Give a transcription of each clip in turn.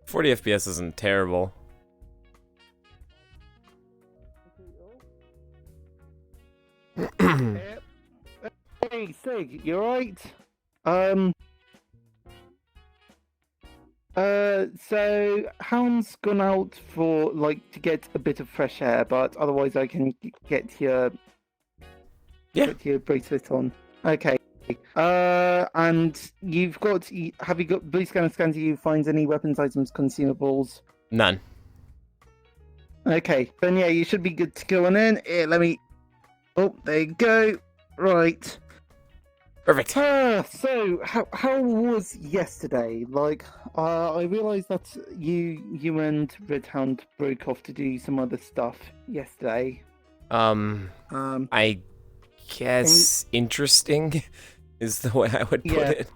40 FPS isn't terrible. Hey, Sig, you alright? So Hound's gone out for to get a bit of fresh air, but otherwise I can get your bracelet on. Okay. And have you got blue scanner scan? Do you find any weapons, items, consumables? None. Okay, then yeah, you should be good to go on in. Here, let me. Oh, there you go. Right. Perfect. So how was yesterday? I realised that you and Red Hound broke off to do some other stuff yesterday. I guess interesting is the way I would put it.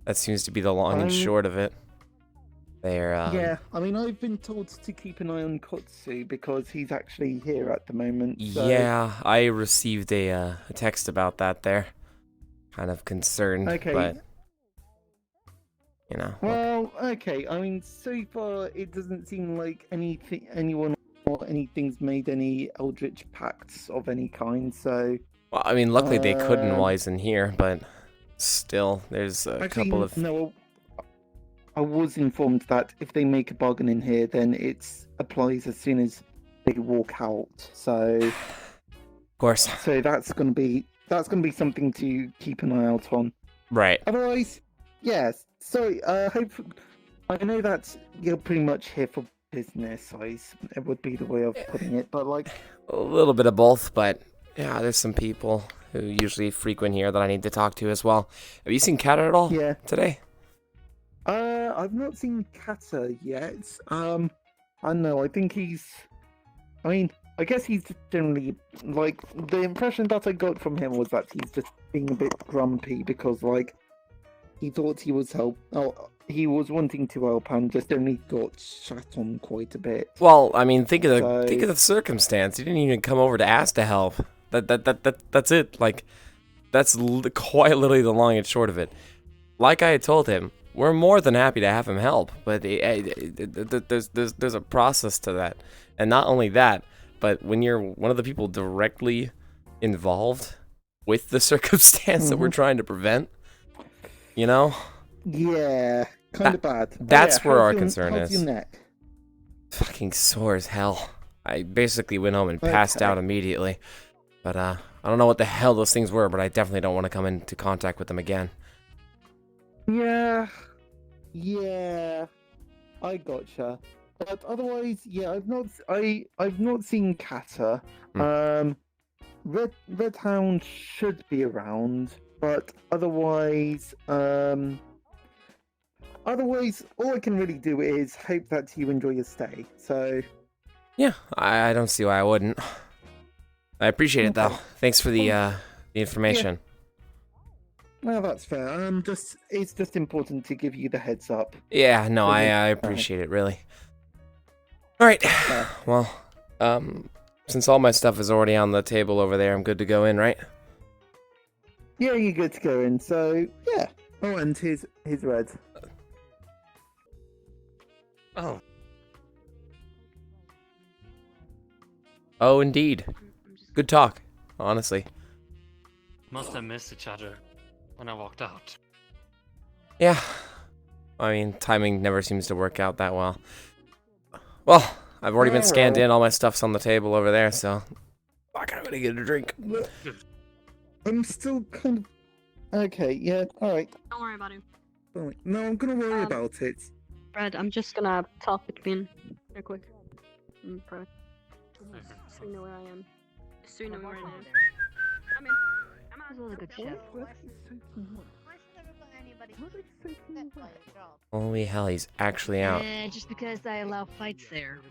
That seems to be the long and short of it. Yeah, I mean, I've been told to keep an eye on Kotsu because he's actually here at the moment. So... Yeah, I received a text about that there. Kind of concerned, but you know. Well, okay. I mean, so far it doesn't seem like anyone or anything's made any Eldritch pacts of any kind. So. Well, I mean, luckily they couldn't while he's in here, but still, there's a couple of. No, I was informed that if they make a bargain in here, then it applies as soon as they walk out. So. Of course. So that's gonna be something to keep an eye out on. Right. Otherwise, yes. So, I know that you're pretty much here for business. It would be the way of putting it, but a little bit of both. But yeah, there's some people who usually frequent here that I need to talk to as well. Have you seen Kata at all? Yeah. Today? I've not seen Kata yet. I don't know. I think I guess he's generally, the impression that I got from him was that he's just being a bit grumpy because, he thought he was he was wanting to help and just only got shat on quite a bit. Well, I mean, think of the circumstance. He didn't even come over to ask to help. That's it. That's quite literally the long and short of it. Like I had told him, we're more than happy to have him help, but there's a process to that, and not only that. But when you're one of the people directly involved with the circumstance that we're trying to prevent, you know? Yeah, kind of bad. That's where our concern how's is. Your neck? Fucking sore as hell. I basically went home and passed out immediately. But I don't know what the hell those things were, but I definitely don't want to come into contact with them again. Yeah, I gotcha. But otherwise, yeah, I've not seen Kata. Red Hound should be around, but otherwise, all I can really do is hope that you enjoy your stay. So, yeah, I don't see why I wouldn't. I appreciate it though. Thanks for the information. Yeah. Well, that's fair. It's just important to give you the heads up. Yeah, no, I appreciate it really. All right. Well, since all my stuff is already on the table over there, I'm good to go in, right? Yeah, you're good to go in. So, yeah. Oh, and here's Red. Oh. Oh, indeed. Good talk, honestly. Must have missed each other when I walked out. Yeah. I mean, timing never seems to work out that well. Well, I've already been scanned in. All my stuff's on the table over there, so I'm not gonna get a drink. I'm still kind of... Okay, yeah, alright. Don't worry about it. No, I'm gonna worry about it. Fred, I'm just gonna talk between real quick. Fred. So you know where I am. So you know where I am. I'm in. I'm out. Good shit. Holy hell, he's actually out. Just because I allow fights there.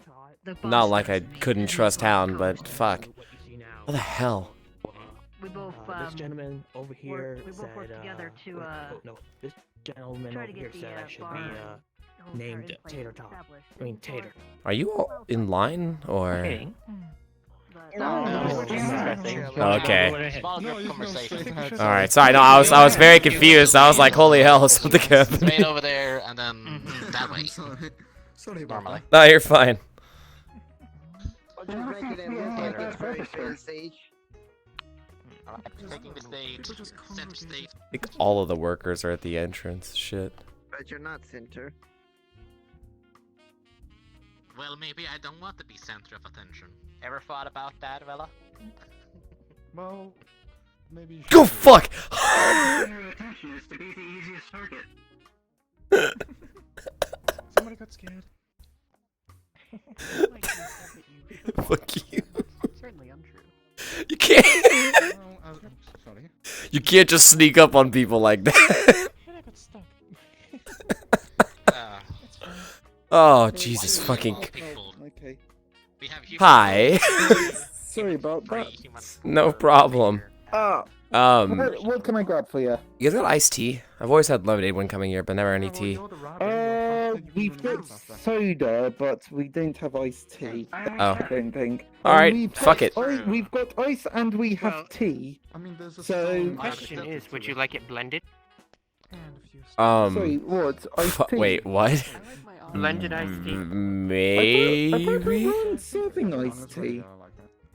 Not like I couldn't trust Hound, but fuck. What the hell? We both, this gentleman over here we both work together to, no, this gentleman over here said I should be, named Tater Tot. I mean, Tater. Are you all in line, or...? Okay. Small group conversation. All right. Sorry. No, I was very confused. I was like, holy hell, something happened. Straight over there and then that way. Sorry about Normally. No, you're fine. Alright, taking the stage. Center stage. I think all of the workers are at the entrance. Shit. But you're not center. Well, maybe I don't want to be center of attention. Ever thought about that, Vela? Well, maybe you Go should- fuck. attention is to be the easiest target. Somebody got scared. Fuck you. Certainly untrue. You can't. Well, I'm sorry. You can't just sneak up on people like that. I got stuck. Oh Jesus fucking. People. Okay. We have humans. Hi. Sorry about that. No problem. What can I grab for you? You guys got iced tea? I've always had lemonade when coming here, but never any tea. We've got soda, but we don't have iced tea. Oh. I don't think. All right, We've fuck got it. We've got ice and we have Well, tea. I mean, there's a So- stone Question is, would you like it blended? and a few Sorry, what? Iced tea? Wait, what? Blended iced tea. I thought Maybe. we weren't serving iced tea.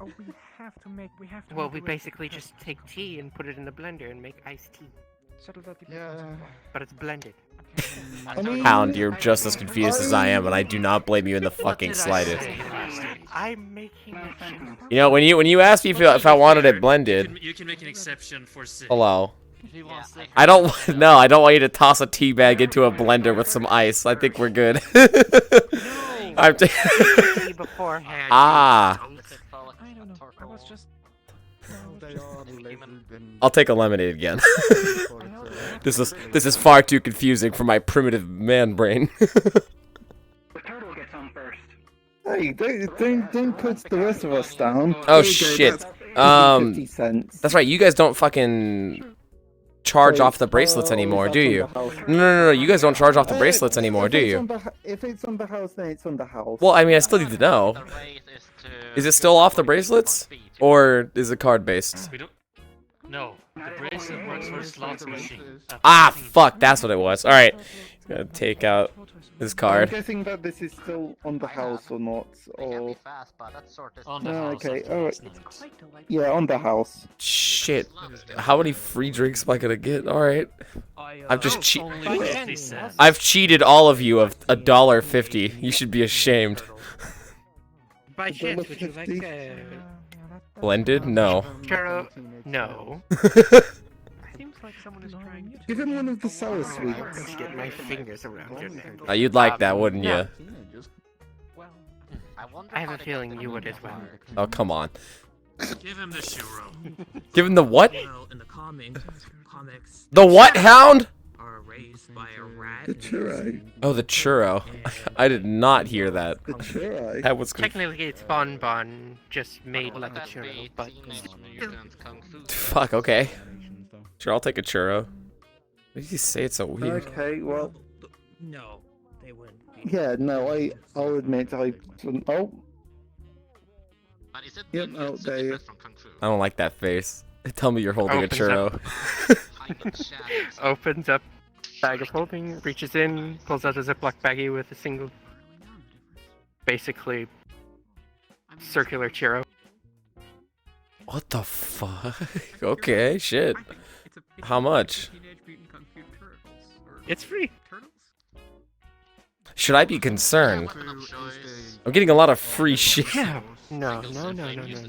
Oh, we have to make. We have to. Well, we basically just take tea and put it in the blender and make iced tea. Yeah. But it's blended. I mean, Hound, you're just as confused as I am, and I do not blame you in the fucking slightest. I'm making a joke. You know, when you asked me if I wanted it blended. You can make an exception for Sid. Hello. He wants that. I don't. No, I don't want you to toss a tea bag into a blender with some ice. I think we're good. I'm Tea beforehand. Ah. I don't know. I was just. They are lazy than. I'll take a lemonade again. This is far too confusing for my primitive man brain. The turtle gets on first. Hey, don't put the rest of us down. Oh There you go, shit. that's 50 cents. That's right. You guys don't fucking charge off the bracelets anymore, do you? No. You guys don't charge off the bracelets anymore, do you? If it's on the house, then it's on the house. Well, I mean, I still need to know. The race is to- Is it still off the bracelets, or is it card based? We don't. No, the bracelet works for slots machine. Ah, fuck. That's what it was. All right. He's gonna take out his I'm card. guessing that this is still on the house or not, They can be or fast, but that sort of. On the Oh, house. okay, after alright. this night. yeah, on the house. Shit. How many free drinks am I gonna get? All right. I've just Only 50 cents. I've cheated all of you of $1.50. You should be ashamed. By chance, would you like $1.50? a Blended? No. churro? No. Seems like someone is trying to. Give him one of the sour I sweets. can get my fingers around your neck. You'd like that, wouldn't you? no. Teenagers. I wonder I have how a they feeling got you the would as well. Oh, come on. Give him the churro. Give him the what? Well, in the comics, The what, Hound? are raised by a rat. The churro. Oh, the churro. I did not hear that. The churro. That was Technically, it's bonbon, just made Wouldn't like a that churro, be but Teenage Mutant Kung Fu? fuck. Okay. Sure, I'll take a churro. Why did you say it's so weird? Okay, well, No, they wouldn't. yeah, no, I'll admit Oh, But is it Yep, ninjutsu oh, there you- different from Kung Fu? I don't like that face. Tell me you're holding a Opens churro. Hide in shadows. opens up bag of holding, reaches in, pulls out a Ziploc baggie with a single, basically circular churro. What the fuck? Okay, shit. How much? It's free. Should I be concerned? Weapon of choice. I'm getting a lot of free shit. No.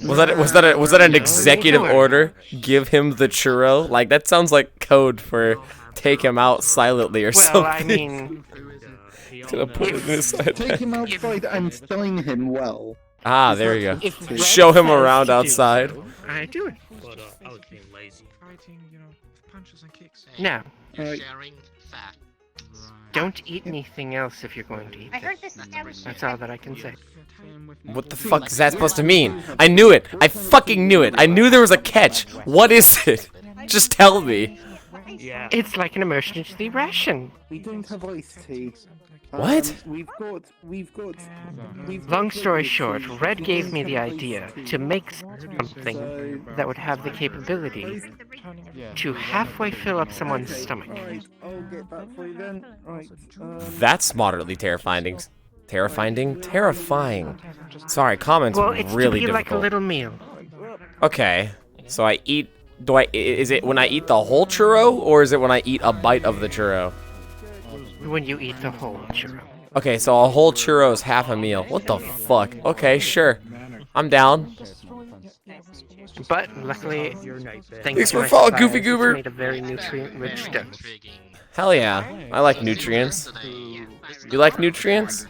Was that an executive order? Give him the churro? Like that sounds like code for take him out silently or Well, something. I mean, He's gonna put it in his head. take him outside and style him well. Ah, there you go. if Red Show him says around to do outside. so, I do it. But I was being lazy. Fighting, punches and kicks. Now, You're Alright. sharing fat. don't eat anything else if you're going to eat I heard this. this establishment. That's all that I can say. What the fuck is that supposed to mean? I knew it. I fucking knew it. I knew there was a catch. What is it? Just tell me. Yeah. It's like an emergency ration. We don't have iced tea. What? We've got. Long story short, Red gave me the idea to make something that would have the capability to halfway fill up someone's stomach. Right, I'll get that for you then. Right. That's moderately terrifying. Terrifying. Sorry, comments Well, it's really to be difficult. like a little meal. Okay, so I eat. Is it when I eat the whole churro, or is it when I eat a bite of the churro? When you eat the whole churro. Okay, so a whole churro is half a meal. What the fuck? Okay, sure. I'm down. But luckily, Thanks for following, Goofy it's Goober. made a very nutrient-rich dough. Hell yeah, I like nutrients. You like nutrients?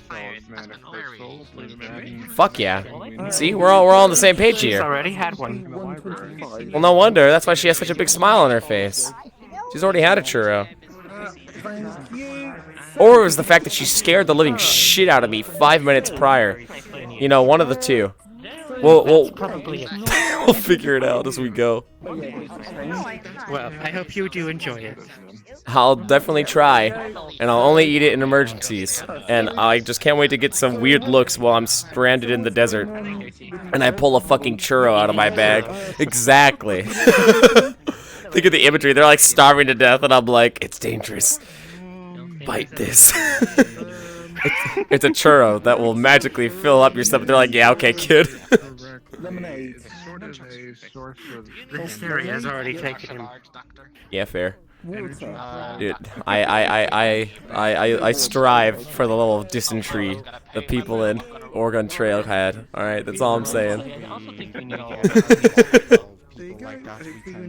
Fuck yeah. See, we're all on the same page She's here. already had one. Well, no wonder. That's why she has such a big smile on her face. She's already had a churro. Or it was the fact that she scared the living shit out of me 5 minutes prior. You know, one of the two. We'll Probably it. we'll figure it out as we go. Well, I hope you do enjoy it. I'll definitely try, and I'll only eat it in emergencies. And I just can't wait to get some weird looks while I'm stranded in the desert. And I pull a fucking churro out of my bag. Exactly. Think of the imagery. They're like starving to death, and I'm like, it's dangerous. Bite this. It's a churro that will magically fill up your stomach. They're like, yeah, okay, kid. Lemonade. This area has already taken him. Yeah, fair. Water. Dude, I strive for the level of dysentery the people in Oregon Trail had. Alright, that's all I'm saying.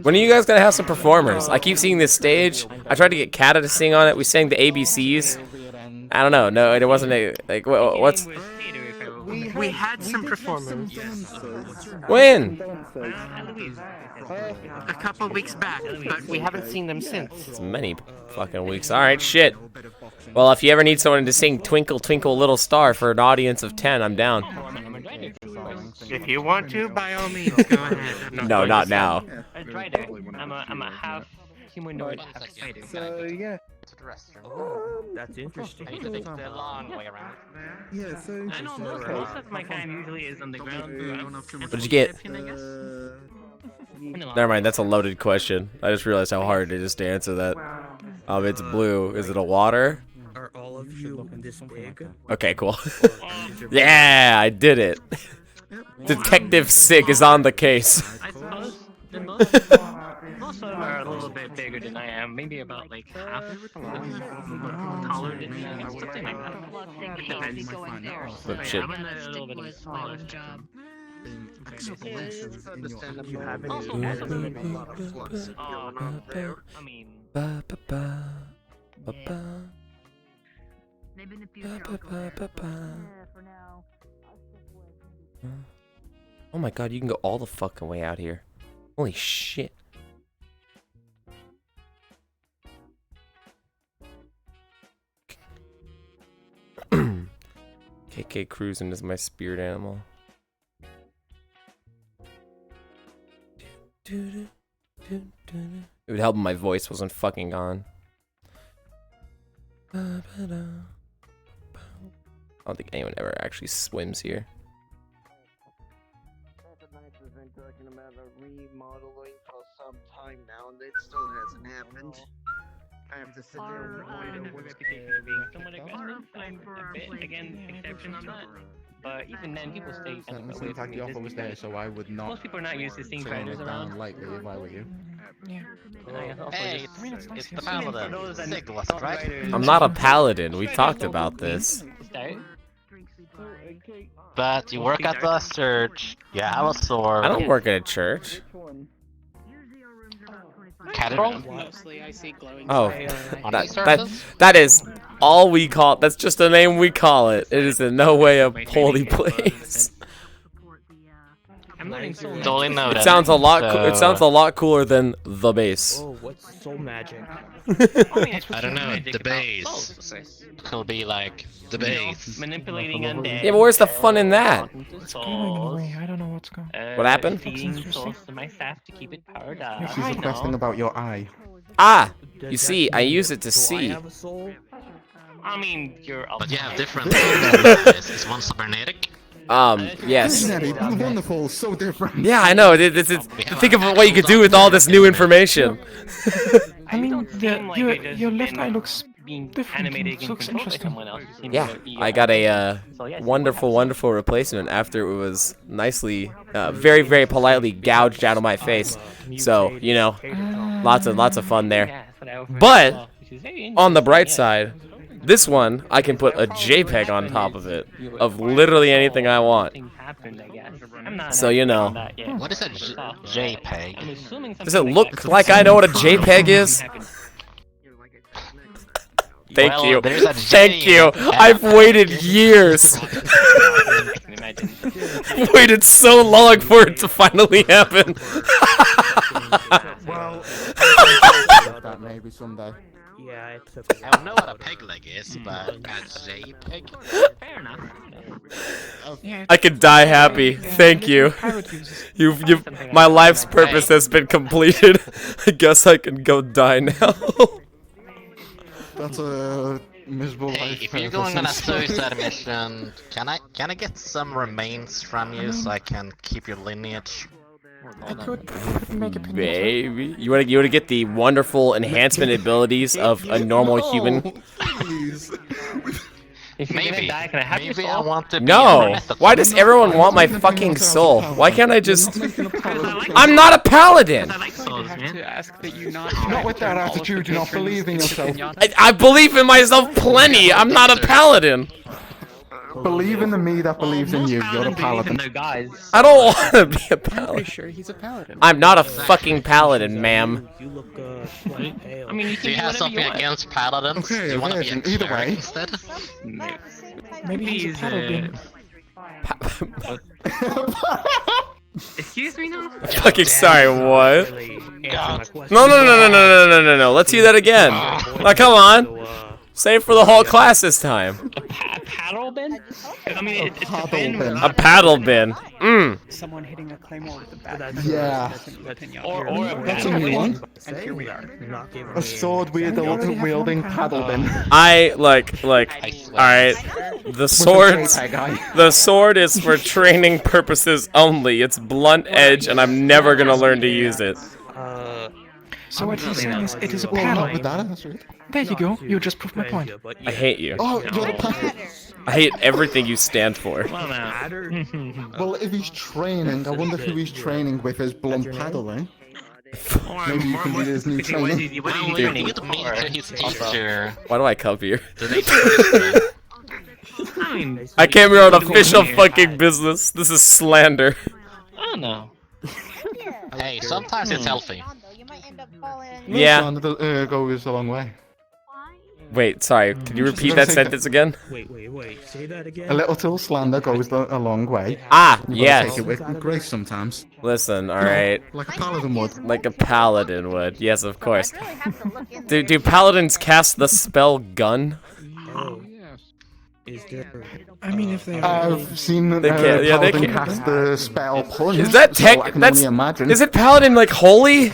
When are you guys gonna have some performers? I keep seeing this stage. I tried to get Kata to sing on it. We sang the ABCs. I don't know. No, it wasn't a, like, what's... We had some performers When? a couple weeks back, but we haven't seen them since. It's many fucking weeks. Alright, shit. Well, if you ever need someone to sing Twinkle Twinkle Little Star for an audience of 10, I'm down. If you want to, by all means, go ahead. No, not now. I tried it. I'm a half humanoid, half spider. So yeah. That's interesting. I need to take the long way around. Yeah. So. I know most of my time usually is on the ground. What'd you get? Never Never mind, that's a loaded question. I just realized how hard it is to answer that. It's blue. Is it a water? Are all of you this big? Okay, cool. Yeah, I did it. Detective Sig is on the case. I suppose most of them are a little bit bigger than I am. Maybe about like half taller than me, something like that. Depends. But shit. I'm in a little bit of a smaller job. You haven't Also, eaten most of them it. have a lot of plus. I mean, Ba, ba, ba, ba, ba. Maybe in the Ba, future. ba, ba, ba, ba. For now, Oh my god, you can go all the fucking way out here. Holy shit. KK Cruising is my spirit animal. It would help if my voice wasn't fucking gone. I don't think anyone ever actually swims here. We've been talking about a remodeling for some time now, and it still hasn't happened. I have to sit there and the reputation of being somewhat aggressive, I'm a bit, again, exception on that. But even then, people stay kind of away from me. The offer was there, so I would not. Most people are not used to seeing turn predators it around. down lightly if I were you. Yeah. Hey, it's the paladin. Siglist, right? I'm not a paladin. We talked about this. But you work at the church. You have a sword. I don't work at a church. Cathedral? Mostly I see glowing. Oh, On these that surfaces? that is all we call. That's just the name we call it. It is in no way a holy place. I'm learning so much. Totally noted. It sounds a lot. It So- sounds a lot cooler than the base. Oh, what's soul magic? I don't know, the base. Could be like the base. Manipulating undead. Yeah, but where's the fun in that? Souls. I don't know what's going. What happened? Feeding souls to my staff to keep it powered up. She's requesting about your eye. Ah, you see, I use it to see. I have a soul? I mean, you're. But you have different things. Is one cybernetic? Yes. Wonderful, so different. Yeah, I know. Think of what you could do with all this new information. I mean, your left eye looks different. Looks interesting. Yeah, I got a wonderful, wonderful replacement after it was nicely, very, very politely gouged out of my face. So, you know, lots of fun there. But on the bright side, this one I can put a JPEG on top of it of literally anything I want. So you know. What is a JPEG? Does it look like I know what a JPEG is? Thank you. Thank you. I've waited years. Waited so long for it to finally happen. Well, that maybe someday. Yeah, it's I don't know what a peg leg is, but a JPEG? Fair enough. I can die happy. Thank you. My life's purpose has been completed. I guess I can go die now. That's a miserable Hey, life. if you're going on a suicide mission, can I get some remains from you so I can keep your lineage? I could make a pinata. Baby, you wanna get the wonderful enhancement abilities of a normal human? Please. If you're gonna die, can I have your Maybe soul? I want to be No! Why does everyone want my fucking soul? Why can't I just... I'm not a paladin! I like souls, man. Not with that attitude, you not believe in yourself. I believe in myself plenty! I'm not a paladin! Believe in the me that believes in you, you're a paladin. No, guys. I don't want to be a paladin. Pretty sure he's a paladin. I'm not a fucking paladin, ma'am. You look quite pale. I mean, you Do can you do have whatever something you want. against paladins? Okay, Do you want to be a either cleric way. instead? Maybe he's a paladin. Excuse me now? Fucking sorry, what? Really God. answer my question. No. Let's hear that again. Now, come on. Save for the whole class this time. Paddle bin? I mean, it's a bin. bin. A paddle bin. Someone hitting a claymore with a bat. Yeah. Or a That's a paddle new bin. one. And here we are. Not giving A me sword wielding paddle bin. I alright. The sword is for training purposes only. It's blunt edge and I'm never gonna learn to use it. So what he's saying is it is a Well, not paddle. with that, that's right. There you go. You just proved my point. I hate you. Oh, you're the paddle. I hate everything you stand for. Well, now. Well, if he's training, I wonder who he's training with his blunt paddle, eh? Maybe you can do his new training. What are you Well, training you meet his teacher. Why do I come here? Do they teach I mean, I came here on official fucking business. This is slander. I don't know. Hey, sometimes it's healthy. Yeah. Slander goes a long way. Wait, sorry. Can you repeat that sentence again? Wait. Say that again. A little slander goes a long way. Ah, You gotta yes. take it with grace sometimes. Listen, alright. Like a paladin would. Like a paladin would. Yes, of course. Do paladins cast the spell gun? Oh. Is there? I mean, if they I've seen They can't- yeah, they paladin can't- cast the spell punch. Is that so tech? I can That's. only imagine. Is it paladin like holy?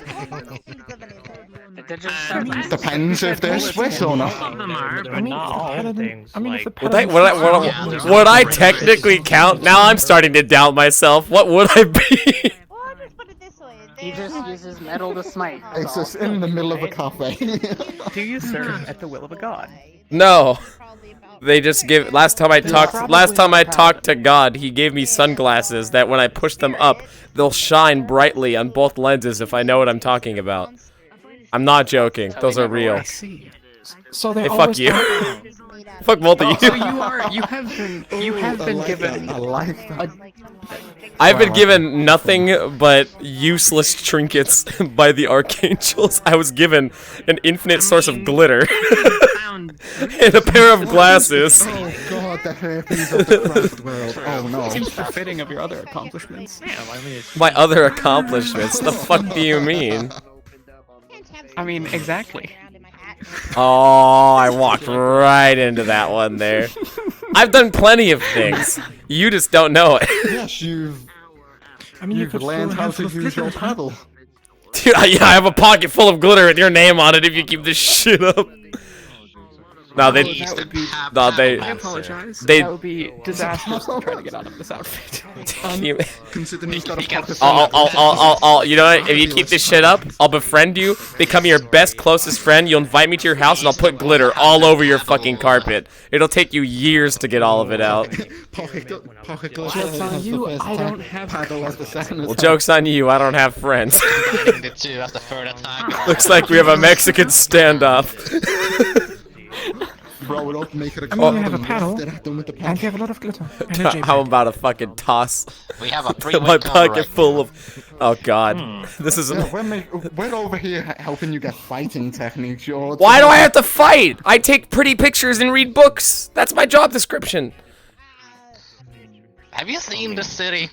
Depends if they're Swiss or not. Some of them are, I but mean, not if the all. paladin, I mean, if the Would I, paladin, would I technically count? Now I'm starting to doubt myself. What would I be? He just uses metal to smite. It's just in the middle of a cafe. do you serve at the will of a god? No. They just give. Last time I talked to God, he gave me sunglasses that when I push them up, they'll shine brightly on both lenses if I know what I'm talking about. I'm not joking. Those are real. I see. So they Hey, fuck always you. Fuck both of you. So you have been given I like that. I've been given nothing but useless trinkets by the archangels. I was given an infinite source of glitter and a pair of glasses. Oh god, the herpes of the craft world. Oh no. seems befitting of your other accomplishments. My other accomplishments. The fuck do you mean? I mean, exactly. Oh, I walked right into that one there. I've done plenty of things. You just don't know it. Yes, you've I mean, you could learned throw a how to handful of use your glitter, huh? paddle. Dude, I have a pocket full of glitter with your name on it if you keep this shit up. No, they. No, they. I apologize. They. That would be disastrous to try to get out of this outfit. Considering he's got a pocket. You know what? If you keep this shit up, I'll befriend you, become your best, closest friend. You'll invite me to your house, and I'll put glitter all over your fucking carpet. It'll take you years to get all of it out. Pocket glitter. Joke's on you, I don't have Well, joke's on you, I don't have friends. Looks like we have a Mexican standoff. Bro, it ought to make it a I mean, you have a paddle, and you have a lot of glitter. How about a fucking toss? We have a My pocket full of. Oh god, this is. We're over here helping you get fighting techniques. Why do I have to fight? I take pretty pictures and read books. That's my job description. Have you seen the city?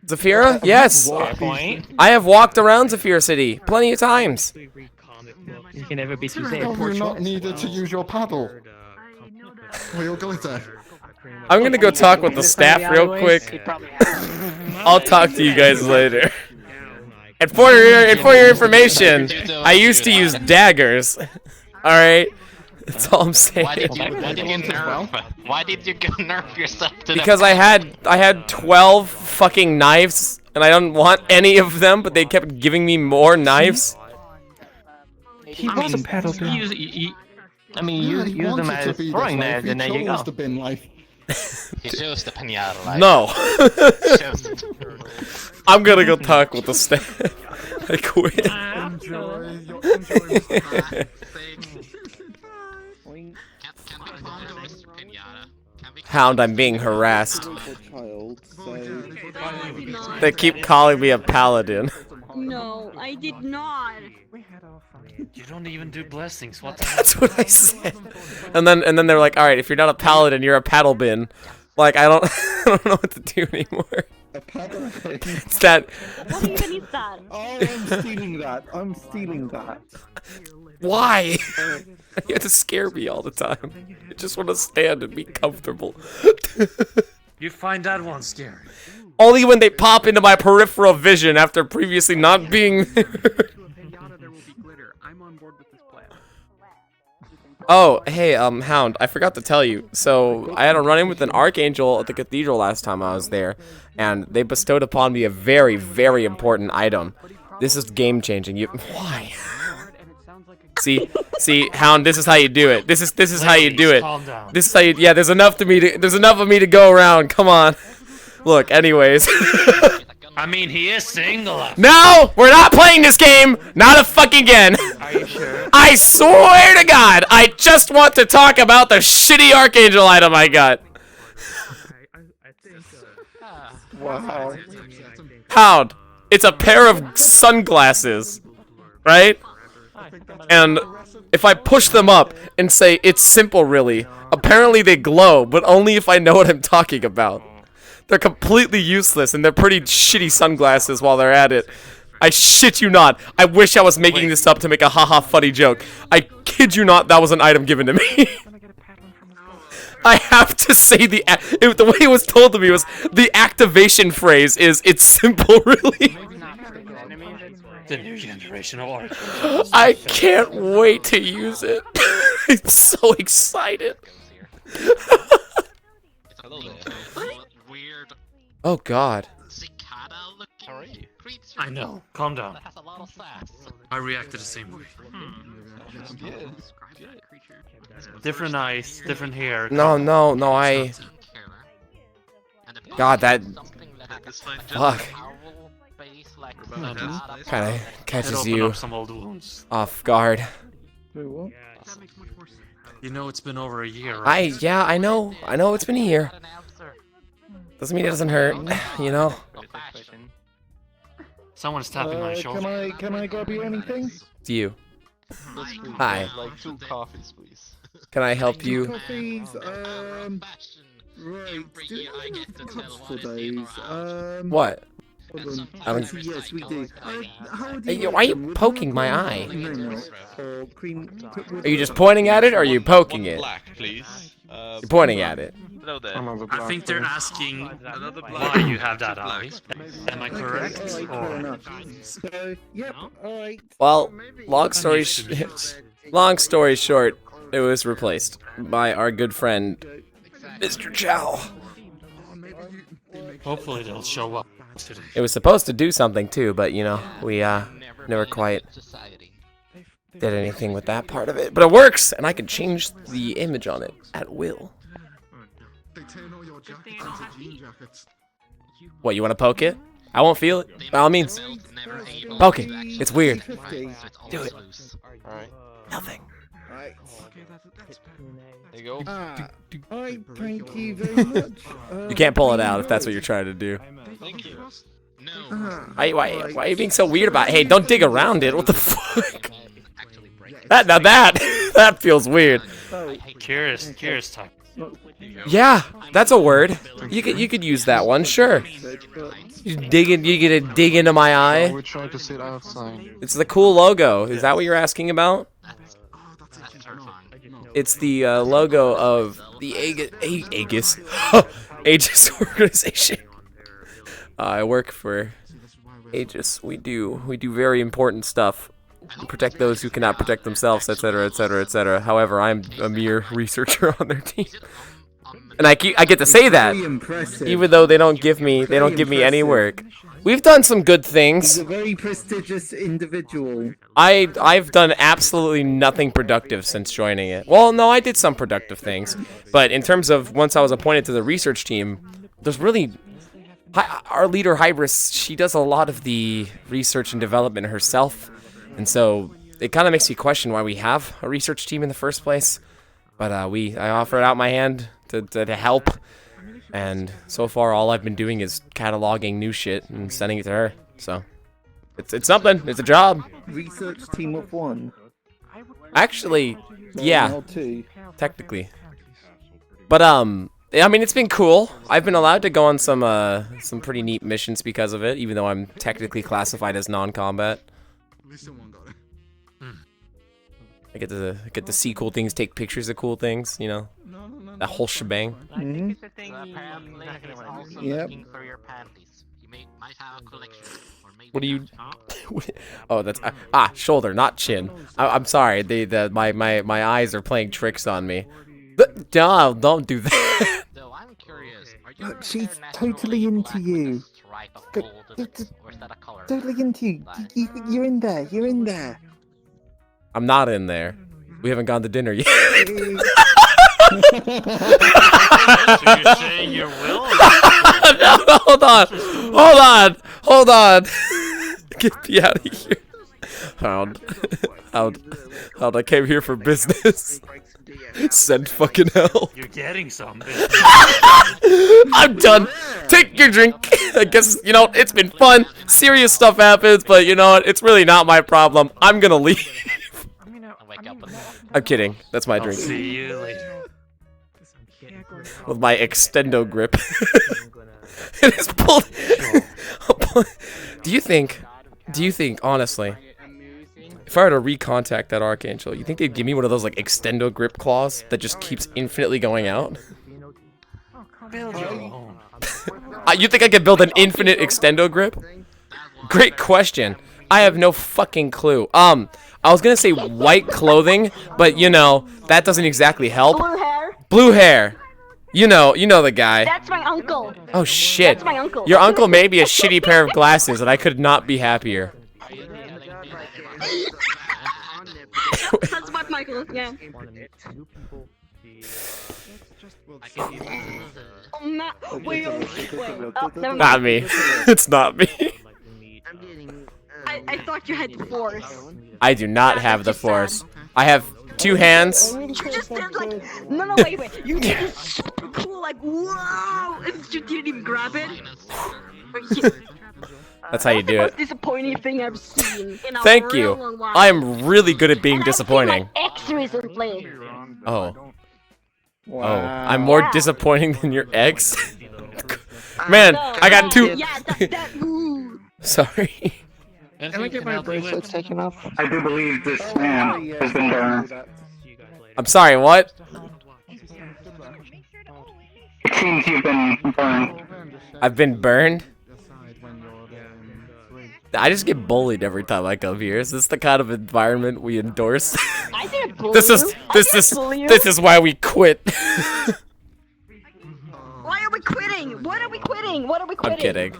Zafira? Yes. I have walked around Zafira City plenty of times. You can never be too Have safe. you not needed to use your paddle? Or your glitter? I'm gonna go talk with the staff real quick. I'll talk to you guys later. And for your information, I used to use daggers. All right, that's all I'm saying. Why did you nerf yourself to Because I had 12 fucking knives, and I don't want any of them, but they kept giving me more knives. He was a paddle dude. Use them as throwing knives, and there you go. He chose the pinata life. No. I'm gonna go talk with the staff. I quit. Hound, I'm being harassed. They keep calling me a paladin. No, I did not. You don't even do blessings. What? That's what I said. And then they're like, all right, if you're not a paladin, you're a paddle bin. Like I don't know what to do anymore. A paddle bin. It's that. What even is that? Oh, I'm stealing that. I'm stealing that. Why? You have to scare me all the time. I just want to stand and be comfortable. You find that one scary. Only when they pop into my peripheral vision after previously not being there. Oh, hey, Hound, I forgot to tell you. So, I had a run-in with an archangel at the cathedral last time I was there, and they bestowed upon me a very, very important item. This is game-changing. Why? See, Hound, this is how you do it. This is how you do it. This is how you, yeah, there's enough of me to go around. Come on. Look, anyways. I mean, he is single. No, we're not playing this game. Not a fucking again. Are you sure? I swear to God, I just want to talk about the shitty archangel item I got. Wow. Hound, it's a pair of sunglasses, right? And if I push them up and say it's simple, really, apparently they glow, but only if I know what I'm talking about. They're completely useless, and they're pretty shitty sunglasses while they're at it. I shit you not. I wish I was making this up to make a haha funny joke. I kid you not, that was an item given to me. I have to say the way it was told to me was the activation phrase is "it's simple, really." The new generation of archangels. I can't wait to use it. I'm so excited. Oh God. I know. Calm down. I reacted the same way. Different eyes, different hair. No, I... God, that... Fuck. Kinda catches you off guard. You know it's been over a year, right? Yeah, I know it's been a year. Doesn't mean it doesn't hurt, you know? Someone's tapping my shoulder. Can I grab you anything? It's you. Hi. Like 2 coffees, please. Can I help you? 2 coffees, right. Do we have cups for those? What? Hold on. Yes, we do. Hey, why are you poking my eye? Or cream. Are you just pointing at it, or are you poking it? Black, please. You're pointing at it. Hello there. I think they're asking why you have that eye. Am I correct? Or... So, yep, alright. Well, long story short, it was replaced by our good friend, Mr. Chow. Hopefully they'll show up today. It was supposed to do something too, but you know, we never quite did anything with that part of it. But it works, and I can change the image on it at will. What, you want to poke it? I won't feel it. By all means, poke it. It's weird. Do it. Alright. Nothing. Right. There you go. Alright, thank you very much. You can't pull it out if that's what you're trying to do. Thank you. Why are you being so weird about it? Hey, don't dig around it. What the fuck? That feels weird. Curious time. Yeah, that's a word. You could use that one, sure. You get to dig into my eye. We're trying to sit outside. It's the cool logo. Is that what you're asking about? It's the logo of the Aegis Aegis organization. I work for Aegis. We do very important stuff. We protect those who cannot protect themselves, etc., etc., etc. However, I'm a mere researcher on their team, and I get to say that, even though they don't give me any work. We've done some good things. He's a very prestigious individual. I've done absolutely nothing productive since joining it. Well, no, I did some productive things, but in terms of once I was appointed to the research team, there's really our leader Hybris. She does a lot of the research and development herself. And so it kind of makes you question why we have a research team in the first place. But I offered out my hand to help. And so far, all I've been doing is cataloging new shit and sending it to her. So it's something. It's a job. Research team of one. Actually, yeah, Or two. technically. But I mean, it's been cool. I've been allowed to go on some pretty neat missions because of it, even though I'm technically classified as non-combat. I get to see cool things, take pictures of cool things, you know, that whole shebang. Mm-hmm. Yep. What do you? Oh, that's shoulder, not chin. I'm sorry. My eyes are playing tricks on me. No, don't do that. Look, she's totally into you. Totally into you. You're in there. You're in there. I'm not in there. We haven't gone to dinner yet. So you're saying you will? No, hold on. Get me out of here. Hound, I came here for business. Send fucking hell. You're getting some. I'm done. Take your drink. I guess, you know, it's been fun. Serious stuff happens, but you know what? It's really not my problem. I'm gonna leave. I'm kidding. That's my drink. See you later. With my extendo grip. It is pulled. Do you think, honestly, if I were to recontact that Archangel, you think they'd give me one of those like extendo grip claws that just keeps infinitely going out? Build your own. You think I could build an infinite extendo grip? Great question. I have no fucking clue. I was gonna say white clothing, but you know, that doesn't exactly help. Blue hair. Blue hair. You know the guy. That's my uncle. Oh shit. That's my uncle. Your uncle made me a shitty pair of glasses, and I could not be happier. That's what Michael. Yeah. Wait. Oh, never mind. Not me. It's not me. I thought you had the force. I do not have the force. I have two hands. You just did like no wait. You did it super cool, like wow, and you didn't even grab it. That's how you do That's it. the most disappointing thing I've seen in a Thank real you. long while. I am really good at being And disappointing. I've seen my ex recently. Oh. Wow. Oh, I'm more disappointing than your ex? Man, I got two. Yeah, that Sorry. Can I get my bracelet taken off? I do believe this man has been burned. I'm sorry, what? It seems you've been burned. I've been burned? I just get bullied every time I come here. Is this the kind of environment we endorse? I didn't bully This you. is why we quit. Why are we quitting? What are we quitting? What are we quitting? I'm kidding.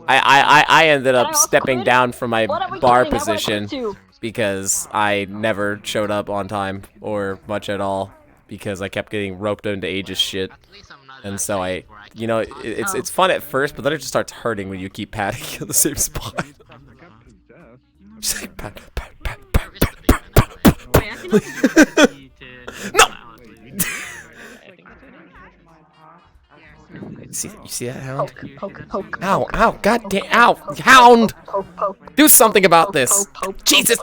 I ended up stepping down from my What are we bar quitting? I wanna position quit too. because I never showed up on time or much at all because I kept getting roped into Aegis shit. And so it's fun at first, but then it just starts hurting when you keep patting at the same spot. Just like, pat, pat, pat, pat, pat, pat, pat, pat. No! You see that, Hound? Poke. Ow, ow, goddamn, ow, Hound! Do something about this! Jesus!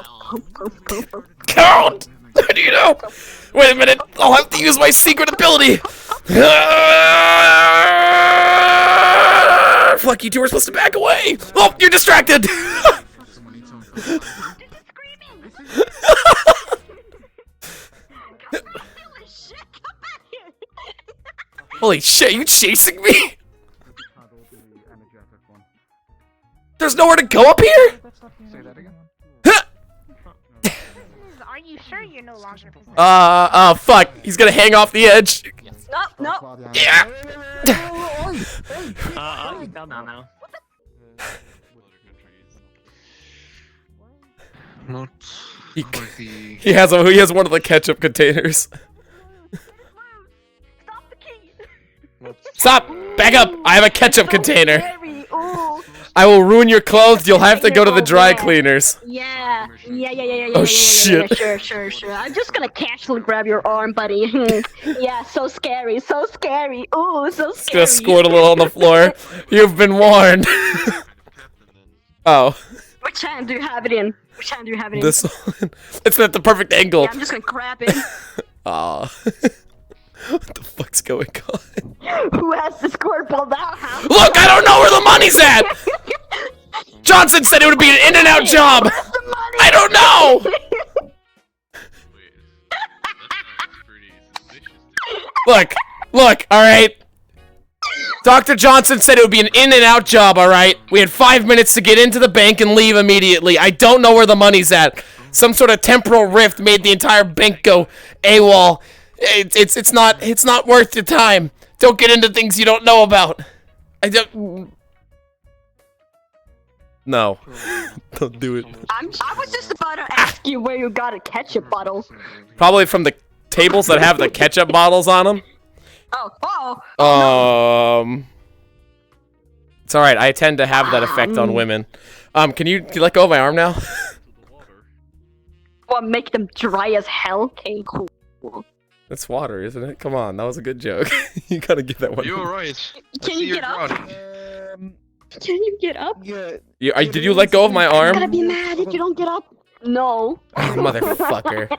Hound! How do you know? Wait a minute, I'll have to use my secret ability! Fuck, you two were supposed to back away! Oh, you're distracted! Holy shit, are you chasing me? There's nowhere to go up here? Say that again. Are you sure you're no longer possessed? Oh fuck, he's gonna hang off the edge. No. Yeah! You fell down now. Not He has one of the ketchup containers. Stop! Back up! I have a ketchup container. I will ruin your clothes. You'll have to go to the dry cleaners. Yeah. Oh, shit. Sure. I'm just gonna casually grab your arm, buddy. Yeah, so scary. Ooh, so scary. Just gonna squirt a little on the floor. You've been warned. Oh. Which hand do you have it in? This one. It's at the perfect angle. Yeah, I'm just gonna grab it. Aw. What the fuck's going on? Who has the squirt ball now? Look, I don't know where the money's at! Johnson said it would be an in-and-out job! I don't know! Look, alright? Dr. Johnson said it would be an in-and-out job, alright? We had 5 minutes to get into the bank and leave immediately. I don't know where the money's at. Some sort of temporal rift made the entire bank go AWOL. It's not worth your time. Don't get into things you don't know about. No. Don't do it. I was just about to ask you where you got a ketchup bottle. Probably from the tables that have the ketchup bottles on them. It's alright, I tend to have that effect on women. Can you let go of my arm now? What, make them dry as hell? Okay, cool. That's water, isn't it? Come on, that was a good joke. You gotta give that one. You're right. Can you get up? Can you get up? Yeah. Did you let go of my arm? I'm gonna be mad if you don't get up. No. Motherfucker.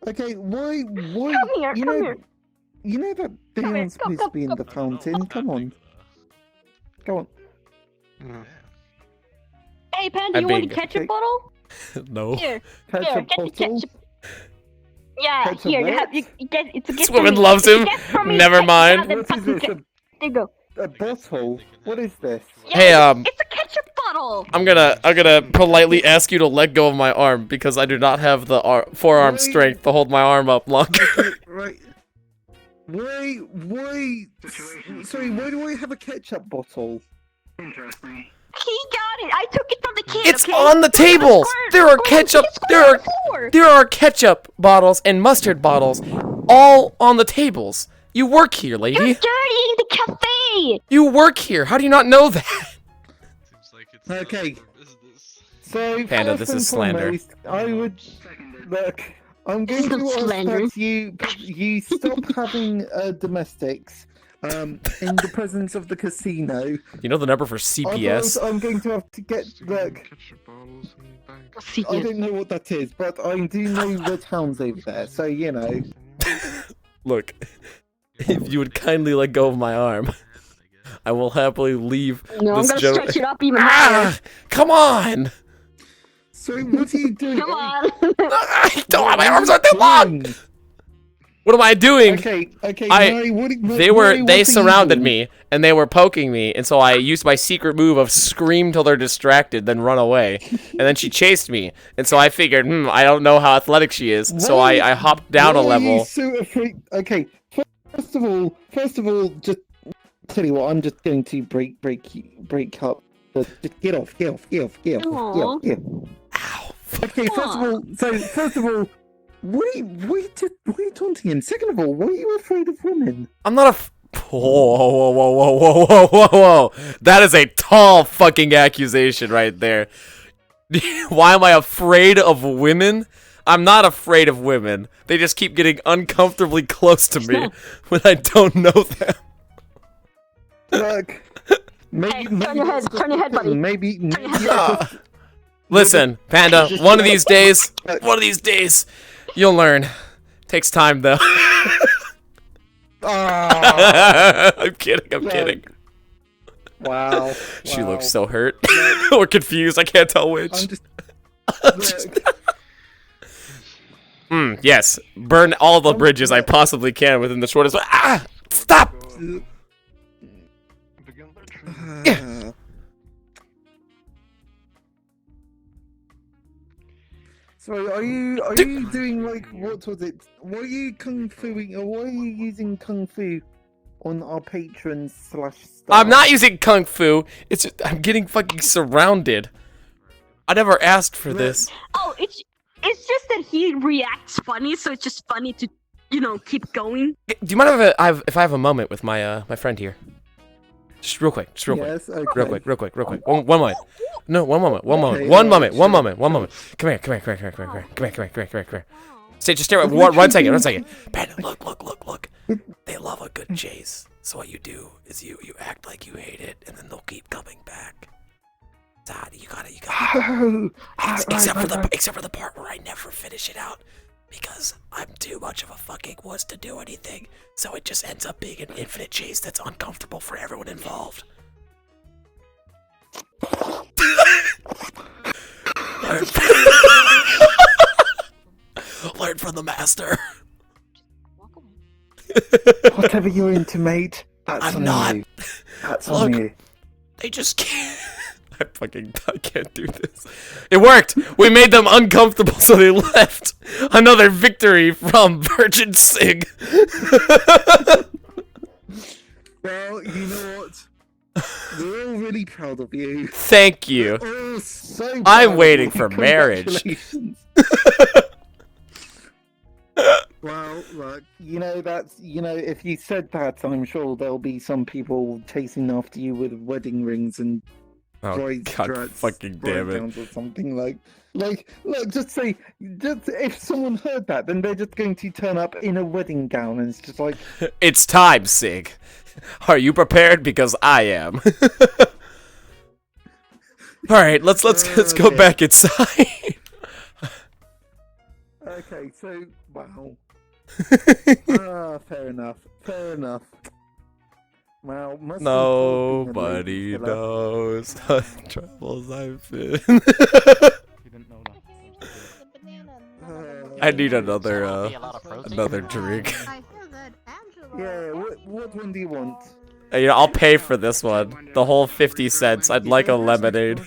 Okay, why? Come here. You know that Dion's supposed to be in the fountain? Come on. Go on. Hey, Panda, you want a ketchup bottle? No. Here, Ketchup get the bottle? ketchup. Yeah, Ketchup here, what? you get, it's a gift This from woman me. loves It's a him. gift from me. Never mind. Yeah, then What is fucking this? there you go. A bottle? What is this? Yeah, Hey, it's a ketchup bottle. I'm gonna politely ask you to let go of my arm because I do not have the forearm strength to hold my arm up longer. Right. Why? Sorry, why do I have a ketchup bottle? Interesting. He got it. I took it from the kid. It's okay? on the tables. There are ketchup. There are ketchup bottles and mustard bottles, all on the tables. You work here, lady. You're dirtying the cafe. You work here. How do you not know that? Okay. So, Panda, first this and is slander. foremost, I would look. I'm going to ask that you stop having domestics in the presence of the casino. You know the number for CPS? Otherwise, I'm going to have to get look. I don't know what that is, but I do know the town's over there, so you know. Look, if you would kindly let go of my arm, I will happily leave. No, this I'm gonna stretch it up even higher. higher. Come on! So what are you doing? Come on. My arms aren't that long! What am I doing? Okay. They surrounded me and they were poking me, and so I used my secret move of scream till they're distracted, then run away. And then she chased me, and so I figured, I don't know how athletic she is, so I hopped down a level. Okay, first of all, just tell you what, I'm just going to break up. Just get off. Ow. Okay, first of all, why are you taunting him? Second of all, why are you afraid of women? I'm not whoa. That is a tall fucking accusation right there. Why am I afraid of women? I'm not afraid of women. They just keep getting uncomfortably close to me when I don't know them. Look, maybe turn your head, buddy. Maybe. Listen, Panda, one of these days, you'll learn. Takes time, though. I'm kidding. Wow. She looks so hurt or confused. I can't tell which. Yes. Burn all the bridges I possibly can within the shortest. Stop! So are you doing like, what was it? Why are you kung fuing, or why are you using kung fu on our patrons / staff? I'm not using kung fu. It's just, I'm getting fucking surrounded. I never asked for this. Oh, it's just that he reacts funny, so it's just funny to, keep going. Do you mind if I have a moment with my my friend here? Just real quick. Yes, okay. Real quick. One moment. No, one moment. Okay, One moment. Come here. Just stare at one second. Panda, look. They love a good chase. So what you do is you act like you hate it, and then they'll keep coming back. You gotta. Except for the part where I never finish it out, because I'm too much of a fucking wuss to do anything. So it just ends up being an infinite chase that's uncomfortable for everyone involved. Learn from the master. Whatever you're into, mate. I'm not. That's Look, on you. They just can't. I can't do this. It worked. We made them uncomfortable, so they left. Another victory from Virgin Sig. Well, you know what? We're all really proud of you. Thank you. We're all so proud I'm waiting of you. for marriage. Congratulations. Well, look, if you said that, I'm sure there'll be some people chasing after you with wedding rings and God fucking damn it. Or something like, look, if someone heard that, then they're just going to turn up in a wedding gown, and it's just like, it's time, Sig. Are you prepared? Because I am. All right, let's go back inside. Okay, so wow. Fair enough. Wow, Nobody knows the troubles I've been. I need another drink. Yeah, what one do you want? I'll pay for this one. The whole 50 cents. I'd like a lemonade.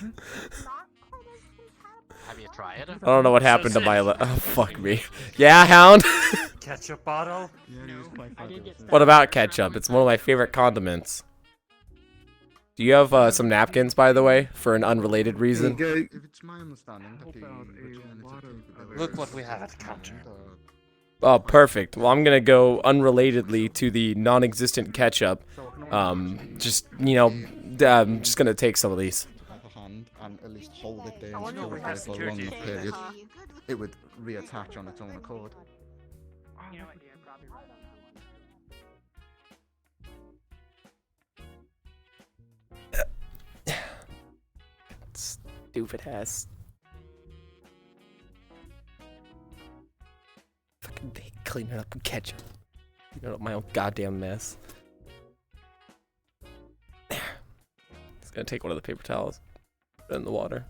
Have you tried it? I don't know what happened to my oh, fuck me. Yeah, Hound? Ketchup bottle? What about ketchup? It's one of my favorite condiments. Do you have some napkins, by the way, for an unrelated reason? Look what we have at the counter. Oh, perfect. Well, I'm gonna go unrelatedly to the non-existent ketchup. Just gonna take some of these. And at least hold it there for a long enough period. It would reattach on its own accord. Stupid ass. Fucking cleaning up with ketchup. Cleaning up my own goddamn mess. There. Just gonna take one of the paper towels. Put it in the water.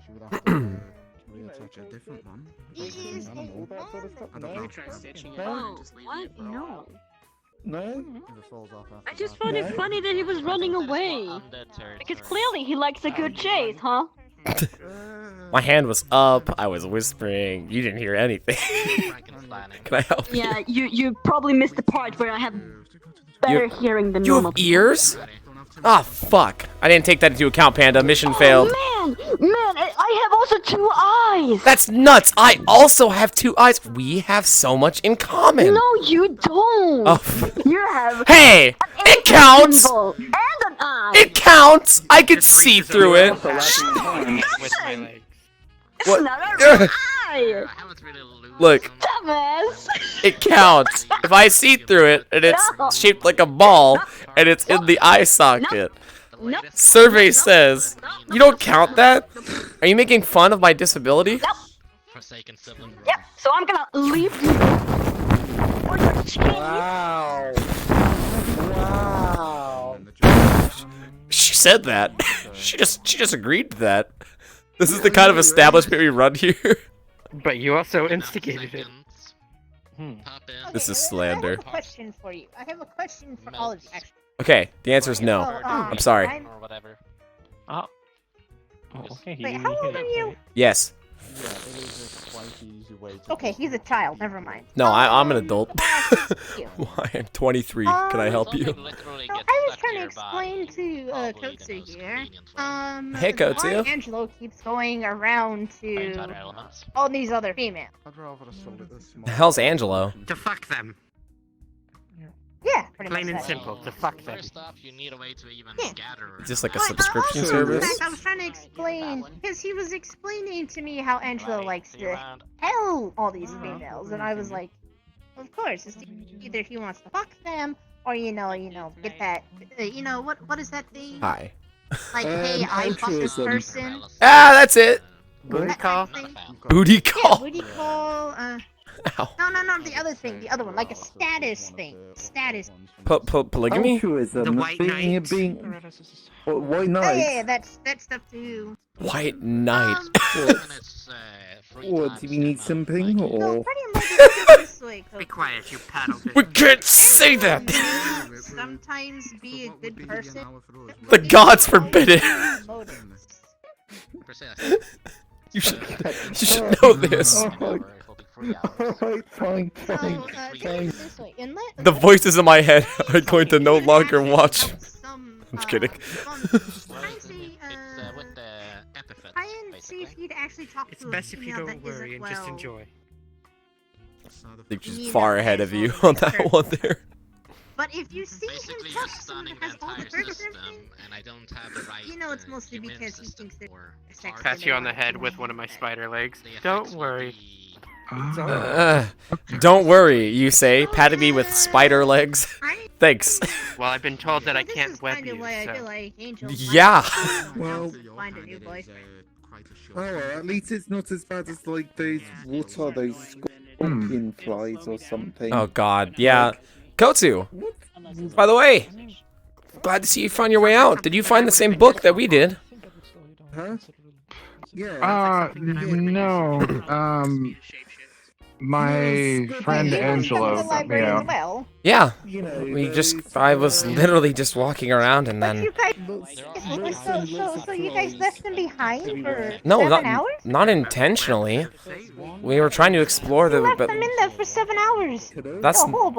Reattach a different one. Aegis, All that sort of stuff. I don't No. know. Try stitching it out and just leave what? it. No. No. If it falls off after I just that. found it No. funny that he was running away. Because clearly he likes a good chase, huh? My hand was up. I was whispering. You didn't hear anything. Can I help you? Yeah, you probably missed the part where I have better hearing than You normal. have ears? Ah, fuck. I didn't take that into account, Panda. Mission failed. Man, I have also 2 eyes. That's nuts. I also have 2 eyes. We have so much in common. No, you don't. Oh. You have. Hey, it counts. symbol and an eye. It counts. I could see through it. With my legs. It's What? not a real eye. Look, Dumbass. it counts. If I see through it and it's shaped like a ball and it's in the eye socket. Nope. Survey says you don't count that. Are you making fun of my disability? Yep. So I'm gonna leave you. Or your chin. Wow. Wow. She said that. She just agreed to that. This is the kind of establishment we run here. But you also instigated it. This is slander. I have a question for you. I have a question for all of you, actually. Okay, the answer is no. I'm sorry. Or whatever. Oh. Oh, okay. Wait, how old are you? Yes. Yeah, it is a quite easy way to Okay, he's a child. Never mind. No, I'm an adult. You. Why? I'm 23. Can I help you? So I was trying to explain to Kotsu here. Hey, Kotsu. why Angelo keeps going around to all these other females. I'd rather have sold it this small. The hell's Angelo? To fuck them. Yeah, pretty Plain much. and that. simple. To fuck them. Is this like a But subscription also, service? In fact, I was trying to explain because he was explaining to me how Angelo likes to hell all these females, and I was like, of course, it's either he wants to fuck them or you know, get that, what is that thing? Hi. Like, hey, I fuck this altruism. person. Ah, that's it. Booty That call? kind of thing. Booty Yeah, call. booty call. Ow. No, the other thing, the other one, like a status thing. Status. Polygamy? Altruism. The white knight. White Oh knight. yeah, that's that stuff too. White knight. What, do you need simping No, or? pretty much it's this way, Be quiet, you paddle We can't say that. sometimes be a good person. The gods forbid it. You should know this. Alright, fine. This way. Inlet. The voices in my head are going to no longer watch. I'm kidding. Try and see if you'd actually talk It's to a best if you female don't that isn't worry and just well. enjoy. I think she's far ahead of you on that one there. But if you see him talk to someone that has all the perks and everything, you know it's mostly because he thinks that sex. Pat you on the head with one of my spider legs. Don't worry. Don't worry, you say, patting me with spider legs. Thanks. Well, I've been told that I This can't is web kinda you, why I feel so... like Angel might Yeah. Well, find a new boyfriend. Oh, at least it's not as bad as like those. What are those scorpion flies or something? Oh god, yeah. Kotsu! By the way, glad to see you found your way out. Did you find the same book that we did? Huh? Yeah. No. My friend Angelo sent me out. Well, Yeah. You know, I was literally just walking around and but then... you guys, so you guys left them behind for No, 7 hours? not intentionally. We were trying to explore the... You left But them in there for 7 hours.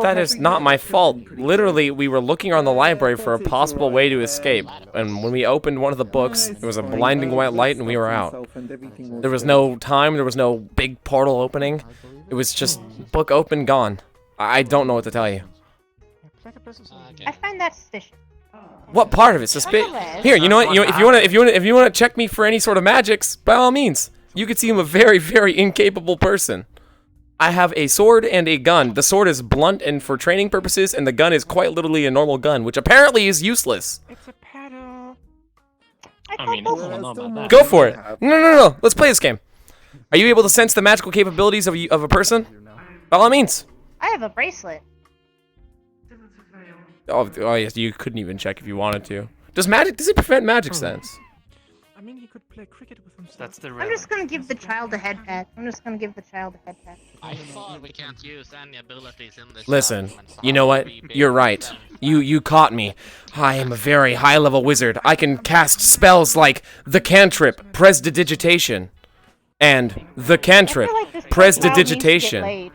that is not my fault. Literally, we were looking around the library for a possible way to escape. And when we opened one of the books, it was a blinding white light and we were out. There was no time, there was no big portal opening. It was just book open, gone. I don't know what to tell you. I find that suspicious. What part of it? Here, you know what? If you want to check me for any sort of magics, by all means. You could see I'm a very, very incapable person. I have a sword and a gun. The sword is blunt and for training purposes, and the gun is quite literally a normal gun, which apparently is useless. It's a paddle. I mean, I don't know about that. Go for it. No. Let's play this game. Are you able to sense the magical capabilities of a person? By all means. I have a bracelet. Oh yes, you couldn't even check if you wanted to. Does it prevent magic sense? I mean, he could play cricket with himself. That's the I'm just gonna give the child a head pat. I thought we can't use any abilities in this. Listen, you know what? You're right. You caught me. I am a very high-level wizard. I can cast spells like the cantrip, Prestidigitation, and the cantrip, Prestidigitation.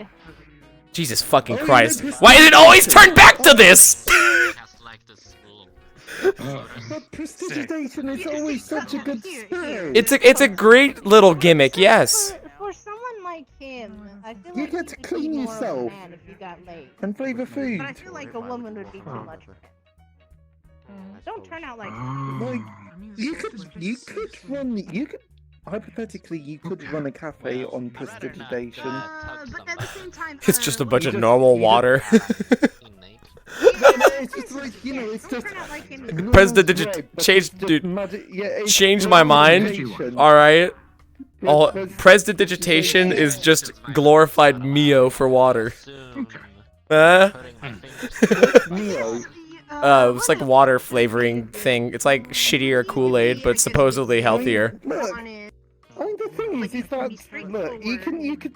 Jesus fucking Christ. Why did it always turn back to this? But prestidigitation is always such a good spell. It's a great little gimmick, yes. For someone like him, I feel You like get to he would clean be more of a yourself. man if you got laid. And flavor food. But I feel like a woman would be too much for him. Don't turn out like Like, you could hypothetically run a cafe on prestidigitation. but at the same time, It's just a bunch of normal water. It's just like, you know, it's just change my mind. All right. Prestidigitation is just glorified Mio for water. It's like water flavoring thing. It's like shittier Kool-Aid, but supposedly healthier. Look, I mean, the thing is that, look, you could,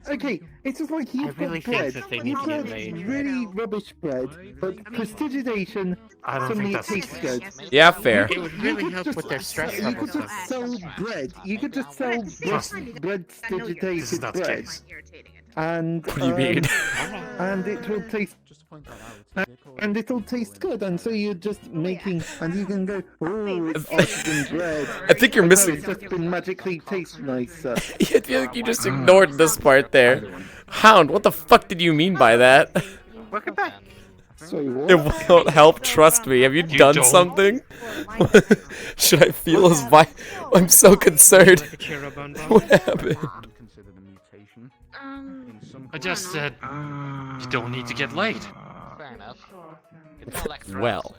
okay, it's just like you've got bread, you've got really rubbish bread, but prestidigitation suddenly it tastes good. Yeah, fair. It would really help with their stress You levels. could just sell bread. You could just sell prestidigitated bread. And, What do you mean? and it will taste, and it'll taste good, and so you're just making, and you can go, oh, it's oxygen bread. I think you're missing. It's just been magically taste nicer. I feel like you just ignored this part there. Hound, what the fuck did you mean by that? Welcome back. Sorry, what? It won't help, trust me. Have you done don't? something? Should I feel as I'm so concerned. What happened? I just said you don't need to get laid. Fair enough. Well,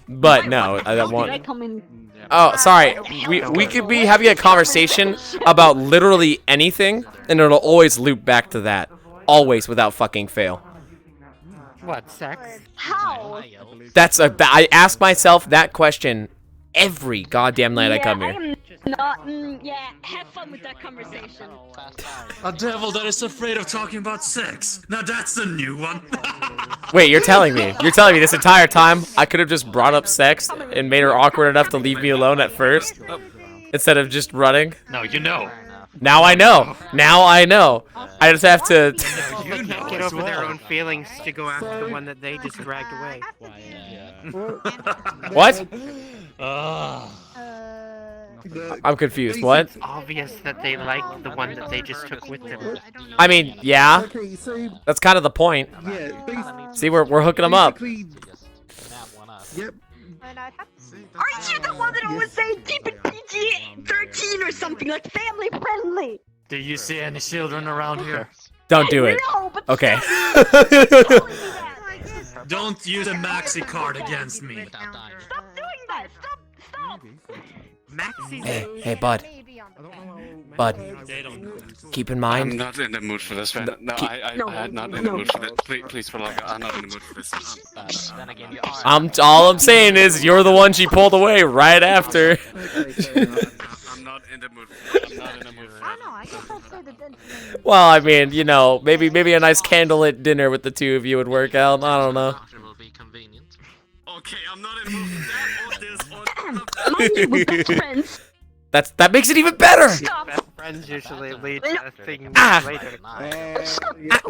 but no, I don't Did I want. come in? Oh, sorry. We could be having a conversation about literally anything, and it'll always loop back to that, always without fucking fail. What, sex? How? I ask myself that question every goddamn night I come here. I am not. Yeah, have fun with that conversation. A devil that is afraid of talking about sex. Now that's a new one. Wait, you're telling me this entire time I could have just brought up sex and made her awkward enough to leave me alone at first, instead of just running? No, you know. Now I know. I just have to. They can't get over their own feelings to go after the one that they just dragged away. What? I'm confused. What? It's obvious that they like the one that they just took with them. I mean, yeah. Okay, so, That's kind of the point. yeah, See, we're hooking them up. Yep. Aren't you the one that always say keep it PG-13 or something like family friendly? Do you see any children around here? Don't do it. No, but Okay. Don't use a maxi card against me. Stop doing that! Stop! Hey, bud. Bud, keep in mind. I'm not in the mood for this. No, I'm not in the mood for this. Please, for like, I'm not in the mood for this. All I'm saying is you're the one she pulled away right after. I'm not in the mood for that. I'm not in the mood for that. Well, I mean, you know, maybe a nice candlelit dinner with the two of you would work out. I don't know. Okay, I'm not in the mood for that or this or Mind you, we're best friends. That makes it even better. Best friends usually lead to things later.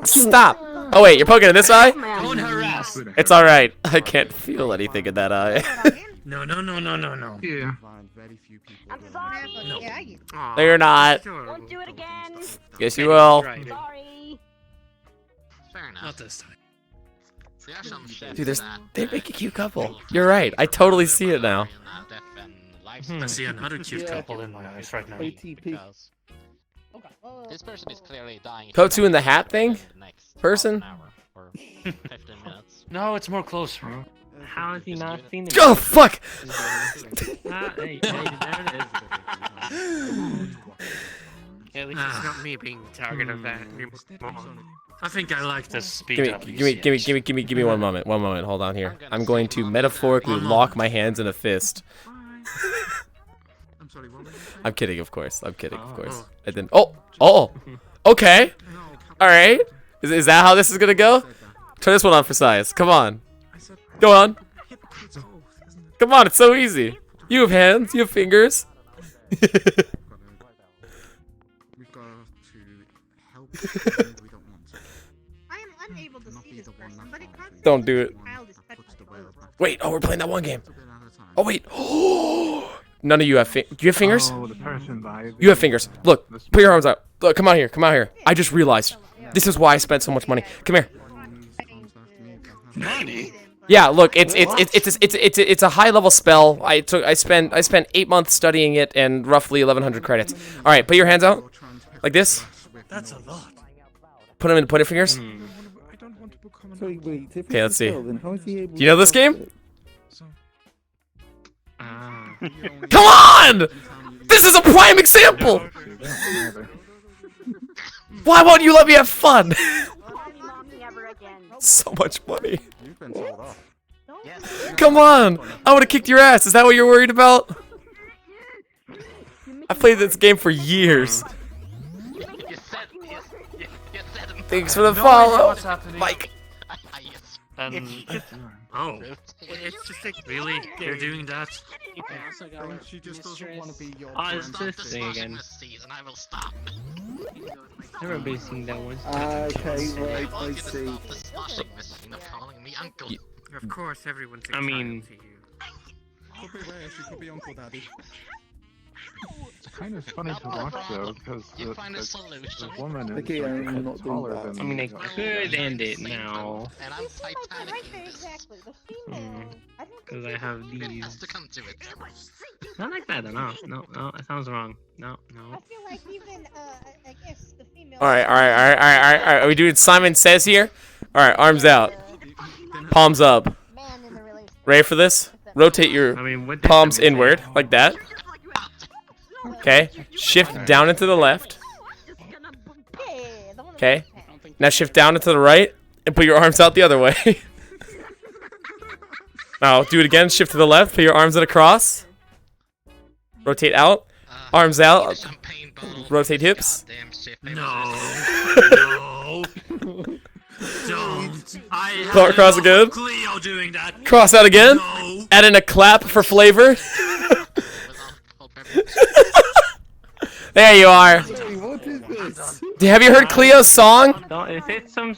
Stop. Oh wait, you're poking in this eye? Don't harass. It's all right. I can't feel anything in that eye. No. Yeah. I'm sorry. No, you're not. Won't do it again. Yes, you will. Sorry. Fair enough. Not this time. Dude, they make a cute couple. You're right. I totally see it now. I see another cute couple in my eyes right now. This person is clearly dying. Kotu in the hat thing? Person? No, it's more closer. How has he not seen it? Oh, fuck! Hey, there it is. At least it's not me being the target of that. I think I like this speed up. Give me one moment. One moment. Hold on here. I'm going to metaphorically lock my hands in a fist. I'm kidding, of course. I'm kidding, of course. I didn't. Oh! Okay! Alright. Is that how this is gonna go? Turn this one on for size. Come on. Go on. Come on, it's so easy. You have hands, you have fingers. I am unable to see this person, but it constantly Don't do it. child is touching my toes. Wait, oh, we're playing that one game. Oh, wait. None of you have do you have fingers? Oh, the person by You have fingers. Look, put your arms out. Look, come out here. Come out here. I just realized. This is why I spent so much money. Come here. Money? Yeah, look, it's a high level spell. I spent 8 months studying it and roughly 1,100 credits. All right, put your hands out, like this. That's a lot. Put them in the pointer fingers. Okay, let's see. Do you know this game? Come on! This is a prime example. Why won't you let me have fun? So much money. Come on! I would have kicked your ass. Is that what you're worried about? I played this game for years. Thanks for the follow, Mike. Oh, it's just like, really? You're doing that? She just doesn't want to be your It's this thing again. I will stop. I remember seeing that one. Okay, right, I see. The sloshing machine of calling me uncle. Of course, everyone's I mean, Could be rare, she could be Uncle Daddy. It's kind of funny to watch though, because the woman is Okay, I'm not doing taller that. than. I mean, I could end it now. And I'm Titanic. Right there, exactly. The female. I don't Because I have these. Has to come to it. Not like that, no, that sounds wrong. No. I feel like even, I guess the female. All right. Are we doing Simon Says here? All right, arms out, palms up. Man in the relationship. Ready for this? Rotate your palms inward, like that. Okay. Shift down and to the left. Okay. Now shift down and to the right, and put your arms out the other way. Now do it again. Shift to the left. Put your arms at a cross. Rotate out. Arms out. Rotate hips. No. Don't. Cross again. Cleo doing that. Cross out again. No. Add in a clap for flavor. There you are. What is this? Have you heard Cleo's song? Is it some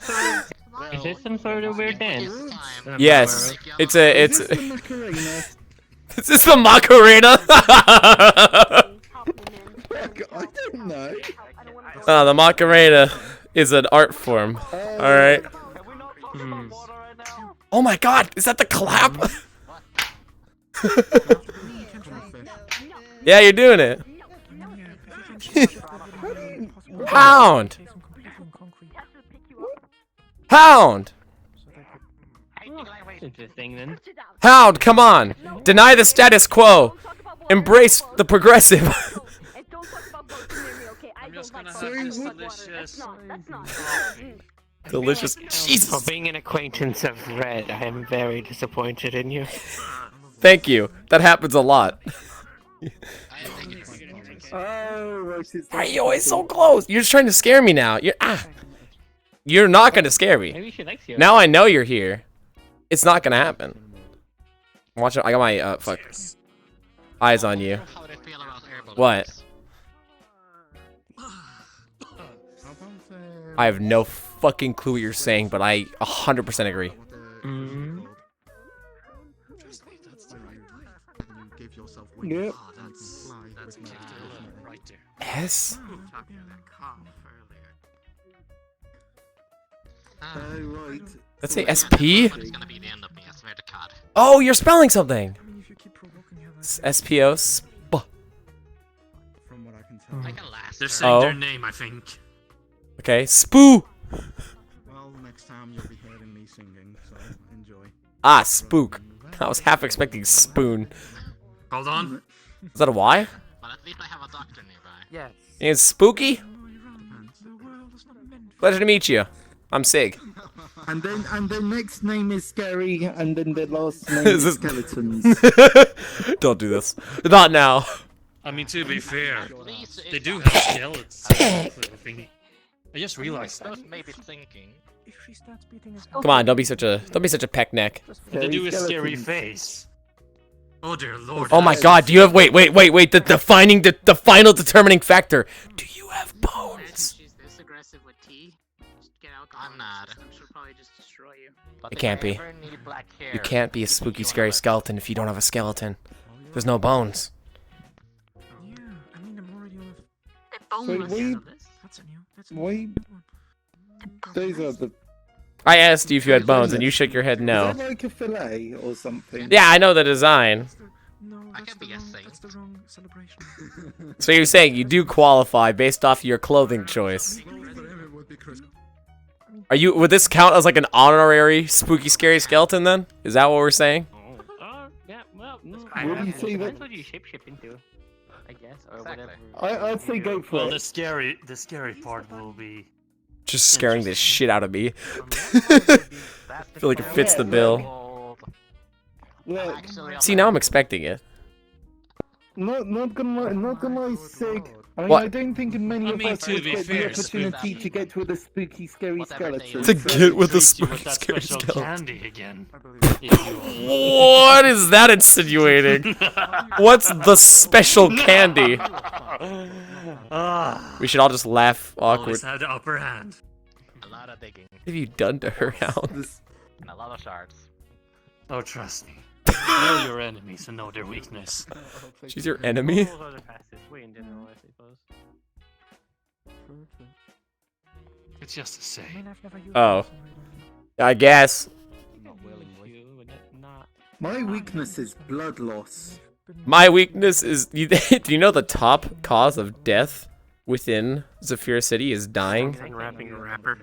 sort of weird dance? Yes. It's Is this the Macarena? Is this the Macarena? I don't know. The Macarena is an art form. Alright. Oh my god, is that the clap? Yeah, you're doing it. Hound! Hound! Interesting then. Hound, come on! Deny the status quo! Embrace the progressive! I'm just gonna have this delicious. Delicious. Jesus! For being an acquaintance of Red, I am very disappointed in you. Thank you. That happens a lot. Why are you always so close? You're just trying to scare me now. You're not gonna scare me. Maybe she likes you. Now I know you're here. It's not gonna happen. Watch it. I got my fuck eyes on you. What? I have no fucking clue what you're saying, but I 100% agree. Yep. S? Right. Let's say SP? Oh, you're spelling something. SPO. They're saying their name, I think. Okay, Spoo. Well, next time you'll be hearing me singing, so enjoy. Ah, Spook. I was half expecting Spoon. Hold on. Is that a Y? But at least I have a doctor nearby. Yes. It's Spooky? Pleasure to meet you. I'm Sig. And then next name is Scary, and then the last name Is is this- Skeletons. Don't do this. Not now. I mean, to be fair, they do have skeletons. I just realized that. Maybe thinking. If she starts beating us Come on, don't be such a peck neck. They do a scary face. Oh dear lord. Oh my god, do you have wait, the final determining factor. Do you have bones? She's this aggressive with tea. Just get alcohol. I'm not. She'll probably just destroy you. It can't be. You can't be a spooky, scary skeleton if you don't have a skeleton. There's no bones. Yeah, I mean, I'm already on Why? These are the. I asked you if you had bones, and you shook your head no. Is that like a fillet or something? Yeah, I know the design. I can be guessing. That's the wrong celebration. So you're saying you do qualify based off your clothing choice? Are you? Would this count as like an honorary spooky, scary skeleton then? Is that what we're saying? Yeah, well, What do you say that? That's what you shape into, I guess, or whatever. I'd say go for Well, it. the scary part will be Just scaring the shit out of me. I feel like it fits the bill. Yeah. See, now I'm expecting it. Not gonna lie, Sig. I mean, What? I don't think many of us to would be get fair, the opportunity to get with a spooky, scary skeleton. To get with a treat you with spooky, that scary special skeleton. candy again. What is that insinuating? What's the special candy? We should all just laugh awkward. Always had the upper hand. A lot of digging. What have you done to her, Hounds? And a lot of shards. Oh, trust me. Know your enemies and know their weakness. She's your enemy? It's just to say. Oh. I guess. My weakness is blood loss. My weakness is... Do you know the top cause of death within Zephyr City is dying? Unwrapping a wrapper.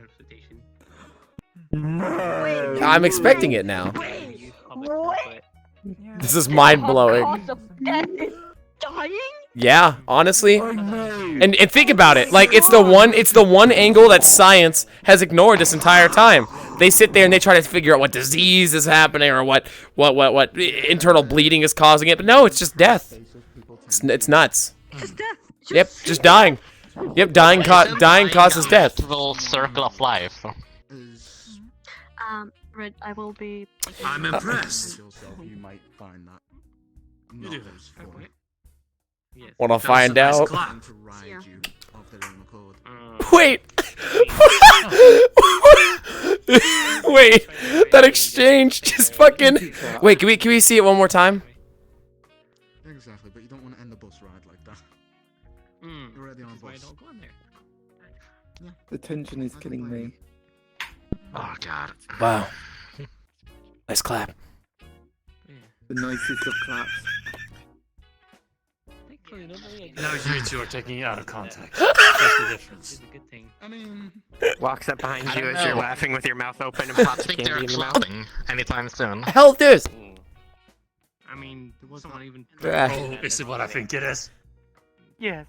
No. I'm expecting it now. What? This is mind-blowing. Cause of death is dying? Yeah, honestly. I know. And think about it. Like it's the one angle that science has ignored this entire time. They sit there and they try to figure out what disease is happening or what internal bleeding is causing it. But no, it's just death. It's nuts. Just death. Yep, just dying. Yep, dying causes death. The circle of life. Red, I will be. I'm impressed. You might find that. You do this. Wanna find out? To ride you of their own accord. Wait. Wait. That exchange just fucking. Wait, can we see it one more time? Exactly, but you don't want to end the bus ride like that. You're already on bus. The tension is killing me. Oh god. Wow. Nice clap. The nicest of claps. Now you two are taking it out of context. That's the difference. I mean, walks up behind I you don't as you're know. laughing with your mouth open and I pops think candy they're in your mouth. exploding anytime soon. Hell, this. I mean, someone even. Oh, is it what I think it is? Yes.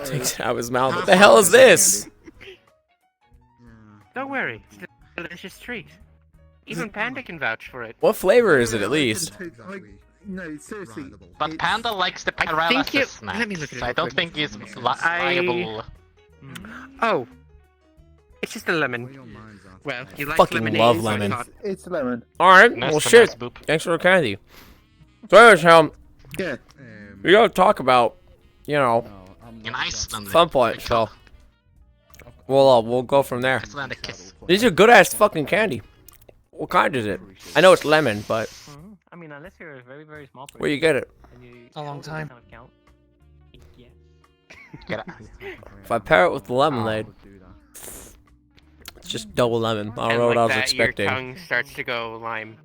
Takes it out of his mouth. What the hell is this? Don't worry, it's a delicious treat. Even Panda can vouch for it. What flavor is it at least? No, seriously. But it's- Panda likes the think paralysis you- snacks. let me look at it I real don't quick. think he's liable. Oh, it's just a lemon. Well, you like Fucking lemonade, love so I lemon. thought- It's lemon. Alright, Nice well to shit. nice boop. Thanks for the candy. So, Yeah. we gotta talk about, you know, In Iceland. some point, so. We'll go from there. Icelandic kiss. These are good ass fucking candy. What kind is it? I know it's lemon, but I mean, unless you're a very, very small person. where you get it? A long time. Get it. If I pair it with the lemonade, it's just double lemon. I don't and know what I like was that, expecting. Your tongue starts to go lime.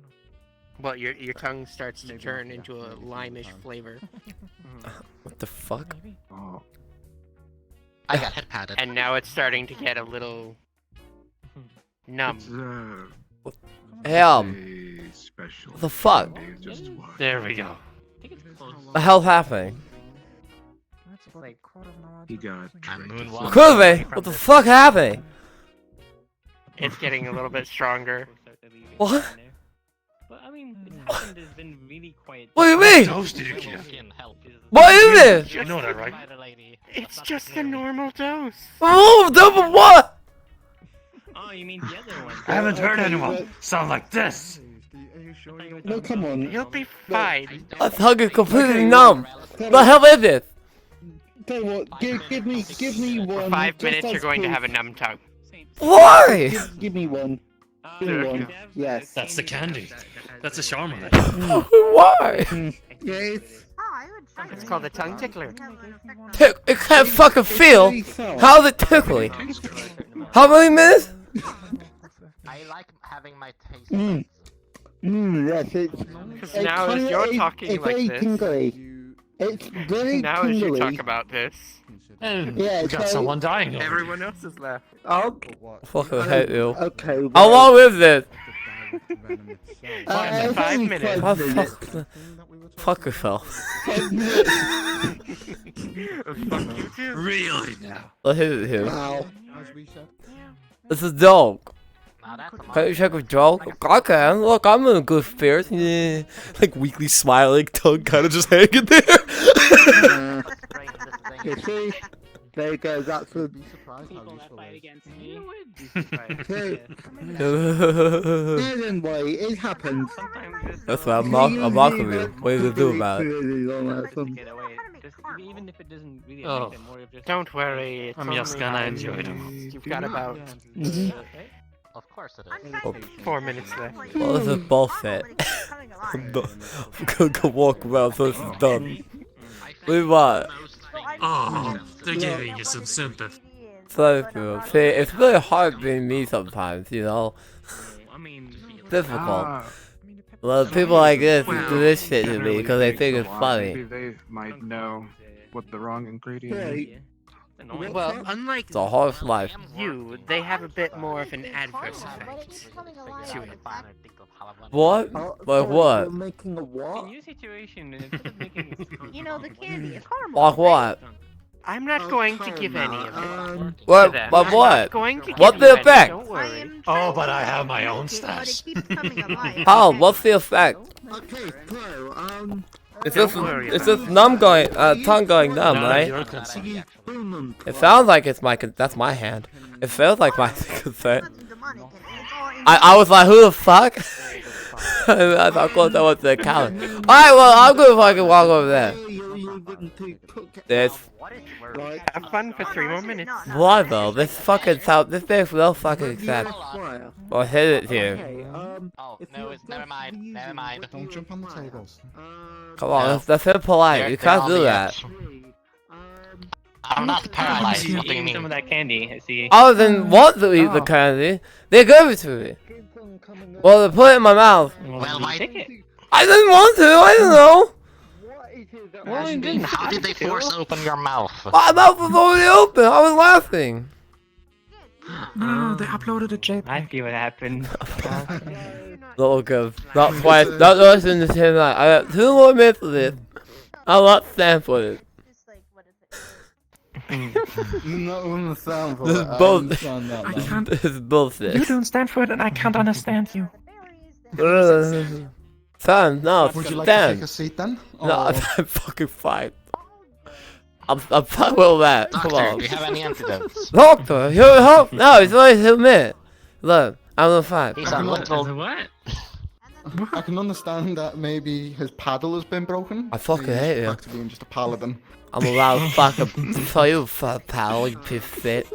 Well, your tongue starts to turn into a limeish flavor. What the fuck? I got head patted. And now it's starting to get a little numb. What the fuck? There we go. The hell's happening? He got Kurve, what the fuck happened? It's getting a little bit stronger. What? But I mean, it's been really quiet. What do you mean? Toasted you, kid. What is it? You know that, right? It's just a normal dose. Oh, double what? Oh, you mean the other one? I haven't heard anyone sound like this. No, come on. You'll be fine. My tongue is completely numb. The hell is it? Tell you what, give me one. For 5 just minutes, as you're going to proof. have a numb tongue. Why? Give me one. Give me one. Yes. That's the candy. That's a Charmin. Why? Yeah, it's... It's called a tongue tickler. It can't fucking feel. How's it tickling? How many minutes? I like having my taste. Yes, it's... Because now as you're talking it's like very this... tingly. It's very Now tingly. as you talk about this... Yeah, we got someone dying. Everyone else is left. Oh. Fucking hate you. Okay. Well, How long is it? 5 minutes. Oh, fuck yourself. Fuck you too. Really now? Let's hit it here. Wow. This is dope. Can you check with Joe? I can. Look, I'm in good spirits. Yeah. Like weakly smiling, tongue kind of just hanging there. You see? There you go, that's a... Anyway, it happens. That's why I'm mocking you. What are you gonna do about it? Even if it doesn't really Oh. affect it, more of just... Don't worry. It's I'm just only gonna about- enjoy it. You've got about Of course it is. Oh, 4 minutes left. well, this is bullshit. I'm gonna walk around so this is done. Leave what? Oh, they're giving you some sympathy. Thank you. See, it's really hard being me sometimes, you know? Difficult. Well, people like this do this shit to me because they think it's funny. Maybe they might know what the wrong ingredient is. Well, unlike It's a harsh life. you, they have a bit more of an adverse effect to it. What? Like what? You're making a what? In your situation, instead of making it... You know, the candy, a caramel. Like what? I'm not going to give any of it. What? to them. But I'm what? not going to What's give the you any, effect? Don't worry. Oh, but I have my own stash. How? What's the effect? Okay, so, It's just numb going, tongue going numb, right? It sounds like it's my, that's my hand. It feels like my consent. I was like, who the fuck? I thought that was the calendar. Alright, well, I'm gonna fucking walk over there. This. Have fun for 3 more minutes. Why though? This fucking sound, this makes no fucking sense. Well, hit it here. Oh, no, never mind, never mind. Don't jump on the tables. Come on, that's impolite. You can't do that. I'm not paralyzed, what do you Some of mean? that candy, I see. I didn't want to eat the candy. They gave it to me. Well, they put it in my mouth. Well, why? I didn't want to. I don't know. How did they force open your mouth? My mouth was already open. I was laughing. No, they uploaded a JPEG. I see what happened. Not good. Not twice. Not worse than the same night. I got 2 more minutes of this. I'll not stand for it. Not understand for This is it. I bullshit. understand that, I man. can't. This is bullshit. You don't stand for it, and I can't understand you. Sam, no, Would you like to stand. take a seat then? No, Or- I'm fucking fine. I'm fine with all that. Come Doctor, on. do you have any antidotes? Doctor, you help? No, it's only 2 minutes. Look, I'm fine. He's a little... What? I can understand that maybe his paddle has been broken. I fucking He's hate you. back to being just a paladin. I'm allowed to fucking tell you pal, you piece of shit.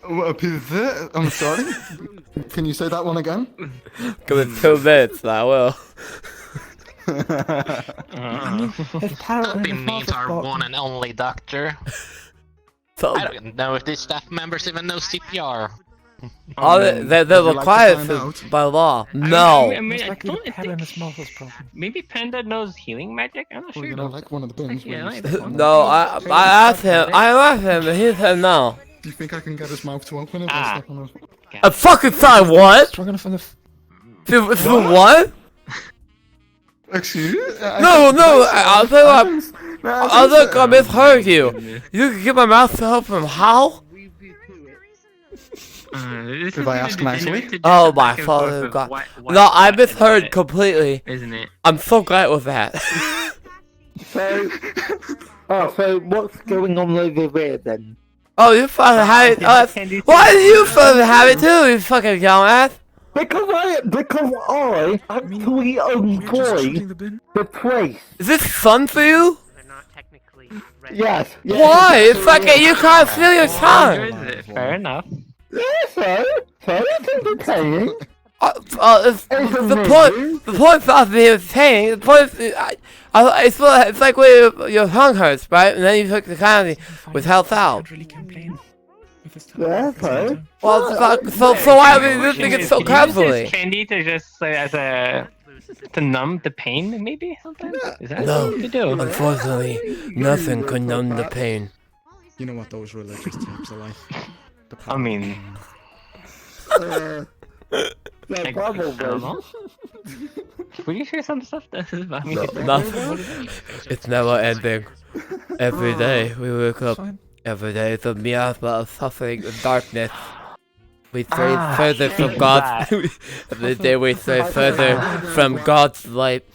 What a piece of shit. I'm sorry. Can you say that one again? Give it 2 minutes, I will. Don't be mean to our one and only doctor. So, I don't know if these staff members even know CPR. oh, they're Would you like to required find to out? by law. No. I mean, It's I like don't the pen and think... his mouth was broken. Maybe Panda knows healing magic? I'm not Well, sure. you know, like one of the bins. Yeah, when you like stick that on No, I asked him, and he said no. Do you think I can get his mouth to open if I Ah. step on his... A fucking time, what? Struggling for the. For what? Excuse? No, I'll tell you what. I look, I misheard you. You can get my mouth to open how? If I ask nicely? Oh my father God. No, I misheard completely. Isn't it? I'm so glad with that. So, so what's going on over there then? Oh, you fucking have it. Why do you fucking have it too, you fucking dumbass? Because I actually employ the place. Is this fun for you? Yes. Why? It's fucking, you can't feel your tongue. Fair enough. Yeah, so it's entertaining. The point of being pain, the point it's like when your tongue hurts, right? And then you took the candy with health out. Yeah, so. Well, so why are we listening it so carefully? Candy to just as a to numb the pain, maybe something. Is that No, what to do? unfortunately, nothing can numb the pain. You know what those religious types are like. I mean, Yeah, probably. I don't know. Will you share some stuff? I mean, Nothing. It's never ending. Every day we wake up. Every day is a miasma of suffering and darkness. We stray further from God's. Every day we stray further from God's light.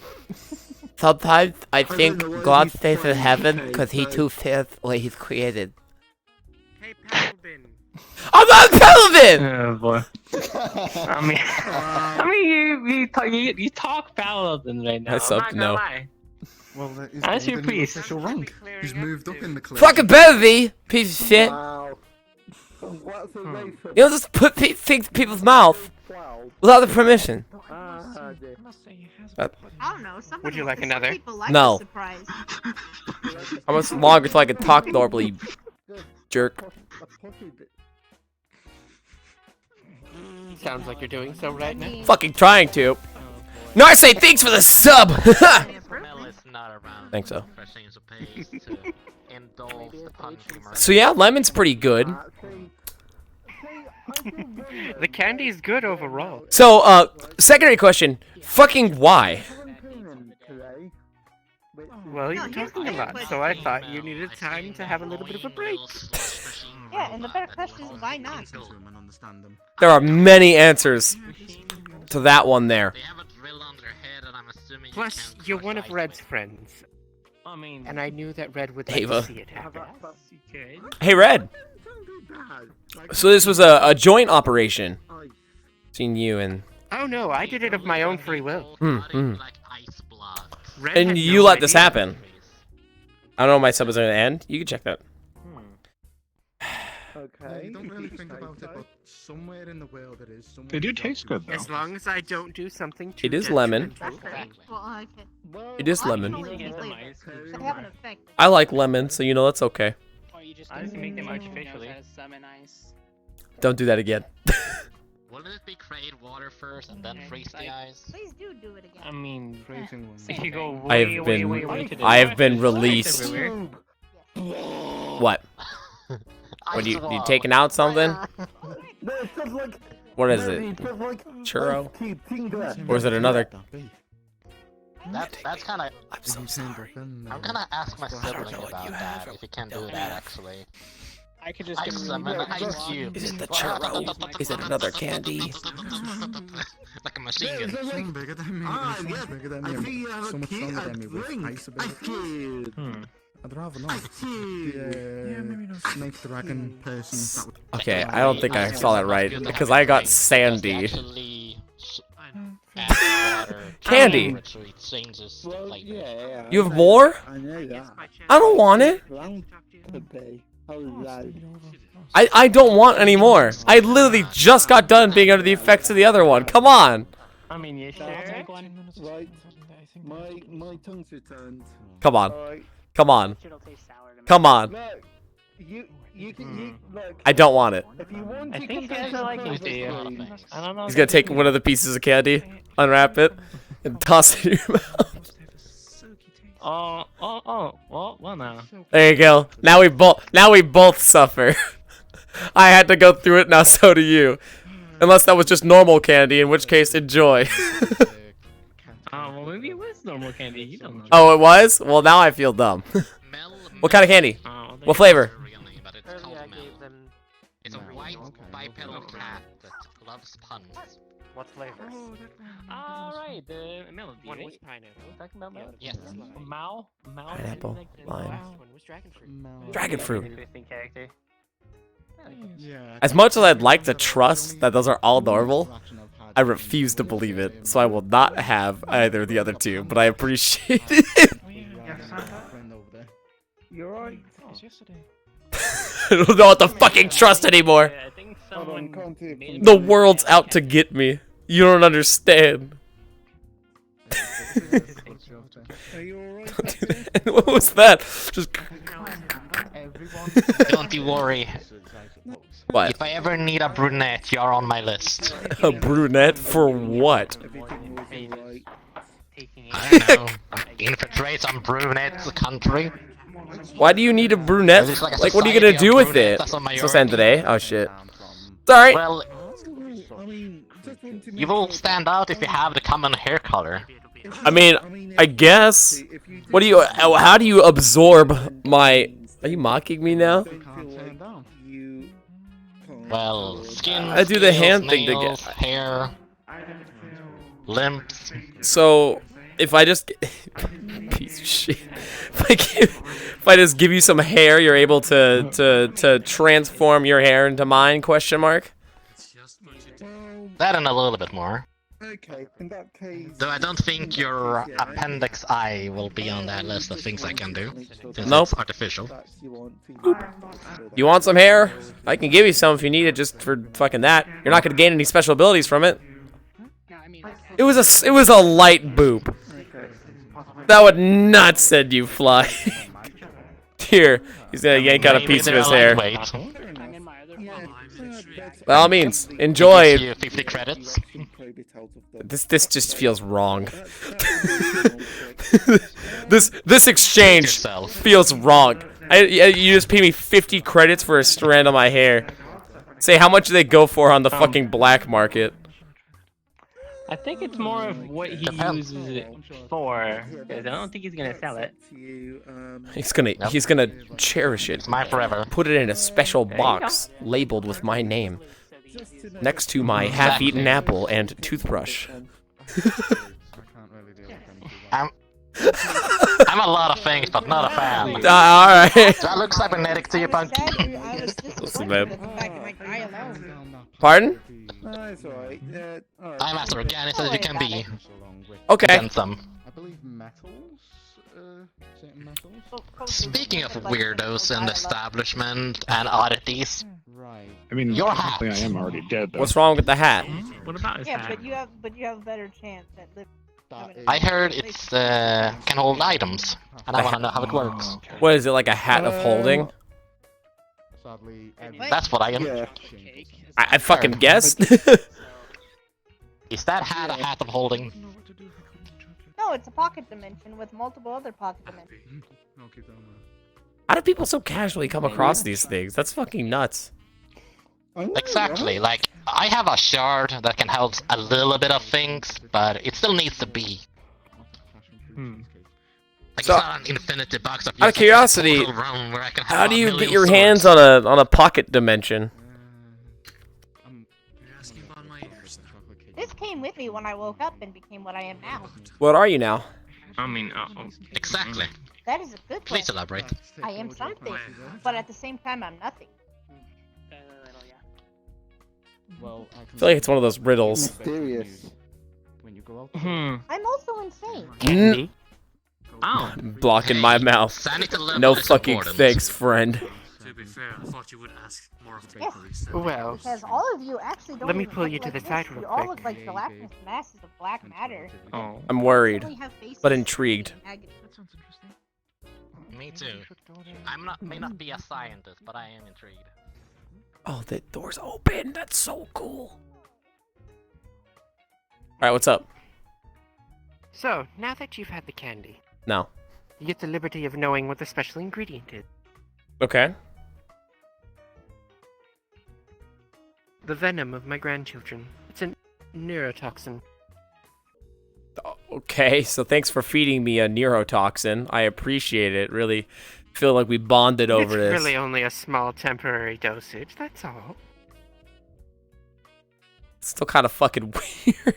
Sometimes I think God stays in heaven because he too fears what he's created. Hey, Paddlebin. I'm not Paladin! Oh boy. I mean, you talk Paladin right now. That's I'm up, not gonna no. lie. Well, that is Answer your the new priest. official rank. He's moved up in the class. Fucking Beverly, piece of shit. Wow. What's the name for You don't just put things in people's mouth without the permission. I don't know. Some Would you like another? people like No. a surprise. How much longer till I can talk normally, jerk? Sounds like you're doing so right now. Fucking trying to. No, I say thanks for the sub! Think so. So yeah, lemon's pretty good. The candy is good overall. So, secondary question. Fucking why? Well, you're talking a lot, so I thought you needed time to have a little bit of a break. Yeah, and the better question is why not? There are many answers to that one there. Plus, you're one of Red's friends. I mean, and I knew that Red would like Ava. to see it happen. Hey, Red. So this was a joint operation between you and... Oh no, I did it of my own free will. Red And had you no let this idea. happen. I don't know if my sub is going to end. You can check that. Okay. You don't really think about it, but somewhere in the world it is. Somewhere They do you don't taste good, though. As long as I don't do something too It is lemon. Well, okay. It is lemon. Should have an effect. I like lemon, so you know that's okay. I just make them artificially. Don't do that again. Wouldn't it be create water first and then freeze the ice? Please do it again. I mean, Freezing one. if you go I way, have way, been, way, way to the I have left, been it's released. everywhere. What? What you taking out something? What is it? Churro? Or is it another? That's kind of. I'm so sorry. I'm gonna ask my sibling about that if he can do that actually. I could just I get summon ice cube. Is it the churro? Is it another candy? Like a machine gun. Some bigger than me. So much bigger than me. So much stronger than me with ice ability. I'd rather not. The snake dragon person. That would... Okay, I don't think I saw that right because I got Sandy. Candy. You have more? I know that. I don't want it. I don't want any more. I literally just got done being under the effects of the other one. Come on. I mean, you sure? Right. My tongue's returned. Come on. Alright. Come on. Come on. Look, you can look. I don't want it. If you want I to think compare he's liking the to you. three, I don't know. He's gonna take one of the pieces of candy, unwrap it, and toss it in your mouth. Well now. There you go. Now we both suffer. I had to go through it, now so do you. Unless that was just normal candy, in which case enjoy. Well, maybe it was normal candy. You don't know. Oh, it was? Well, now I feel dumb. What kind of candy? What flavor? It's a white bipedal cat that loves puns. What flavors? Alright, the melody. One was right? pineapple. Talking about melody. Yes. Mao? Mao? Pineapple, Like the- lime. One was dragon fruit. Dragon fruit. Interesting character. Yeah. As much as I'd like to trust that those are all normal, I refuse to believe it, so I will not have either of the other two, but I appreciate it. You're right. I don't know what to fucking trust anymore. I think someone The world's out to get me. You don't understand. Are you alright? What was that? Just. Don't you worry. What? If I ever need a brunette, you're on my list. A brunette for what? I don't know. Infiltrate some brunette country. Why do you need a brunette? There's like a Like, what are you society gonna do of with it? brunettes, that's on my Supposed to end already. today? Oh shit. Sorry. Well, you will stand out if you have the common hair color. I mean, I guess. What do you? How do you absorb my? Are you mocking me now? Well, skin, I do the scales, hand thing to nails, get- hair, limbs. So if I just piece of shit, if I just give you some hair, you're able to transform your hair into mine? Question mark. That and a little bit more. Okay, in that case. Though I don't think your appendix I will be on that list of things I can do. Since Nope. it's artificial. You want some hair? I can give you some if you need it, just for fucking that. You're not gonna gain any special abilities from it. It was a light boop. That would not send you flying. Here, he's gonna yank out a Maybe piece of they're his hair. lightweight. By all means, enjoy. Gives you 50 credits. This just feels wrong. this exchange feels wrong. You just pay me 50 credits for a strand of my hair. Say, how much do they go for on the fucking black market? I think it's more of what he uses it for, because I don't think he's gonna sell it. He's gonna cherish it. It's mine forever. Put it in a special box labeled with my name, next to my half-eaten apple and toothbrush. I'm a lot of things, but not a fan. Alright. That looks cybernetic to you, Punky. Listen, man. Pardon? It's alright. I'm as organic as you can be. Okay. Then some. I believe metals. Certain metals. Speaking of weirdos and establishment and oddities, Right. I mean, your technically hat. I am already dead, though. What's wrong with the hat? What about his Yeah, hat? but you have a better chance at living. I heard it's can hold items, and I want to know how it works. What is it, like a hat of holding? Sadly, That's what I am. I fucking guessed. Is that hat a hat of holding? No, it's a pocket dimension with multiple other pocket dimensions. How do people so casually come across these things? That's fucking nuts. Exactly. Like I have a shard that can help a little bit of things, but it still needs to be. Like So- it's not an infinity box of. Out of curiosity, total realm where I can have how do a you million get your swords. hands on a pocket dimension? This came with me when I woke up and became what I am now. What are you now? I mean, Exactly. That is a good Please question. elaborate. I am something, but at the same time, I'm nothing. Well, I feel like it's one of those riddles. Mysterious. When you go out. I'm also insane. Mm. Oh. Blocking my mouth. sanity level No is fucking important. thanks, friend. To be fair, I thought you would ask more often. Yes. Well, Because all of you actually don't let me even pull look you to like the this. side You real all quick. look like gelatinous masses of black matter. Oh. I'm worried, Only have faces but intrigued. and agonies. Me too. May not be a scientist, but I am intrigued. Oh, the door's open. That's so cool. Alright, what's up? so now that you've had the candy, No. you get the liberty of knowing what the special ingredient is. Okay. The venom of my grandchildren. It's a neurotoxin. Okay, so thanks for feeding me a neurotoxin. I appreciate it. Really feel like we bonded over It's this. really only a small temporary dosage, that's all. Still kind of fucking weird.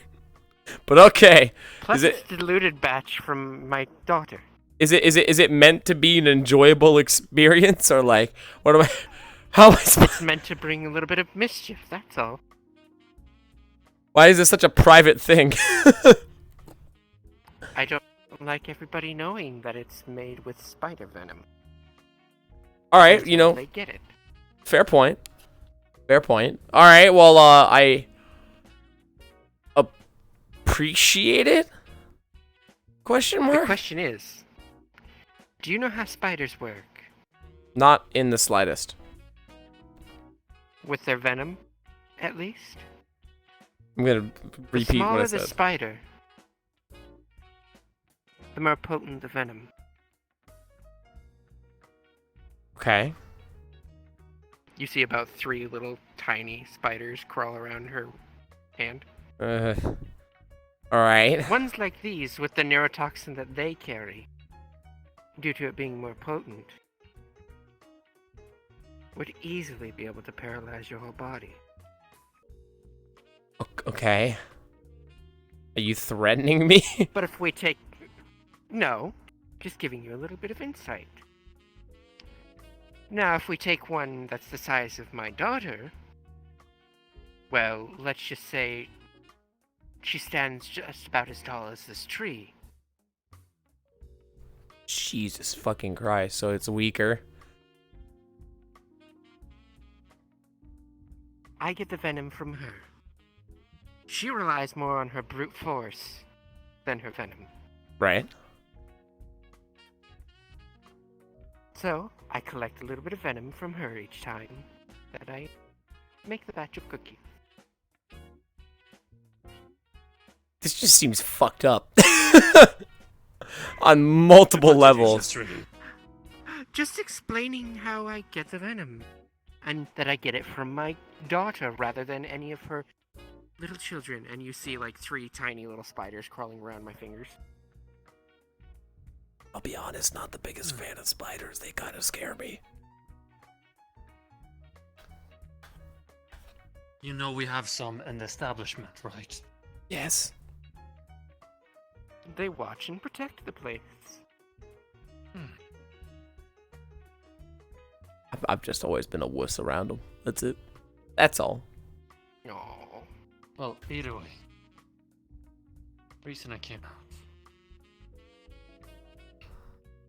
But okay. Plus, it's diluted batch from my daughter. Is it meant to be an enjoyable experience, or like, what am I? How am I It's meant to bring a little bit of mischief. That's all. Why is this such a private thing? I don't like everybody knowing that it's made with spider venom. All right, you know. They get it. Fair point. Fair point. All right, well, I appreciate it. Question mark. The question is, do you know how spiders work? Not in the slightest. With their venom, at least. I'm gonna repeat what I The said. smaller the spider, the more potent the venom. Okay. You see about 3 little tiny spiders crawl around her hand. Alright. Ones like these, with the neurotoxin that they carry, due to it being more potent, would easily be able to paralyze your whole body. Okay. Are you threatening me? But if we take... No, just giving you a little bit of insight. Now, if we take one that's the size of my daughter, well, let's just say she stands just about as tall as this tree. Jesus fucking Christ, so it's weaker. I get the venom from her. She relies more on her brute force than her venom. Right. So, I collect a little bit of venom from her each time that I make the batch of cookies. This just seems fucked up. On multiple levels. Just explaining how I get the venom. And that I get it from my daughter rather than any of her little children. And you see like 3 tiny little spiders crawling around my fingers. I'll be honest, not the biggest fan of spiders. They kind of scare me. You know we have some in the establishment, right? Yes. They watch and protect the place. I've just always been a wuss around them. That's it. That's all. Oh. Well, either way. Reason I came out.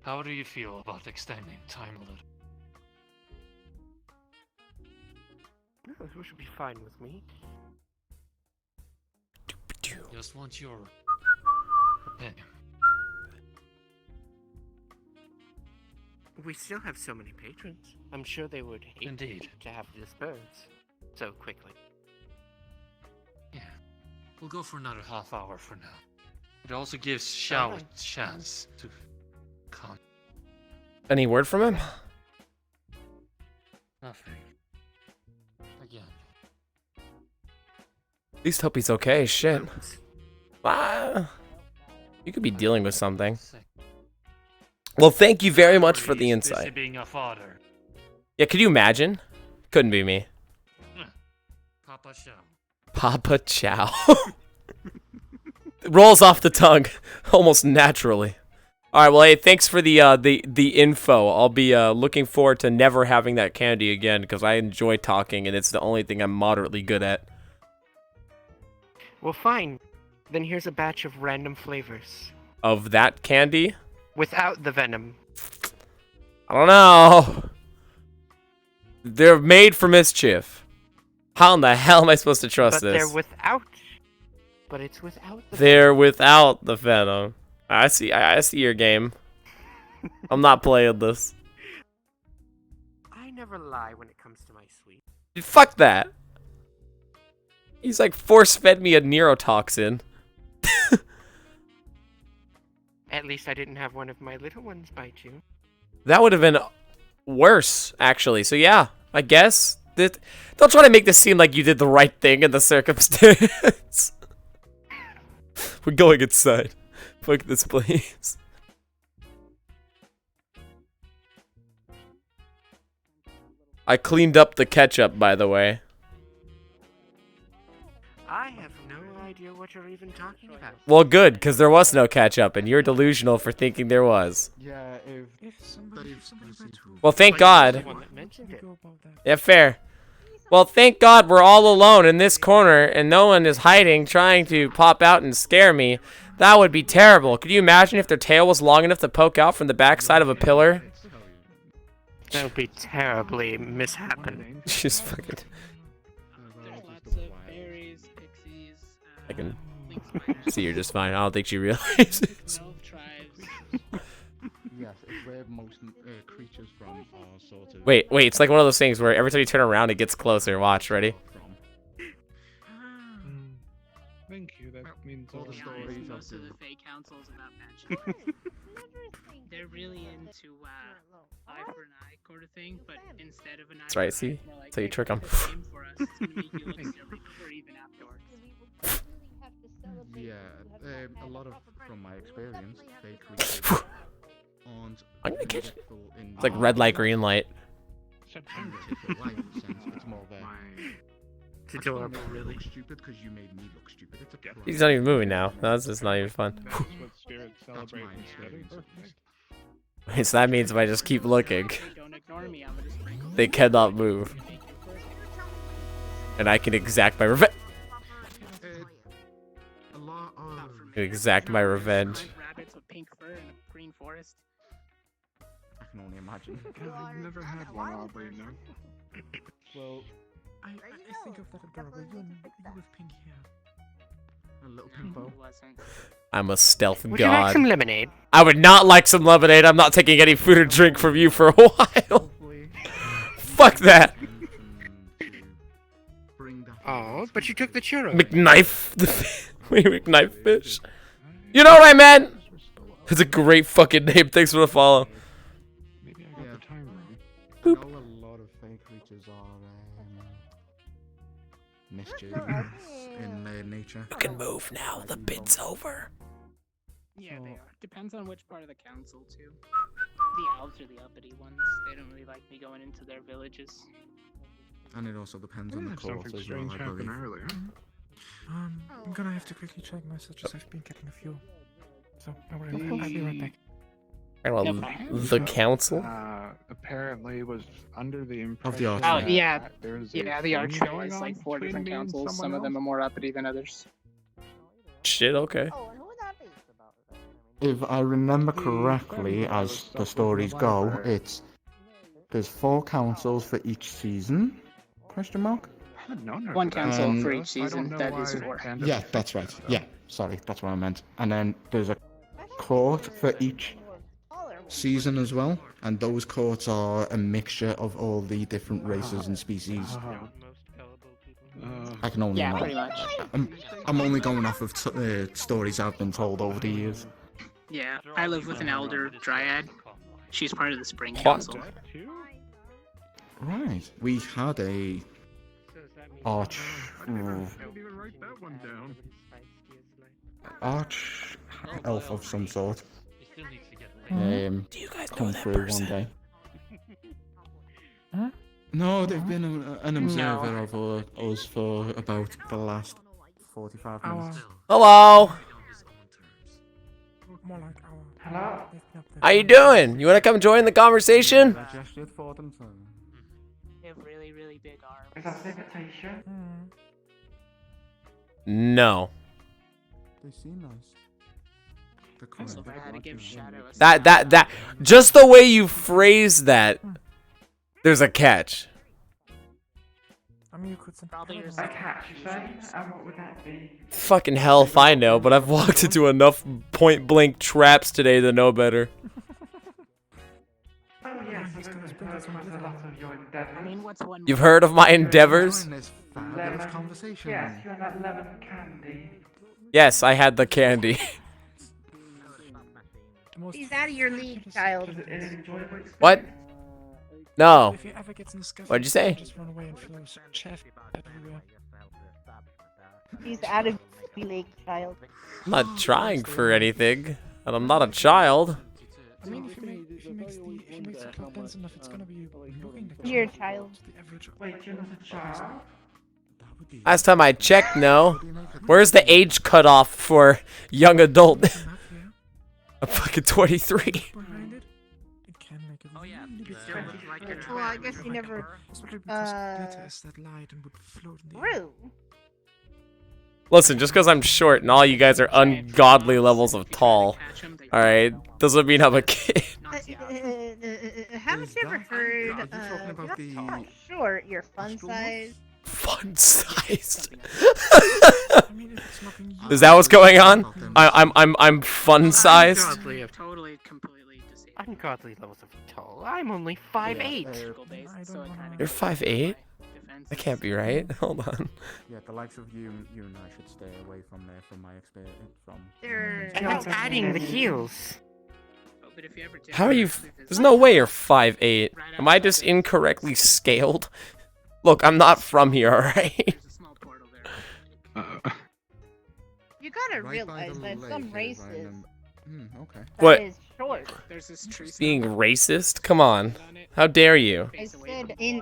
How do you feel about extending time a little? Which would be fine with me. Just want your opinion. We still have so many patrons. I'm sure they would hate Indeed. to have to disperse so quickly. Yeah, we'll go for another half hour for now. It also gives Xiao a chance to come. Any word from him? Nothing. Again. At least hope he's okay. Shit. Ah, you could be dealing with something. Well, thank you very much for the insight. Being a father. Yeah, could you imagine? Couldn't be me. Papa Xiao. Papa Chow. Rolls off the tongue almost naturally. All right, well, hey, thanks for the info. I'll be looking forward to never having that candy again because I enjoy talking and it's the only thing I'm moderately good at. Well, fine. Then here's a batch of random flavors. Of that candy? Without the venom. I don't know. They're made for mischief. How in the hell am I supposed to trust But this? they're without. But it's without the They're without the venom. I see your game. I'm not playing this. I never lie when it comes to my sweet. Dude, fuck that. He's like force-fed me a neurotoxin. At least I didn't have one of my little ones bite you. That would have been worse, actually. So yeah, I guess. Don't try to make this seem like you did the right thing in the circumstance. We're going inside. Fuck this place. I cleaned up the ketchup, by the way. idea what you're even talking about. Well, good, because there was no catch-up, and you're delusional for thinking there was. Yeah, if somebody Well, thank God. Mentioned it. Yeah, fair. Well, thank God we're all alone in this corner, and no one is hiding, trying to pop out and scare me. That would be terrible. Could you imagine if their tail was long enough to poke out from the backside of a pillar? That would be terribly mishappen. She's fucking... I can see you're just fine. I don't think she realizes. Yes, it's where most creatures from are sort of... Wait, it's like one of those things where every time you turn around, it gets closer. Watch, ready? Thank you, that means all the stories Most of the fake councils about magic. They're really into eye for an eye sort of thing, but instead of an eye That's right, see? So you trick them. for us, it's gonna make you look silly or even afterwards. Yeah, a lot of, from my experience, fake creatures aren't... I'm gonna catch it. It's like red light, green light. It's more there. It's adorable, really. Stupid because you made me look stupid. It's a problem. He's not even moving now. That's just not even fun. That's what spirits celebrate instead of birthdays. Wait, so that means if I just keep looking, Don't ignore me, I'm gonna they cannot move. And I can exact my revenge. Exact my revenge. Rabbits with pink fur in a green forest. I can only imagine. I've never had one, oddly enough. Well, I think of that adorable. You with pink hair. a little pink bow. I'm a stealth Would god. you like some lemonade? I would not like some lemonade. I'm not taking any food or drink from you for a while. Fuck that. Oh, but you took the churro. McKnife. Wait, McKnife fish. You know what I meant? It's a great fucking name. Thanks for the follow. Maybe I got the time wrong. I know a lot of fake creatures are mischievous in their nature. You can move now. The bit's over. Yeah, they are. Depends on which part of the council, too. The elves are the uppity ones. They don't really like me going into their villages. And it also depends on the court Something as well, strange I happened believe. earlier. I'm gonna have to quickly check messages. I've been getting a few. So, don't worry, I'll be right back. The council? Apparently was under the Of the impression Archway. Oh, yeah, that there's yeah. a The thing Archway going has on like 4 between different me and councils. someone Some of them else. are more uppity than others. Shit, okay. If I remember correctly, as the stories go, there's 4 councils for each season? Question mark? One council for each season. That is 4. Yeah, that's right. Yeah, sorry, that's what I meant. And then there's a court for each season as well, and those courts are a mixture of all the different races and species. I can only Yeah, know. pretty much. I'm only going off of stories I've been told over the years. Yeah, I live with an elder dryad. She's part of the spring council. Right. We had a arch elf of some sort. Do you guys know come that through person? one day. No, they've been an observer of us for about the last 45 minutes. Hello. More like our... Hello? How you doing? You want to come join the conversation? I gestured for them to... They have really, really big arms. Is that invitation? No. They seem nice. They're I'm so quiet. bad to give Shadow a That just the way you phrase that, there's a catch. I mean, you could send Probably your A catch, you say? And what would that be? Fucking hell if I know, but I've walked into enough point blank traps today to know better. Oh yes, I've heard quite a lot of your endeavors. I mean, what's one? You've heard of my endeavors? This fabulous conversation. Yes, you had that lemon candy. Yes, I had the candy. He's out of your league, child. Was it an enjoyable experience? What? No. If you ever get in a scuffle, What'd you say? Just run away and throw chef everywhere. He's out of your league, child. I'm not trying for anything, and I'm not a child. I mean, if you make the clock dense enough, it's gonna be moving the You're a clock child. to the average. Wait, you're not a child? Last time I checked, no. Where's the age cutoff for young adult? I'm fucking 23. Well, I guess you never. True. Listen, just because I'm short and all you guys are ungodly levels of tall, alright, doesn't mean I'm a kid. Haven't you ever heard? You're not short. You're fun size. Fun sized. Is that what's going on? I'm fun sized. Totally, completely disabled. Ungodly levels of tall. I'm only 5'8". You're 5'8"? That can't be right. Hold on. Yeah, the likes of you and I should stay away from there, from my experience. And I'm adding the heels. How are you? There's no way you're 5'8". Am I just incorrectly scaled? Look, I'm not from here, alright? You gotta realize that some races. Okay. What? That is short. Being racist? Come on. How dare you?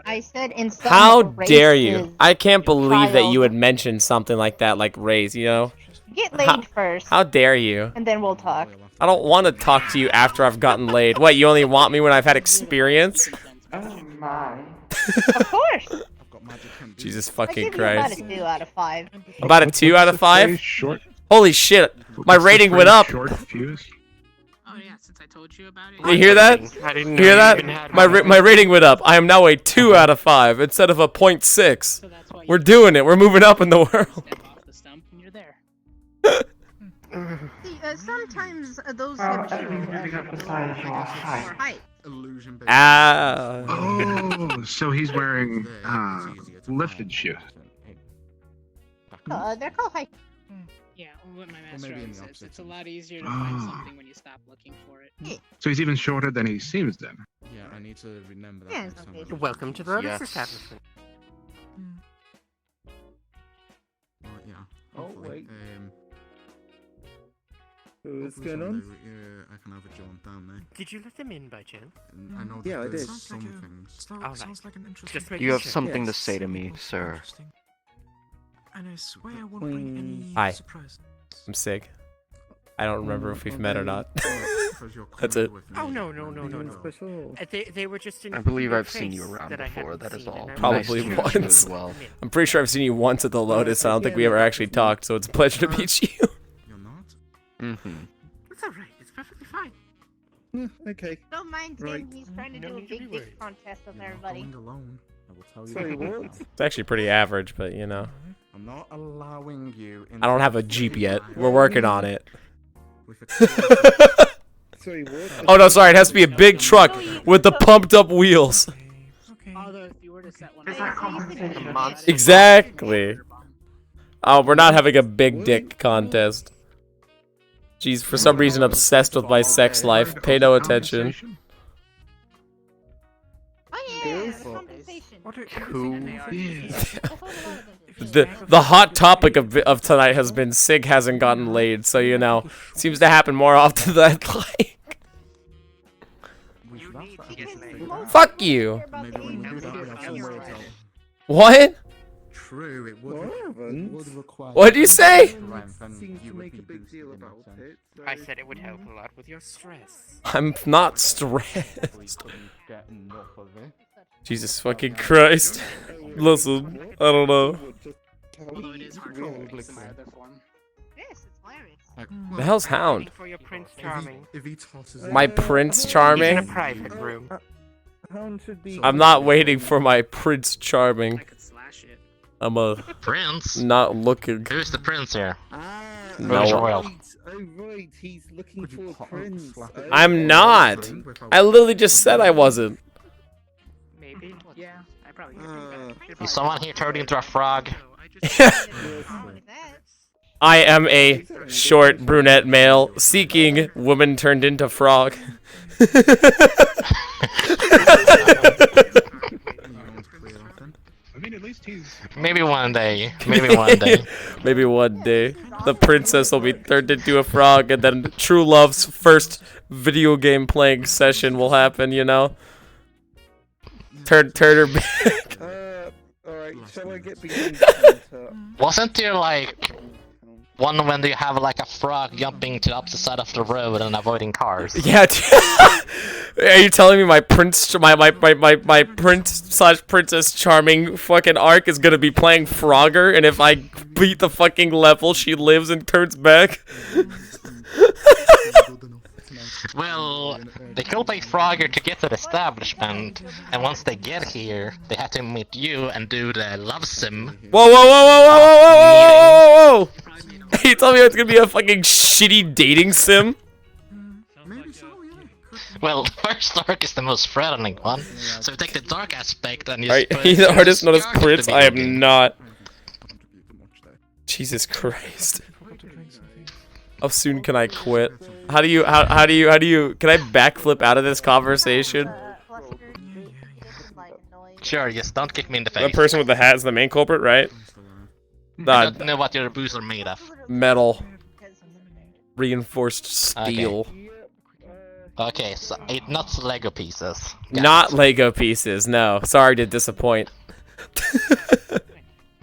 I said in some How races, dare you? I can't believe that child. you would mention something like that, like race, you know? Get laid first. How dare you? And then we'll talk. I don't want to talk to you after I've gotten laid. What, you only want me when I've had experience? Oh my. Of course. Jesus I fucking give you about Christ. a 2 out of 5. About a 2 out of 5? Short. Holy shit, my rating went up. Oh yeah, since I told you about it. You hear that? I didn't You hear know you even that? had My rating went up. I am now a 2 out of 5 instead of a 0.6. We're doing it. We're moving up in the world. See, sometimes those have height. Ah. Oh, so he's wearing lifted shoes. They're called high. Yeah, what my master always says, it's a lot easier to find something when you stop looking for it. So he's even shorter than he seems then. Yeah, I need to remember that. Yeah, next it's time okay. I- Welcome to the Lotus establishment. Right, yeah. Oh, hopefully, wait. What's hopefully going on? someday I can have a jaunt down there. Did you let them in by chance? And I know Yeah, I that there's did. some things. Alright. Sounds like an interesting. Just making You have sure. something to Yes. say to me, sir. And I swear I won't bring any Hi. surprise. I'm sick. I don't remember if we've met or not. Because you're That's coming it. with me. Oh no. Special. They were just in. I believe your I've seen face you around that I before, hadn't that is seen, all. and I Probably was Nice to meet you once. as well. I'm pretty sure I've seen you once at the Lotus. I don't think we ever actually talked, so it's a pleasure to meet you. You're not? Mm-hmm. It's alright. It's perfectly fine. Okay. Don't mind him. Right. He's trying to No do a need to be big worried. dick contest with You're not everybody. going alone. I will tell you. Sorry, that. what? It's actually pretty average, but you know. I'm not allowing you. I don't have a Jeep yet. We're working on it. With a Sorry, what? Oh no, sorry, it has to be a big truck with the pumped up wheels. Although if you were to set one Exactly. Oh, we're not having a big dick contest. Jeez, for some reason obsessed with my sex life. Pay no attention. Oh yeah, compensation. The hot topic of tonight has been Sig hasn't gotten laid, so you know, seems to happen more often than I'd like. Fuck you. Maybe when we do that, we have some words out. What? True, it would, Well, I it haven't. would require. What'd you say? strength, and Seems you to would make be a big boosted deal in that about sense. it. I said it would help a lot with your stress. I'm not stressed. We couldn't get enough of it. Jesus fucking Christ. Listen, I don't know. Although it is hard to replace in my other form. Yes, it's hilarious. Like, The hell's Hound? For your Prince Charming. if he tosses it, My Prince He's in a Charming? private room. Hound should be. I'm not waiting for my Prince Charming. I could slash it. I'm a Prince? not looking. Who's the prince here? No. Who's royal? Oh right, he's looking Could you for a pop- prince. slap it? I'm not. I literally just said I wasn't. Maybe. Yeah, I probably could. Is someone here turned into a frog? I am a short brunette male seeking woman turned into frog. I mean, at least he's. Maybe one day. Maybe one day. Maybe one day. The princess will be turned into a frog, and then True Love's first video game playing session will happen, you know? Turn her back. Alright, Alright, shall I get behind the counter? Wasn't there like one when you have like a frog jumping to the opposite side of the road and avoiding cars? Yeah. Are you telling me my prince, my prince/princess charming fucking arc is gonna be playing Frogger, and if I beat the fucking level, she lives and turns back? Well, they could play Frogger to get to the establishment, and once they get here, they have to meet you and do the love sim. Whoa, whoa, whoa, whoa, whoa, whoa, whoa, whoa, whoa! You told me it's gonna be a fucking shitty dating sim? Well, the first arc is the most threatening one, so you take the dark aspect and you Are you the artist known as Prince? I am not. Jesus Christ. How soon can I quit? How do you, can I backflip out of this conversation? Sure, just don't kick me in the face. The person with the hat is the main culprit, right? I don't know what your boots are made of. Metal. Reinforced steel. Okay, so not Lego pieces. Not Lego pieces, no. Sorry to disappoint.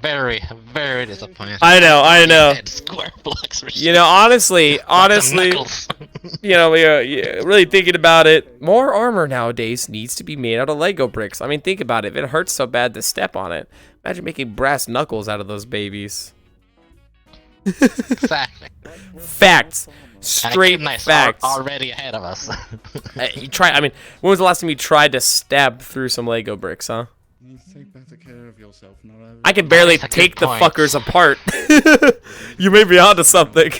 Very, very disappointing. I know. Square blocks. You know, honestly, you know, really thinking about it, more armor nowadays needs to be made out of Lego bricks. I mean, think about it. If it hurts so bad to step on it, imagine making brass knuckles out of those babies. Exactly. Facts. Straight facts. Already ahead of us. I mean, when was the last time you tried to stab through some Lego bricks, huh? You take better care of yourself, I can barely take the fuckers apart. You may be onto something.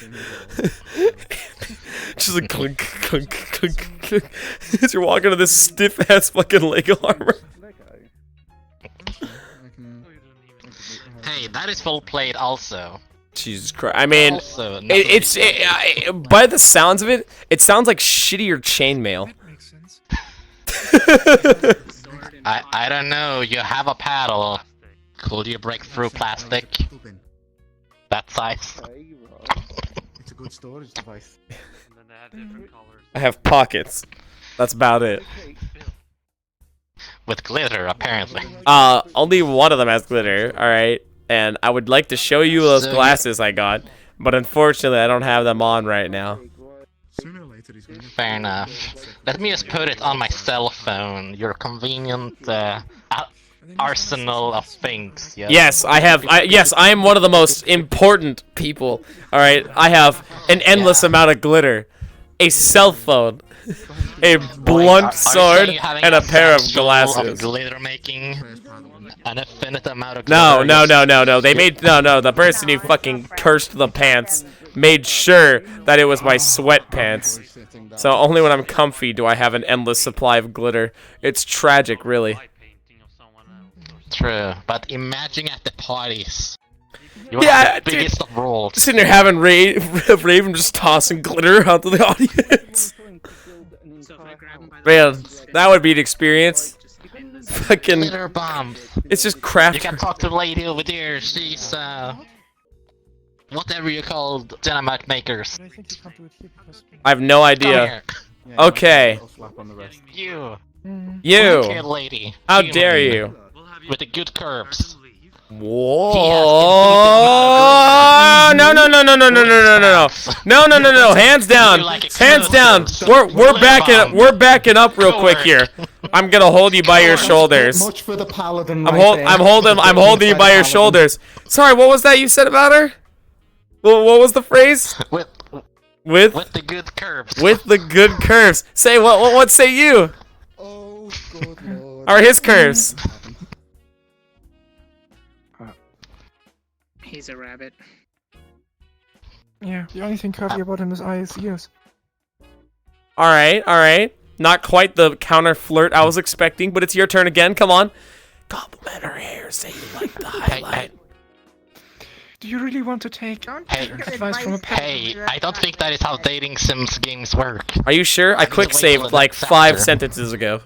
Just like clunk, clunk, clunk, clunk. As you're walking to this stiff ass fucking Lego armor. Hey, that is full plate also. Jesus Christ! I mean, Also, by the sounds of it, it sounds like shittier chainmail. I don't know. You have a paddle. Could you break through plastic? That size. It's a good storage device. I have pockets. That's about it. With glitter, apparently. Only one of them has glitter. All right. And I would like to show you those glasses I got, but unfortunately I don't have them on right now. Fair enough. Let me just put it on my cell phone. Your convenient arsenal of things. Yes. Yes, yes, I am one of the most important people. All right, I have an endless amount of glitter, a cell phone, a blunt sword, and a pair of glasses. Glitter making. An infinite amount of glitter. No. They made the person who fucking cursed the pants made sure that it was my sweatpants. So only when I'm comfy do I have an endless supply of glitter. It's tragic, really. True, but imagine at the parties. You Yeah, the biggest of roles. Sitting there having Raven just tossing glitter onto the audience. Man, that would be an experience. Fucking glitter bombs. It's just craft. You can talk to the lady over there. She's whatever you call dynamite makers. I have no idea. Okay. You. You. Lady. How dare you? With the good curves. Whoa! No! Hands down! Hands down! We're backing up real quick here. I'm gonna hold you by your shoulders. Much for the paladin. I'm holding you by your shoulders. Sorry, what was that you said about her? Well, what was the phrase? With the good curves. With the good curves. Say what say you? Oh, good lord. Are his curves? He's a rabbit. Yeah, the only thing curvy about him is eyes, ears. Alright. Not quite the counter flirt I was expecting, but it's your turn again. Come on. Compliment her hair. Say you like the highlight. Do you really want to take advice from a Hey, I don't think that is how dating sims games work. Are you sure? I quick saved like 5 sentences ago.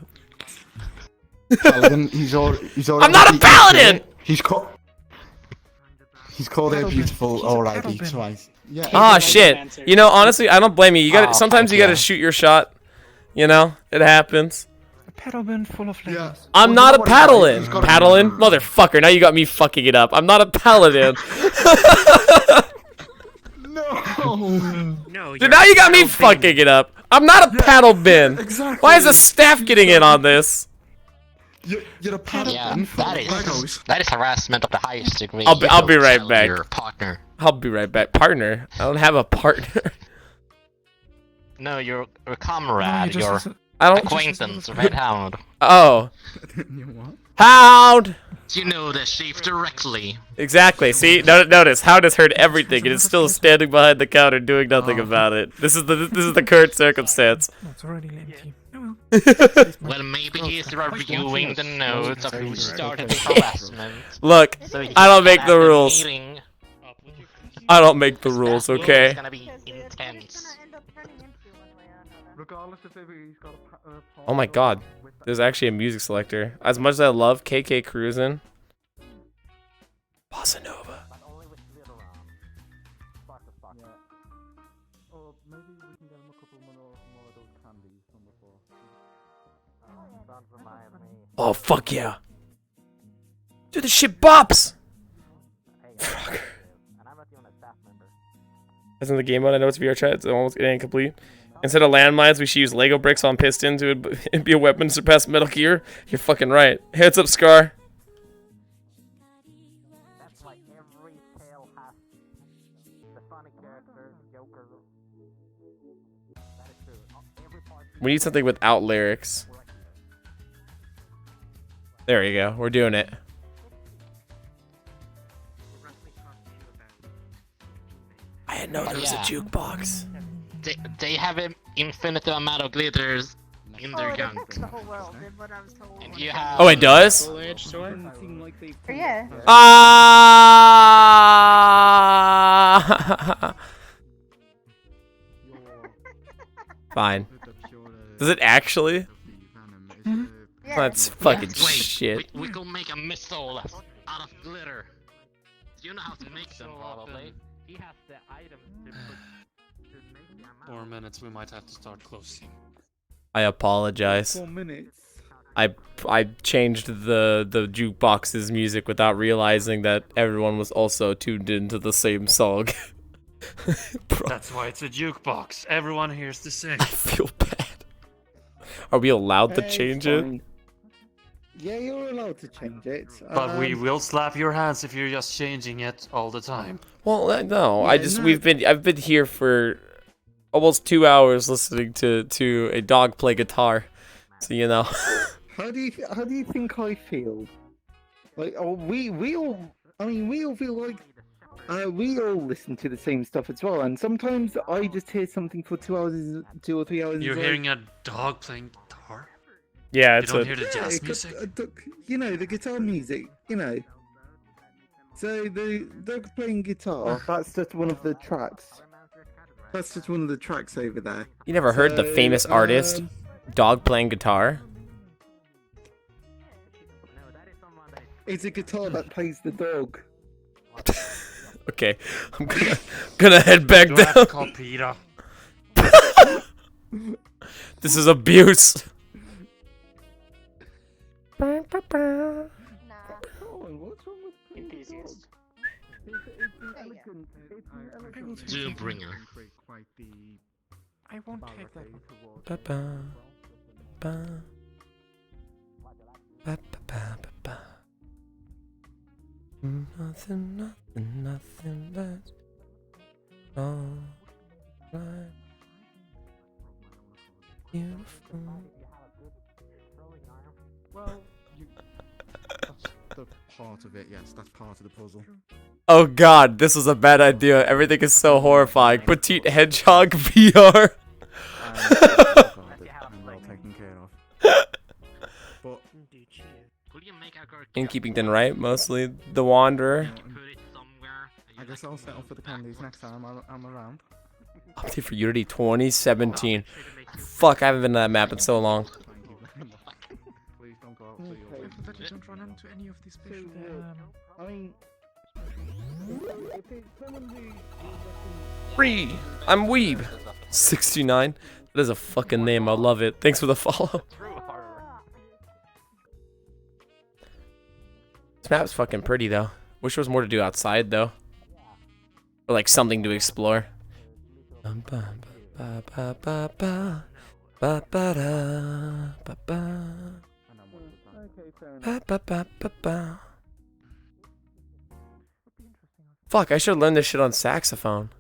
Paladin, he's already I'm not a paladin! He's called her beautiful already twice. Yeah. Ah, shit. You know, honestly, I don't blame you. Sometimes you gotta shoot your shot. You know, it happens. paddle bin full of layers. I'm not a paladin. Paladin? Motherfucker, now you got me fucking it up. I'm not a paladin. No. Dude, now you got me fucking it up. I'm not a paddle bin. Exactly. Why is the staff getting in on this? You're a paddle bin full of Legos. That is harassment of the highest degree. I'll be right back. Your partner. I'll be right back. Partner? I don't have a partner. No, your comrade, your I don't acquaintance, Red Hound. Oh. What? Hound! You know the chief directly. Exactly. See, notice Hound has heard everything and is still standing behind the counter doing nothing about it. This is the current circumstance. It's already empty. Well, maybe he's reviewing the notes of who started the harassment. Look, So he I don't make can the have a rules. meeting. I don't make the rules, okay? It's gonna be intense. Oh my god. There's actually a music selector. As much as I love KK Cruisin'. Bossa Nova. Oh fuck yeah. Dude, this shit bops! Fuck. As in the game mode, I know it's VRChat, it's almost incomplete. Instead of landmines, we should use Lego bricks on pistons. It'd be a weapon to surpass Metal Gear. You're fucking right. Heads up, Scar. That's why every tale has the funny character, Joker. That is true. Every part. We need something without lyrics. There you go. We're doing it. I didn't know there was a jukebox. They have an infinite amount of glitters in their it gun. affects the whole world, is what I was told. And you have... Oh, it does? Yeah. Ah! Fine. Does it actually? That's fucking Wait, shit. We could make a missile out of glitter. You know how to make them, probably. He has the item to put. 4 minutes, we might have to start closing. I apologize. 4 minutes. I changed the jukebox's music without realizing that everyone was also tuned into the same song. That's why it's a jukebox. Everyone hears the same. I feel bad. Are we allowed to change it? Yeah, you're allowed to change it. But we will slap your hands if you're just changing it all the time. Well, no. Yeah, I've been here for almost 2 hours listening to a dog play guitar. So you know. How do you think I feel? Like, we all feel like we all listen to the same stuff as well, and sometimes I just hear something for 2 hours, 2 or 3 hours. You're hearing a dog playing guitar? Yeah, You it's don't hear the jazz music? You know, the guitar music, you know. So the dog playing guitar, that's just one of the tracks. That's just one of the tracks over there. You never heard the famous artist dog playing guitar? It's a guitar that plays the dog. Okay, I'm gonna head back Do I have to down. call Peter? This is abuse. Enthusiast. Doombringer. I won't take that. Ba-ba. Ba. Ba-ba-ba-ba-ba. Nothing that's all right. Beautiful. Well, that's the part of it, yes, that's part of the puzzle. Oh god, this was a bad idea. Everything is so horrifying. Petite Hedgehog VR. Well taken care of. But Innkeepington, right? Mostly the Wanderer. I guess I'll settle for the candies next time I'm around. Update for Unity 2017. Fuck, I haven't been to that map in so long. Please don't go out to your way. That you don't run into any of these special. I mean, if it's someone who Free. I'm Weeb. 69. That is a fucking name. I love it. Thanks for the follow. map's fucking pretty though. Wish there was more to do outside though. Or like something to explore. Fuck, I should learn this shit on saxophone.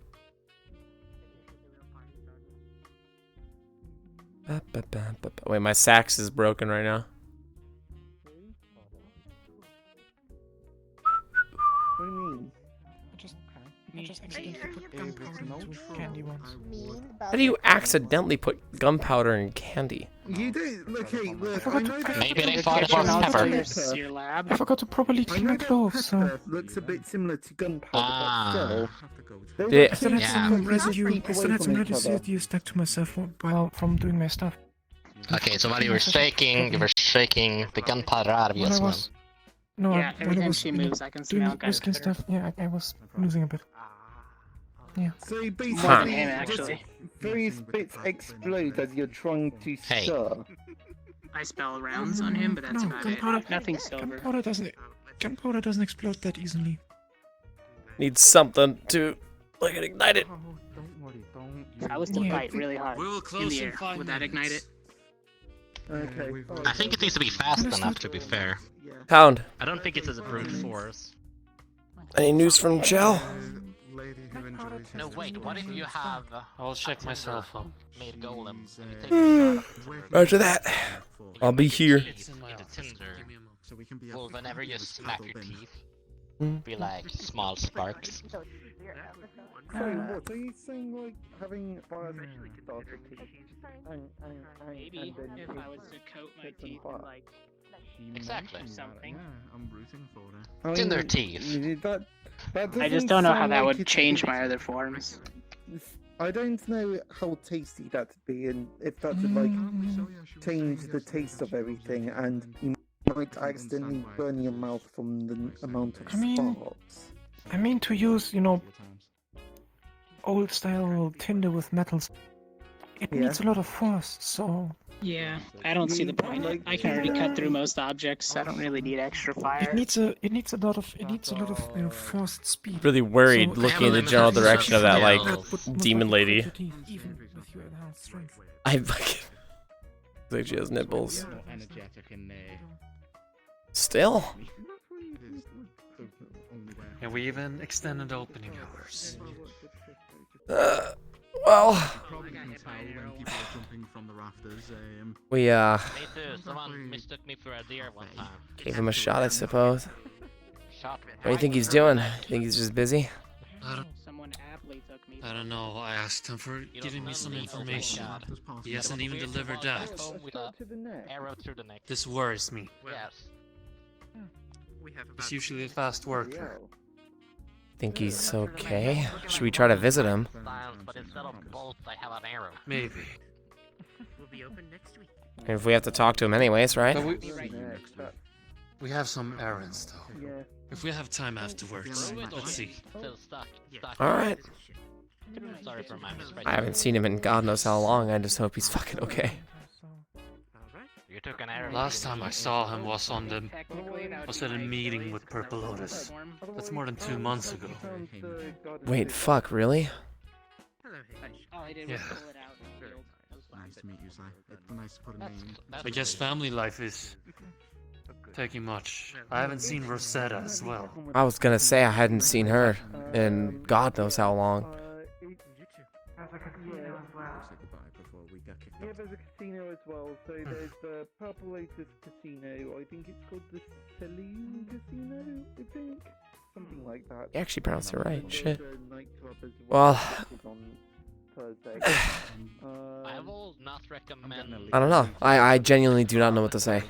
Wait, my sax is broken right now. What do you mean? I just accidentally put gunpowder into candy once. How do you accidentally put gunpowder in candy? You do. Look, I know that. Maybe they thought it was pepper. Your lab. I forgot to properly clean my clothes, so... Looks a bit similar to gunpowder, but still. Yeah. I still had some residue stuck to myself while from doing my stuff. Okay, so while you were shaking the gunpowder out of you as well. No, Yeah, every when I time was she moves, I can smell whiskey and gunpowder. stuff. Yeah, I was losing a bit. Yeah. So More basically, than him, just actually. various bits explode as you're trying to stir. I spell rounds on him, but that's about it. Nothing silver. Gunpowder doesn't explode that easily. Need something to like ignite it. If I was to fight really hard in the air, would that ignite it? Okay. I think it needs to be fast enough, to be fair. Pound. I don't think it's as a brute force. Any news from Chell? No, wait, what if you have... I'll check my cell phone. Made golem, and you take a shot of After that, I'll be here. into tinder. Well, whenever you smack your teeth, be like small sparks. Sorry, what are you saying? Like having started Maybe if I was to coat my teeth in like Exactly. something. I'm rooting for It's in their teeth. I just don't know how that would change my other forms. I don't know how tasty that'd be, and if that would like change the taste of everything, and you might accidentally burn your mouth from the amount of sparks. I mean to use, old style tinder with metals. It needs a lot of force, so... Yeah, I don't see the point. I can already cut through most objects. I don't really need extra fire. It needs a lot of forced speed. Really worried looking in the general direction of that like demon lady. Even with your enhanced strength. I fucking like she has nipples. Still? And we even extended opening hours. Well, we Me too, someone mistook me for a deer one time. gave him a shot, I suppose. Shot What do you think he's doing? Think he's just busy? I don't know, I asked him for giving me some information. He hasn't even delivered that. Arrow through the neck. This worries me. Yes. He's usually a fast worker. Think he's okay? Should we try to visit him? But instead of bolts, I have an arrow. Maybe. We'll be open next week. And if we have to talk to him anyways, right? But we have some errands though. If we have time afterwards, let's see. Still stuck. Alright. Sorry for my misprint. I haven't seen him in God knows how long. I just hope he's fucking okay. You took an arrow. Last time I saw him was at a meeting with Purple Lotus. That's more than 2 months ago. Wait, fuck, really? Yeah. Nice to meet you, Si. It's nice to put a name. I guess family life is taking much. I haven't seen Rosetta as well. I was gonna say I hadn't seen her in God knows how long. Yeah, there's a casino as well. So there's the Purple Lotus Casino. I think it's called the Saloon Casino, I think. Something like that. You actually pronounced it right. Shit. There's a nightclub as Well, on Thursday. I will not recommend. I don't know. I genuinely do not know what to say.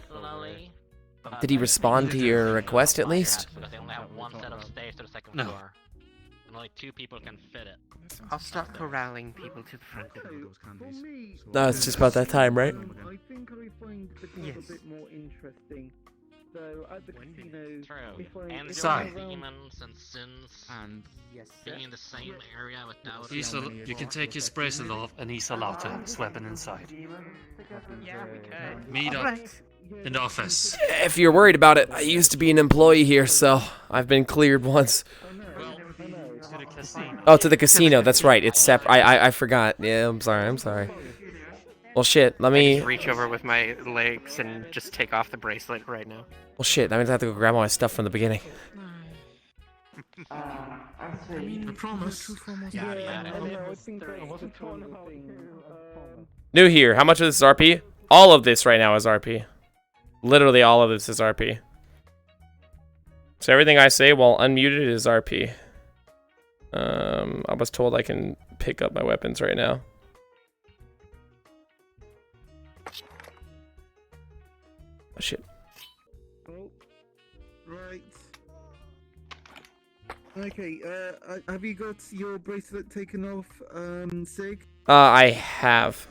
Did he respond to your request at least? Because they only have one set of stairs to the second No. floor. And only 2 people can fit it. I'll start corralling people to the front. No, it's just about that time, right? I think I find the club a bit more interesting. So at the casino, if I And Sorry. demons and sins And being in the same area without. You can take his bracelet off, and he's allowed to have his weapon inside. Yeah, we could. Meet up. In the office. If you're worried about it, I used to be an employee here, so I've been cleared once. To the casino. Oh, to the casino. That's right. It's separate. I forgot. Yeah, I'm sorry. Well, shit. Let I me. just reach over with my legs and just take off the bracelet right now. Well, shit. I'm gonna have to go grab all my stuff from the beginning. I promise. New here. How much of this is RP? All of this right now is RP. Literally all of this is RP. So everything I say while unmuted is RP. I was told I can pick up my weapons right now. Oh, shit. Oh, right. Okay, have you got your bracelet taken off, Sig? I have.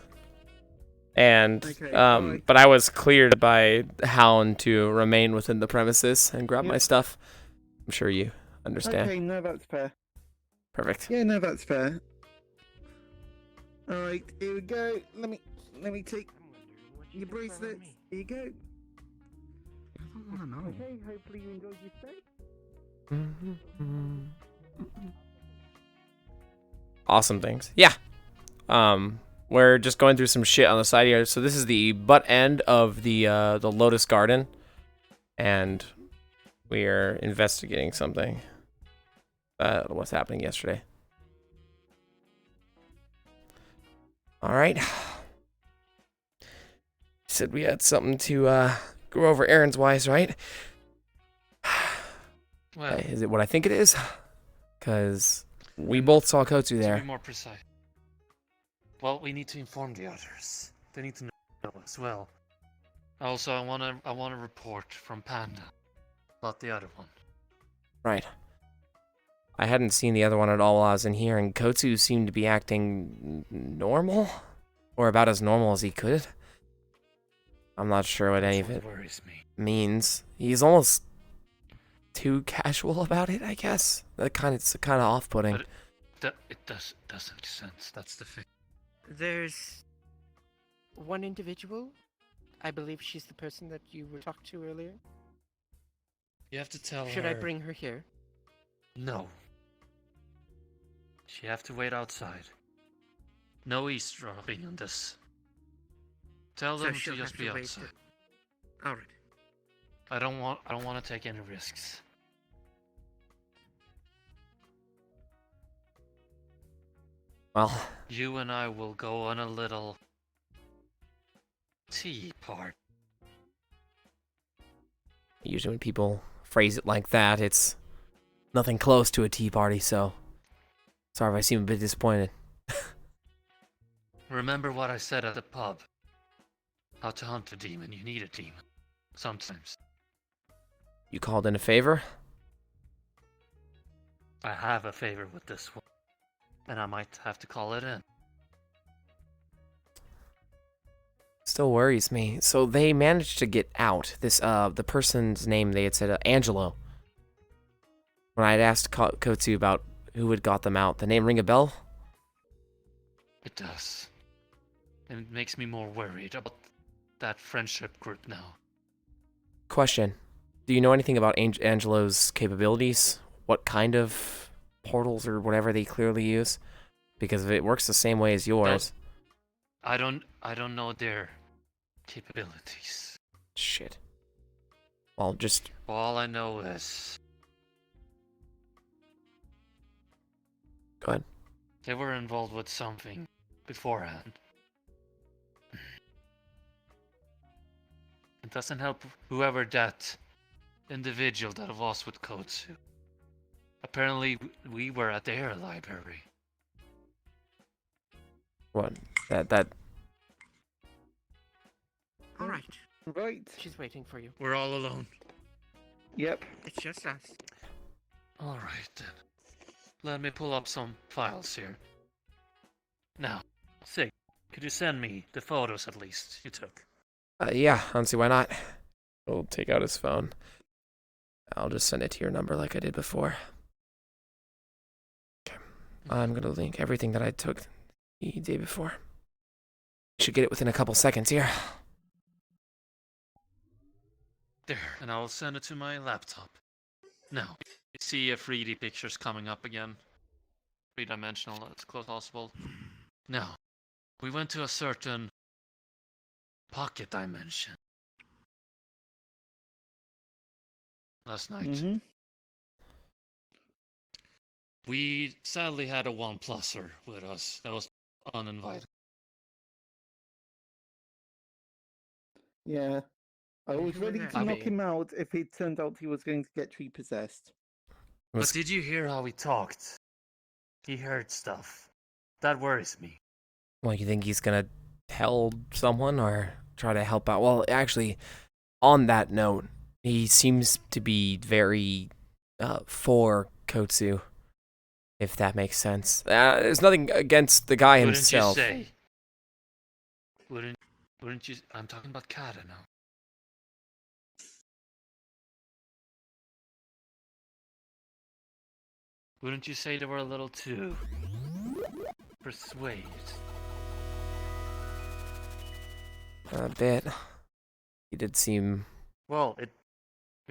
And, Okay, but I was cleared by Hound to remain within the premises and grab my stuff. I'm sure you understand. Okay, no, that's fair. Perfect. Yeah, no, that's fair. Alright, here we go. Let me take your bracelets. Here you go. I don't know. Okay, hopefully you enjoyed your stay. Awesome things. Yeah. We're just going through some shit on the side here. So this is the butt end of the Lotus Garden, and we are investigating something. What's happening yesterday? All right. Said we had something to go over errands wise, right? Well, is it what I think it is? Because we both saw Kotsu there. To be more precise. Well, we need to inform the others. They need to know as well. Also, I want a report from Panda about the other one. Right. I hadn't seen the other one at all while I was in here, and Kotsu seemed to be acting normal, or about as normal as he could. I'm not sure what any of it worries me. means. He's almost too casual about it, I guess. It's kind of off-putting. But it does make sense. That's the thing. There's one individual. I believe she's the person that you were talking to earlier. You have to tell her. Should I bring her here? No. She have to wait outside. No eavesdropping on this. Tell them to just be outside. All right. I don't want to take any risks. Well, you and I will go on a little tea party. Usually when people phrase it like that, it's nothing close to a tea party, so sorry if I seem a bit disappointed. Remember what I said at the pub? How to hunt a demon, you need a demon. Sometimes. You called in a favor? I have a favor with this one, and I might have to call it in. Still worries me. So they managed to get out. This the person's name, they had said Angelo. When I had asked Kotsu about who had got them out, the name ring a bell? It does. And it makes me more worried about that friendship group now. Question. Do you know anything about Angelo's capabilities? What kind of portals or whatever they clearly use? Because if it works the same way as yours... I don't know their capabilities. Shit. Well, just... All I know is... Go ahead. They were involved with something beforehand. It doesn't help whoever that individual that was with Kotsu. Apparently, we were at their library. What? That... All right. Right. She's waiting for you. We're all alone. Yep. It's just us. All right then. Let me pull up some files here. Now, Sig, could you send me the photos at least you took? Yeah, I don't see why not. We'll take out his phone. I'll just send it to your number like I did before. Okay. I'm gonna link everything that I took the day before. Should get it within a couple seconds here. there, and I'll send it to my laptop. Now, you see 3D pictures coming up again. 3-dimensional, as close as possible. Now, we went to a certain pocket dimension last night. We sadly had a 1-pluser with us that was uninvited. Yeah. I was ready to knock him out if it turned out he was going to get tree-possessed. But did you hear how he talked? He heard stuff. That worries me. Well, you think he's gonna tell someone or try to help out? Well, actually, on that note, he seems to be very for Kotsu, if that makes sense. There's nothing against the guy himself. Wouldn't you? I'm talking about Kata now. Wouldn't you say they were a little too persuaded? A bit. He did seem... Well, it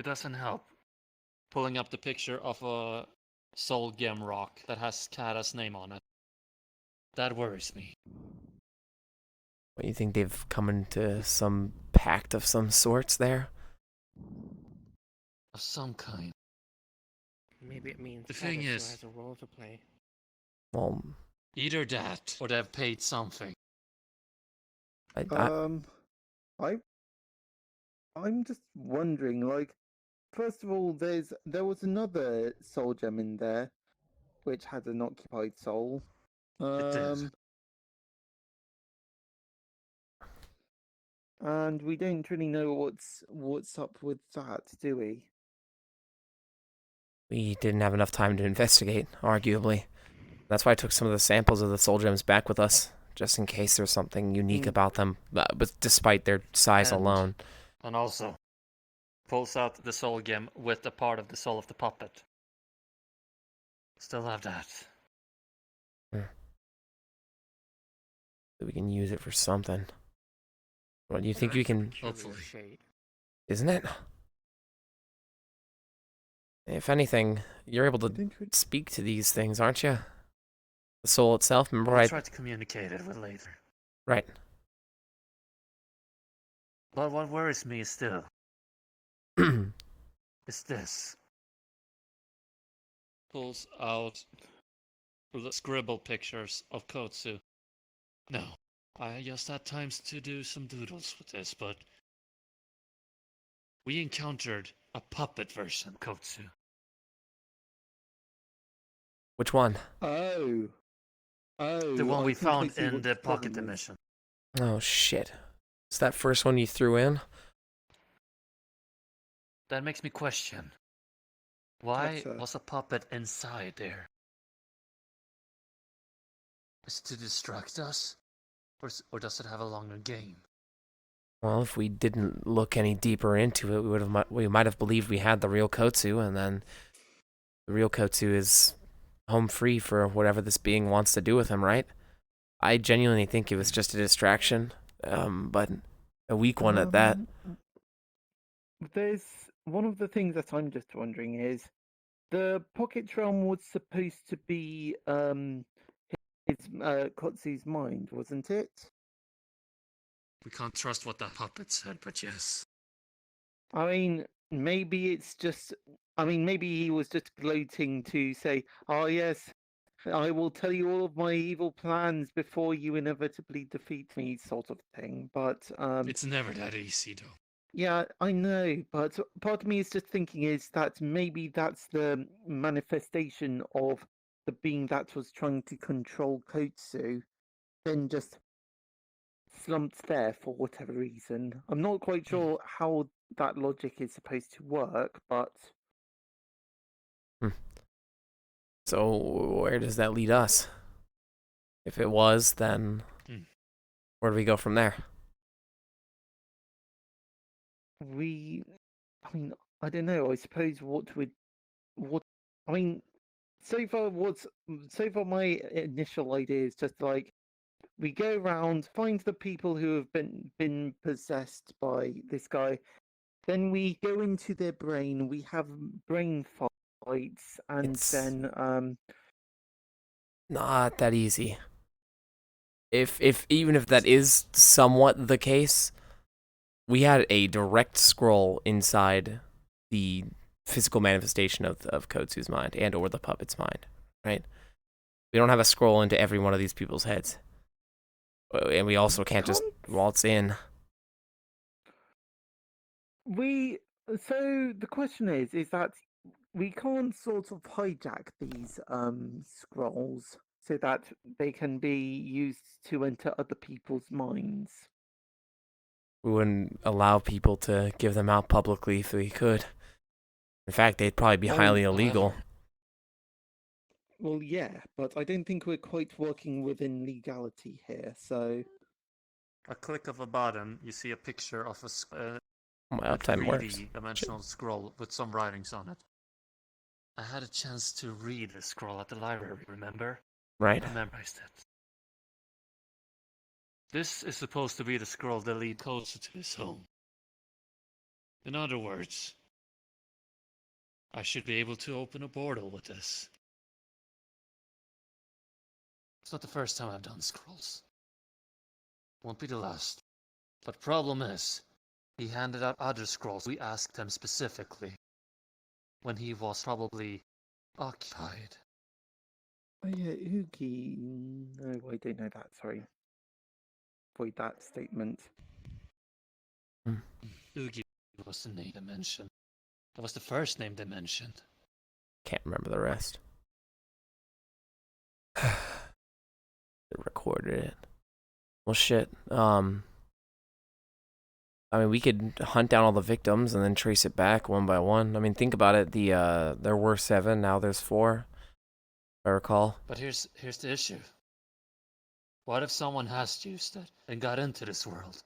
doesn't help. Pulling up the picture of a soul gem rock that has Kata's name on it. That worries me. What, you think they've come into some pact of some sorts there? Of some kind. Maybe it means the thing Kata is, still has a role to play. Well, either that or they've paid something. I'm just wondering, like, first of all, there was another soul gem in there, which had an occupied soul. It did. And we don't really know what's up with that, do we? We didn't have enough time to investigate, arguably. That's why I took some of the samples of the soul gems back with us, just in case there's something unique about them, but despite their size alone. And also, pulls out the soul gem with a part of the soul of the puppet. Still have that. So we can use it for something. What do you think we can... Hopefully. Isn't it? If anything, you're able to speak to these things, aren't you? The soul itself, remember I'll try to communicate it with later. Right. But what worries me still is this. Pulls out the scribble pictures of Kotsu. No, I just had times to do some doodles with this, but we encountered a puppet version of Kotsu. Which one? Oh, the one we found in the pocket dimension. Oh shit! Is that first one you threw in? That makes me question. Why was a puppet inside there? Is it to distract us? Or does it have a longer game? Well, if we didn't look any deeper into it, we might have believed we had the real Kotsu, and then the real Kotsu is home free for whatever this being wants to do with him, right? I genuinely think it was just a distraction, but a weak one at that. There's one of the things that I'm just wondering is the pocket realm was supposed to be Kotsu's mind, wasn't it? We can't trust what that puppet said, but yes. I mean, maybe it's just... I mean, maybe he was just gloating to say, oh yes, I will tell you all of my evil plans before you inevitably defeat me, sort of thing, but... It's never that easy, though. Yeah, I know, but part of me is just thinking is that maybe that's the manifestation of the being that was trying to control Kotsu, then just slumped there for whatever reason. I'm not quite sure how that logic is supposed to work, but... So, where does that lead us? If it was, then where do we go from there? I mean, I don't know. I suppose I mean, so far my initial idea is just like, we go around, find the people who have been possessed by this guy, Then we go into their brain. We have brain fights, and then not that easy. Even if that is somewhat the case, we had a direct scroll inside the physical manifestation of Kotsu's mind and or the puppet's mind, right? We don't have a scroll into every one of these people's heads. And we also can't just waltz in. So the question is that we can't sort of hijack these scrolls so that they can be used to enter other people's minds. We wouldn't allow people to give them out publicly if we could. In fact, they'd probably be highly illegal. Well, yeah, but I don't think we're quite working within legality here, so... A click of a button, you see a picture of My uptime works. 3D-dimensional scroll with some writings on it. I had a chance to read the scroll at the library, remember? Right. I memorized it. This is supposed to be the scroll that leads closer to his home. In other words, I should be able to open a portal with this. It's not the first time I've done scrolls. Won't be the last. But problem is, he handed out other scrolls. We asked him specifically when he was probably occupied. Oh yeah, Oogie... No, I don't know that, sorry. Avoid that statement. Oogie was the name they mentioned. That was the first name they mentioned. Can't remember the rest. They recorded it. Well, shit. I mean, we could hunt down all the victims and then trace it back one by one. I mean, think about it. There were 7, now there's 4, if I recall. But here's the issue. What if someone has used it and got into this world?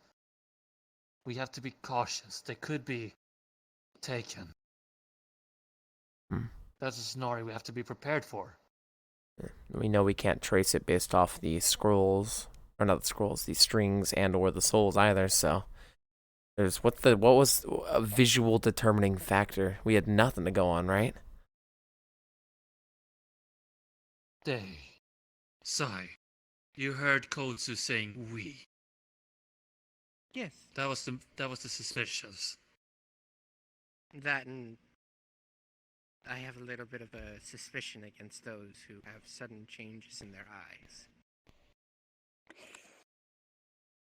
We have to be cautious. They could be taken. That's a scenario we have to be prepared for. We know we can't trace it based off the scrolls, or not the scrolls, the strings and or the souls either, so... There's what was a visual determining factor? We had nothing to go on, right? Day. Sai. You heard Kotsu saying we. Yes. That was the suspicious. That and I have a little bit of a suspicion against those who have sudden changes in their eyes.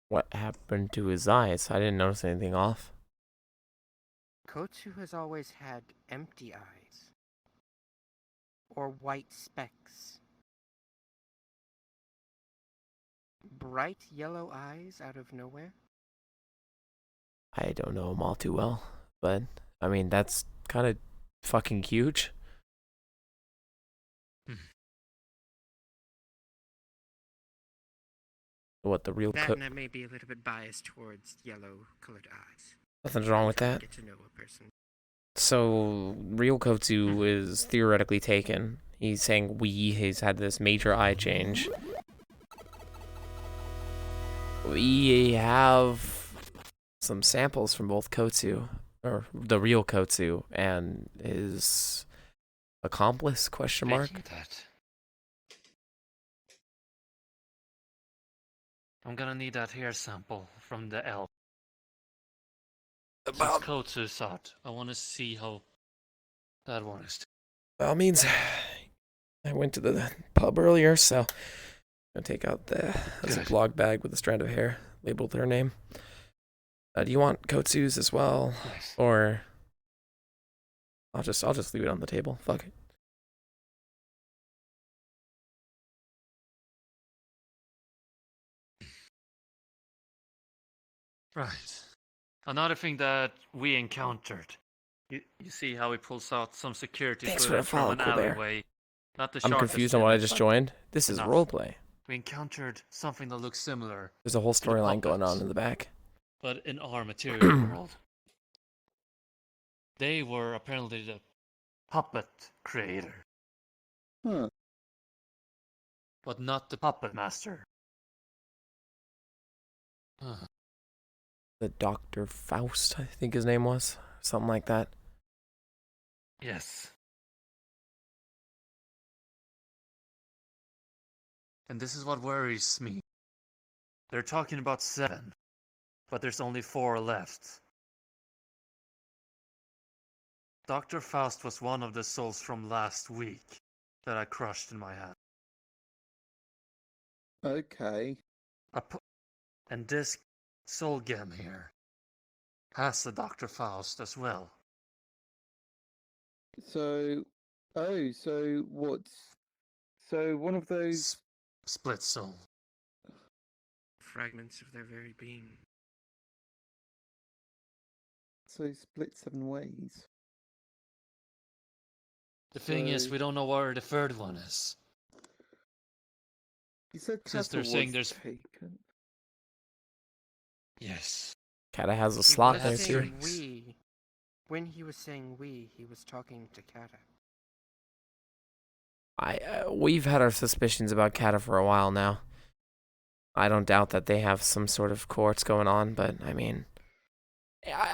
What happened to his eyes? I didn't notice anything off. Kotsu has always had empty eyes. Or white specks. Bright yellow eyes out of nowhere? I don't know him all too well, but, I mean, that's kind of fucking huge. What, the real That and I may be a little bit biased towards yellow-colored eyes. Nothing's wrong with that. Get to know a person. So, real Kotsu is theoretically taken. He's saying he's had this major eye change. We have some samples from both Kotsu, or the real Kotsu, and his accomplice, question mark? I'm gonna need that hair sample from the elf. About Kotsu saw it. I want to see how that works. By all means, I went to the pub earlier, so I'm gonna take out the Ziploc bag with a strand of hair labeled with her name. Do you want Kotsu's as well, or I'll just leave it on the table. Fuck it. Right. Another thing that we encountered. You see how he pulls out some security Thanks for the footage from follow, an Colbert. alleyway. Not the I'm sharpest confused on what I image, just but joined. This is enough. roleplay. We encountered something that looks similar. There's a whole to the storyline going puppets, on in the back. But in our material world. They were apparently the puppet creator. Huh. But not the puppet master. Huh. the Dr. Faust, I think his name was. Something like that. Yes. And this is what worries me. They're talking about 7, but there's only 4 left. Dr. Faust was one of the souls from last week that I crushed in my hand. Okay. And this soul gem here has a Dr. Faust as well. So, so what's... So one of those... Split soul. Fragments of their very being. So split 7 ways. The thing is, we don't know where the third one is. You said Since Kata they're saying was there's... taken. Yes. Kata has a slot there too. When he was saying we, he was talking to Kata. We've had our suspicions about Kata for a while now. I don't doubt that they have some sort of courts going on, but I mean,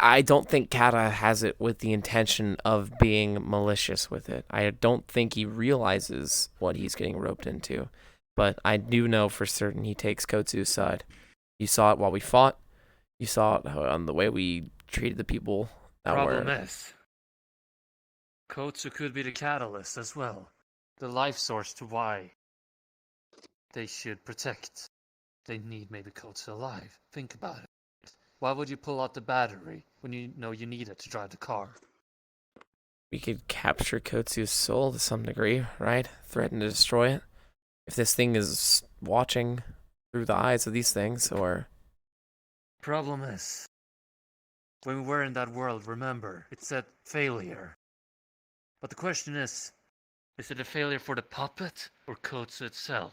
I don't think Kata has it with the intention of being malicious with it. I don't think he realizes what he's getting roped into, but I do know for certain he takes Kotsu's side. You saw it while we fought. You saw it on the way we treated the people that Problem is, Kotsu could be the catalyst as well. The life source to why they should protect. They need maybe Kotsu alive. Think about it. Why would you pull out the battery when you know you need it to drive the car? We could capture Kotsu's soul to some degree, right? Threaten to destroy it. If this thing is watching through the eyes of these things, or... Problem is, when we were in that world, remember, it said failure. But the question is it a failure for the puppet or Kotsu itself?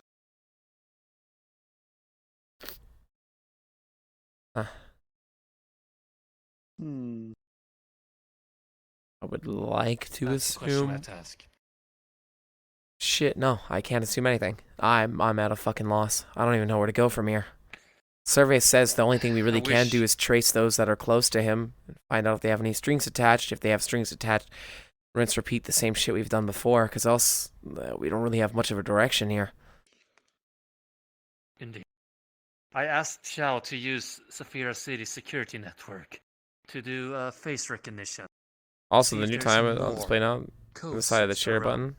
Huh. Hmm. I would like to That's the question I assume... have to ask. Shit, no, I can't assume anything. I'm at a fucking loss. I don't even know where to go from here. Survey says the only thing we really can do is trace those that are close to him, and find out if they have any strings attached. If they have strings attached, rinse, repeat the same shit we've done before, because else we don't really have much of a direction here. Indeed. I asked Xiao to use Saphira City's security network to do face recognition. Also, See the if new there's time any on display now, on the side of the share button.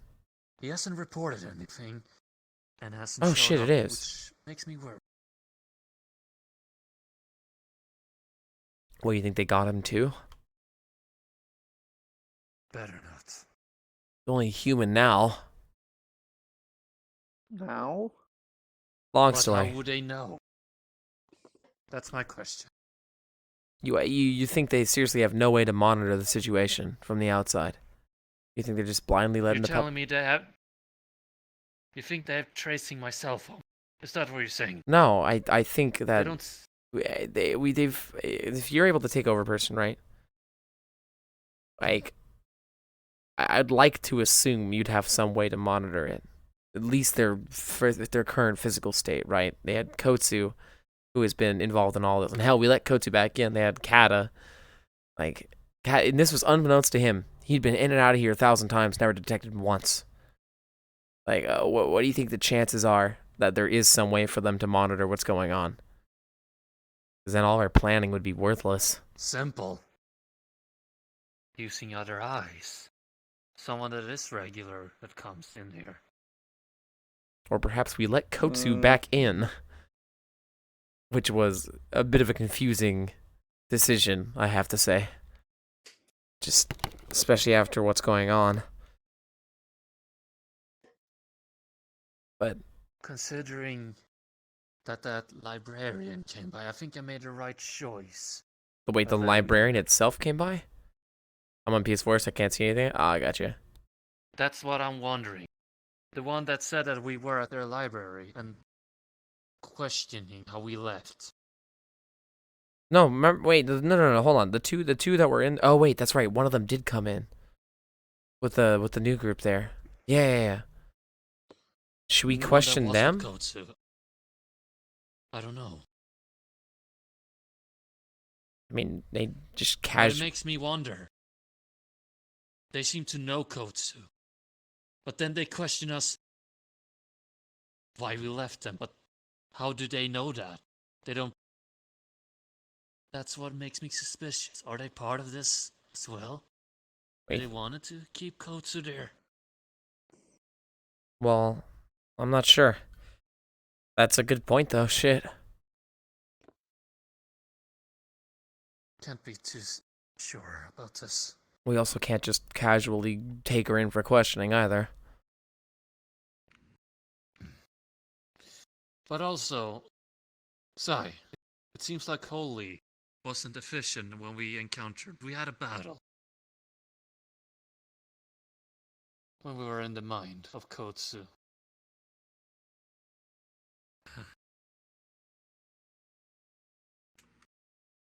He hasn't reported anything, and hasn't Oh showed shit, up, it is. which makes me worry. What, you think they got him too? Better not. He's only human now. Now? Long story. How would they know? That's my question. You think they seriously have no way to monitor the situation from the outside? You think they're just blindly letting You're the telling me they have... You think they're tracing my cell phone? Is that what you're saying? No, I think that They don't... they've if you're able to take over a person, right? Like, I'd like to assume you'd have some way to monitor it, at least their current physical state, right? They had Kotsu, who has been involved in all this, and hell, we let Kotsu back in. They had Kata, and this was unbeknownst to him. He'd been in and out of here 1,000 times, never detected once. Like, what do you think the chances are that there is some way for them to monitor what's going on? Because then all our planning would be worthless. Simple. Using other eyes. Someone that is regular that comes in here. Or perhaps we let Kotsu back in. Which was a bit of a confusing decision, I have to say. Just, especially after what's going on. But... Considering that librarian came by, I think I made the right choice. Wait, the librarian itself came by? I'm on PS4, so I can't see anything? Ah, I gotcha. That's what I'm wondering. The one that said that we were at their library and questioning how we left. No, remember, wait, no, hold on. The two that were in... Oh, wait, that's right. One of them did come in. With the new group there. Yeah. Should we question them? I don't know. mean, they just But it casually. makes me wonder. They seem to know Kotsu. But then they question us why we left them. But how do they know that? They don't. That's what makes me suspicious. Are they part of this as well? Wait. They wanted to keep Kotsu there. Well, I'm not sure. That's a good point, though. Shit. Can't be too sure about this. We also can't just casually take her in for questioning either. But also, Sai, it seems like Holy wasn't efficient when we encountered. We had a battle. When we were in the mind of Kotsu.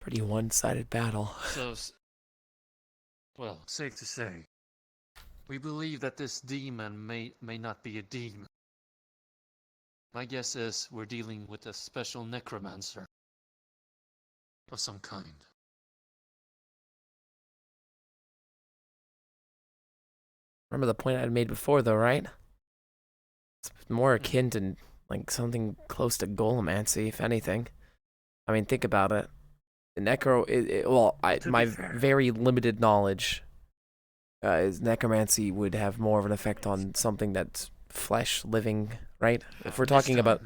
Pretty one-sided battle. So, well, safe to say, we believe that this demon may not be a demon. My guess is we're dealing with a special necromancer of some kind. Remember the point I had made before, though, right? It's more akin to, like, something close to golemancy, if anything. I mean, think about it. The necro... my very limited knowledge is necromancy would have more of an effect on something that's flesh, living, right? If we're talking about...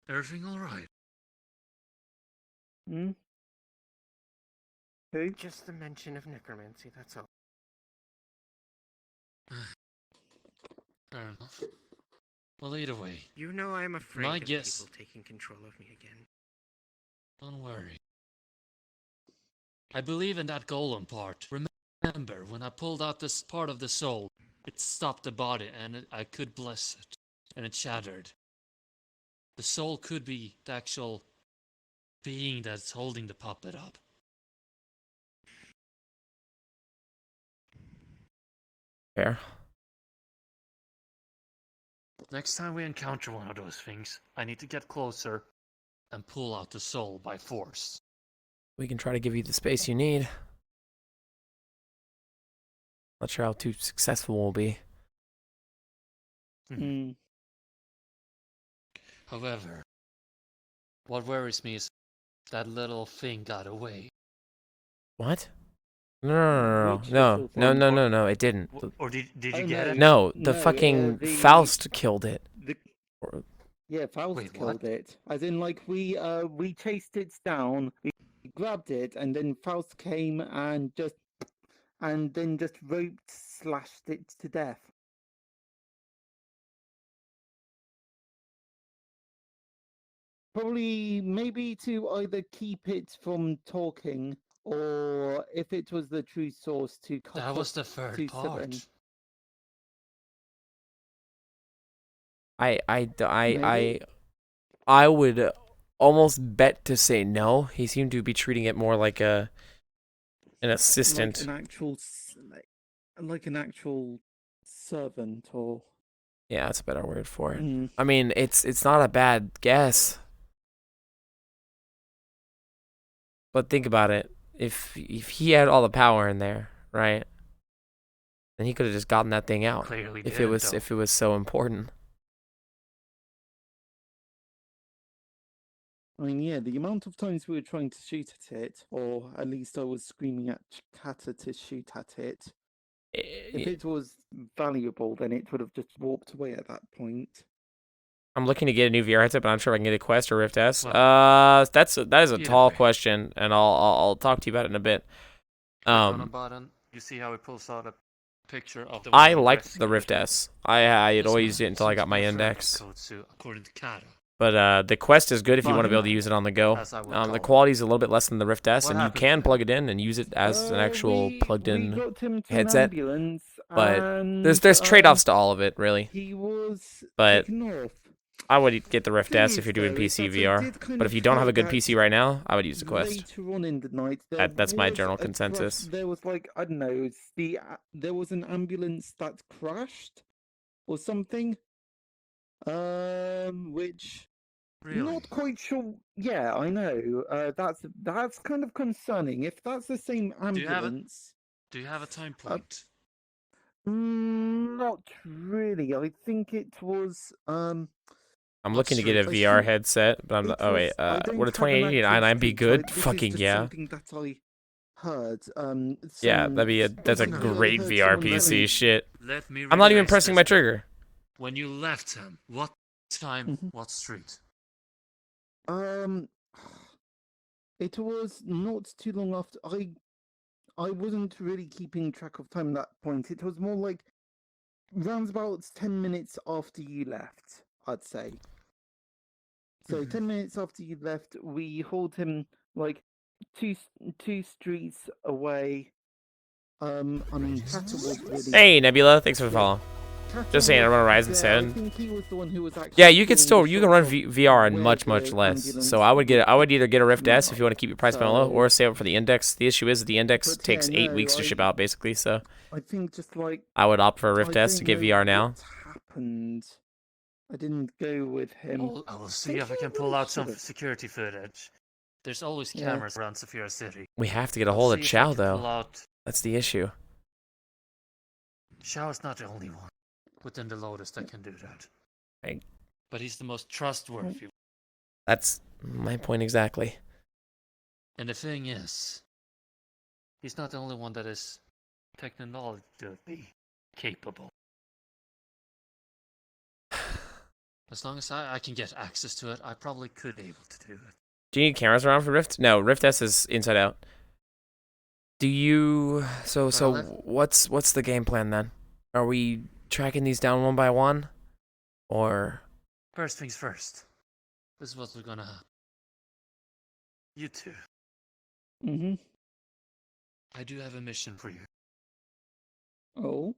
Everything alright? Hmm? Who? Just the mention of necromancy, that's all. Fair enough. Well, either way. You know I'm afraid my of guess... people taking control of me again. Don't worry. I believe in that golem part. Remember, when I pulled out this part of the soul, it stopped the body and I could bless it. And it shattered. The soul could be the actual being that's holding the puppet up. Fair. Next time we encounter one of those things, I need to get closer and pull out the soul by force. We can try to give you the space you need. Not sure how too successful we'll be. However, what worries me is that little thing got away. What? No, it didn't. Or did you get it? No, the fucking Faust killed it. Yeah, Faust killed it. As in, like, we chased it down, we grabbed it, and then Faust came and just slashed it to death. Probably, maybe to either keep it from talking, or if it was the true source, to cut That was the third part. I would almost bet to say no. He seemed to be treating it more like an assistant, like an actual servant, or yeah, that's a better word for it. I mean, it's not a bad guess, but think about it. If he had all the power in there, right? Then he could have just gotten that thing out. Clearly if it was so important. I mean, yeah, the amount of times we were trying to shoot at it, or at least I was screaming at Kata to shoot at it. If it was valuable, then it would have just walked away at that point. I'm looking to get a new VRChat, but I'm not sure if I can get a Quest or Rift S. That is a tall question, and I'll talk to you about it in a bit. On the button, you see how it pulls out a picture of the. I liked the Rift S. I had always used it until I got my index. According to Kata. But the Quest is good if you want to be able to use it on the go. The quality is a little bit less than the Rift S, and you can plug it in and use it as an actual plugged-in headset. But there's trade-offs to all of it, really. He was but taken off. I would get the Rift S if you're doing PC VR. But if you don't have a good PC right now, I would use the Quest. Later on in the night, That's my general consensus. There was like, I don't know, there was an ambulance that crashed or something. Which Really? Not quite sure. Yeah, I know. That's kind of concerning. If that's the same ambulance. Do you have a time point? Not really. I think it was. I'm looking to get a VR headset, but I'm not. Oh wait, would a have an 2080 actual 9 be street, good? this is Fucking just yeah. Something that I heard. Yeah, that's a great VR PC shit. I'm not even pressing my trigger. When you left him, what time, what street? It was not too long after I wasn't really keeping track of time at that point. It was more like round about 10 minutes after you left, I'd say. So 10 minutes after you left, we hauled him like two streets away. I mean, Tata was really... Hey Nebula, thanks for the follow. Just saying, I run Ryzen 7. I think he was the one who was actually Yeah, you can run VR on much less. So I would either get a Rift S if you want to keep your price point low, or save it for the Index. The issue is that the Index takes 8 weeks to ship out, basically. So I think just like I would opt for a Rift S to get VR now. Happened. I didn't go with him. I will see if I can pull out some security footage. There's always cameras around Sophia City. We have to get a hold of Chow though. That's the issue. Chow is not the only one within the Lotus that can do that. Right. But he's the most trustworthy. That's my point exactly. And the thing is, he's not the only one that is technologically capable. As long as I can get access to it, I probably could be able to do it. Do you need cameras around for Rift? No, Rift S is inside out. Do you... So what's the game plan then? Are we tracking these down one by one? Or... First things first. This is what we're gonna have. You two. I do have a mission for you. Oh?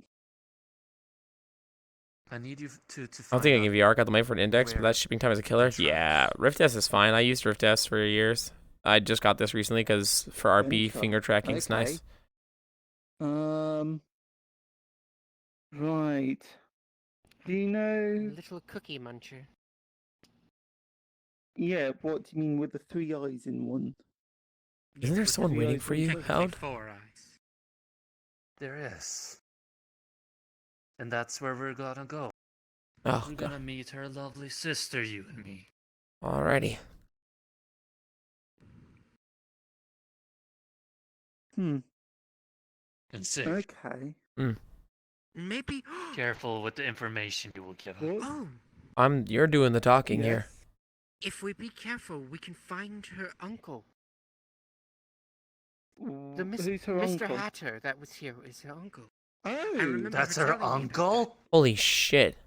I need you to I don't think I can VR. Got the money for an Index, but that shipping time is a killer. Yeah, Rift S is fine. I used Rift S for years. I just got this recently because for RP finger tracking is nice. Right. Do you know? Little cookie muncher. Yeah. What do you mean with the 3 eyes in one? Isn't there someone waiting for you, Hound? 4 eyes. There is. And that's where we're gonna go. Oh, we're gonna meet her lovely sister, you and me. Alrighty. And sick. Okay. Maybe. Careful with the information you will give her. Oh. You're doing the talking here. If we be careful, we can find her uncle. The Who's her Mr. uncle? Hatter that was here is her uncle. Oh, that's her uncle? Holy shit.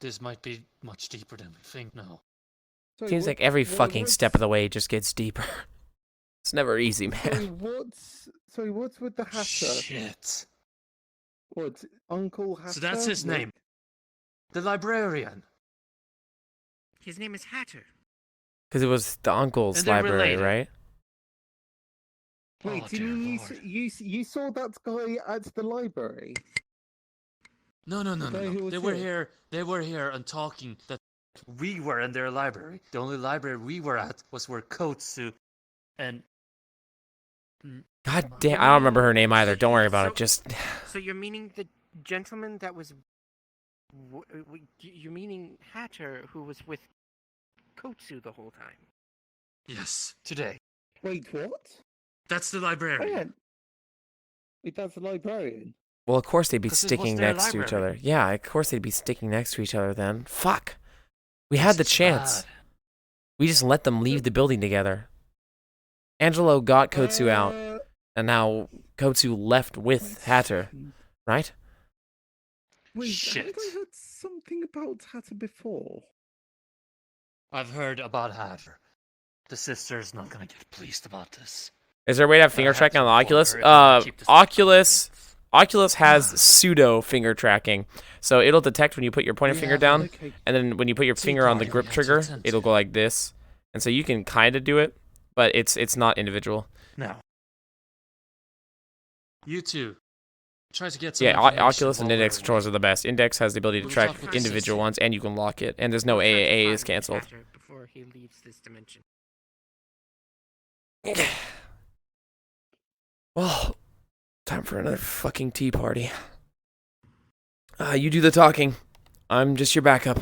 This might be much deeper than we think now. Seems like every fucking step of the way just gets deeper. It's never easy, man. What's with the Hatter? Shit. What, Uncle Hatter? So that's his name. The librarian. His name is Hatter. Because it was the uncle's library, right? Wait, do you mean you saw that guy at the library? No. They were here and talking that we were in their library. The only library we were at was where Kotsu and... God damn, I don't remember her name either. Don't worry about it. Just... So you're meaning the gentleman that was... You're meaning Hatter, who was with Kotsu the whole time? Yes, today. Wait, what? That's the librarian. Wait, that's the librarian? Well, of course they'd be sticking next to each other. Yeah, of course they'd be sticking next to each other then. Fuck. We had the chance. We just let them leave the building together. Angelo got Kotsu out, and now Kotsu left with Hatter, right? Wait, Shit. haven't I heard something about Hatter before? I've heard about Hatter. The sister's not gonna get pleased about this. Is there a way to have finger tracking on the Oculus? Oculus has pseudo finger tracking, so it'll detect when you put your pointer finger down, and then when you put your finger on the grip trigger, it'll go like this, and so you can kind of do it, but it's not individual. Now, you two, Try to get some Yeah, information Oculus and while Index we're controllers are the best. Index has the ability to We'll track talk with individual Cece. ones, and you can lock it. And there's no We'll try to AAA is find canceled. Thatcher before he leaves this dimension. Well, time for another fucking tea party. You do the talking. I'm just your backup.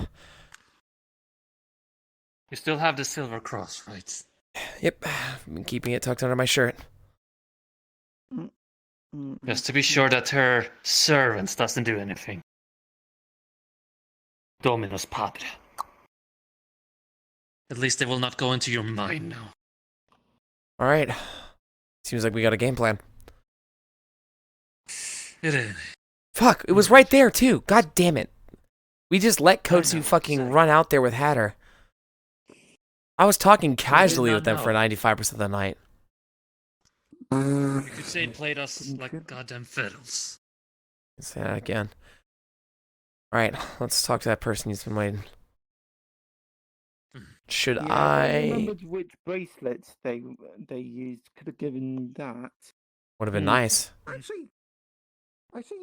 You still have the silver cross, right? Yep, I've been keeping it tucked under my shirt. Just to be sure that her servants doesn't do anything. Dominus Padre. At least they will not go into your mind now. Alright. Seems like we got a game plan. It is. Fuck, it was right there too. God damn it. We just let Kotsu fucking run out there with Hatter. I was talking casually with them for 95% of the night. You could say it played us like goddamn fiddles. Say that again. Alright, let's talk to that person who's been waiting. Should Yeah, if I remembered which bracelets they used, could have given that. would have been nice. Actually,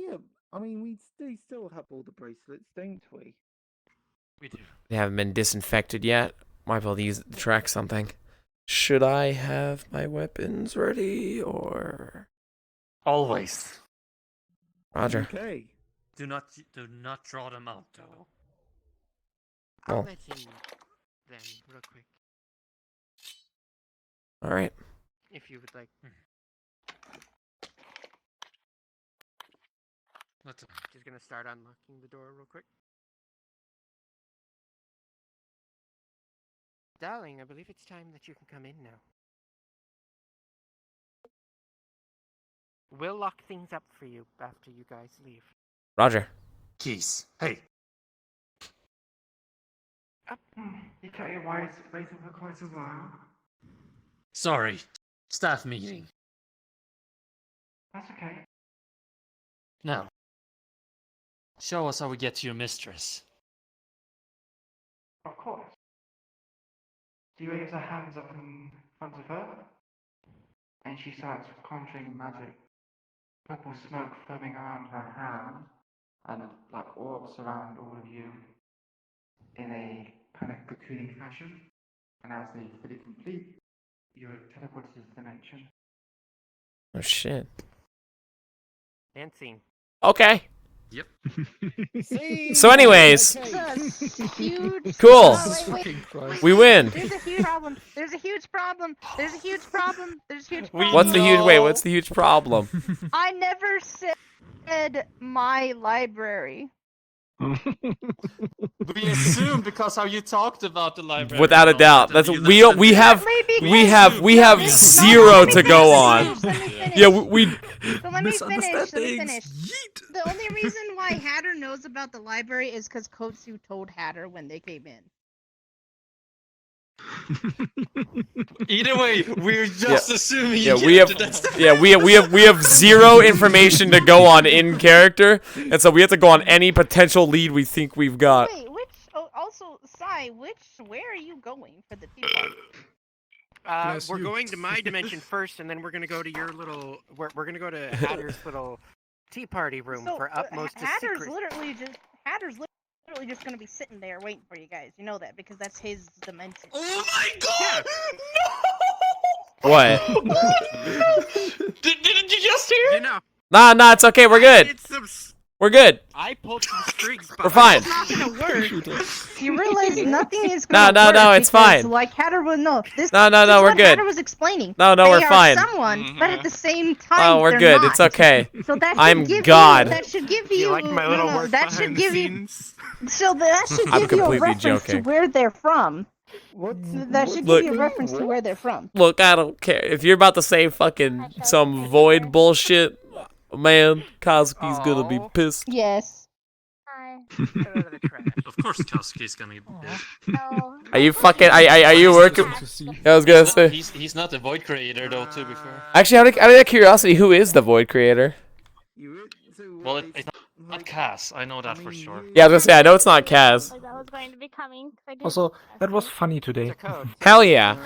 yeah. I mean, we still have all the bracelets, don't we? We do. They haven't been disinfected yet. Might be able to use it to track something. Should I have my weapons ready, or... Always. Roger. Okay. Do not draw them out, though. I'll Well. let him then, real quick. Alright. If you would like. Just gonna start unlocking the door real quick. Darling, I believe it's time that you can come in now. We'll lock things up for you after you guys leave. Roger. Keys. Hey. You got your wires waiting for quite a while. Sorry. Staff meeting. That's okay. Now. Show us how we get to your mistress. Of course. Do you raise her hands up in front of her? And she starts conjuring magic. Purple smoke foaming around her hand, and like orbs around all of you in a kind of cocooning fashion. And as they fully complete, you're teleported to this dimension. Oh shit. And scene. Okay. Yep. So anyways. Huge. Cool. Wait. We win. There's a huge problem. There's a huge problem. There's a huge problem. There's a huge problem. What's the huge what's the huge problem? I never said my library. We assumed because how you talked about the library. Without a doubt. That's we have zero to go on. Yeah, we So let me finish. The only reason why Hatter knows about the library is because Kotsu told Hatter when they came in. Either way, we're just assuming Yeah, you we have we have zero information to go on in character, and so we have to go on any potential lead we think we've got. Wait, also, Sai, where are you going for the tea party? We're going to my dimension first, and then we're gonna go to your little. We're gonna go to Hatter's little tea party room for utmost Hatter's secret. Hatter's literally just gonna be sitting there waiting for you guys. You know that because that's his dimension. Oh my god! What? Didn't you just hear? You know. Nah, it's okay. We're good. We're good. I pulled some strings. We're fine. It's not gonna work. You realize nothing is gonna work. No, it's because, fine. Like Hatter would know. This No, is we're what good. Hatter was explaining. No, they we're are fine. Someone, but at the same time, Oh, we're they're good. Not. It's okay. So that should I'm give God. You, that should give you. like my little work that should give you. So that should I'm give you a completely reference joking. to where they're from. That should give you a reference to where they're from. Look, I don't care if you're about to say fucking some void bullshit. Man, Kazuki's gonna be pissed. Yes. Of course, Kazuki's gonna be dead. Are you fucking? Are you working? I was gonna say. He's not the void creator though. To be fair. Actually, out of curiosity, who is the void creator? Well, it's not Cass. I know that for sure. Yeah, I was gonna say I know it's not Kaz. That was going to be coming. Also, that was funny today. Hell yeah!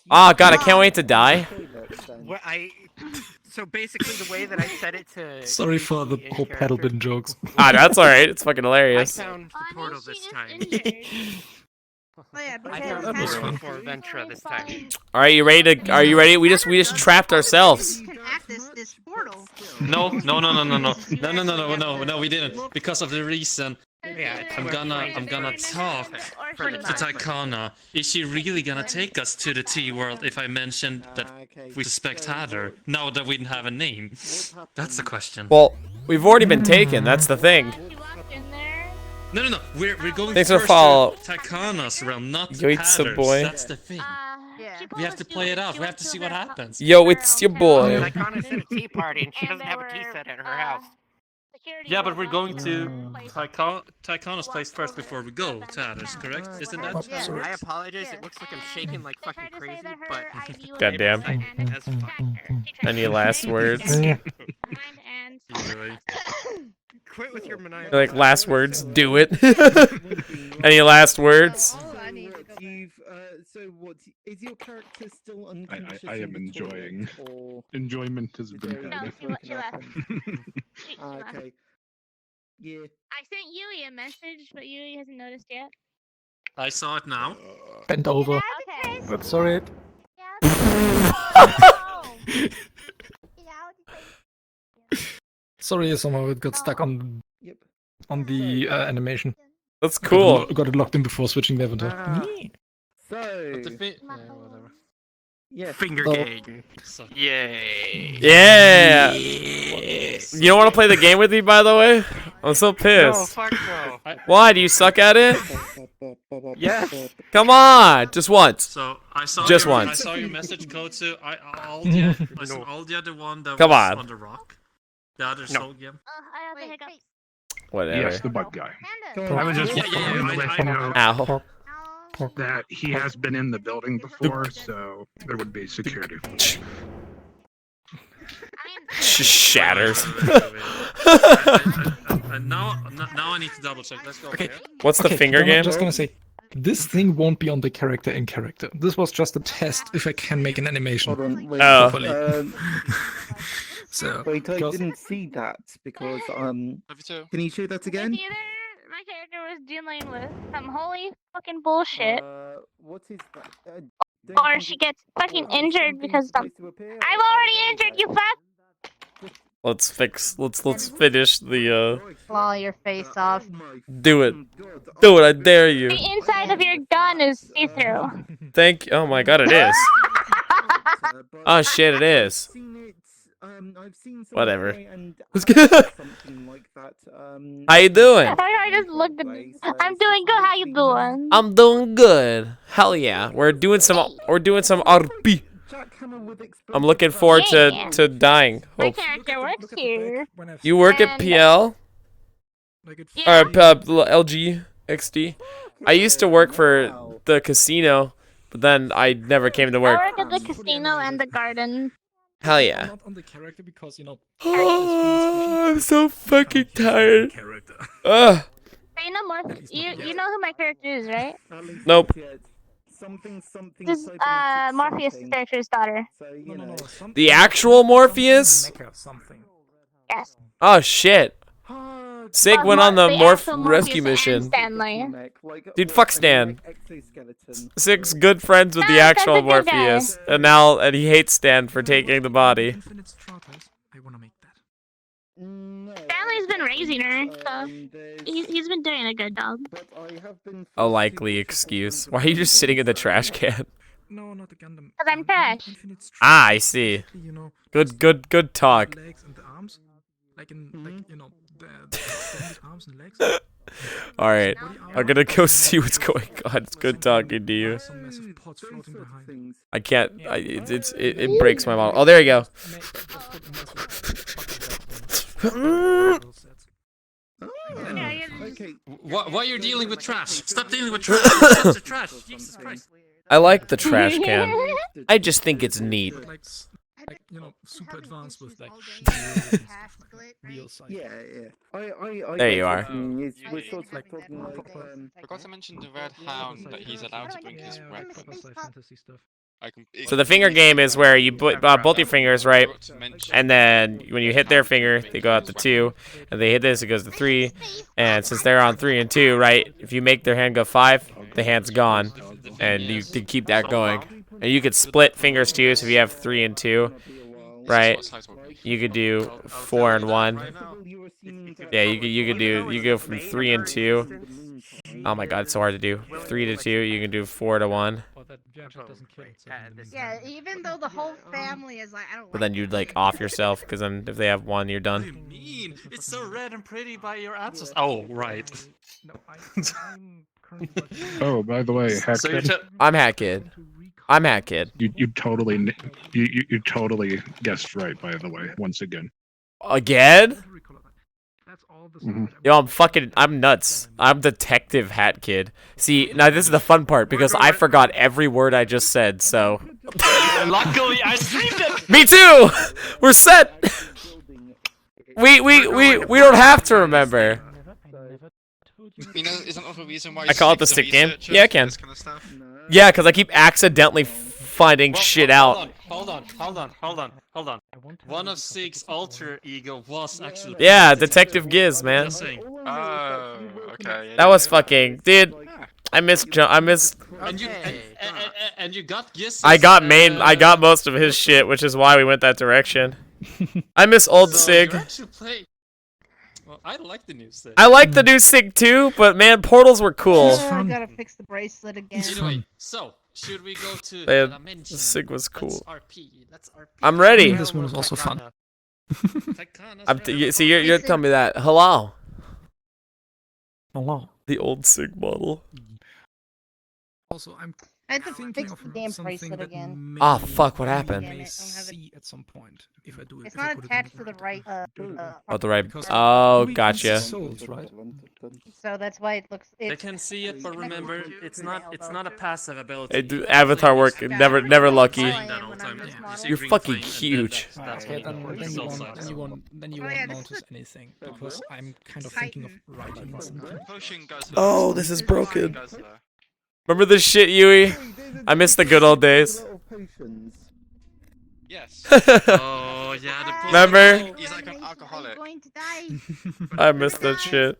Ah, God, I can't wait to die. Well, So basically, the way that I said it to. Sorry for the whole pedal bin jokes. That's alright. It's fucking hilarious. I found the portal this time. Oh yeah, I because found the was portal fun. for Ventura this time. Alright, you ready to? Are you ready? We just trapped ourselves. you can access this portal. No, we didn't. Because of the reason. I'm gonna talk to Taikana. Is she really gonna take us to the T world if I mentioned that we suspect Hatter? Now that we have a name, that's the question. Well, we've already been taken. That's the thing. No. We're going Thanks first for follow. to Taikana's realm, not Yo, it's a Hatter's. boy. That's the thing. We have to play it out. We have to see what happens. Yo, it's your boy. Taikana's at a tea party and she doesn't have a tea set at her house. Yeah, but we're going to Taikana's place first before we go to Hatter's, correct? Isn't that? Yeah, I apologize. It looks like I'm shaking like fucking crazy, but Goddamn. that's fine. Any last words? Quit with your maniacal. Like last words? Do it. Any last words? So what is your character still unconscious? I am enjoying. Or... Enjoyment has been had. She left. Okay. Yeah. I sent Yui a message, but Yui hasn't noticed yet. I saw it now. Bent over. Okay. That's sorry. Sorry, somehow it got stuck on the animation. That's cool. Got it locked in before switching the avatar. So. Whatever. Yeah. Finger gang. Yay. Yeah. You don't want to play the game with me, by the way? I'm so pissed. No, fuck no. Why? Do you suck at it? Yes. Come on, just once. So I saw Just your, once. I saw your message, Kotsu. I saw all the other one that Come was on. the rock. The other soul game. I have the hiccups. Whatever. Yes, the bug guy. I was just wanting to let you know Ow. that he has been in the building before, so there would be security. Shatters. And now I need to double check. Let's go. Okay. What's the finger I'm game? just gonna say, this thing won't be on the character in character. This was just a test if I can make an animation. Hold on, wait, Oh. So. Wait, I didn't see that because Can you show that again? It's either my character was dealing with some holy fucking bullshit, What is that? or she gets fucking injured because I'm already injured, you fuck! Let's finish the Claw your face off. do it. Do it, I dare you. The inside of your gun is see-through. Thank you. Oh my god, it is. Oh shit, it is. I've seen Whatever. and something like that. How you doing? I just looked at me. I'm doing good, how you doing? I'm doing good. Hell yeah. We're doing some RP. I'm looking forward to dying. My Hope. character works here. You work at PL? Or LG XD? I used to work for the casino, but then I never came to work. I work at the casino and the garden. Hell yeah. Not on the character because, you know. I'm so fucking tired. Ugh. You know more. You know who my character is, right? Nope. This is Morpheus' character's daughter. The actual Morpheus? Yes. Oh shit. Sig went on the actual rescue Morpheus and mission. Stanley. Dude, fuck Stan. Sig's good friends with the Stan's actual a good guy. Morpheus, and he hates Stan for taking the body. Stanley's been raising her, so he's been doing a good job. A likely excuse. Why are you just sitting in the trash can? No, not the Gundam. Cause I'm trash. Ah, I see. Good talk. Alright, I'm gonna go see what's going on. It's good talking to you. I can't. It breaks my mind. Oh, there you go. Why you're dealing with trash? Stop dealing with trash. Stop the trash. Jesus Christ. I like the trash can. I just think it's neat. Like, you know, super advanced with like real size. Yeah. There you are. We're sort of like talking like Forgot to mention the Red Hound that he's allowed to bring his rep. Fantasy stuff. So the finger game is where you put both your fingers, right? And then when you hit their finger, they go out to 2. And they hit this, it goes to 3. And since they're on 3 and 2, right? If you make their hand go 5, the hand's gone. And you can keep that going. And you could split fingers too, so if you have 3 and 2, right? You could do 4 and 1. Yeah, you go from 3 and 2. Oh my god, it's so hard to do. 3 to 2, you can do 4 to 1. Yeah, even though the whole family is like, I don't. But then you'd like off yourself, because then if they have 1, you're done. Mean. It's so red and pretty by your ancestors. Oh, right. Oh, by the way, HatKid. I'm HatKid. I'm HatKid. You totally guessed right. By the way, once again. Again? Mhm. Yo, I'm nuts. I'm Detective HatKid. See, now this is the fun part, because I forgot every word I just said, so... Luckily, I saved it! Me too! We're set! We don't have to remember. You know, is that not the reason why I call it the stick game? researchers Yeah, I can. and this kind of stuff? Yeah, because I keep accidentally finding shit out. Hold on. One of Sig's alter ego was actually. Yeah, Detective Giz, man. Just saying. Oh, okay. That was fucking... Dude, I miss... And you got Giz. I got most of his shit, which is why we went that direction. I miss old Sig. Well, I like the new Sig. I like the new Sig too, but man, portals were cool. I gotta fix the bracelet again. Anyway, so should we go to Man, the Sig was cool. Let's RP. I'm ready. This one is also fun. See, you're telling me that. Hello. Hello. The old Sig model. Also, I had to thinking fix of the damn something bracelet that again. Ah, fuck, what happened? Damn may it, I don't have it. see at some point if I do it. It's if I not put it in attached to the right. Oh, the right. Because Oh, we can gotcha. see souls, right? So that's why it looks. They can see it, but remember, it's not a passive ability. Avatar work, never lucky. Yeah. You're fucking huge. Okay, then you won't notice anything because I'm kind of thinking of writing something. Oh, this is broken. Remember this shit, Yui? I miss the good old days. Yes. Oh yeah. Remember? He's like an alcoholic. I miss that shit.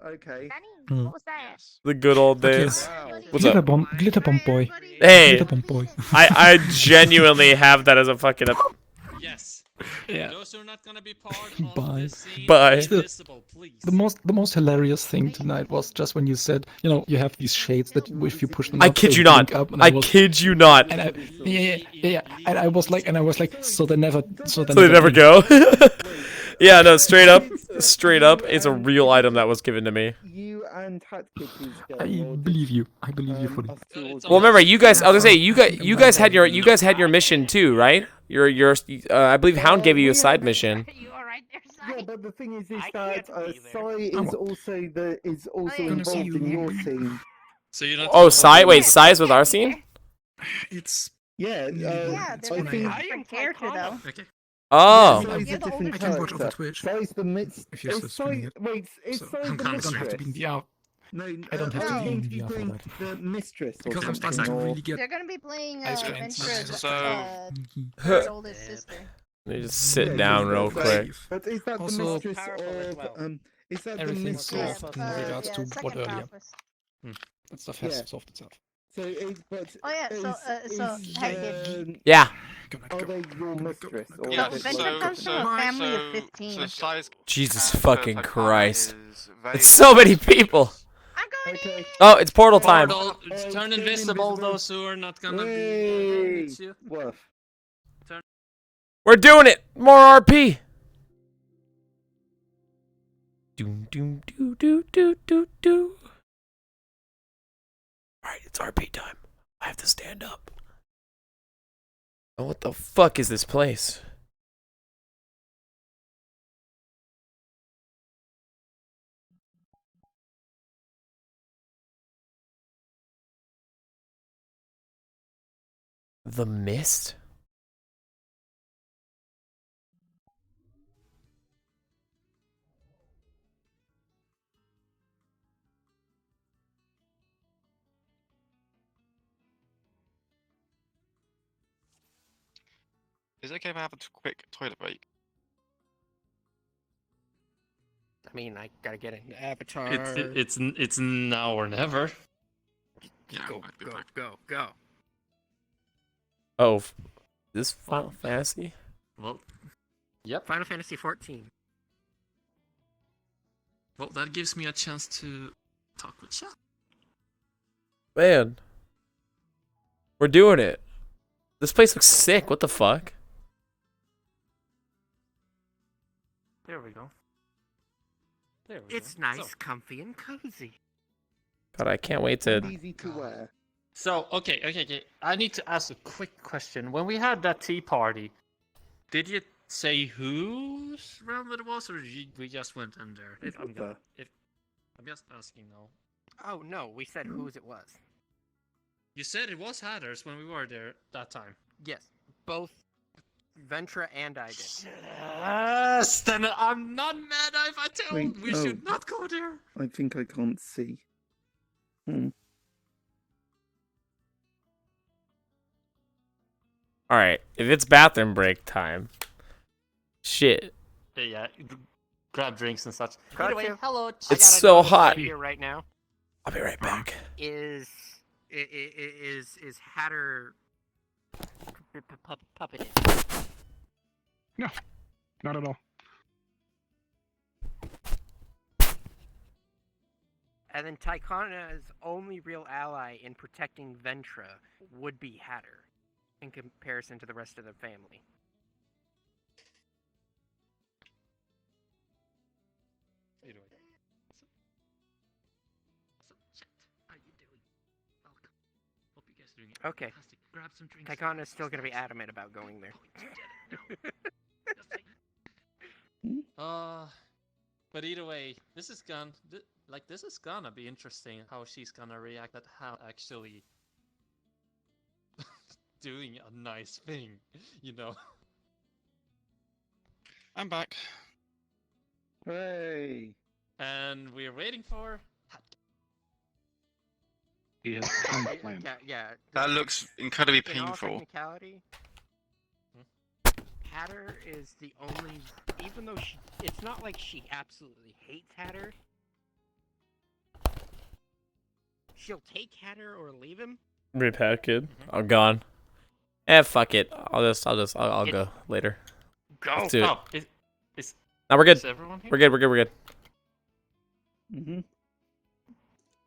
Okay. What was that? The good old days. What's Glitter up? bomb, glitter bomb boy. Hey, Glitter bomb boy. I genuinely have that as a fucking. Yes. Yeah. Those who are not gonna be part of Bye. this scene, Bye. invisible, please. The most hilarious thing tonight was just when you said, you know, you have these shades that if you push them I up, kid they you not. blink up, and I kid you not. And yeah. And I was like, so they never go. Yeah, no, straight up, it's a real item that was given to me. You and HatKid. I believe you. I believe you fully. Well, remember, you guys. I was gonna say, you guys had your mission too, right? I believe Hound gave you a side mission. Yeah, but the thing is that Sai is also involved in your team. So you don't. Oh, Sai. Wait, Sai is with our scene. It's Yeah, Yeah, I they're think. a different character though. Okay. Oh. Sai's a different I can watch off character. of Twitch Sai's the midst. if you're still streaming it. Wait, is So Sai I the don't have to be in mistress? VR. No, I don't have to be in to be VR for doing that. the mistress or Because I'm something. starting to or- really get They're gonna be playing ice creams. Venture's So- third oldest sister. Let me just sit down real quick. But is that the Also, mistress of is that the everything's mistress? solved in regards to what second earlier. prophet. That stuff has Yeah. solved itself. So, but Oh yeah, so HatKid. Yeah. Are they your mistress or Yeah, is it Venture like- comes from a family of 15. So size Jesus fucking Christ. is very It's so many people. Okay. Oh, it's portal time. Portal, turn invisible. Those who are not gonna Hey, be. You. Worth. We're doing it. More RP. Doom doom doo doo doo doo doo. All right, it's RP time. I have to stand up. Oh, what the fuck is this place? The mist? Is it okay if I have a quick toilet break? I mean, I gotta get an avatar. It's now or never. Yeah, Go, I'd be go, back. go. Oh, this Final Fantasy? Well, yep. Final Fantasy 14. Well, that gives me a chance to talk with chat. Man. We're doing it. This place looks sick. What the fuck? There we go. It's nice, comfy, and cozy. God, I can't wait to... Easy to wear. So, okay. I need to ask a quick question. When we had that tea party, did you say whose realm it was, or we just went in there? I'm just asking now. Oh no, we said whose it was. You said it was Hatter's when we were there that time. Yes, both Ventra and I did. Yes, then I'm not mad if I tell Wait, we should not go there. I think I can't see. Alright, if it's bathroom break time. Shit. Yeah, grab drinks and such. Got Anyway, you. hello. It's so hot. Here right now. I'll be right back. Is Hatter puppeted? No, not at all. And then Tycona's only real ally in protecting Ventra would be Hatter, in comparison to the rest of the family. Okay. Tycon is still going to be adamant about going there. But either way, this is gonna be interesting how she's gonna react at how actually doing a nice thing, you know. I'm back. Hey. And we're waiting for Yes, yeah. That looks incredibly In all painful. technicality, Hatter is the only, even though it's not like she absolutely hates Hatter. She'll take Hatter or leave him. Rip HatKid. I'm gone. Fuck it. I'll go later. Go. Let's do it. Oh, No, we're good. is everyone here? We're good. Mm-hmm.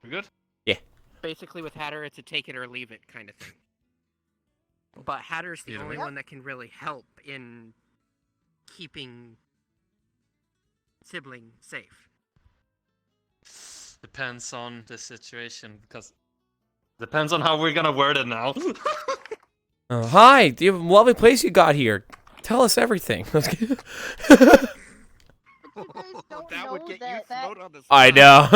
We good? Yeah. Basically, with Hatter, it's a take it or leave it kind of thing. But Hatter's the only one that can really help in keeping sibling safe. Depends on the situation, because depends on how we're gonna word it now. Hi, do you have a lovely place you got here? Tell us everything. That would get you thrown on the I know.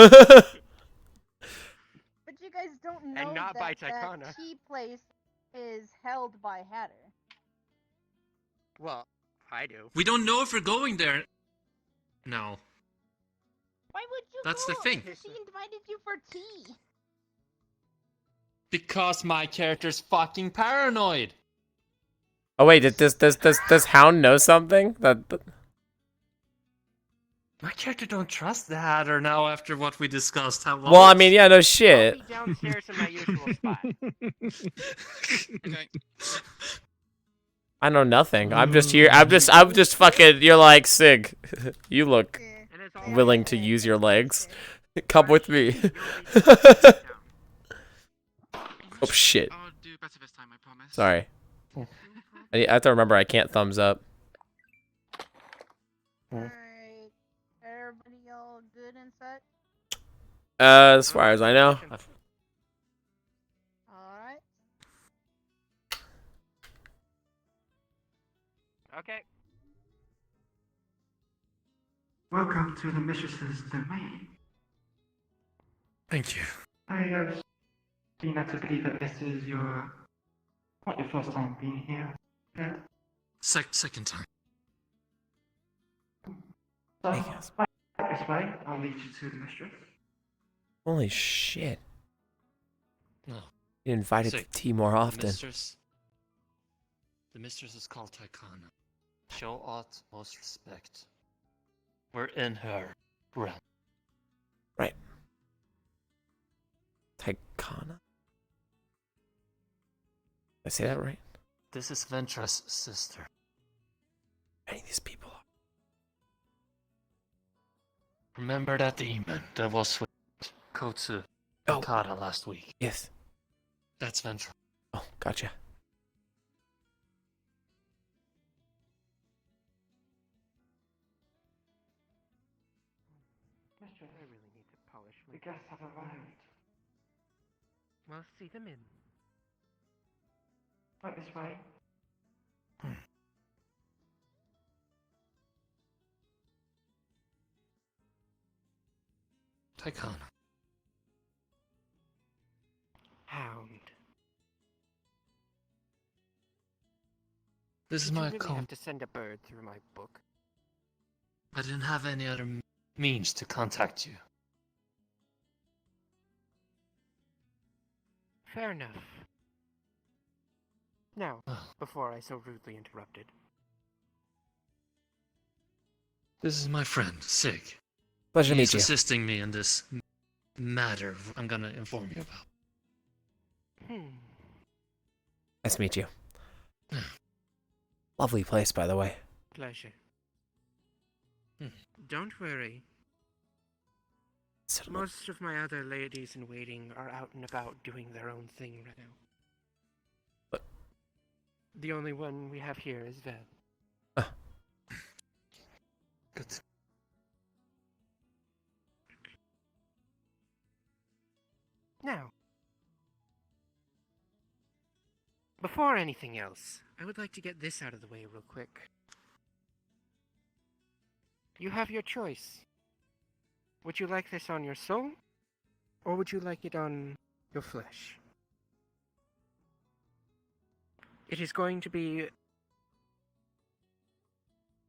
But you guys don't know And not that by that Tycona. key place is held by Hatter. Well, I do. We don't know if we're going there. No. Why would you That's go? the thing. She invited you for tea. Because my character's fucking paranoid. Oh wait, does Hound know something? That My character don't trust the Hatter now after what we discussed. Well, I mean, yeah, no shit. I'll be downstairs in my usual spot. Okay. I know nothing. I'm just here. I'm just fucking. You're like Sig. You look willing to use your legs. Come with me. Oh shit. I'll do better this time, I promise. Sorry. I have to remember I can't thumbs up. Alright. Everybody all good and set? As far as I know. Alright. Okay. Welcome to the Mistress's domain. Thank you. I have been led to believe that this is not your first time being here. Yeah. Second time. So, back this way, I'll lead you to the mistress. Holy shit. No. You invited Sick. to tea more often. Mistress. The mistress is called Tycana. Show utmost respect. We're in her realm. Right. Tycana? Did I say that right? This is Ventra's sister. Any of these people are. Remember that demon that was with Kotsu and Kata last week? Yes. That's Ventra. Oh, gotcha. Mister, I really need to polish my... The guests have arrived. Well, see them in. Right this way. Tycana. Hound. This is Did my you really account. have to send a bird through my book? I didn't have any other means to contact you. Fair enough. Now, before I so rudely interrupted. This is my friend, Sig. Pleasure to meet He's you. assisting me in this matter I'm gonna inform you about. Nice to meet you. Lovely place, by the way. Pleasure. Don't worry. Most of my other ladies in waiting are out and about doing their own thing right now. But the only one we have here is Vel. Good. Now, before anything else, I would like to get this out of the way real quick. You have your choice. Would you like this on your soul, or would you like it on your flesh? It is going to be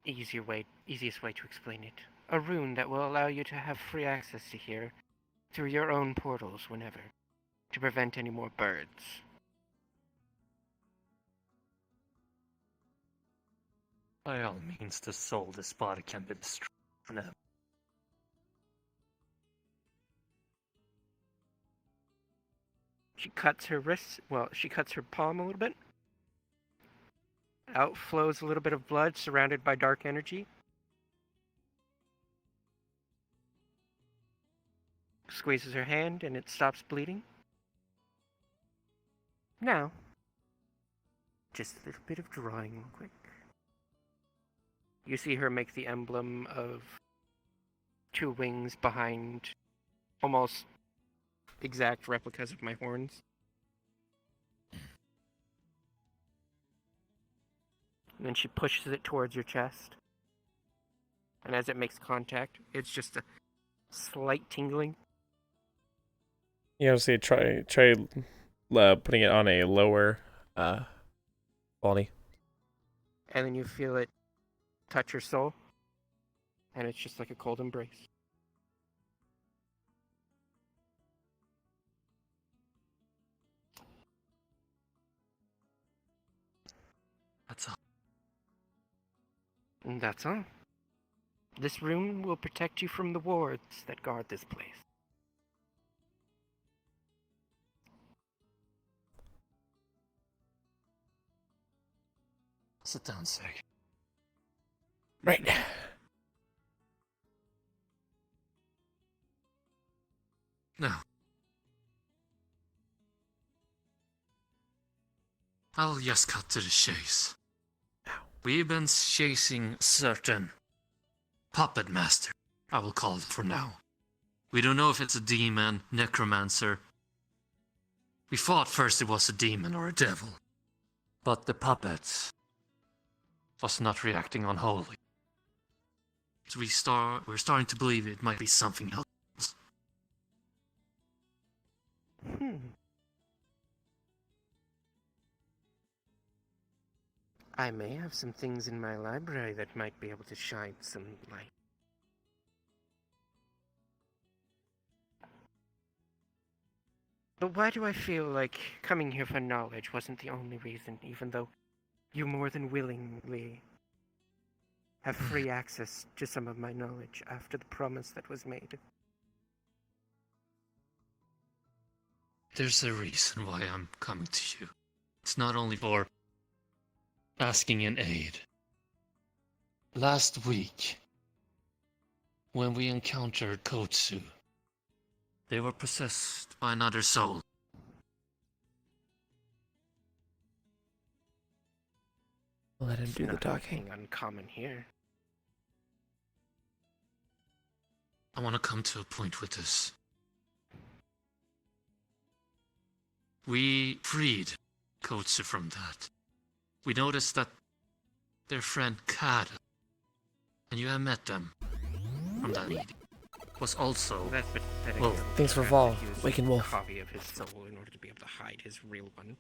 easiest way to explain it. A rune that will allow you to have free access to here through your own portals whenever, to prevent any more birds. By all means, the soul, this body can be destroyed for now. She cuts her wrist, she cuts her palm a little bit. Out flows a little bit of blood surrounded by dark energy. Squeezes her hand and it stops bleeding. Now, just a little bit of drawing real quick. You see her make the emblem of two wings behind almost exact replicas of my horns. And then she pushes it towards your chest. And as it makes contact, it's just a slight tingling. You obviously try putting it on a lower quality. And then you feel it touch your soul. And it's just like a cold embrace. That's all. And that's all. This rune will protect you from the wards that guard this place. Sit down, Sig. Right. Now, I'll just cut to the chase. We've been chasing certain puppet master, I will call it for now. We don't know if it's a demon, necromancer. We thought first it was a demon or a devil. But the puppet was not reacting unholy. So we're starting to believe it might be something else. I may have some things in my library that might be able to shine some light. But why do I feel like coming here for knowledge wasn't the only reason, even though you more than willingly have free access to some of my knowledge after the promise that was made. There's a reason why I'm coming to you. It's not only for asking in aid. Last week, when we encountered Kotsu, they were possessed by another soul. Let him do the Not talking. anything uncommon here. I want to come to a point with this. We freed Kotsu from that. We noticed that their friend Kada, and you have met them from that meeting, was also... That's pathetic. Well, thanks for follow, Waking Wolf. A copy of his soul in order to be able to hide his real one.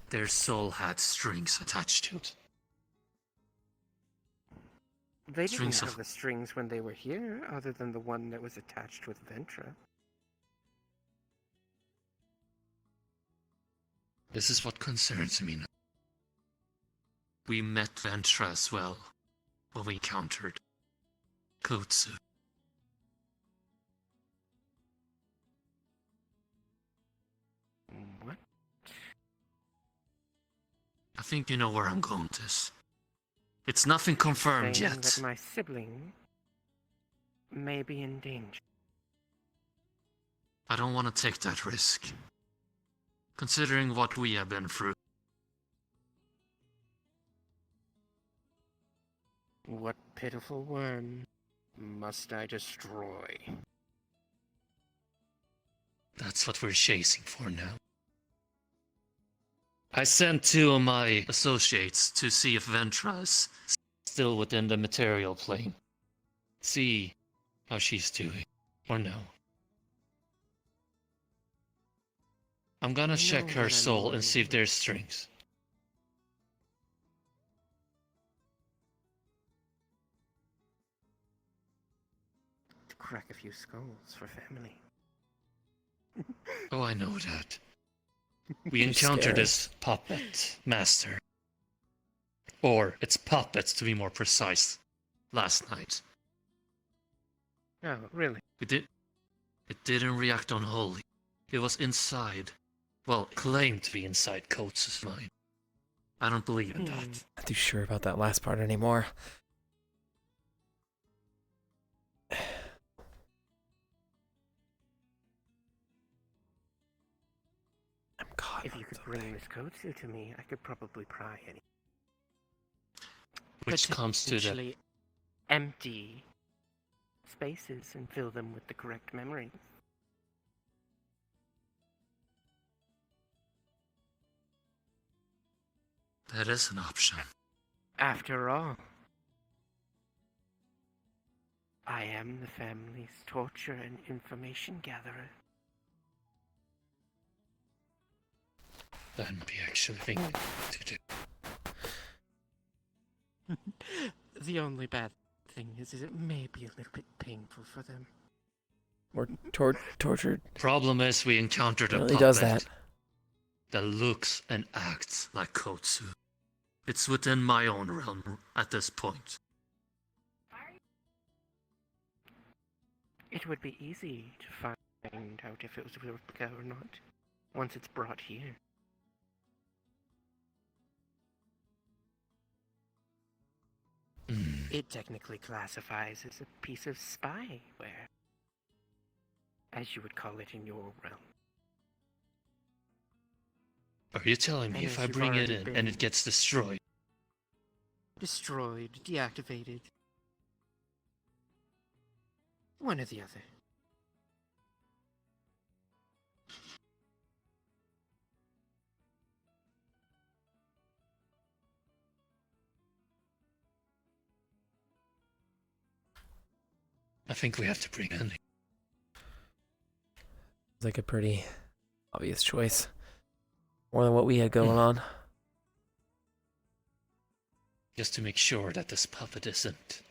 their soul had strings attached to it. They didn't Strings have of... the strings when they were here, other than the one that was attached with Ventra. This is what concerns me now. We met Ventra as well when we encountered Kotsu. What? I think you know where I'm going with this. It's nothing confirmed Saying yet. that my sibling may be in danger. I don't want to take that risk. Considering what we have been through. What pitiful worm must I destroy? That's what we're chasing for now. I sent 2 of my associates to see if Ventra is still within the material plane. See how she's doing, or no. I'm gonna check her soul and see if there's strings. To crack a few skulls for family. Oh, I know that. We encountered this puppet master. Or its puppets, to be more precise, last night. Oh, really? It didn't react unholy. It was inside. Well, claimed to be inside Coates' mind. I don't believe in that. Not too sure about that last part anymore. I'm caught. If you could bring Miss Kotsu to me, I could probably pry any. Which comes to the... Potentially empty spaces and fill them with the correct memories. That is an option. After all, I am the family's torture and information gatherer. That would be actually thinking to do. The only bad thing is it may be a little bit painful for them. Or tortured. Problem is, we encountered a Really puppet does that. that looks and acts like Kotsu. It's within my own realm at this point. It would be easy to find out if it was a replica or not, once it's brought here. It technically classifies as a piece of spyware, as you would call it in your realm. Are you telling me And if as I you've bring it already in and been it gets destroyed, destroyed, deactivated, one or the other? I think we have to bring it in? It's like a pretty obvious choice. More than what we had going on. Just to make sure that this puppet isn't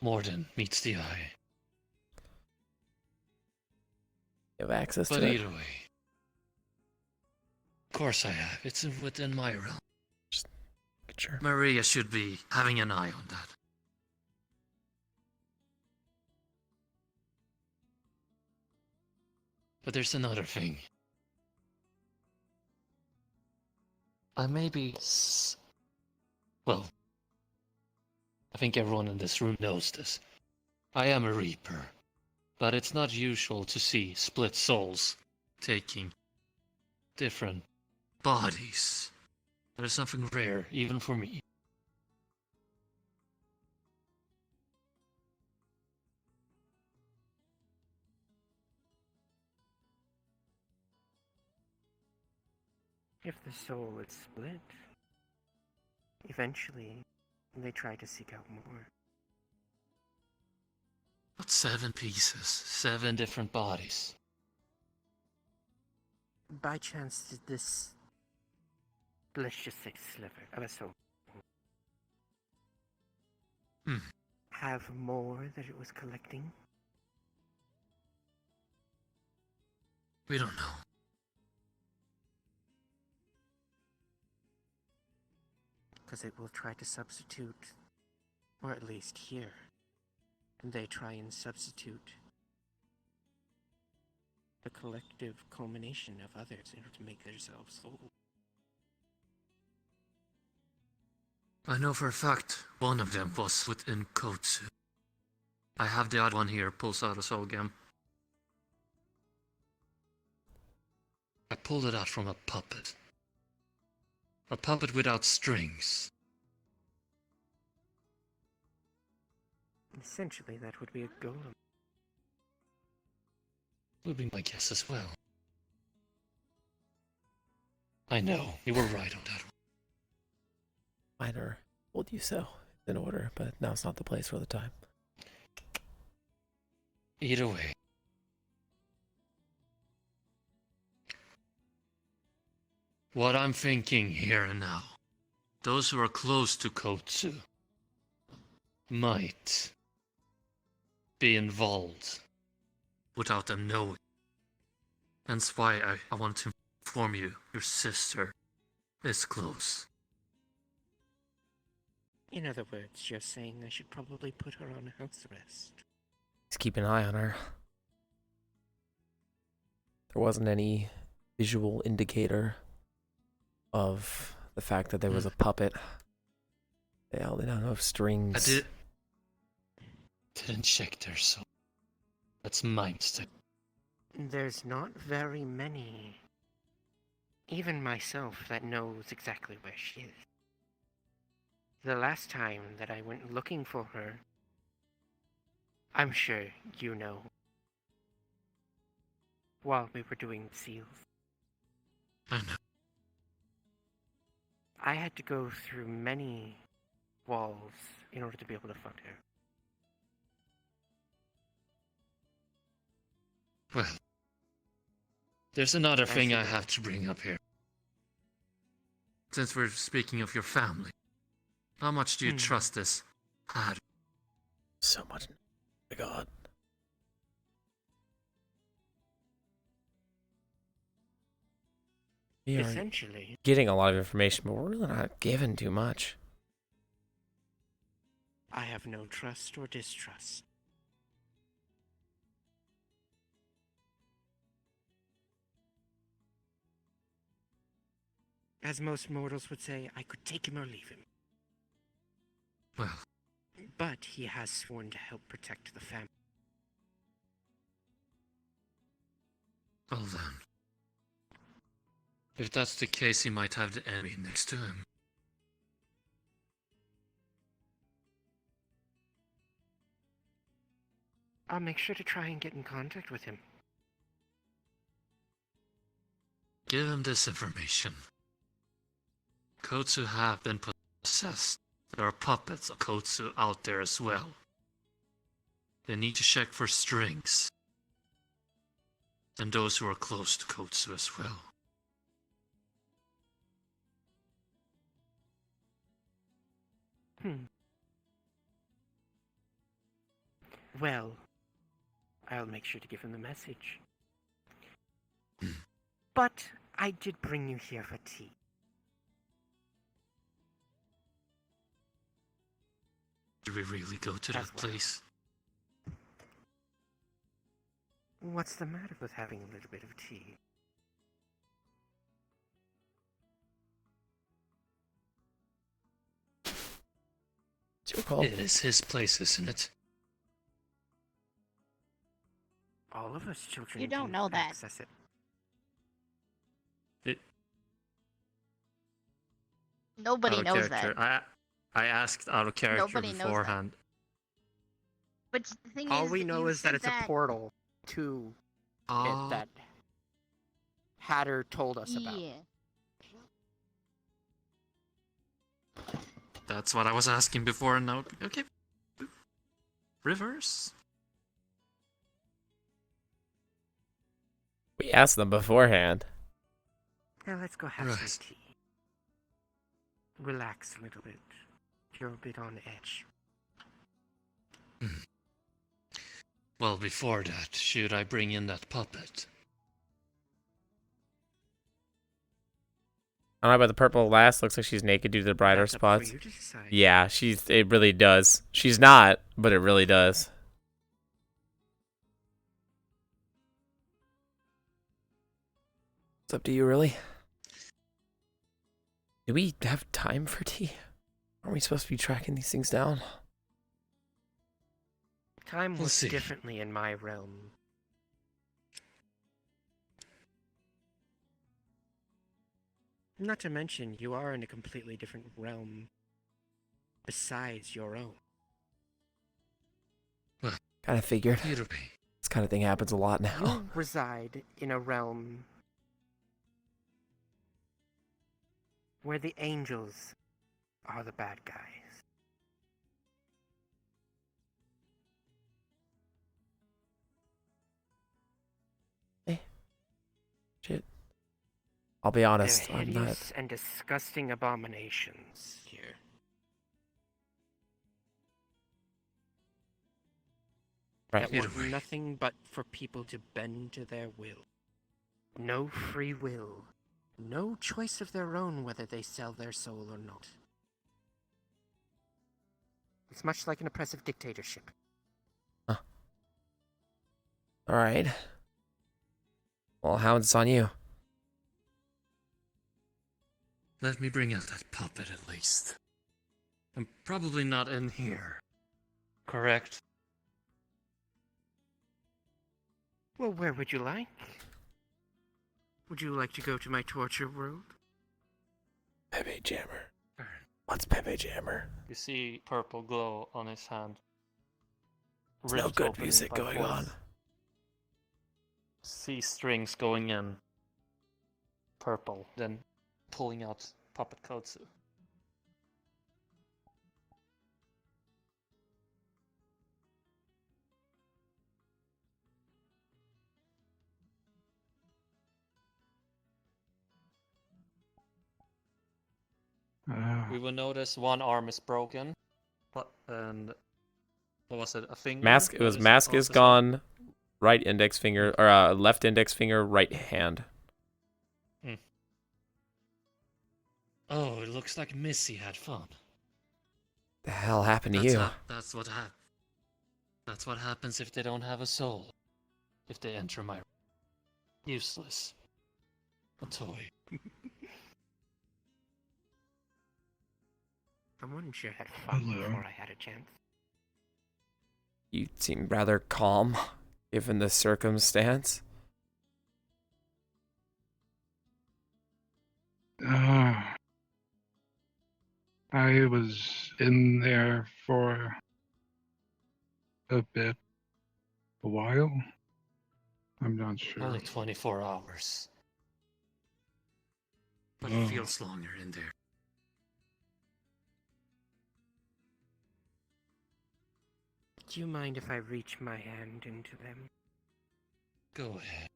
more than meets the eye. You have access But to it. either way, Of course I have. It's within my realm. Sure. Maria should be having an eye on that. But there's another thing. I may be... Well, I think everyone in this room knows this. I am a Reaper. But it's not usual to see split souls taking different bodies. That is something rare, even for me. If the soul is split, eventually they try to seek out more. But 7 pieces, 7 different bodies. By chance, did this, let's just say sliver of a soul, have more that it was collecting? We don't know. Because it will try to substitute, or at least here, they try and substitute the collective culmination of others in order to make themselves whole. I know for a fact one of them was within Kotsu. I have the other one here, pulls out a soul gem. I pulled it out from a puppet. A puppet without strings. Essentially, that would be a golem. Would be my guess as well. I know, you were right on that one. Minor, told you so. In order, but now's not the place or the time. Either way. What I'm thinking here and now, those who are close to Kotsu might be involved without them knowing. That's why I want to inform you, your sister is close. In other words, you're saying I should probably put her on house arrest. Just keep an eye on her. There wasn't any visual indicator of the fact that there was a puppet. They don't know of strings. I didn't check their soul. That's my mistake. There's not very many, even myself, that knows exactly where she is. The last time that I went looking for her, I'm sure you know, while we were doing seals. I know. I had to go through many walls in order to be able to find her. Well, there's another thing I have to bring up here. Since we're speaking of your family, how much do you trust this Had? So much. Oh my God. We are Essentially, getting a lot of information, but we're really not given too much. I have no trust or distrust. As most mortals would say, I could take him or leave him. Well. But he has sworn to help protect the family. Well then. If that's the case, he might have the enemy next to him. I'll make sure to try and get in contact with him. Give him this information. Kotsu have been possessed. There are puppets of Kotsu out there as well. They need to check for strings. And those who are close to Kotsu as well. Well, I'll make sure to give him the message. But I did bring you here for tea. Do we really go to that place? What's the matter with having a little bit of tea? It's your call. It is his place, isn't it? All of us children You don't can know that. access it. Nobody Out of knows character. that. I asked out of character Nobody knows that. beforehand. But the thing All is, we know you is that said it's a portal to it that Hatter told us about. Yeah. That's what I was asking before, and now okay. Reverse. We asked them beforehand. Now let's go have some tea. Relax a little bit. You're a bit on edge. Well, before that, should I bring in that puppet? I don't know about the purple last. Looks like she's naked due to the brighter That's up for spots. you to decide. Yeah, it really does. She's not, but it really does. It's up to you, really. Do we have time for tea? Aren't we supposed to be tracking these things down? Time We'll works see. differently in my realm. Not to mention, you are in a completely different realm besides your own. Kind of figured. It'll be. This kind of thing happens a lot now. You reside in a realm where the angels are the bad guys. Shit. I'll be honest. They're I'm not. hideous and disgusting abominations here. Right. That want nothing but for people to bend to their will. No free will. No choice of their own whether they sell their soul or not. It's much like an oppressive dictatorship. All right. Well, Hound, it's on you. Let me bring out that puppet at least. I'm probably not in here. Correct? Well, where would you like? Would you like to go to my torture world? Pepe Jammer. What's Pepe Jammer? You see purple glow on his hand. There's no Rift good opening music by going force. on. See strings going in. Purple, then pulling out puppet Kotsu. We will notice one arm is broken. And what was it? A finger? Mask. It was mask is gone. Right index finger or left index finger, right hand. Oh, it looks like Missy had fun. The hell happened to you? That's what happened. That's what happens if they don't have a soul. If they enter my useless. A toy. Someone sure had fun Hello. before I had a chance. You seem rather calm, given the circumstance. I was in there for a while. I'm not sure. Only 24 hours. But Oh. it feels longer in there. Do you mind if I reach my hand into them? Go ahead.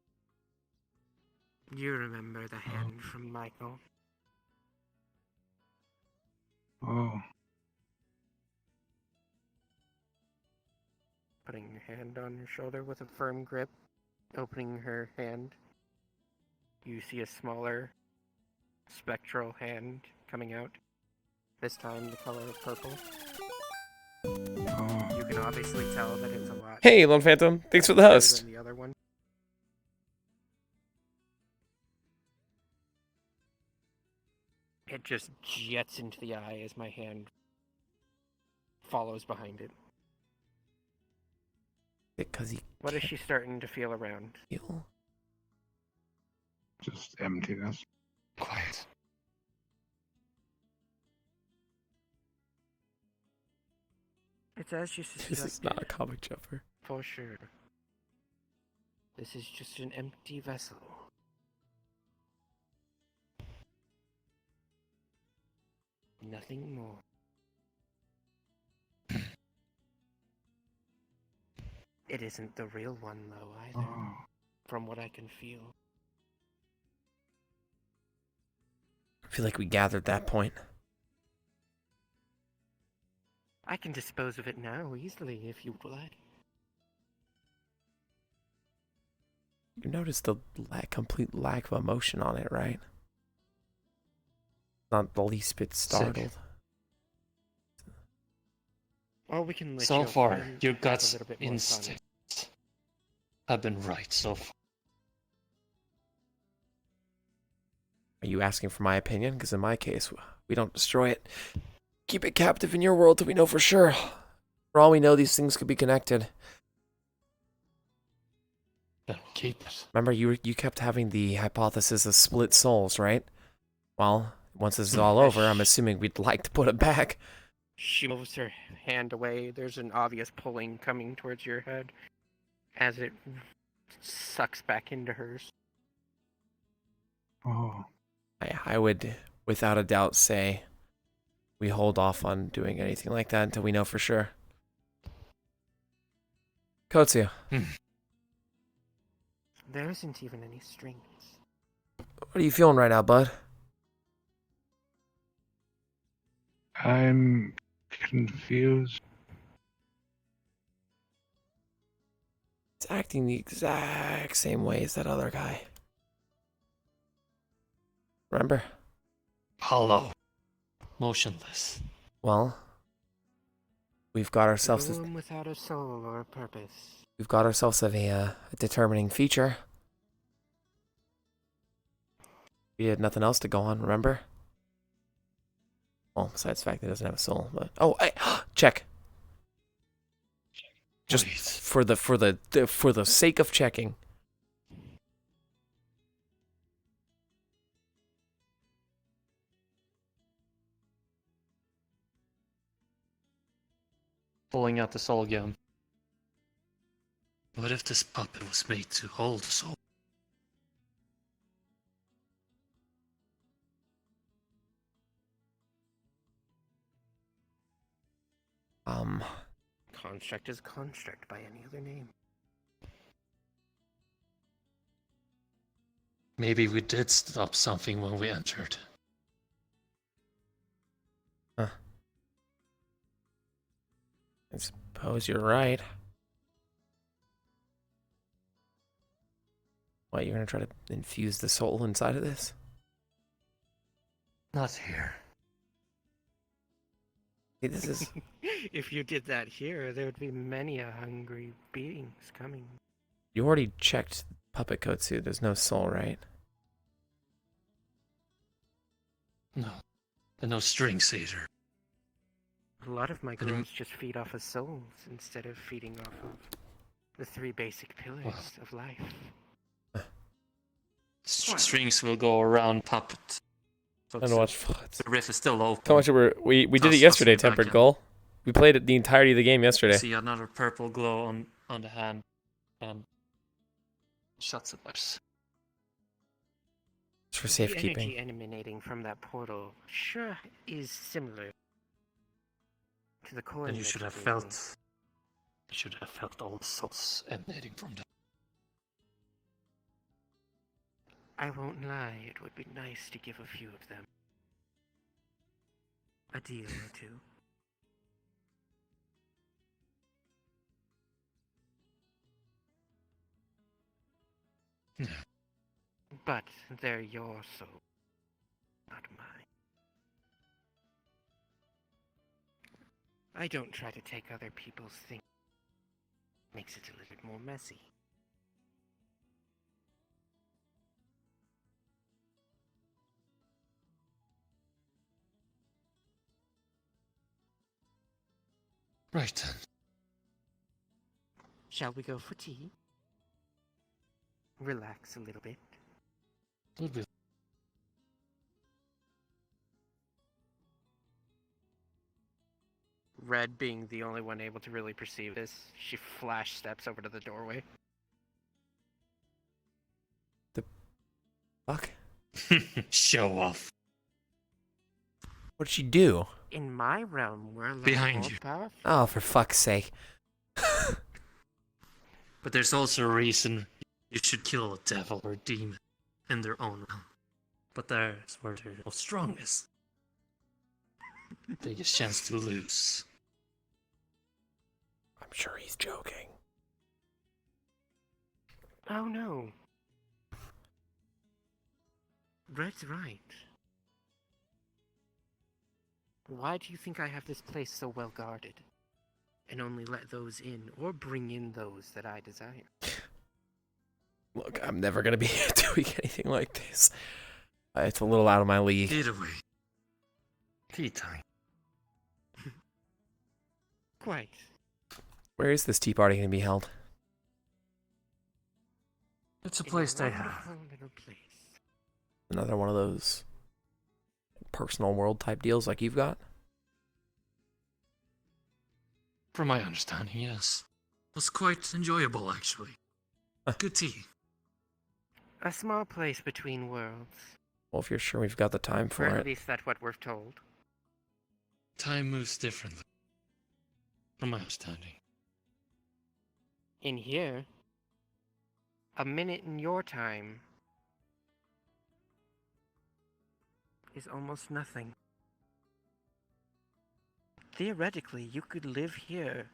You remember the hand from Michael? Oh, Putting your hand on her shoulder with a firm grip, opening her hand. you see a smaller spectral hand coming out. This time the color of purple. You can obviously tell that it's a lot. Hey, Lone Phantom. Thanks for the bigger host. than the other one. It just jets into the eye as my hand follows behind it. Because he. What is she starting to feel around? Feel? Just emptiness. Quiet. It's as you suspected. This is not a comic jumper. For sure. This is just an empty vessel. Nothing more. It isn't the real one, though, either. From what I can feel. I feel like we gathered that point. I can dispose of it now, easily, if you'd like. You noticed the complete lack of emotion on it, right? Not the least bit startled. Well, we can let So you far, have your a guts little bit more fun. instincts have been right so far. Are you asking for my opinion? Because in my case, we don't destroy it. Keep it captive in your world till we know for sure. For all we know, these things could be connected. Then keep it. Remember, you kept having the hypothesis of split souls, right? Well, once this is all over, I'm assuming we'd like to put it back. She moves her hand away. There's an obvious pulling coming towards your head as it sucks back into hers. Oh. I would, without a doubt, say we hold off on doing anything like that until we know for sure. Kotsu. There isn't even any strings. What are you feeling right now, bud? I'm confused. It's acting the exact same way as that other guy. Remember? Hollow. Motionless. Well, we've got ourselves No one without a soul or a purpose. we've got ourselves a determining feature. We had nothing else to go on, remember? Well, besides the fact that it doesn't have a soul, but check. Just for the sake of checking. Pulling out the soul gem. What if this puppet was made to hold the soul? Construct is construct by any other name. Maybe we did stop something when we entered. Huh. I suppose you're right. What, you're gonna try to infuse the soul inside of this? Not here. Hey, this is... If you did that here, there would be many a hungry beings coming. You already checked Puppet Kotsu. There's no soul, right? No. And no strings either. A lot of my grooms just feed off of souls instead of feeding off of the three basic pillars of life. Strings will go around puppet. And watch Vods. The rift is still open. How much we did it yesterday, Tempered Gull. We played it the entirety of the game yesterday. See another purple glow on the hand and shuts it lips. It's for The safekeeping. energy emanating from that portal sure is similar to the core. And you should have felt. You should have felt all the souls emanating from them. I won't lie, it would be nice to give a few of them a deal or two. But they're your soul, not mine. I don't try to take other people's things. Makes it a little bit more messy. Right then. Shall we go for tea? Relax a little bit. Would we? Red being the only one able to really perceive this, she flash steps over to the doorway. Fuck. Show off. What'd she do? In my realm, we're like Behind more you. powerful. Oh, for fuck's sake. But there's also a reason you should kill a devil or a demon in their own realm. But there's where they're most strongest. Biggest chance to lose. I'm sure he's joking. Oh no. Red's right. Why do you think I have this place so well guarded? And only let those in, or bring in those that I desire? Look, I'm never gonna be doing anything like this. It's a little out of my league. Get away. Tea time. Quite. Where is this tea party gonna be held? It's a place they have. Little place. Another one of those personal world type deals like you've got? From my understanding, yes. It was quite enjoyable, actually. Good tea. A small place between worlds. Well, if you're sure we've got the time for Or at it. least that's what we're told. Time moves differently. From my understanding. In here, a minute in your time is almost nothing. Theoretically, you could live here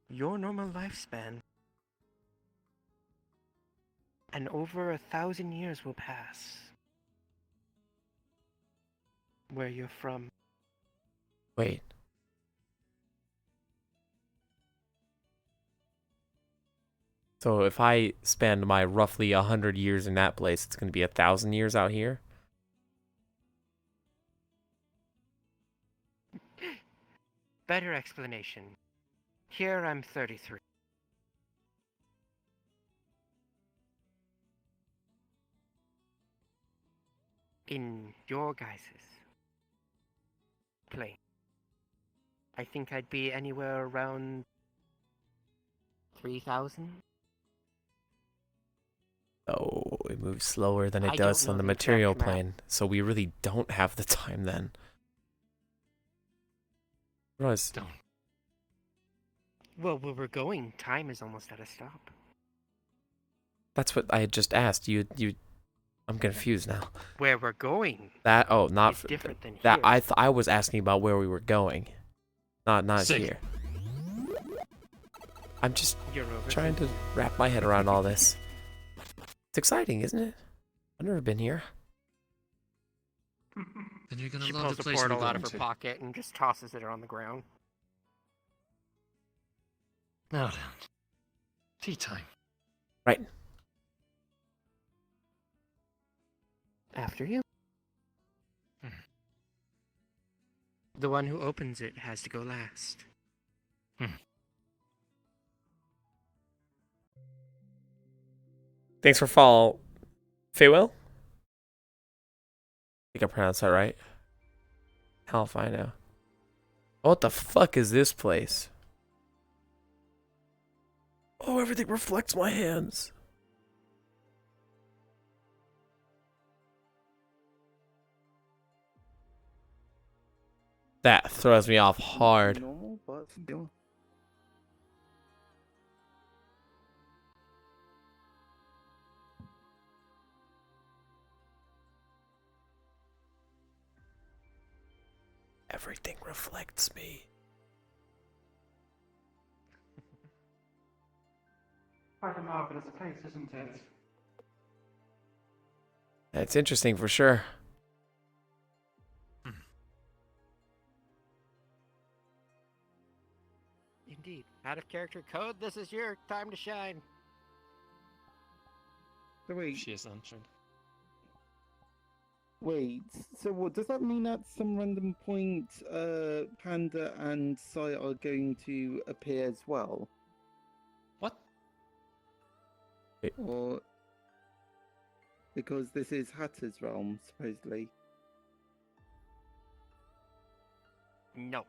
your normal lifespan, and over 1,000 years will pass where you're from. Wait. So if I spend my roughly 100 years in that place, it's going to be 1,000 years out here? Better explanation. Here I'm 33. In your guys' plane, I think I'd be anywhere around 3,000. Oh, it moves slower than it I does don't on know the the exact material map. plane, so we really don't have the time then. Realize, Don't. Well, where we're going, time is almost at a stop. that's what I had just asked. I'm confused now. Where we're going That, oh, not is different than that. here. I was asking about where we were going, not Sick. here. I'm just You're over trying to wrap my head around all this. It's exciting, isn't it? I've never been here. Then you're gonna She love pulls the a place we're portal out going of her to. pocket and just tosses it on the ground. Now then. Tea time. Right. After you. The one who opens it has to go last. Thanks for follow, Faywell. I think I pronounced that right. Hell if I know. What the fuck is this place? Oh, everything reflects my hands. That throws me off hard. Normal, but still. Everything reflects me. Quite a marvelous place, isn't it? It's interesting for sure. Indeed. Out of character code, this is your time to shine. So wait, She is answered. wait. So what does that mean? At some random point, Panda and Sai are going to appear as well? What? Or because this is Hatter's realm, supposedly. No.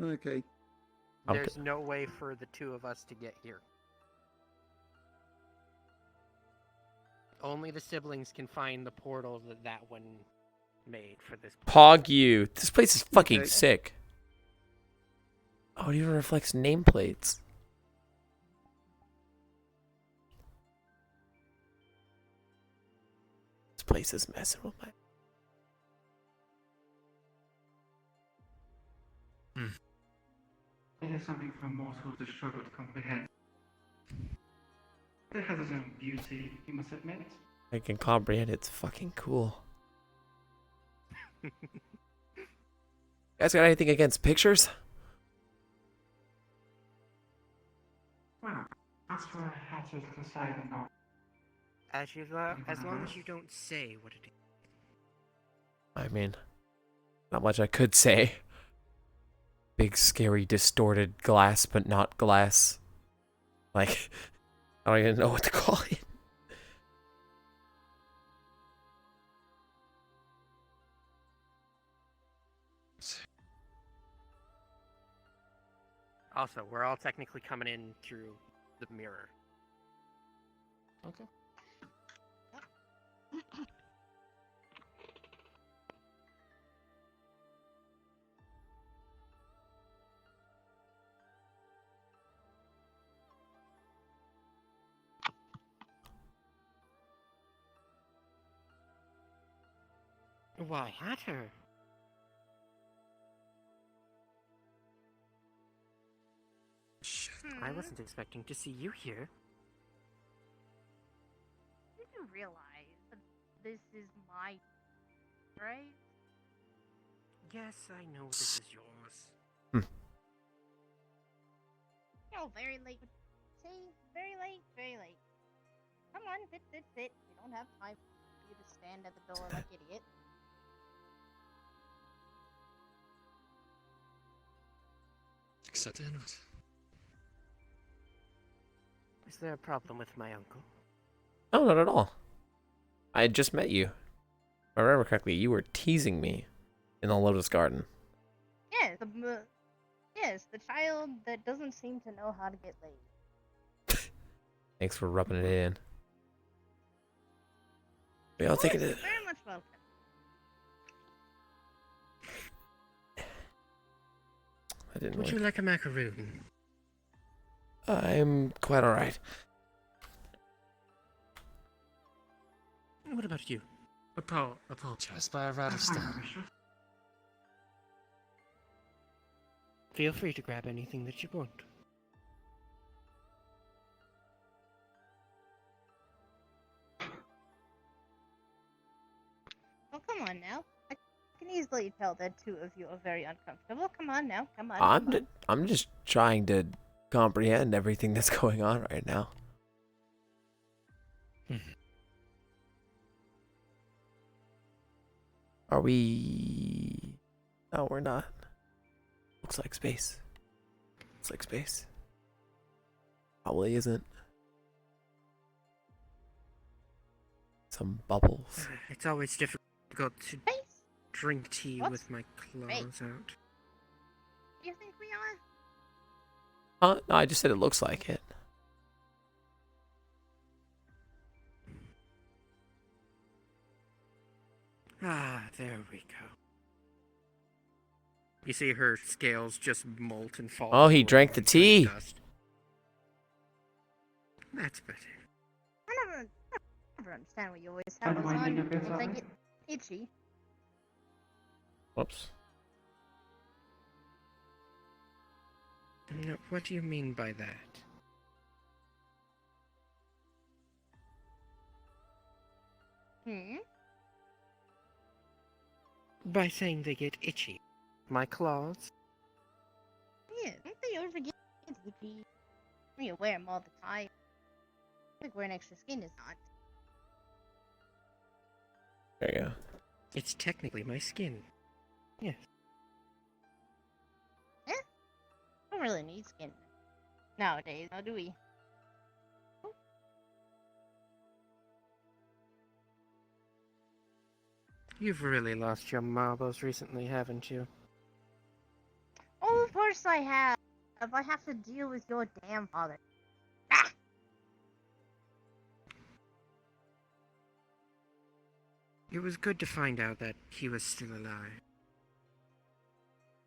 Okay. There's no way for the two of us to get here. Only the siblings can find the portal that one made for this place. Pog you. This place is fucking Okay. sick. Oh, it even reflects nameplates. This place is messing with my... It is something for a mortal to struggle to comprehend. It has its own beauty, you must admit. I can comprehend it's fucking cool. You guys got anything against pictures? Well, that's for Hatters to decide or not. As long as you don't say what it is. I mean, not much I could say. Big, scary, distorted glass, but not glass. Like, I don't even know what to call it. Also, we're all technically coming in through the mirror. Okay. Why, Hatter? I wasn't expecting to see you here. Did you realize that this is my right? Yes, I know this is yours. Oh, very late. See, very late, very late. Come on, sit. We don't have time for you to stand at the door like idiot. Accept it. Is there a problem with my uncle? No, not at all. I had just met you. If I remember correctly, you were teasing me in the Lotus Garden. Yes, the child that doesn't seem to know how to get laid. Thanks for rubbing it in. We all think it is. Very much welcome. I didn't. Would you like a macaroon? I'm quite alright. What about you? Apologize, but I'd rather stand. Feel free to grab anything that you want. Oh, come on now. I can easily tell that two of you are very uncomfortable. Come on now, come on. I'm just trying to comprehend everything that's going on right now. Are we... No, we're not. Looks like space. Looks like space. Probably isn't. Some bubbles. It's always difficult to drink tea with my clothes out. Do you think we are? No, I just said it looks like it. Ah, there we go. You see her scales just molt and fall. Oh, he drank the tea. That's better. I never understand what you always have us on once I get itchy. Whoops. No, what do you mean by that? Hmm? By saying they get itchy. My claws. Yeah, don't they ever get itchy? When you wear them all the time. Like wearing extra skin is not. There you go. It's technically my skin. Yes. Eh? Don't really need skin nowadays, now do we? You've really lost your marbles recently, haven't you? Oh, of course I have. I have to deal with your damn father. It was good to find out that he was still alive.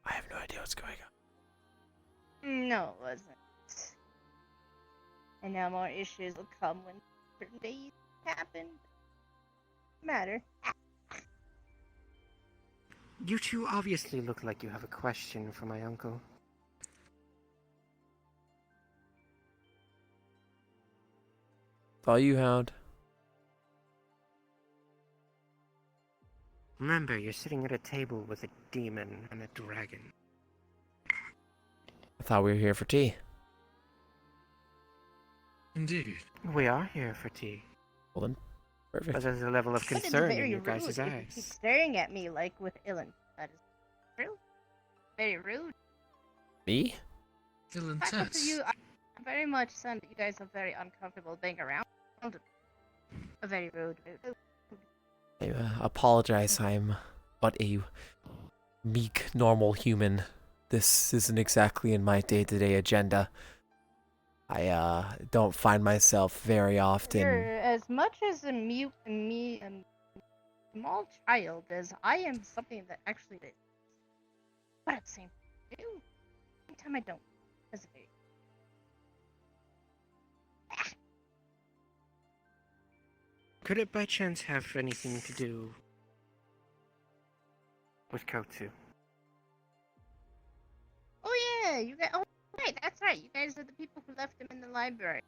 I have no idea what's going on. No, it wasn't. And now more issues will come when certain days happen. Matter. You two obviously look like you have a question for my uncle. It's all you, Hound. Remember, you're sitting at a table with a demon and a dragon. I thought we were here for tea. Indeed. We are here for tea. Well then, perfect. But there's a level of That is concern very in your rude guys' if you eyes. keep staring at me like with Ilan. That is true. Very rude. Me? Still Fact intense. of you, I very much sense that you guys are very uncomfortable being around. Very rude. I apologize. I'm but a meek, normal human. This isn't exactly in my day-to-day agenda. I don't find myself very often. You're as much as a small child as I am something that actually is. But at the same time, I don't hesitate. Could it by chance have anything to do with Kotu? Oh yeah, you guys. Oh right, that's right. You guys are the people who left him in the library.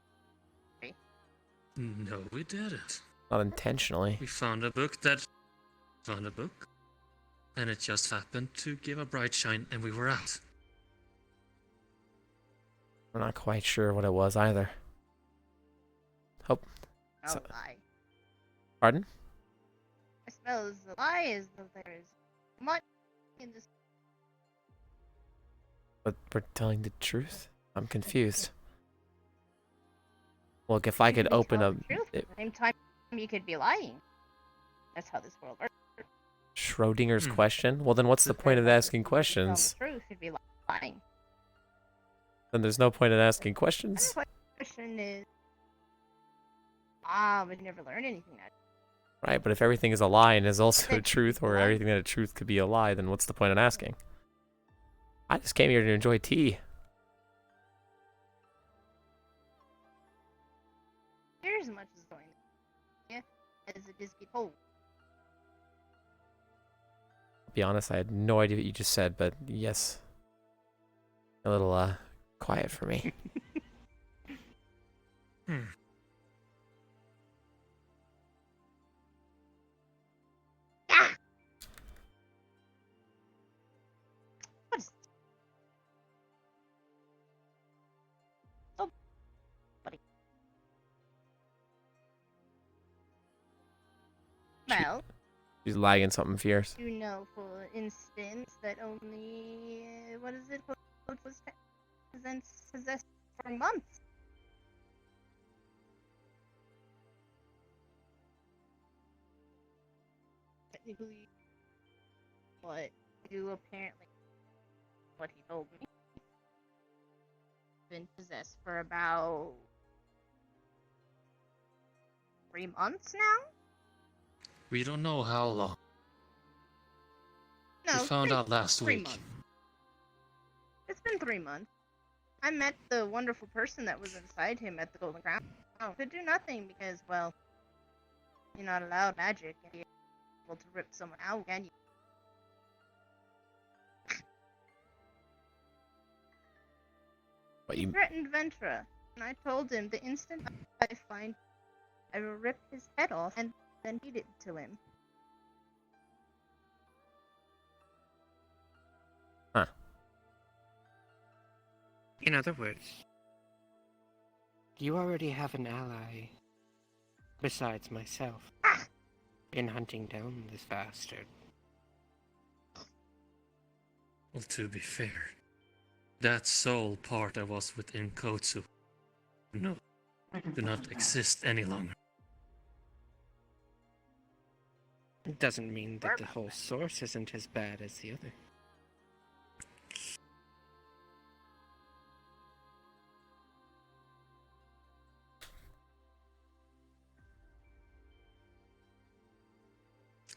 No, we didn't. Not intentionally. We found a book, and it just happened to give a bright shine, and we were out. I'm not quite sure what it was either. Hope. No lie. Pardon? I suppose the lie is that there is much in this. But we're telling the truth? I'm confused. Look, if I could open a... Truth. At the same time, you could be lying. That's how this world works. Schrodinger's question? Well, then what's the point of asking questions? Truth, you'd be lying. Then there's no point in asking questions? The question is, we never learn anything. Right, but if everything is a lie and is also a truth, or everything that a truth could be a lie, then what's the point in asking? I just came here to enjoy tea. Here's as much as going as it is get cold. To be honest, I had no idea what you just said, but yes. A little, quiet for me. Well, She's lagging something fierce. you know, for instance, that only what is it? What was possessed for months. Technically, what you apparently what he told me been possessed for about 3 months now. We don't know how long. No, We found out last 3 week. months. It's been 3 months. I met the wonderful person that was inside him at the Golden Crown. Oh, could do nothing because, well, you're not allowed magic and be able to rip someone out, can you? But He you... threatened Ventra, and I told him the instant I find, I will rip his head off, and then feed it to him. Huh. In other words, you already have an ally, besides myself, in hunting down this bastard. Well, to be fair, that soul part that was within Kotsu, no, do not exist any longer. It doesn't mean that the whole source isn't as bad as the other.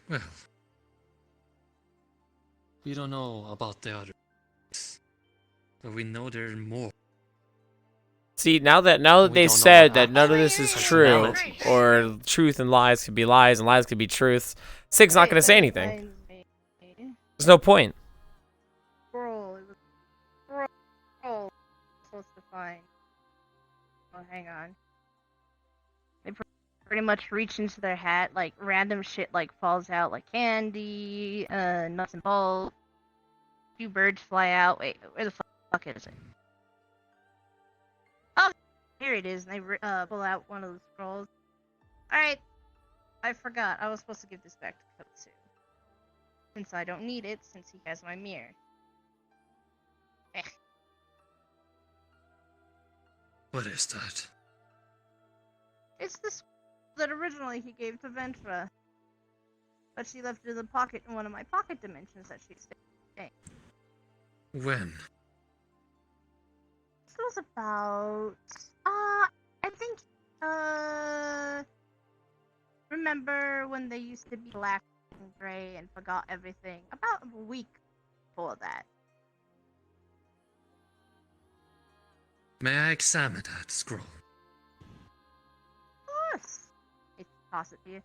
Well, we don't know about the others, but we know there are more. See, now that they said that none of this is true, or truth and lies could be lies and lies could be truths, Sig's not gonna say anything. There's no point. Scroll. Scroll. Supposed to find. Oh, hang on. They pretty much reach into their hat, like random shit like falls out, like candy, nuts and bolts. A few birds fly out. Wait, where the fuck is it? Oh, here it is. And they pull out one of the scrolls. All right, I forgot. I was supposed to give this back to Kotsu, since I don't need it, since he has my mirror. Eh. What is that? It's this that originally he gave to Ventra, but she left it in the pocket in one of my pocket dimensions that she's staying. When? This was about, I think, remember when they used to be black and gray and forgot everything? About a week before that. May I examine that scroll? Of course. It's toss it to you.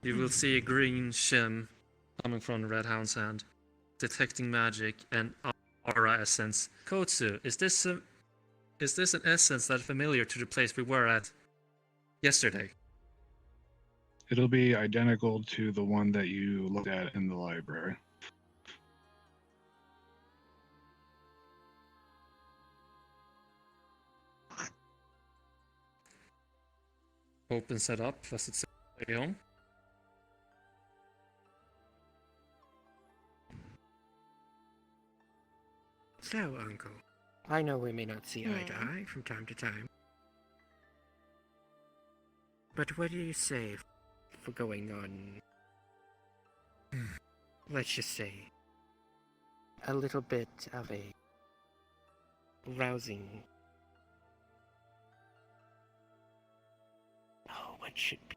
You will see a green shim coming from the Red Hound's hand, detecting magic and aura essence. Kotsu, is this an essence that's familiar to the place we were at yesterday? It'll be identical to the one that you looked at in the library. Opens it up. Does it say on? So, Uncle, I know we may not see eye to eye from time to time, but what do you say for going on, let's just say, a little bit of a rousing, what should be,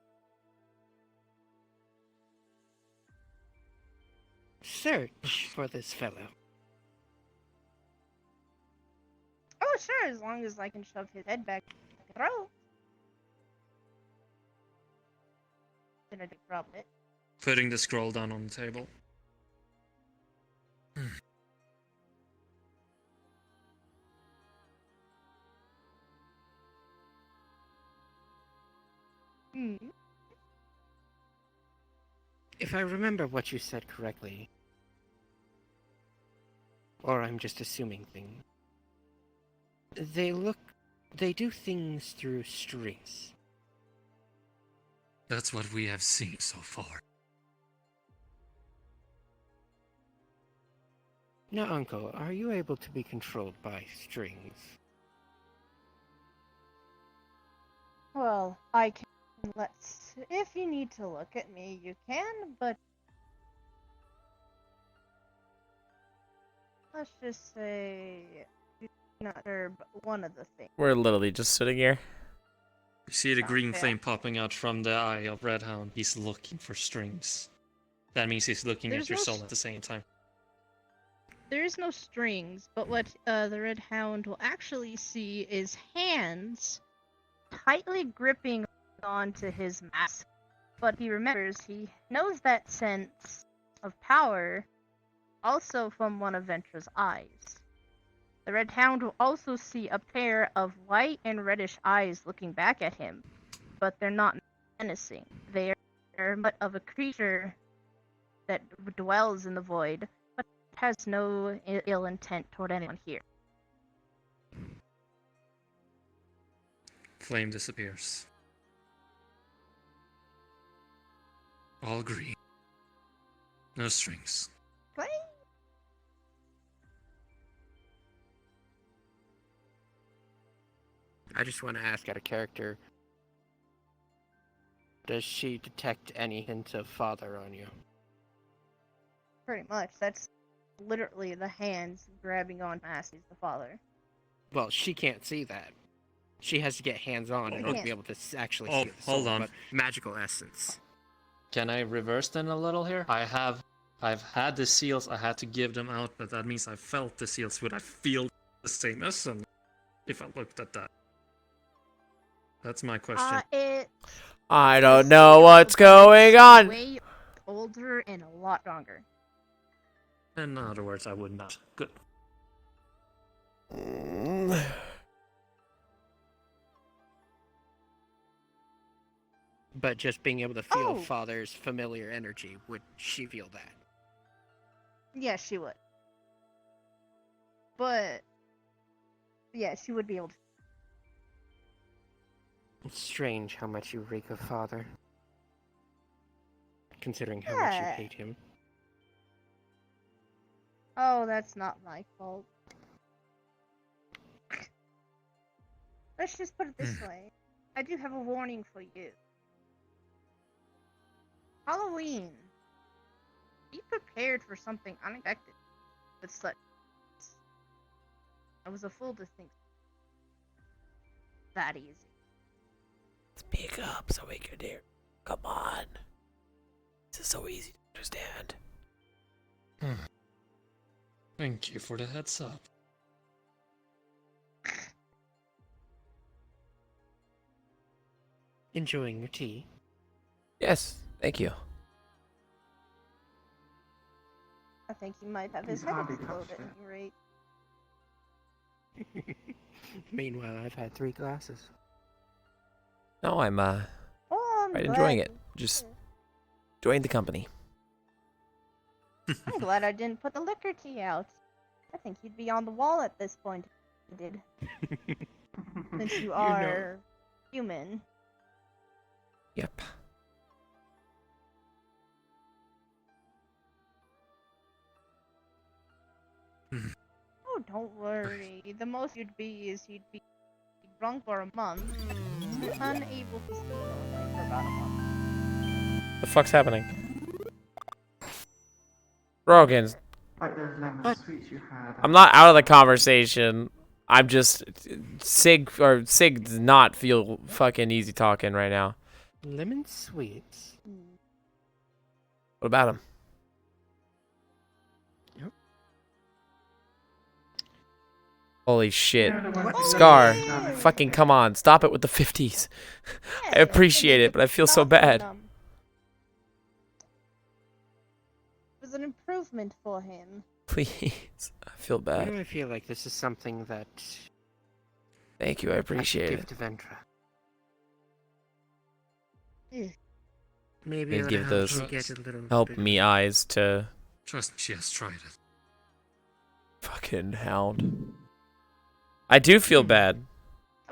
search for this fellow? Oh, sure, as long as I can shove his head back in the throat. Gonna drop it. Putting the scroll down on the table. If I remember what you said correctly, or I'm just assuming things, they do things through strings. That's what we have seen so far. Now, Uncle, are you able to be controlled by strings? Well, I can. If you need to look at me, you can, but let's just say you not disturb one of the things. We're literally just sitting here. You see the green fair. flame popping out from the eye of Red Hound. He's looking for strings. That means he's looking There's at your no soul at the same time. There is no strings, but what the Red Hound will actually see is hands tightly gripping onto his mask. But he remembers, he knows that sense of power also from one of Ventra's eyes. The red hound will also see a pair of white and reddish eyes looking back at him, but they're not menacing. They are but of a creature that dwells in the void, but has no ill intent toward anyone here. Flame disappears. All green. No strings. What? I just want to ask out of character, does she detect any hint of father on you? Pretty much. That's literally the hands grabbing on Massey's the father. Well, she can't see that. She has to get hands-on in order to be able to actually see the soul, hold on. but magical essence. Can I reverse then a little here? I've had the seals, I had to give them out, but that means I felt the seals. Would I feel the same essence if I looked at that? That's my question. I don't know what's going on. Way older and a lot stronger. In other words, I would not. Good. But just being able to feel father's familiar energy, would she feel that? Yeah, she would. But yeah, she would be able to. It's strange how much you reek of father. Considering how much you hate him. Oh, that's not my fault. Let's just put it this way. I do have a warning for you. Halloween. Be prepared for something unexpected. With such. I was a fool to think that easy. Speak up so we can hear. Come on. This is so easy to understand. Thank you for the heads up. Enjoying your tea? Yes, thank you. I think he might have his head exploded at any rate. Meanwhile, I've had 3 glasses. No, I'm right enjoying it. Just enjoying the company. I'm glad I didn't put the liquor tea out. I think he'd be on the wall at this point if you did. Since you are human. Yep. Oh, don't worry. The most you'd be is you'd be drunk for a month, unable to speak normally for about a month. The fuck's happening? Rogan. Like those lemon sweets you had. I'm not out of the conversation. I'm just Sig does not feel fucking easy talking right now. Lemon sweets? What about him? Yep. Holy shit. Scar, fucking come on. Stop it with the 50s. I appreciate it, but I feel so bad. It was an improvement for him. Please. I feel Why bad. do I feel like this is something that... Thank you, I appreciate give it. to Ventra? Maybe it'll give help those me get a little help bit- me eyes to Trust me, she has tried it. fucking hound. I do feel bad.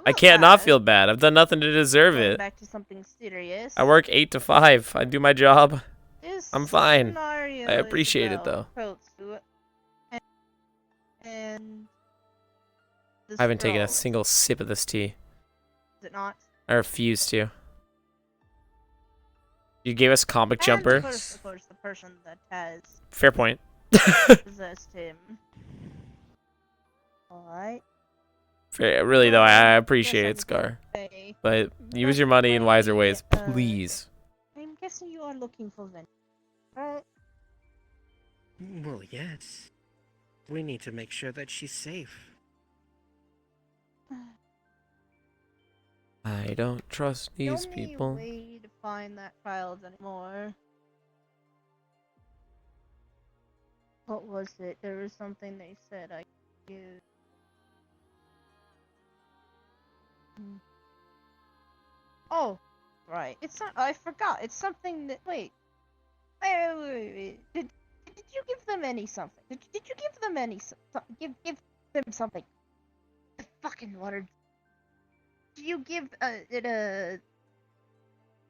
I can't not feel bad. I've done nothing to deserve it. Back to something serious. I work 8 to 5. I do my job. This I'm fine. scenario I appreciate is it though. about Kotsu and this I haven't taken a girl. single sip of this tea. Is it not? I refuse to. You gave us comic And jumper. of course, the person that has Fair point. possessed him. Alright. Fair, really though, I appreciate it, Scar. say, But use your money in wiser ways, please. I'm guessing you are looking for Ventra, right? Well, yes. We need to make sure that she's safe. I don't trust these The only people. way to find that child anymore. What was it? There was something they said I used. Oh, right. It's not. I forgot. It's something that. Wait. Wait. Did you give them any something? Did you give them any give them something? The fucking word. Did you give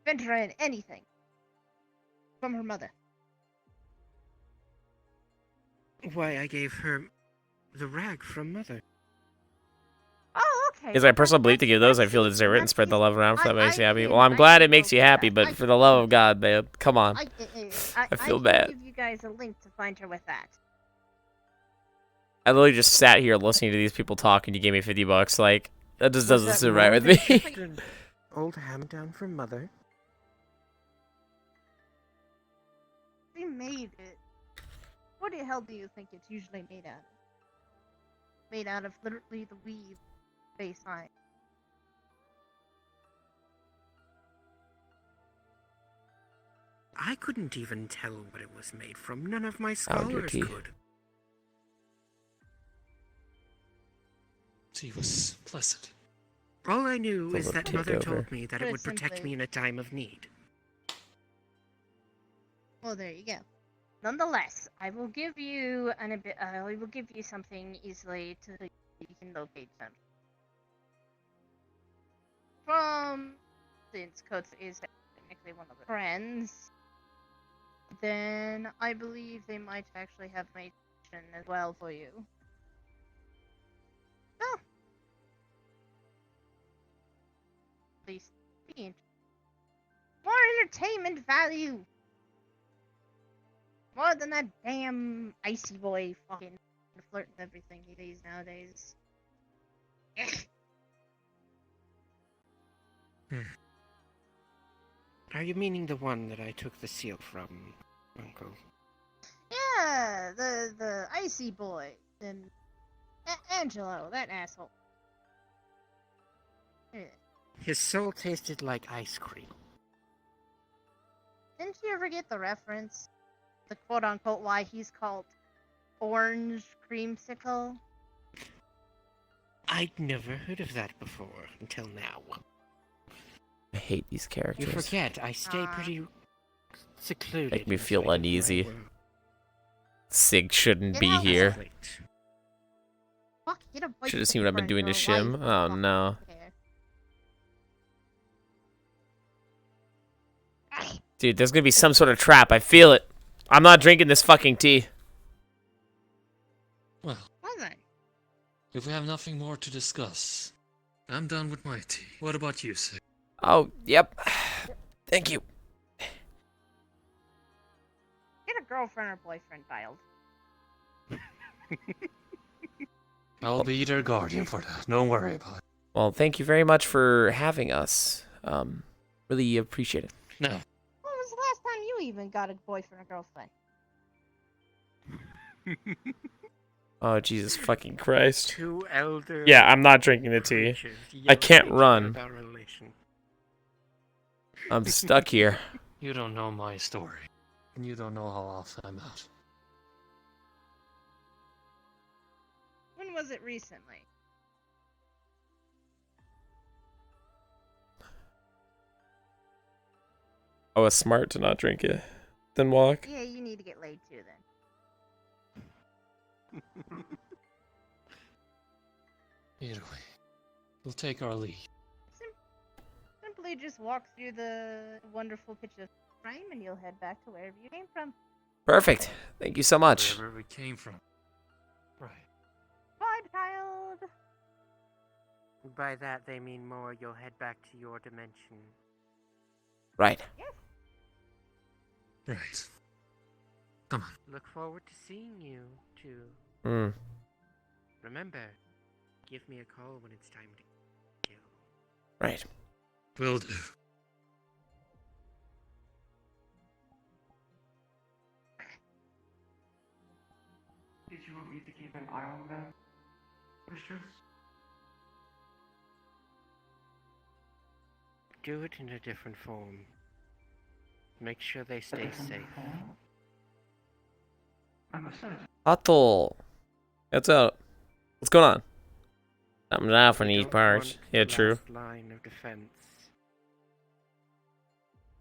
Ventura anything from her mother? Why, I gave her the rag from Mother. Oh, okay. Is my personal belief to give those, I feel deserve it and spread the love around if that makes you happy. Well, I'm glad it makes you happy, but for the love of God, man, come on. I feel bad. I can give you guys a link to find her with that. I literally just sat here listening to these people talk, and you gave me $50. Like, that just doesn't sit right with me. Old hand down from Mother. They made it. What the hell do you think it's usually made out of? Made out of literally the weave baseline. I couldn't even tell what it was made from. None of my scholars could. Tea was pleasant. All I knew is that Mother told me that it would protect me in a time of need. Well, there you go. Nonetheless, I will give you I will give you something easily to you can locate them. Since Coates is technically one of the friends, then I believe they might actually have information as well for you. Oh. At least more entertainment value. More than that damn icy boy fucking flirt and everything he does nowadays. Are you meaning the one that I took the seal from, Uncle? Yeah, the icy boy and Angelo, that asshole. Yeah. His soul tasted like ice cream. Didn't you ever get the reference? The quote-unquote why he's called Orange Creamsicle? I'd never heard of that before until now. I hate these characters. You forget, I stay pretty secluded. Make me feel uneasy. Sig shouldn't be here. Should have seen what I've been doing to Shim. Oh no. Dude, there's gonna be some sort of trap. I feel it. I'm not drinking this fucking tea. Well, if we have nothing more to discuss, I'm done with my tea. What about you, Sig? Oh, yep. Thank you. Get a girlfriend or boyfriend, child. I'll be their guardian for that. Don't worry about it. Well, thank you very much for having us. Really appreciate it. No. When was the last time you even got a boyfriend or girlfriend? Oh, Jesus fucking Christ. Two elder. Yeah, I'm not drinking the tea. I can't run. I'm stuck here. You don't know my story. And you don't know how often I'm out. When was it recently? I was smart to not drink it. Then walk. Yeah, you need to get laid too then. Either way, we'll take our leave. Simply just walk through the wonderful picture frame and you'll head back to wherever you came from. Perfect. Thank you so much. Wherever we came from. Right. Bye, child. By that they mean more you'll head back to your dimension. Right. Yes. Right. Come on. Look forward to seeing you, too. Remember, give me a call when it's time to kill. Right. Will do. Did you want me to keep an eye on them, Mistress? Do it in a different form. Make sure they stay safe. Otto. What's up? What's going on? Something's off in these parts. want Yeah, the true. last line of defense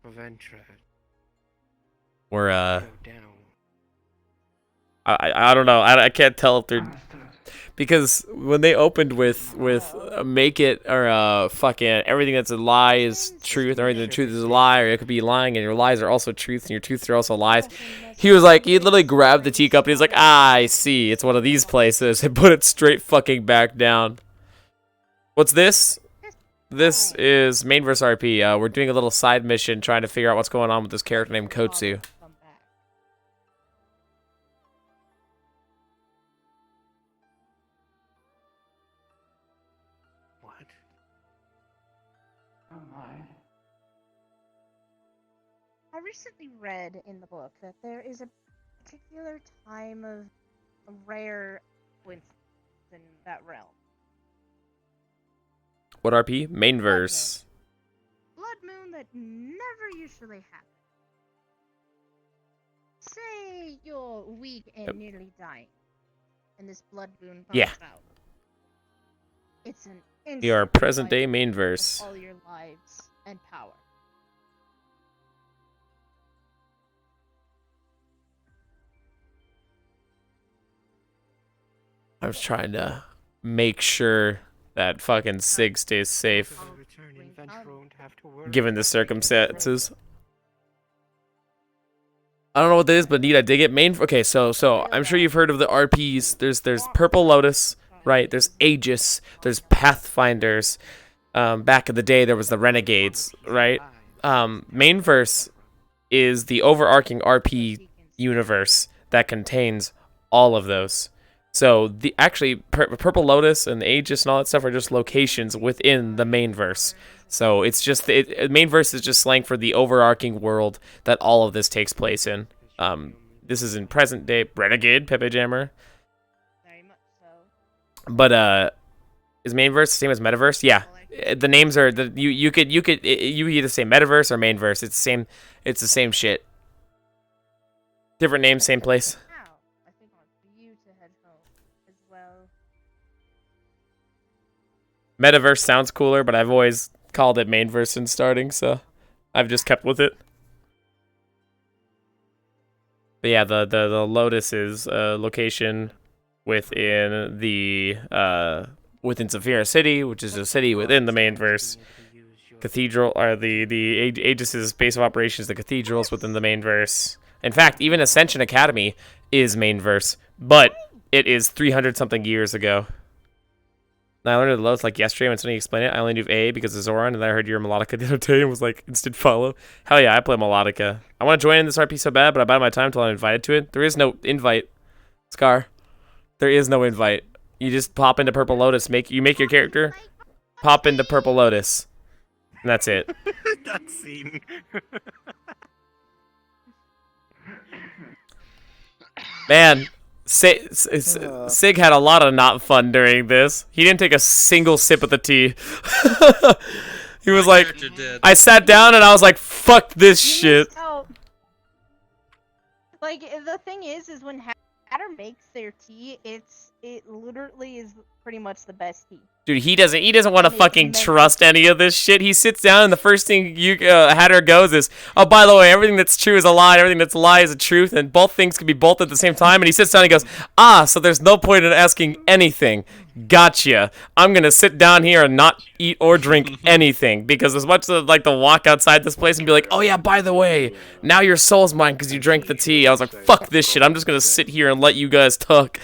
for Ventra We're go down. I don't know. I can't tell if they're because when they opened with make it or fucking everything that's a lie is truth, or everything the truth is a lie, or it could be lying and your lies are also truth and your truths are also lies. He was like, he literally grabbed the teacup and he's like, I see, it's one of these places, and put it straight fucking back down. What's this? This is Mainverse RP. We're doing a little side mission trying to figure out what's going on with this character named Kotsu. What? Oh my. I recently read in the book that there is a particular time of a rare coincidence in that realm. What RP? Mainverse. Blood moon that never usually happens. Say you're weak and nearly dying, and this blood moon comes out. It's an instant We are present day reminder Mainverse. of all your lives and power. I was trying to make sure that fucking Sig stays safe, given the circumstances. I don't know what that is, but neat. I dig it. Okay, so I'm sure you've heard of the RPs. There's Purple Lotus, right? There's Aegis. There's Pathfinders. Back in the day, there was the Renegades, right? Mainverse is the overarching RP universe that contains all of those. So the Purple Lotus and Aegis and all that stuff are just locations within the Mainverse. So it's just Mainverse is just slang for the overarching world that all of this takes place in. This is in present day Renegade, Pepe Jammer. Very much so. But is Mainverse the same as Metaverse? Yeah, the names are you could either say Metaverse or Mainverse. It's the same shit. Different name, same place. Metaverse sounds cooler, but I've always called it Mainverse since starting, so I've just kept with it. But yeah, the Lotus is a location within the within Saphira City, which is a city within the Mainverse. Cathedral are the Aegis' base of operations, the cathedrals within the Mainverse. In fact, even Ascension Academy is Mainverse, but it is 300 something years ago. I learned the Lotus like yesterday when somebody explained it. I only knew A because of Zoran, and then I heard your Melodica the other day and was like, instant follow. Hell yeah, I play Melodica. I want to join in this RP so bad, but I bide my time until I'm invited to it. There is no invite, Scar. There is no invite. You just pop into Purple Lotus, you make your character, pop into Purple Lotus, and that's it. That scene. Man. Sig had a lot of not fun during this. He didn't take a single sip of the tea. He was like, I sat down and I was like, fuck this shit. Oh. Like, the thing is when Hatter makes their tea, it literally is pretty much the best tea. Dude, he doesn't want to fucking trust any of this shit. He sits down and the first thing Hatter goes is, oh, by the way, everything that's true is a lie, everything that's a lie is a truth, and both things can be both at the same time. And he sits down and he goes, so there's no point in asking anything. Gotcha. I'm gonna sit down here and not eat or drink anything, because as much as like to walk outside this place and be like, oh yeah, by the way, now your soul's mine because you drank the tea. I was like, fuck this shit. I'm just gonna sit here and let you guys talk.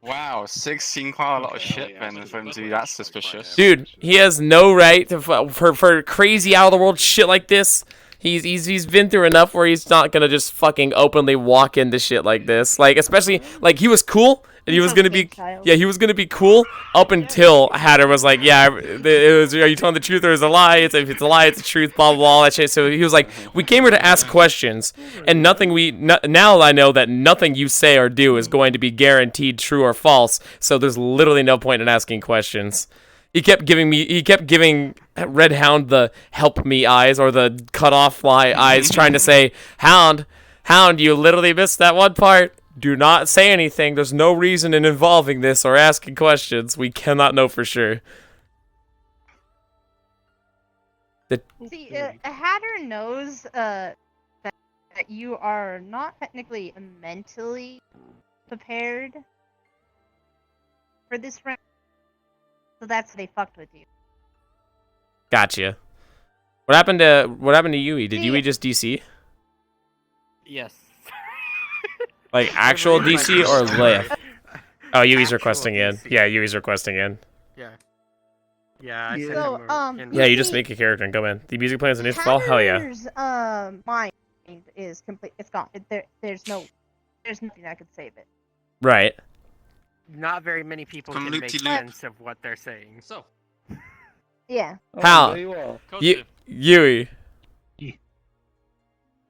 Wow, 16 quite a lot of shit then for him to be that suspicious. Dude, he has no right to for crazy out of the world shit like this. He's been through enough where he's not gonna just fucking openly walk into shit like this. Like, especially like he was cool and he was gonna be cool up until Hatter was like, yeah, are you telling the truth or is it a lie? If it's a lie, it's the truth. Blah blah blah, all that shit. So he was like, we came here to ask questions, and now I know that nothing you say or do is going to be guaranteed true or false. So there's literally no point in asking questions. He kept giving Red Hound the help me eyes or the cut off fly eyes, trying to say, Hound, you literally missed that one part. Do not say anything. There's no reason in involving this or asking questions. We cannot know for sure. See, a Hatter knows that you are not technically mentally prepared for this round, so that's they fucked with you. Gotcha. What happened to Yui? Did Yui just DC? Yes. Like actual DC or lift? Oh, Yui's requesting in. Yeah, Yui's requesting in. Yeah. Yeah, I sent So, him a- Yeah, you just make a character and go in. The music plays an install? Hell yeah. Hatter's mind is complete. It's gone. There's nothing that could save it. Right. Not very many people can make sense of what they're saying. So. Yeah. How? Kosu. Yui.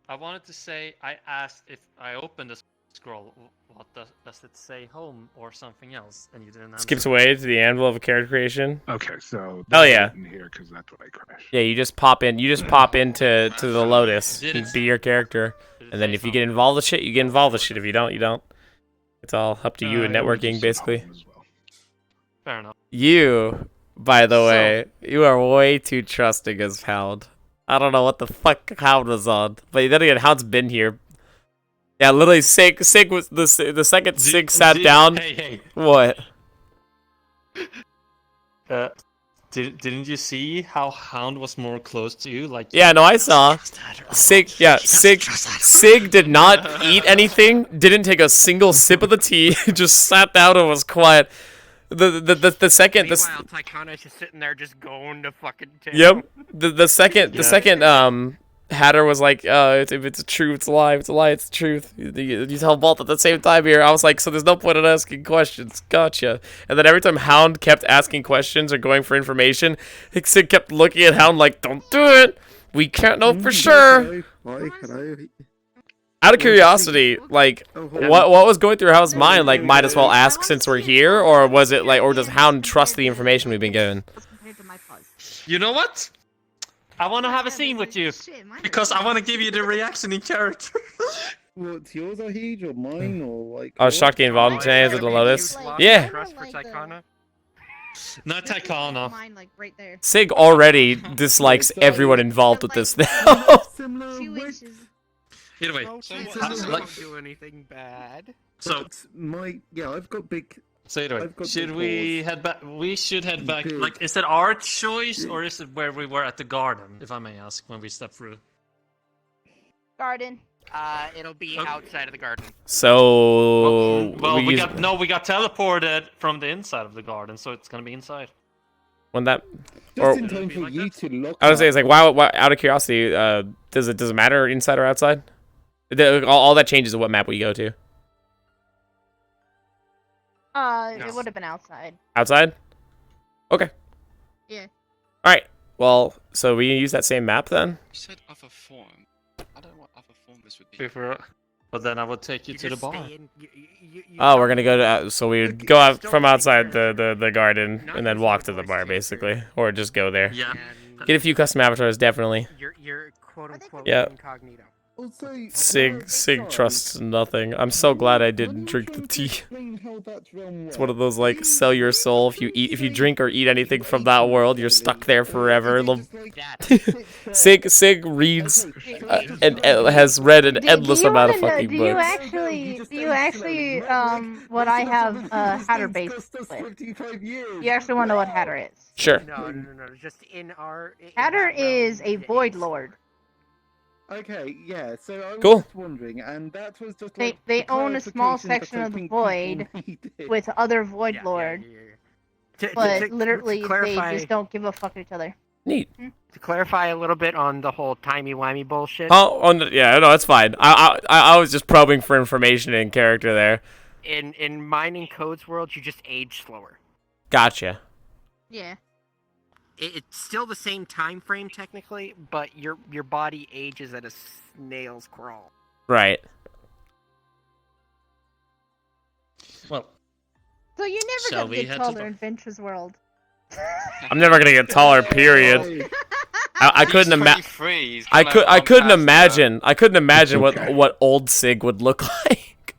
I wanted to say, I asked if I opened the scroll, what does it say, home or something else? And you didn't answer. Skips away to the anvil of character creation. Okay, so Oh yeah. in here because that's what I crashed. Yeah, you just pop in. You just pop into the Lotus. You be your character, and then if you get involved with shit, you get involved with shit. If you don't, you don't. It's all up to you and networking, basically. Fair enough. You, by the way, you are way too trusting as Hound. I don't know what the fuck Hound was on, but then again, Hound's been here. Yeah, literally, Sig was the second Sig sat down. Hey. What? Didn't you see how Hound was more close to you? Like. Yeah, no, I saw. Sig did not eat anything. Didn't take a single sip of the tea. Just sat down and was quiet. The second. Meanwhile, Tycana is just sitting there, just going to fucking town. Yep. The second Hatter was like, if it's true, it's a lie. If it's a lie, it's the truth. You tell Bolt at the same time here. I was like, so there's no point in asking questions. Gotcha. And then every time Hound kept asking questions or going for information, Sig kept looking at Hound like, don't do it. We can't know for sure. Out of curiosity, like, what was going through Hound's mind? Like, might as well ask since we're here, or was it like, or does Hound trust the information we've been given? You know what? I want to have a scene with you because I want to give you the reaction in character. What's yours, Ahij, or mine, or like? I was shocked getting involved in the Lotus. Yeah. Trust for Tycana? Not Tycana. Mine, like right there. Sig already dislikes everyone involved with this now. Either way, Don't do anything bad. So I've got big. So either way, should we head back? We should head back. Like, is it our choice or is it where we were at the garden, if I may ask, when we stepped through? Garden. It'll be outside of the garden. So we got teleported from the inside of the garden, so it's gonna be inside. When that, Just in time for you to look. I would say it's like, why? Out of curiosity, does it matter inside or outside? All that changes what map we go to. It would have been outside. Outside? Okay. Yeah. Alright. Well, so we use that same map then? You said other form. I don't know what other form this would be. But then I would take you to the bar. Oh, we're gonna go to, so we would go out from outside the garden and then walk to the bar, basically. Or just go there. Yeah. Get a few custom avatars, definitely. You're quote-unquote Yeah. incognito. Sig trusts nothing. I'm so glad I didn't drink the tea. It's one of those like sell your soul. If you drink or eat anything from that world, you're stuck there forever. Sig reads and has read an endless amount of fucking do books. you actually what I have Hatter base with? You actually want to know what Hatter is? Sure. No. Just in our. Hatter is a Void Lord. Okay, yeah. So I was Cool. just wondering, and that was just They like they the own a small clarification that section I of the think Void people needed. with other Void Lord, but literally they just don't give a fuck each other. Neat. To clarify a little bit on the whole timey-wimey bullshit. Oh, yeah, no, it's fine. I was just probing for information in character there. In Mining Code's world, you just age slower. Gotcha. Yeah. It's still the same time frame technically, but your body ages at a snail's crawl. Right. Well. So you're never Shall gonna we get head to taller the- in Venture's world. I'm never gonna get taller. Period. I couldn't imagine. I couldn't imagine. I couldn't imagine what old Sig would look like.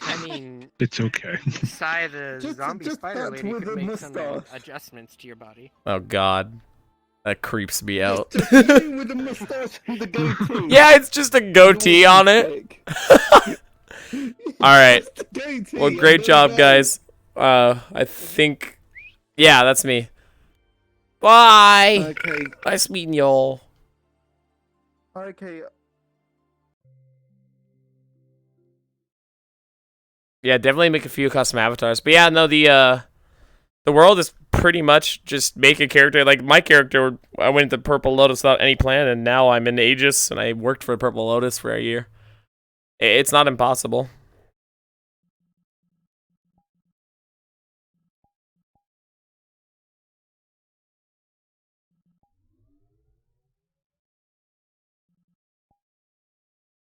I mean, It's okay. Psy the zombie spider that lady with could a make some mustache. adjustments to your body. Oh God, that creeps me out. Just you with a mustache and the goatee. Yeah, it's just a goatee on it. All right. Well, great job, guys. I think, yeah, that's me. Bye. Okay. Nice meeting y'all. Okay. Yeah, definitely make a few custom avatars. But yeah, no, the world is pretty much just make a character. Like my character, I went into Purple Lotus without any plan, and now I'm in Aegis, and I worked for Purple Lotus for a year. It's not impossible.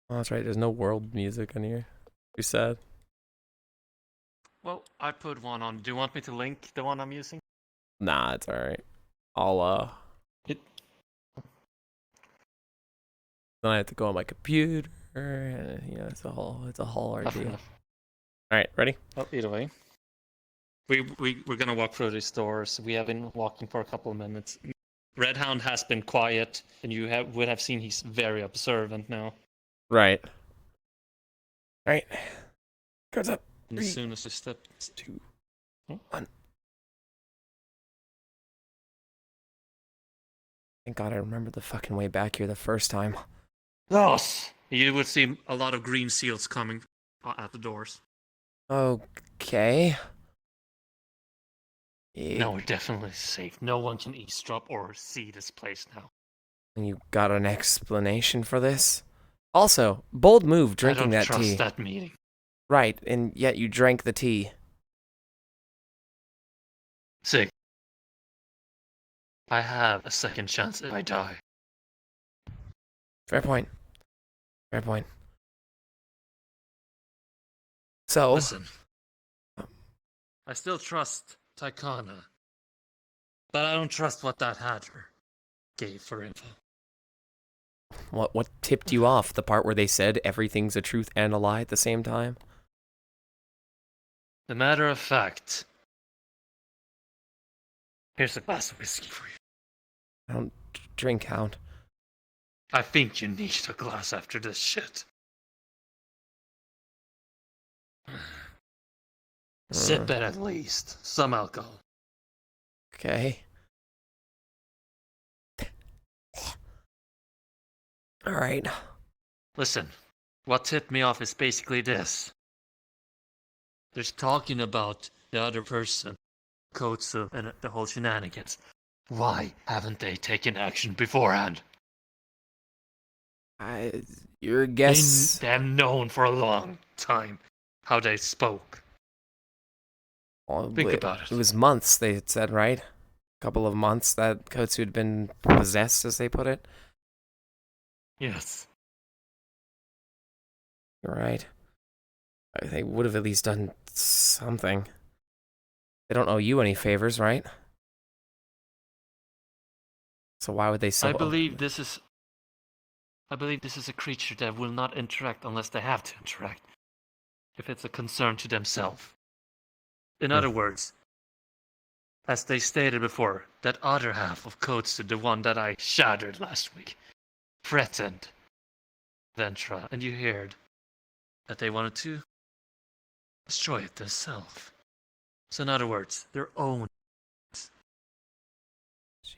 Oh, that's right. There's no world music in here. Too sad. Well, I put one on. Do you want me to link the one I'm using? Nah, it's alright. I'll It. Then I have to go on my computer. And, you know, it's a whole ordeal. Alright, ready? Well, either way. We're gonna walk through these doors. We have been walking for a couple of minutes. Redhound has been quiet, and you would have seen he's very observant now. Right. Alright. Cards up. And as soon as you step 2, 1. Thank God I remember the fucking way back here the first time. Yes! You would see a lot of green seals coming at the doors. Okay. No, we're definitely safe. No one can eavesdrop or see this place now. And you got an explanation for this? Also, bold move drinking that tea. I don't trust that meeting. Right, and yet you drank the tea. Sig. I have a second chance if I die. Fair point. Fair point. So... Listen. I still trust Taikana. But I don't trust what that hatter gave for info. What tipped you off? The part where they said everything's a truth and a lie at the same time? The matter of fact... Here's a glass of whiskey for you. I don't drink, Hound. I think you need a glass after this shit. Sip it at least. Some alcohol. Okay. Alright. Listen, what tipped me off is basically this. There's talking about the other person, Kotsu, and the whole shenanigans. Why haven't they taken action beforehand? Your guess... They have known for a long time how they spoke. Well, Think about it. It was months, they had said, right? A couple of months that Kotsu had been possessed, as they put it. Yes. You're right. They would have at least done something. They don't owe you any favors, right? So why would they so... I believe this is a creature that will not interact unless they have to interact. If it's a concern to themselves. In other words, as they stated before, that other half of Kotsu, the one that I shattered last week, threatened Ventra, and you heard that they wanted to destroy it themselves. So in other words, their own.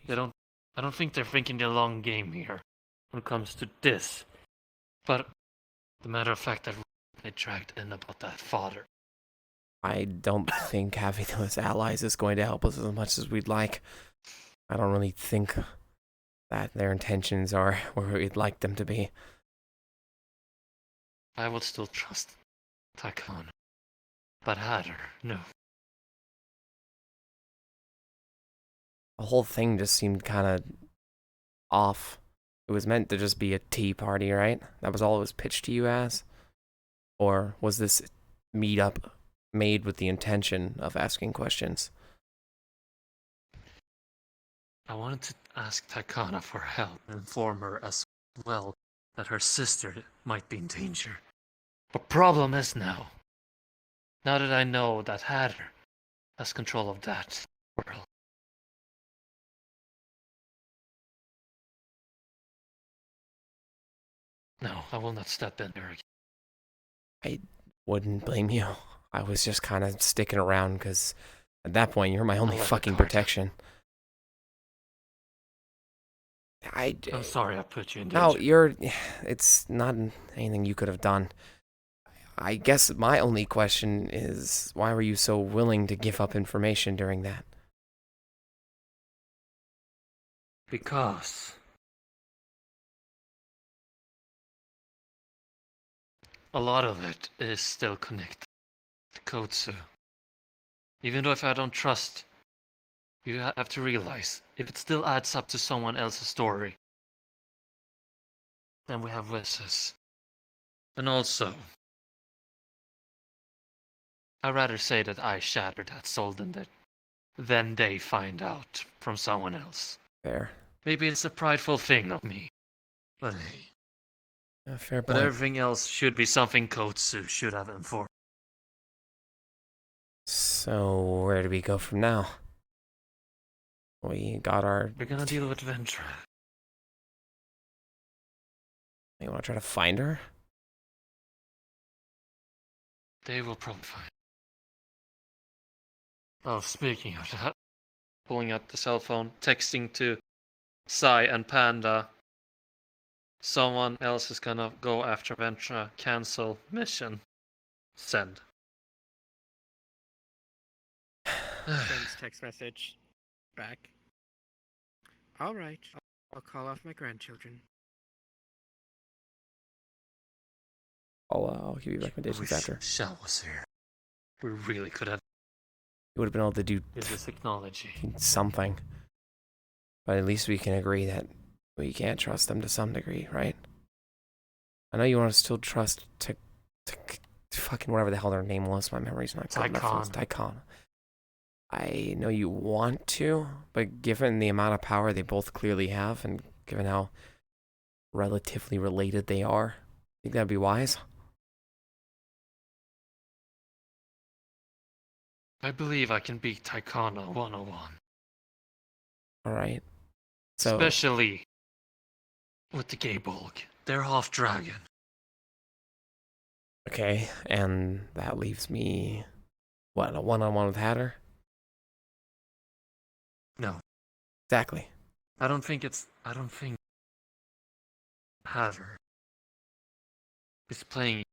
I don't think they're thinking the long game here when it comes to this. But the matter of fact that they dragged in about that father. I don't think having them as allies is going to help us as much as we'd like. I don't really think that their intentions are where we'd like them to be. I would still trust Takana. But Hatter, no. The whole thing just seemed kind of off. It was meant to just be a tea party, right? That was all it was pitched to you as? Or was this meetup made with the intention of asking questions? I wanted to ask Takana for help and inform her as well that her sister might be in danger. The problem is now, Now that I know that Hatter has control of that world. No, I will not step in there again. I wouldn't blame you. I was just kind of sticking around because at that point you're my only fucking protection. I'm sorry I put you in No, danger. it's not anything you could have done. I guess my only question is, why were you so willing to give up information during that? Because a lot of it is still connected to Kotsu. Even though if I don't trust, you have to realize, if it still adds up to someone else's story, then we have witnesses. And also, I'd rather say that I shattered that soul than they find out from someone else. Fair. Maybe it's a prideful thing of me. But hey. Fair point. But everything else should be something Kotsu should have informed. So, where do we go from now? We got our... We're gonna deal with Ventra. You want to try to find her? They will probably find. Oh, speaking of that, pulling out the cell phone, texting to Sai and Panda. Someone else is gonna go after Ventra. Cancel mission. Send. Sends text message. Back. Alright, I'll call off my grandchildren. I'll give you recommendations after. Shell was here. We really could have. You would have been able to do This technology. something. But at least we can agree that we can't trust them to some degree, right? I know you want to still trust to fucking whatever the hell their name was. My memory's not good enough for this. Tycon. I know you want to, but given the amount of power they both clearly have, and given how relatively related they are, I think that'd be wise. I believe I can beat Tycona 101. Alright. So, especially with the gay bulk. They're half dragon. okay, and that leaves me, what, a one-on-one with Hatter? No. Exactly. I don't think Hatter is playing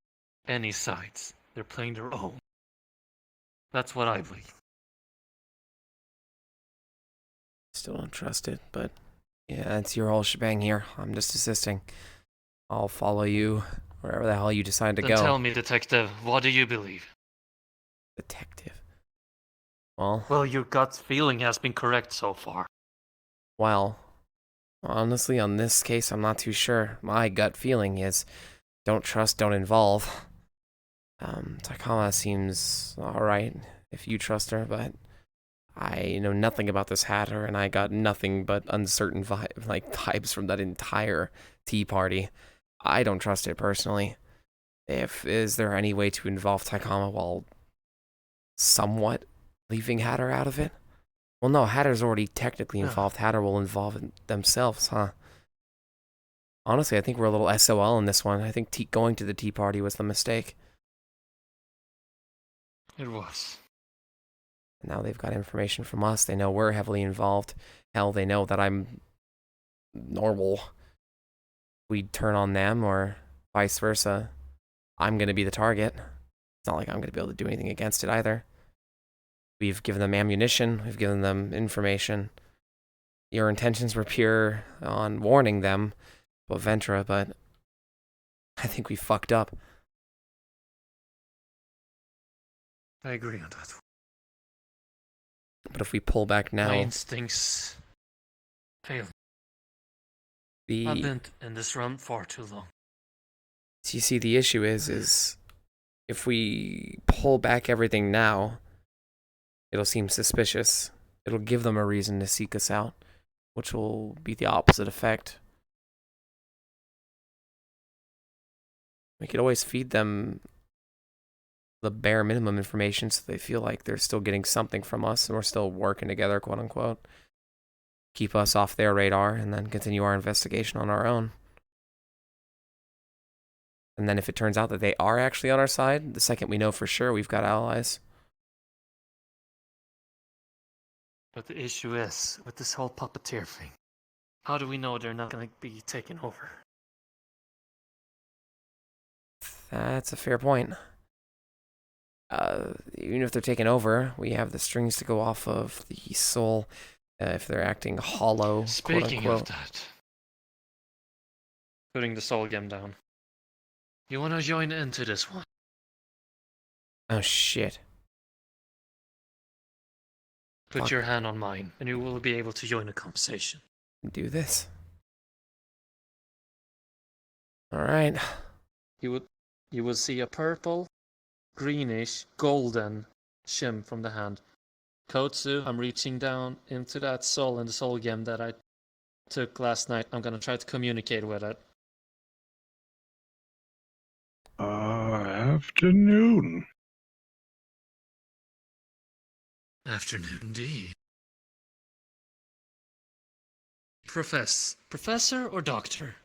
any sides. They're playing their own. That's what I believe. Still don't trust it, but yeah, it's your whole shebang here. I'm just assisting. I'll follow you wherever the hell you decide to Then go. tell me, detective, what do you believe? Detective. Well, your gut feeling has been correct so far. Well, honestly, on this case, I'm not too sure. My gut feeling is don't trust, don't involve. Takama seems alright if you trust her, but I know nothing about this Hatter, and I got nothing but uncertain vibes from that entire tea party. I don't trust it personally. Is there any way to involve Takama while somewhat leaving Hatter out of it? Well, no, Hatter's already technically involved. Hatter will involve themselves, huh? Honestly, I think we're a little SOL in this one. I think going to the tea party was the mistake. It was. Now they've got information from us. They know we're heavily involved. Hell, they know that I'm normal. We turn on them or vice versa. I'm going to be the target. It's not like I'm going to be able to do anything against it either. We've given them ammunition. We've given them information. Your intentions were pure on warning them about Ventra, but I think we fucked up. I agree on that. But if we pull back now... My instincts failed. I've been in this run far too long. So you see, the issue is if we pull back everything now, it'll seem suspicious. It'll give them a reason to seek us out, which will be the opposite effect. We could always feed them the bare minimum information so they feel like they're still getting something from us and we're still working together, quote unquote. Keep us off their radar and then continue our investigation on our own. And then if it turns out that they are actually on our side, the second we know for sure we've got allies. But the issue is, with this whole puppeteer thing, how do we know they're not going to be taken over? That's a fair point. Even if they're taken over, we have the strings to go off of the soul if they're acting hollow, Speaking quote of unquote. that, putting the soul gem down. You want to join into this one? Oh shit. Put Fuck. your hand on mine, and you will be able to join the conversation. Do this. Alright. You will see a purple, greenish, golden shim from the hand. Kotsu, I'm reaching down into that soul and the soul gem that I took last night. I'm gonna try to communicate with it. Afternoon. Afternoon, indeed. Professor or doctor?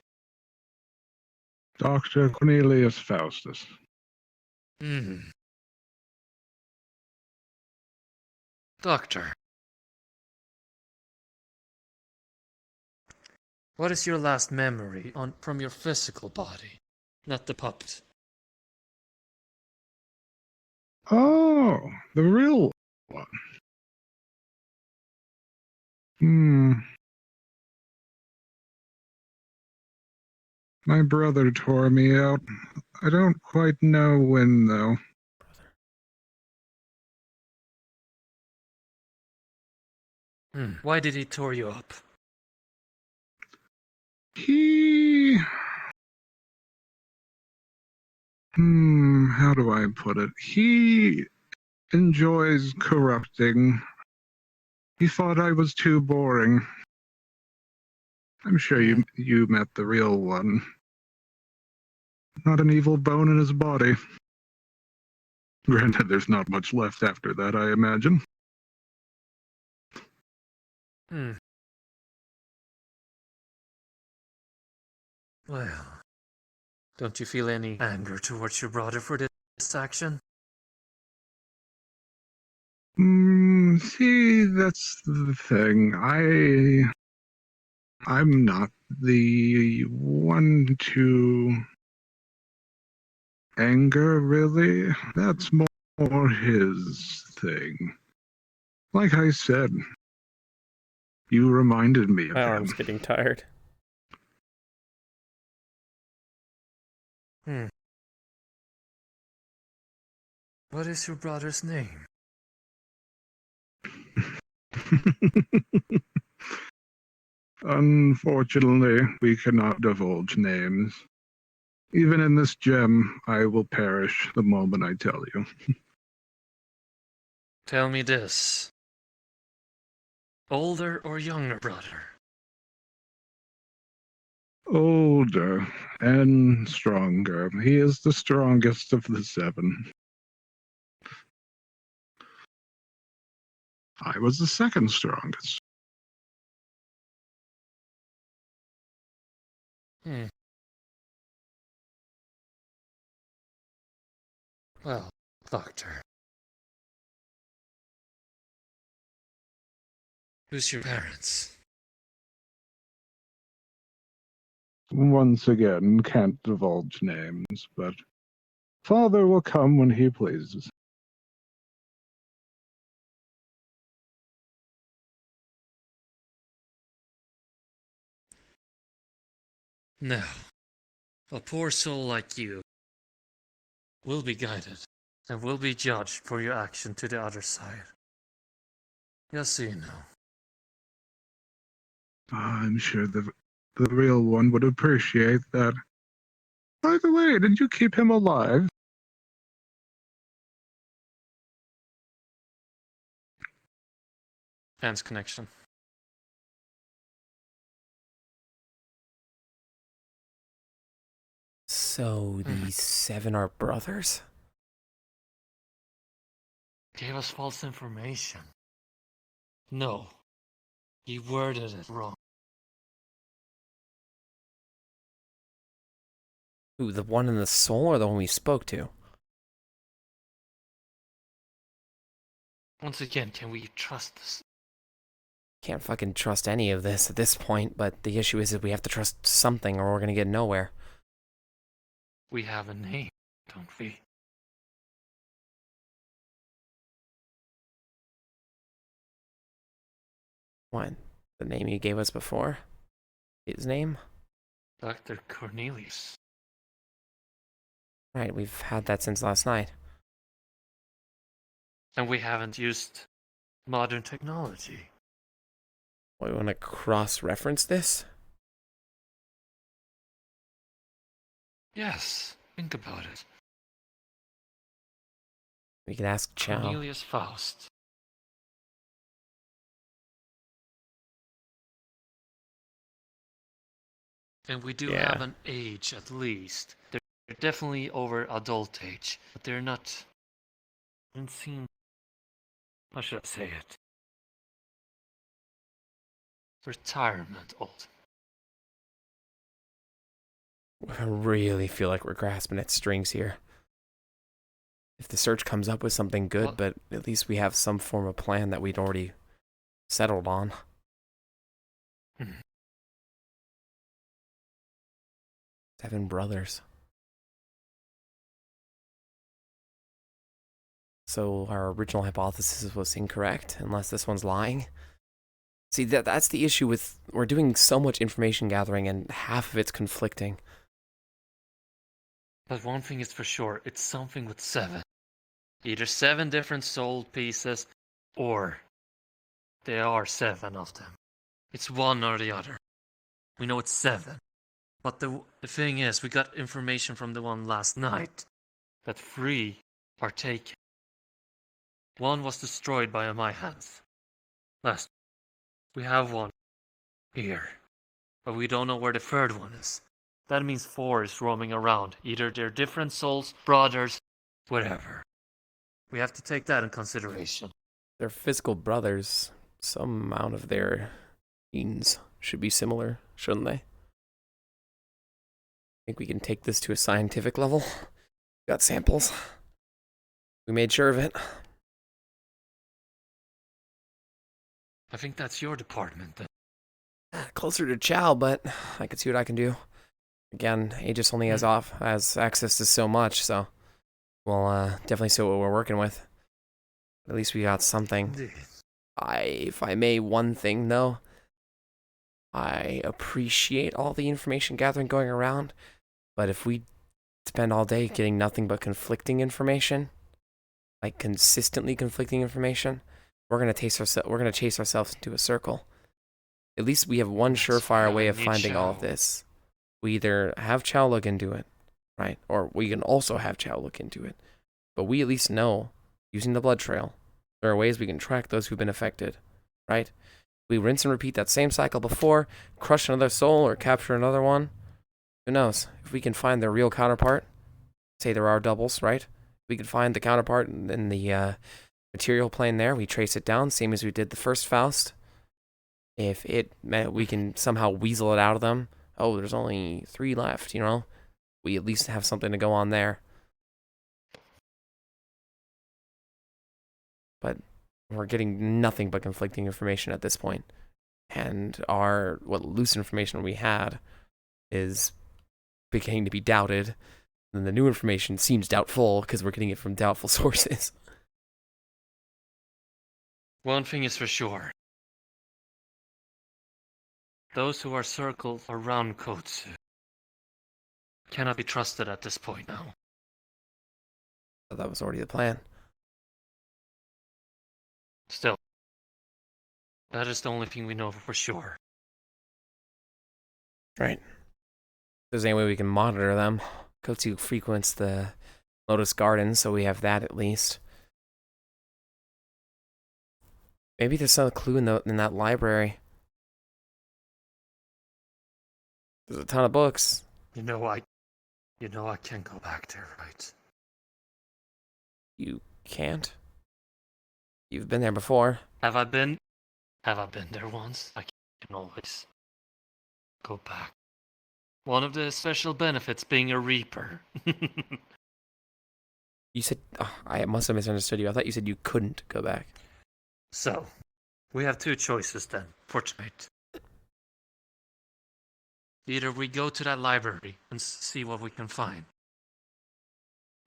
Dr. Cornelius Faustus. Doctor. What is your last memory from your physical body, not the puppet? Oh, the real one. My brother tore me out. I don't quite know when, though. Why did he tore you up? How do I put it? He enjoys corrupting. He thought I was too boring. I'm sure you met the real one. Not an evil bone in his body. Granted, there's not much left after that, I imagine. Well, don't you feel any anger towards your brother for this action? See, that's the thing. I'm not the one to anger, really. That's more his thing. Like I said, you reminded me of My him. arm's getting tired. What is your brother's name? Unfortunately, we cannot divulge names. Even in this gem, I will perish the moment I tell you. Tell me this. Older or younger brother? Older and stronger. He is the strongest of the 7. I was the second strongest. Well, Doctor. Who's your parents? Once again, can't divulge names, but Father will come when he pleases. No. A poor soul like you will be guided and will be judged for your action to the other side. Just so you know. I'm sure the real one would appreciate that. By the way, did you keep him alive? Fans connection. So these 7 are brothers? gave us false information. No. He worded it wrong. Ooh, the one in the soul or the one we spoke to? Once again, can we trust this? Can't fucking trust any of this at this point, but the issue is that we have to trust something or we're gonna get nowhere. We have a name, don't we? What? The name you gave us before? His name? Dr. Cornelius. Right, we've had that since last night. And we haven't used modern technology. We want to cross-reference this? Yes, think about it. We could ask Chow. Cornelius Faust. And we do have an age at least. They're definitely over adult age, but they're not. Doesn't seem. How should I say it? Retirement old. I really feel like we're grasping at strings here. If the search comes up with something good, but at least we have some form of plan that we'd already settled on. 7 brothers. So our original hypothesis was incorrect, unless this one's lying. See, that's the issue with, we're doing so much information gathering and half of it's conflicting. But one thing is for sure, it's something with 7. Either 7 different soul pieces, or there are 7 of them. It's one or the other. We know it's 7. But the thing is, we got information from the one last night that 3 are taken. 1 was destroyed by my hands. Last, we have 1 here, but we don't know where the 3rd one is. That means 4 is roaming around. Either they're different souls, brothers, whatever. We have to take that in consideration. They're physical brothers. Some amount of their genes should be similar, shouldn't they? I think we can take this to a scientific level. Got samples. We made sure of it. I think that's your department then. Closer to Chow, but I can see what I can do. Again, Aegis only has access to so much, so we'll definitely see what we're working with. At least we got something. If I may, one thing though, I appreciate all the information gathering going around, but if we spend all day getting nothing but conflicting information, like consistently conflicting information, we're gonna chase ourselves into a circle. At least we have one surefire way of finding all of this. We either have Chow look into it, right? Or we can also have Chow look into it. But we at least know, using the blood trail, there are ways we can track those who've been affected, right? We rinse and repeat that same cycle before, crush another soul or capture another one. Who knows? If we can find their real counterpart, say there are doubles, right? We can find the counterpart in the material plane there. We trace it down, same as we did the first Faust. If we can somehow weasel it out of them. Oh, there's only 3 left, you know? We at least have something to go on there. But we're getting nothing but conflicting information at this point. And what loose information we had is beginning to be doubted. And the new information seems doubtful because we're getting it from doubtful sources. One thing is for sure. Those who are circled around Kotsu cannot be trusted at this point now. But that was already the plan. Still, that is the only thing we know for sure. Right. If there's any way we can monitor them. Kotsu frequents the Lotus Garden, so we have that at least. Maybe there's some clue in that library. There's a ton of books. You know I can't go back there, right? You can't? You've been there before. Have I been there once? I can always go back. One of the special benefits being a Reaper. You said... Oh, I must have misunderstood you. I thought you said you couldn't go back. So, we have two choices then, for tonight. Either we go to that library and see what we can find.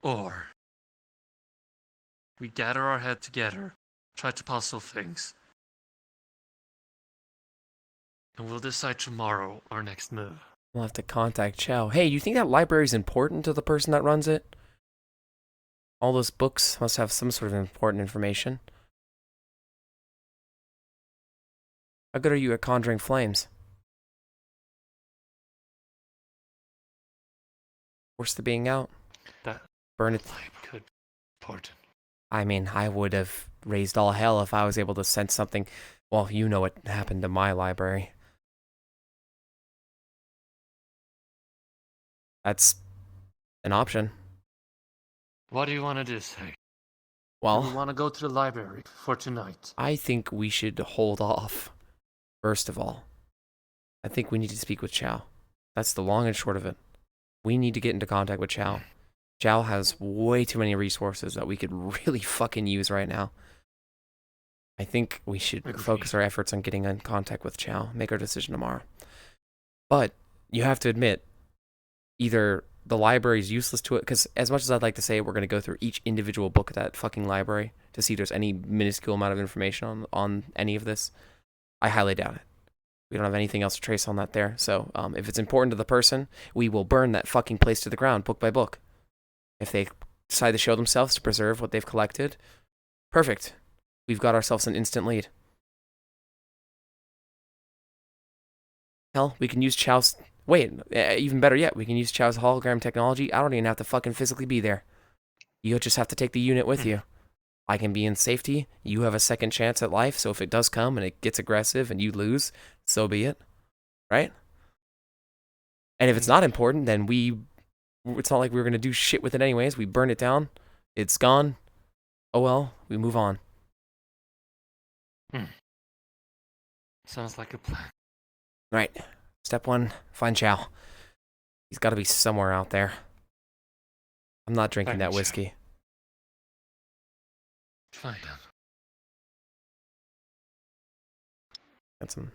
Or we gather our head together, try to puzzle things. And we'll decide tomorrow our next move. We'll have to contact Chow. Hey, you think that library's important to the person that runs it? All those books must have some sort of important information. How good are you at conjuring flames? Force the being out. That burn it. Could be important. I mean, I would have raised all hell if I was able to sense something. Well, you know what happened to my library. That's an option. What do you want to do, say? Well, do we want to go to the library for tonight? I think we should hold off. First of all, I think we need to speak with Chow. That's the long and short of it. We need to get into contact with Chow. Chow has way too many resources that we could really fucking use right now. I think we should focus our efforts on getting in contact with Chow. Make our decision tomorrow. But you have to admit, either the library is useless to it, because as much as I'd like to say we're going to go through each individual book of that fucking library to see if there's any minuscule amount of information on any of this, I highly doubt it. We don't have anything else to trace on that there. So if it's important to the person, we will burn that fucking place to the ground, book by book. If they decide to show themselves to preserve what they've collected, perfect. We've got ourselves an instant lead. Hell, we can use Chow's... Wait, even better yet, we can use Chow's hologram technology. I don't even have to fucking physically be there. You'll just have to take the unit with you. I can be in safety. You have a second chance at life, so if it does come and it gets aggressive and you lose, so be it. Right? And if it's not important, then it's not like we're going to do shit with it anyways. We burn it down. It's gone. Oh well, we move on. Sounds like a plan. Right. Step 1, find Chow. He's got to be somewhere out there. I'm not drinking that whiskey. Fine. Got some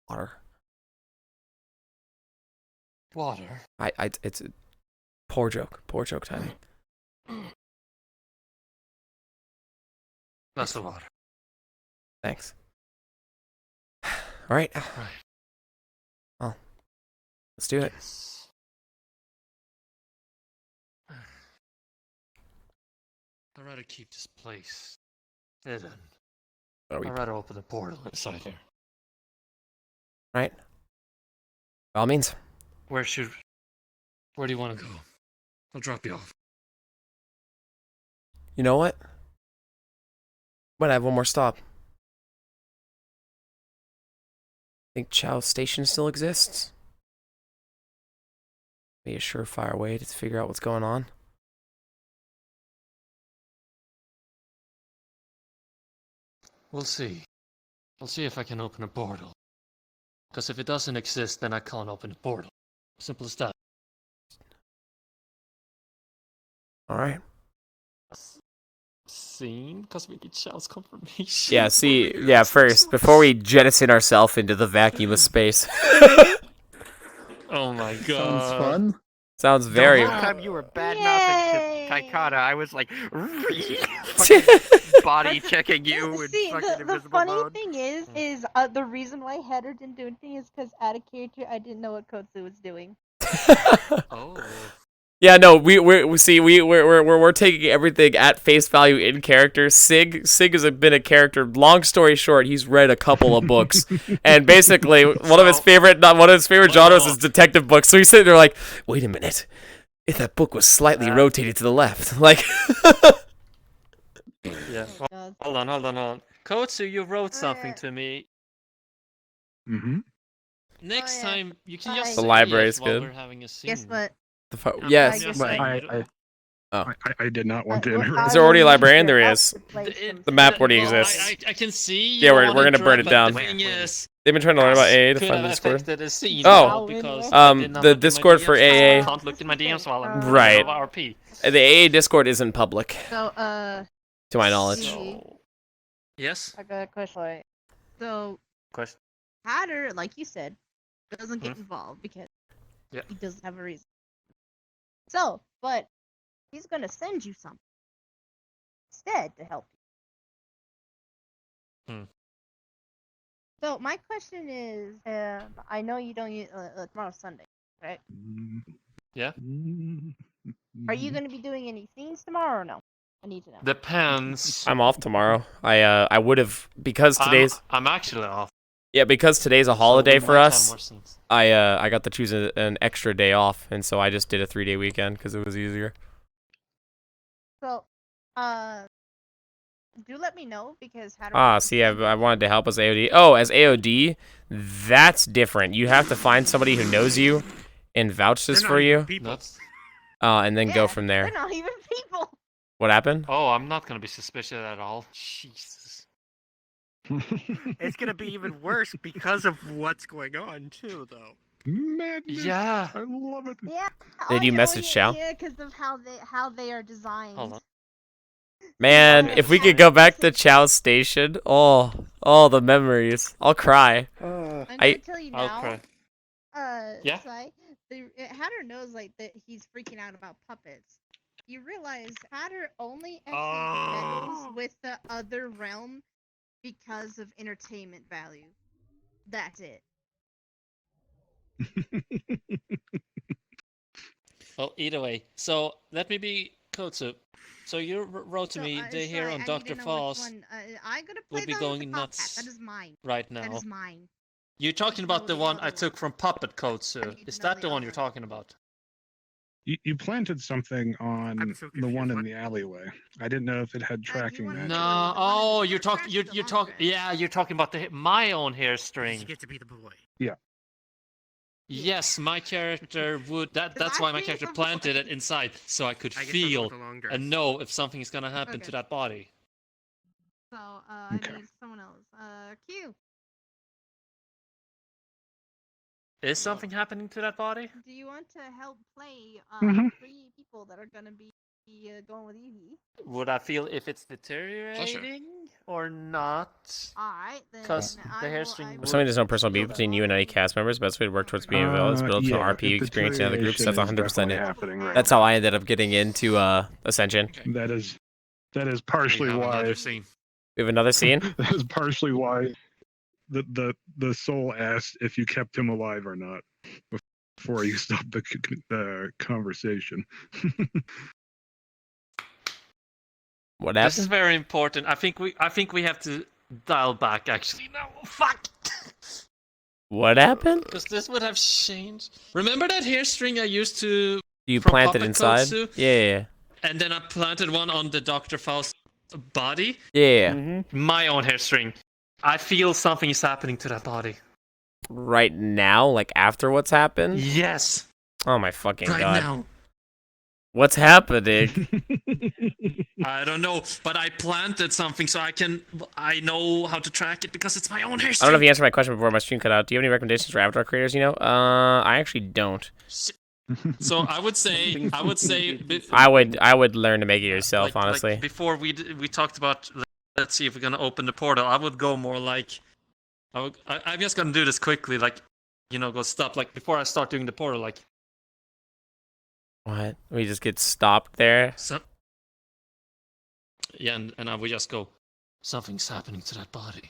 water. Water? It's a poor joke, Tiny. That's the water. Thanks. All right. Right. Well, let's do it. I'd rather keep this place hidden. I'd rather open the portal inside here. Right. By all means. Where do you want to go? I'll drop you off. You know what? Might have one more stop. Think Chow Station still exists? Be a surefire way to figure out what's going on. We'll see. I'll see if I can open a portal. Because if it doesn't exist, then I can't open the portal. Simple as that. Alright. Scene? Because we need Shell's confirmation. Yeah, see, yeah, first, before we jettison ourselves into the vacuum of space. Oh my god. Sounds fun. Sounds very... The whole time you were bad-mouthing Kaikata, I was like, fucking body checking you in See, fucking the invisible funny mode. thing is the reason why Heather didn't do anything is because out of character, I didn't know what Kotsu was doing. Oh. Yeah, no, we're taking everything at face value in character. Sig has been a character. Long story short, he's read a couple of books, and basically one of his favorite genres is detective books. So he's sitting there like, wait a minute, if that book was slightly rotated to the left, like. Yeah. Hold on. Kotsu, you wrote something to me. Mm-hmm. Next time, you can just The say library yes is while good. we're having a scene. Guess what? Yes. I just Oh. I did not want to interrupt. Is there already a librarian? There is. The The map already exists. I can see. Yeah, we're gonna burn it down. The thing is, They've been trying to learn about AA to could find have the Discord. affected the scene, Oh, because I did not the look in my Discord for DMs, so I AA. can't look in my DMs while I'm Right. RP. The AA Discord isn't public, So, to my knowledge. Yes. I got a question. So, Question. Hatter, like you said, doesn't get involved because Yeah. he doesn't have a reason. So, but he's gonna send you something instead to help you. So my question is, I know you don't use tomorrow's Sunday, right? Yeah. Are you gonna be doing any scenes tomorrow or no? I need to know. Depends. I'm off tomorrow. I would have because today's. I'm actually off. Yeah, because today's a holiday we for might have us. more scenes. I got to choose an extra day off, and so I just did a 3-day weekend because it was easier. So, do let me know because Hatter. Ah, see, I wanted to help as AOD. Oh, as AOD, that's different. You have to find somebody who knows you and vouches for you. And then go from there. They're not even people. What happened? Oh, I'm not gonna be suspicious at all. Jesus. It's gonna be even worse because of what's going on too, though. Madness. Yeah. I love it. Yeah. Did you message Chow? Yeah, because of how they are designed. Hold on. Man, if we could go back to Chow's station, oh, the memories. I'll cry. I'm gonna tell you I'll now. cry. Yeah? Sai, Hatter knows like that he's freaking out about puppets. You realize Hatter only actually meddles with the other realm because of entertainment value. That's it. Well, either way. So let me be Kotsu. So you wrote to me they here on Dr. Falls I'm gonna play will be that going with the Top Hat. nuts That is mine. right now. That is mine. You're talking about the one I took from Puppet Kotsu. Is that the one you're talking about? You planted something on the one in the alleyway. I didn't know if it had tracking matches. No. Oh, you're talking. You're talking. Yeah, you're talking about my own hair string. You get to be the boy. Yeah. Yes, my character would. That's why my character planted it inside, so I could feel and know if something is gonna happen to that body. So I need someone else. Q. Is something happening to that body? Do you want to help play 3 people that are gonna be going with Evie? Would I feel if it's deteriorating or not? Alright, then. Because the hair string. Assuming there's no personal beef between you and any cast members, best way to work towards being available is build some RP experience in other groups. That's 100% it. That's how I ended up getting into Ascension. That is partially why. We have another scene? That is partially why the soul asked if you kept him alive or not before you stopped the conversation. What This happened? is very important. I think we have to dial back. Actually, no. Fuck. What happened? Because this would have changed. Remember that hair string I used to. You from planted Puppet inside? Kotsu? Yeah. And then I planted one on the Dr. Faust body. Yeah. My own hair string. I feel something is happening to that body. Right now? Like after what's happened? Yes. Oh my fucking Right god. now. What's happening? I don't know, but I planted something so I know how to track it because it's my own hair I string. don't know if you answered my question before my stream cut out. Do you have any recommendations for Avatar creators, I actually don't. So I would say I would learn to make it yourself, honestly. Like before we talked about, let's see if we're gonna open the portal. I would go more like, I'm just gonna do this quickly, like, go stop. Like before I start doing the portal, like. What? We just get stopped there? Yeah, and I would just go, something's happening to that body.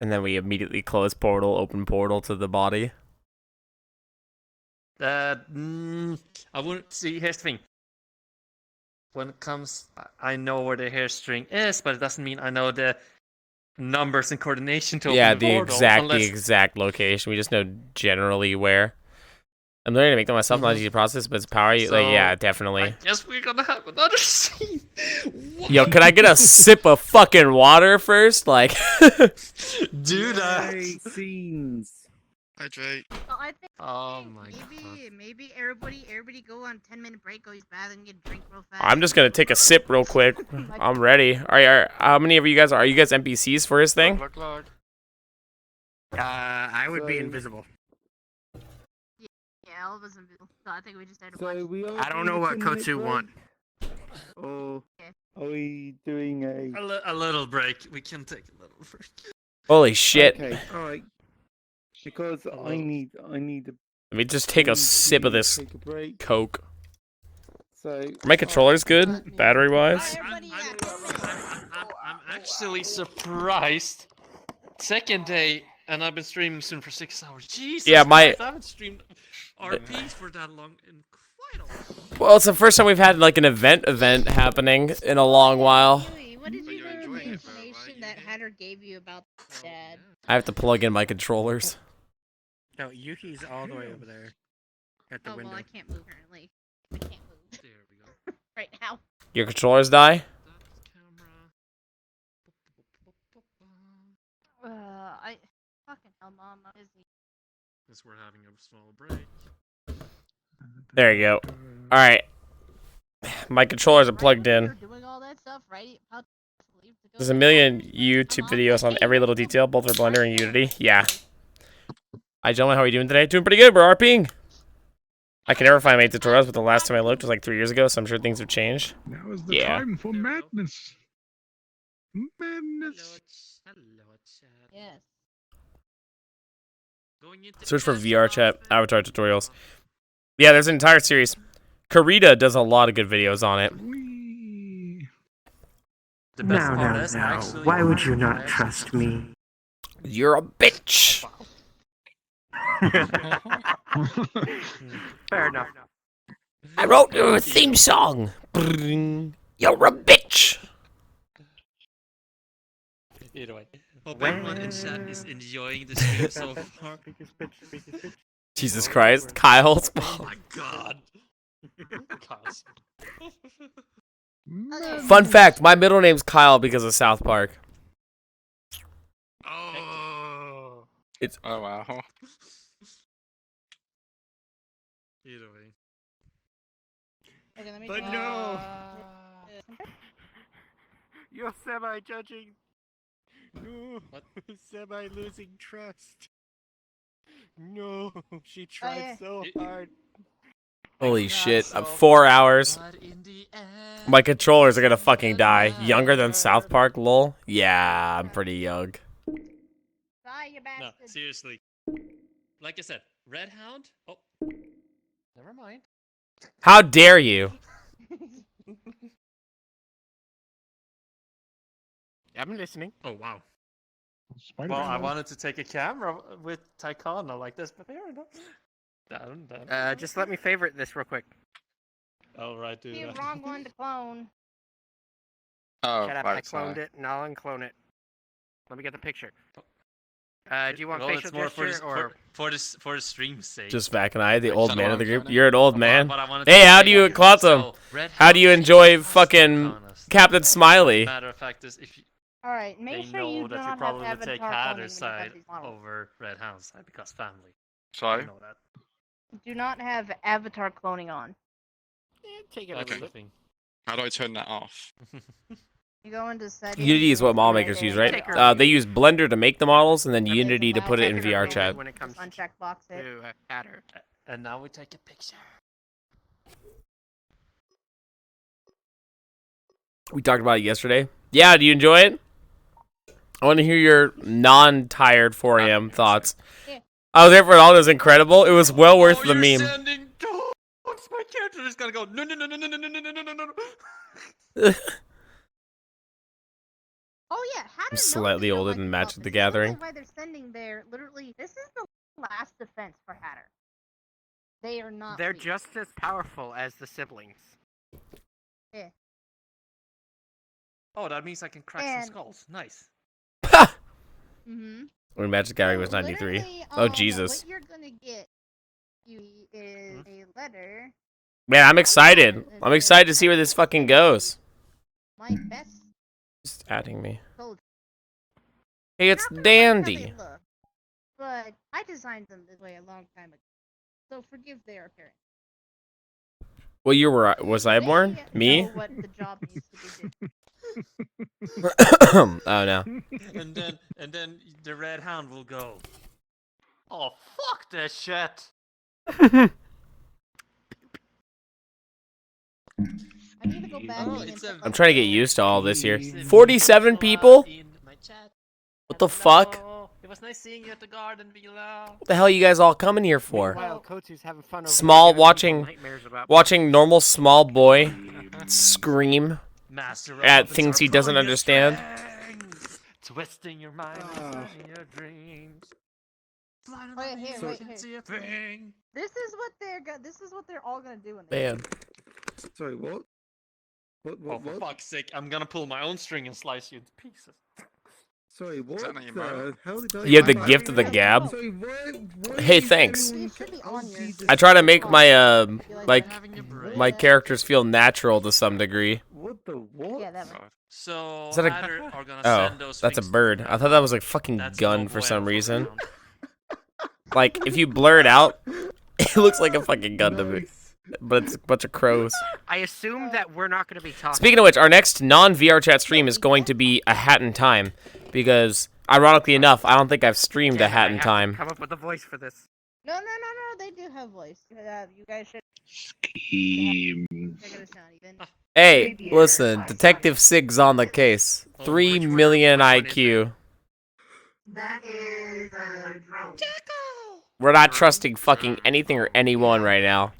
And then we immediately close portal, open portal to the body. I wouldn't see. Here's the thing. When it comes, I know where the hair string is, but it doesn't mean I know the numbers and coordination to open the portal. the exact location. We just know generally where. I'm learning to make them myself, not easy to process, but it's power. Yeah, definitely. I guess we're gonna have another scene. Yo, can I get a sip of fucking water first? Like, do that. Scenes. Hi, Drake. Well, I think Oh my maybe everybody go on 10-minute break, go use bathroom, get a drink real fast. I'm just gonna take a sip real quick. I'm ready. How many of you guys are you guys NPCs for his thing? I would be invisible. Yeah, all of us invisible. So I think we just had to So we are I don't know doing what 10-minute Kotsu break, want. or are we doing A little break. We can take a little break. Holy shit. Okay, alright. Because I need Let me just take a sip of this take a break. Coke. So Are my controllers good, battery wise? I'm actually surprised. Second day, and I've been streaming soon for 6 hours. Jesus Yeah, Christ, I haven't streamed RPs for that long in quite a while. Well, it's the first time we've had like an event happening in a long while. What did you know the information that Hatter gave you about Dad? I have to plug in my controllers. No, Yuki's all the way over there at the window. Well, I can't move currently. I can't move. There we go. Right now. Your controllers die? I fucking hell, Mom, I'm busy. Guess we're having a small break. There you go. Alright. My controllers are plugged in. Doing all that stuff, right? There's a million YouTube videos on every little detail, both for Blender and Unity. Yeah. Hi, gentlemen. How are you doing today? Doing pretty good. We're RPing. I can never find my tutorials, but the last time I looked was like 3 years ago, so I'm sure things have changed. Now is the time for madness. Madness. Yes. Search for VRChat avatar tutorials. Yeah, there's an entire series. Karita does a lot of good videos on it. Now. Why would you not trust me? You're a bitch. Fair enough. I wrote you a theme song. You're a bitch. Either way, hope everyone in chat is enjoying the stream so far. Jesus Christ, Kyle's. Oh my god. Kyle's. Fun fact: my middle name's Kyle because of South Park. Oh. It's. Oh wow. Either way. Okay, let me But no! You're semi-judging. No. What? Semi-losing trust. No, she tried so hard. Holy shit! 4 hours. My controllers are gonna fucking die. Younger than South Park, lol. Yeah, I'm pretty young. Bye, you bastard. No, seriously. Like I said, Red Hound. Oh, never mind. How dare you? I'm listening. Oh wow. Well, I wanted to take a camera with Taikana like this, but fair enough. Just let me favorite this real quick. Alright, dude. You're the wrong one to clone. Oh, Shut up, right, I cloned sorry. it, and I'll unclone it. Let me get the picture. Do you want Well, facial it's more gesture, or...? for the stream's sake. Just Vac and I, the Wait, old shut man up, of the group. Johnny. You're an old man. But I wanted to Hey, how say, do you, Quantum? so, Red How do you Hound enjoy is fucking honest. Captain Smiley? Matter of fact is, if you, Alright, they make sure know you do that you not have probably would take avatar cloning when you Hatter's touch side these models. over Red Hound's side because family. Sorry? You know that. Do not have avatar cloning on. Take it Okay. Everything. How do I turn that off? You go into settings. Unity is what model makers use, right? They use Blender to make the models, and then Yes, Unity to allow put it in avatar VR cloning. chat. When it comes Just uncheck box it. to Hatter. And now we take a picture. We talked about it yesterday. Yeah, do you enjoy it? I want to hear your non-tired 4 a.m. thoughts. Yeah. I was there for it all. It was incredible. It was well worth the you're meme. sending dogs! My character is gonna go no no no no no no no no no no no. Oh yeah, Hatter I'm knows slightly they don't older like than the Magic puppets. the That's Gathering. why they're sending their literally. This is the last defense for Hatter. They are not. They're weak. just as powerful as the siblings. Yeah. Oh, that means I can crack And- some skulls. Nice. Mm-hmm. When Magic the Gathering was 93. Literally, Oh, Jesus. What you're gonna get, is a letter. Man, I'm excited. I'm excited to see where this fucking goes. My best Just adding me. soldier. Hey, it's Not gonna like how they Dandy. look, but I designed them this way a long time ago, so forgive their appearance. Well, was I born? Me? Know what the job needs to be Oh no. And then the red hound will go. Oh fuck this shit. I need to go back I'm trying to get used to all this here. 47 people? What the fuck? It was nice seeing you at the garden, Mila. What the hell are you guys all coming here for? Meanwhile, Kotu's having fun over Small there, watching nightmares about- normal small boy scream Master at of things he are doesn't pulling your understand. strings, twisting your mind and turning your dreams. Wait, here, So wait, you can here. see a thing. This is what they're all gonna do when they. Man. Sorry, what? Oh, for fuck's sake, I'm gonna pull my own string and slice you into pieces. Sorry, what? that not your mother? How did I? You have the gift of the gab? Sorry, why Hey, is thanks. everyone- I try to make my my characters feel natural to some degree. What the what? Yeah, that So Is that Adder a are gonna Oh, send those that's a things bird. to I thought that was like fucking That's gun no for bueno some for the reason. hound. Like if you blur it out, it looks like a fucking gun to me. But it's a bunch of crows. I assume that we're not going to be talking. Speaking of which, our next non-VRChat stream is going to be a Hat in Time, because ironically enough, I don't think I've streamed a Hat in Time. Come up with a voice for this. No, they do have voice. You guys should. Scheme. They're gonna sound even. Hey, listen, Detective Sig's on the case. 3 million IQ. That is a drone. We're not trusting fucking anything or anyone right now.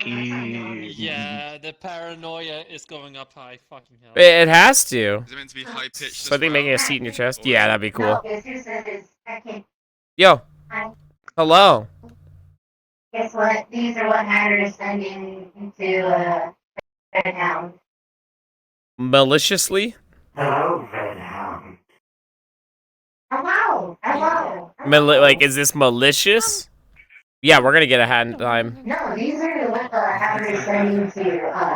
Yeah, the paranoia is going up high. Fucking hell. It has to. Is it meant to be high pitched? So I think making a seat in your chest? Yeah, that'd be cool. Guess who said this? HatKid. Yo. Hi. Hello. Guess what? These are what Hatter is sending to Red Hound. Maliciously? Hello, Red Hound. Hello. Like, is this malicious? Yeah, we're gonna get a Hat in Time. No, these are what Hatter is sending to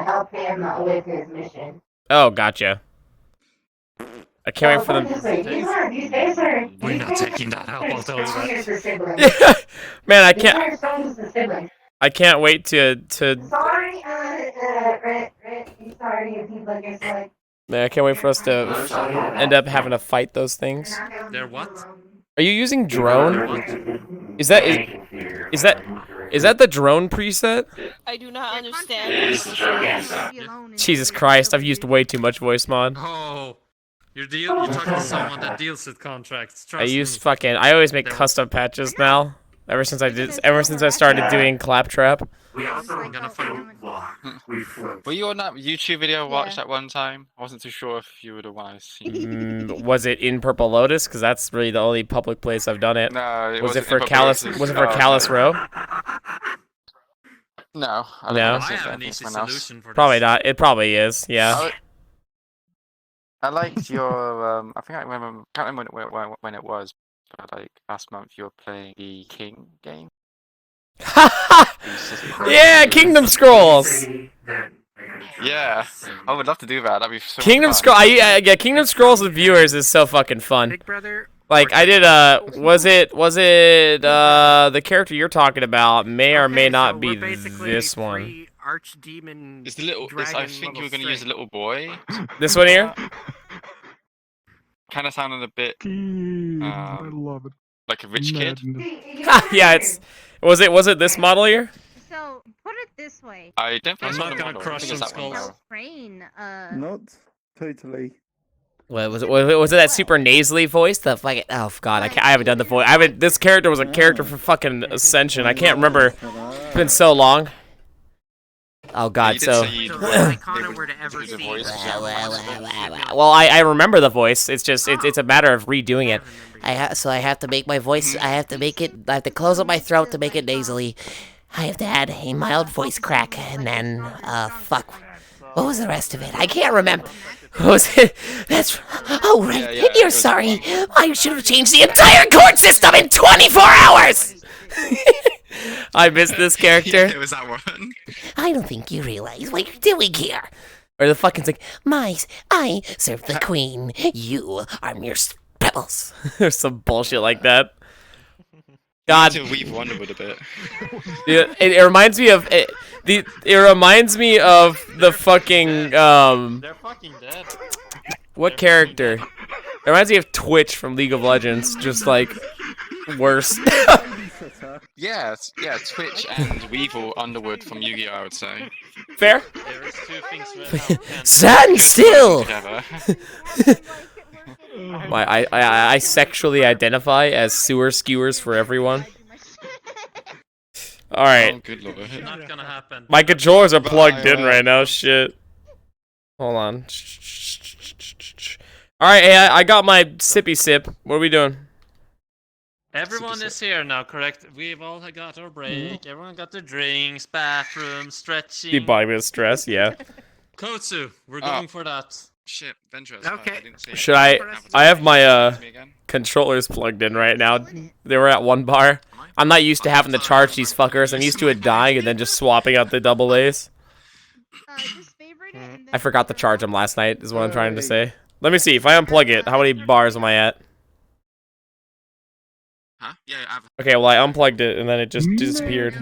help him with his mission. Oh, gotcha. I can't wait for them. These guys are. We're not taking that help, I'll tell you that. The siblings. Man, I These can't. are songs the siblings. I can't wait to. Sorry, sorry if you look, it's like. Man, I can't wait for us to end up having to fight those things. They're what? Are you using drone? Is that the drone preset? I do not understand. Jesus Christ, I've used way too much voice mod. Oh, you're talking to someone that deals with contracts. Trust I use me. I always make custom patches now. Ever since I started doing Claptrap. I'm gonna find. Were you on that YouTube video I watched at one time? I wasn't too sure if you would have seen it. Was it in Purple Lotus? Because that's really the only public place I've done it. No, it was it wasn't for in Purple Callus? Lotus. Was it for Oh, Callus okay. Row? No, I don't No? think I it's have an it. easy Someone else. solution for Probably this. not. It probably is. Yeah. I liked your. I think I remember. Can't remember when it was, but like last month you were playing the King game. Yeah, Kingdom Scrolls. Yeah, I would love to do that. That'd be so Kingdom fun. Scroll. Yeah, Kingdom Scrolls with viewers is so fucking fun. Big Brother. Like I did. Was it the character you're talking about? May or may not be this one. Archdemon. It's the little. I think you were going to use a little boy. This one here. Kind of sounded a bit. I love it. Like a rich kid. Yeah, it's. Was it this model here? So put it this way. I don't think I'm it's not the gonna model. I crush think it's some that one, skulls. though. Train. Not totally. What was it? Was it that super nasally voice? The fucking oh god, I haven't done the voice. This character was a character for fucking Ascension. I can't remember. It's been so long. Oh god, so. If Connor were to ever see. Well, I remember the voice. It's just it's a matter of redoing it. So I have to make my voice. I have to close up my throat to make it nasally. I have to add a mild voice crack, and then fuck. What was the rest of it? I can't remember. What was it? That's. Oh right. Yeah, You're sorry. I should have changed the entire chord system in 24 hours. I missed this character. It was that one. I don't think you realize what you're doing here. Or the fucking like, I serve the queen. You are mere pebbles. Or some bullshit like that. God. You need to weave Underwood a bit. It reminds me of it reminds me of the fucking They're fucking dead. what character? It reminds me of Twitch from League of Legends, just like worse. Yeah, Twitch and Weevil Underwood from Yu-Gi-Oh! I would say. Fair? There is two things right now. Stand still. Together. I sexually identify as sewer skewers for everyone. All right. Oh, good lord. Not gonna happen. My controllers are plugged in right now. Shit. Hold on. All right, hey, I got my sippy sip. What are we doing? Everyone is here now, correct? We've all got our break. Everyone got their drinks, bathroom, stretching. Be buying me with stress, yeah. Kotsu, we're going for that. Shit, Ventress. Okay. Should I have my controllers plugged in right now. They were at one bar. I'm not used to having to charge these fuckers. I'm used to it dying and then just swapping out the double A's. I forgot to charge them last night, is what I'm trying to say. Let me see, if I unplug it, how many bars am I at? Huh? Yeah, I've... Okay, well I unplugged it and then it just disappeared.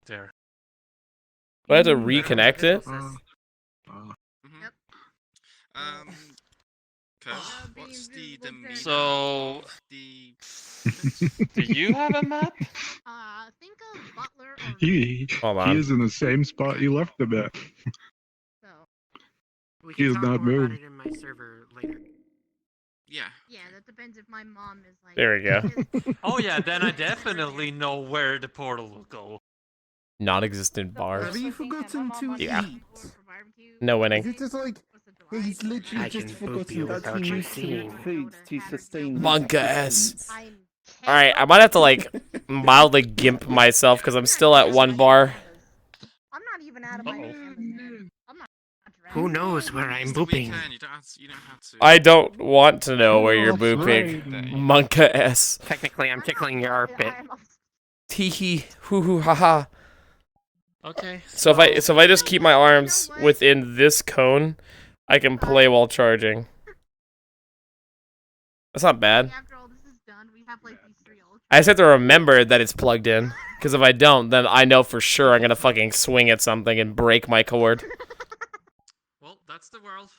There. Do I have to reconnect it? What's the meaning So, of the... do you have a map? Think of Butler or He is in the same spot you left him at. We He can has talk not more about moved. it in my server later. Yeah. Yeah, that depends if my mom is like. There we go. Oh yeah, then I definitely know where the portal will go. Non-existent bars. Have you forgotten to Yeah. eat? No Is winning. it just like he's literally I just can boop forgotten you that without he you needs to seeing. eat food to sustain his Monka ass. existence? Alright, I might have to like mildly gimp myself because I'm still at one bar. I'm not even out of my I'm not. Who knows where I'm booping? You don't have to... I don't want to know where you're that's booping. right. Monka S. Technically, I'm tickling your armpit. Tee hee. Hoo hoo ha ha. Okay. So if I just keep my arms within this cone, I can play while charging. That's not bad. After all this is done, we have like these 3 ultras. I just have to remember that it's plugged in. Because if I don't, then I know for sure I'm gonna fucking swing at something and break my cord. Well, that's the world.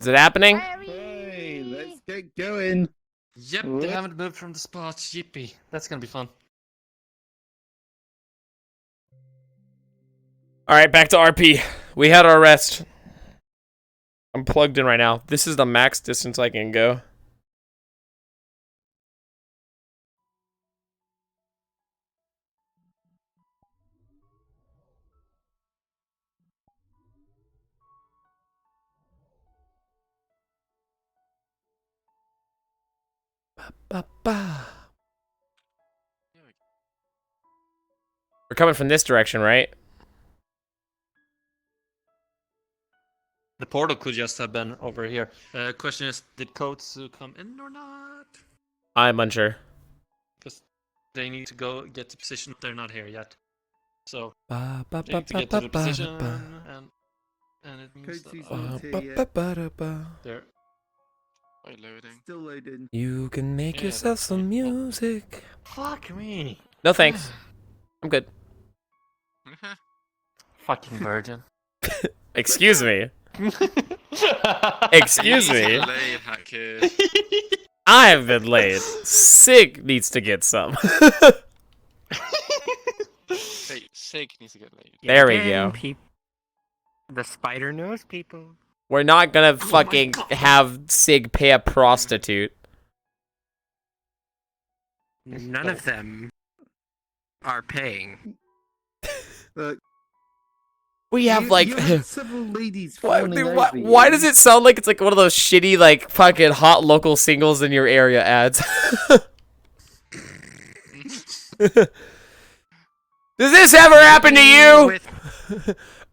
Is it happening? Hey, let's get going. Yep, What? they haven't moved from the spot. Yippee. That's gonna be fun. Alright, back to RP. We had our rest. I'm plugged in right now. This is the max distance I can go. Ba-ba. We're coming from this direction, right? The portal could just have been over here. Question is, did Kotsu come in or not? I'm unsure. Because they need to go get to position. They're not here yet. So, Ba, ba, they need to ba, get to the ba, ba, position, ba. and it means Kotsu's that... not Ba, here ba, yet. ba, da, ba. There. Wait, loading. Still loading. You can make Yeah, yourself that's some fine. music. Fuck me. No thanks. I'm good. Fucking virgin. Excuse me. Excuse me. Laid, HatKid. I've been laid. Sig needs to get some. Hey, Sig needs to get laid. There we Again, go. The spider knows people. We're not gonna fucking have Sig pay a prostitute. None of them are paying. Look, We have like. you had several ladies Why, fawning dude, over why you. does it sound like it's like one of those shitty like fucking hot local singles in your area ads? Does this ever happen to you?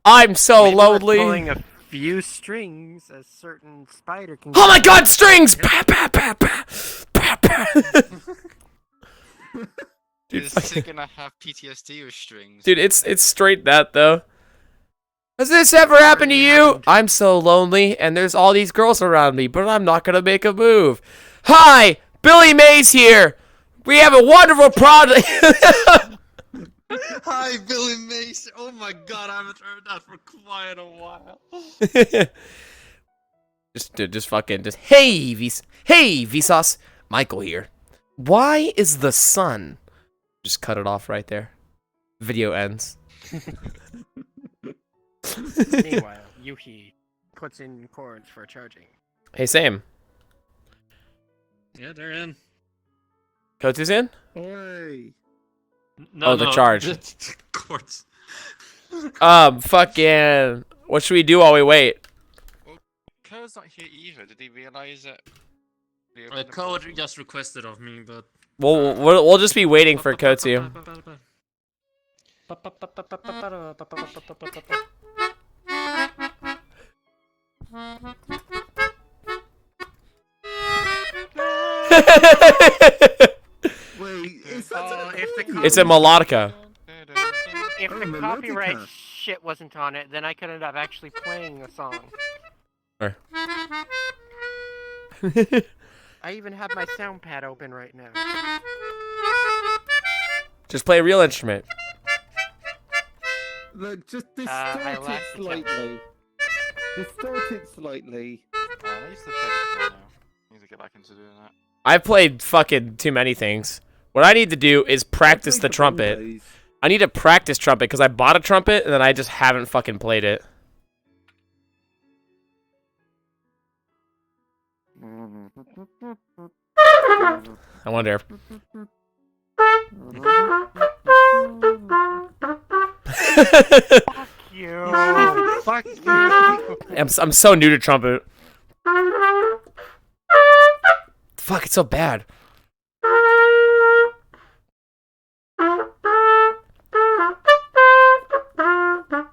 I'm so Maybe lonely. With pulling a few strings, a certain spider can. Oh my god, strings! Pa, pa, pa, pa, pa, pa. Dude, Is Sig gonna have PTSD with strings? dude, it's straight that though. Has this ever happened to you? I'm so lonely, and there's all these girls around me, but I'm not gonna make a move. Hi, Billy Mays here. We have a wonderful product. Hi, Billy Mace. Oh my god, I haven't heard that for quite a while. Hey, Vsauce. Michael here. Why is the sun? Just cut it off right there. Video ends. Meanwhile, Yuki puts in cords for charging. Hey, Sam. Yeah, they're in. Kotu's in? Hey. No, the charge. Cords. Fucking. What should we do while we wait? Code's not here either. Did he realize it? Code just requested of me, but. We'll just be waiting for Kotu. Wait, It's a melodica. If the copyright shit wasn't on it, then I could end up actually playing the song. I even have my sound pad open right now. Just play a real instrument. Look, just distort it slightly. Distort it slightly. I used to play the piano. I need to get back into doing that. I've played fucking too many things. What I need to do is practice the trumpet. I need to practice trumpet because I bought a trumpet and then I just haven't fucking played it. I wonder. Fuck you. Fuck you. I'm so new to trumpet. Fuck, it's so bad. That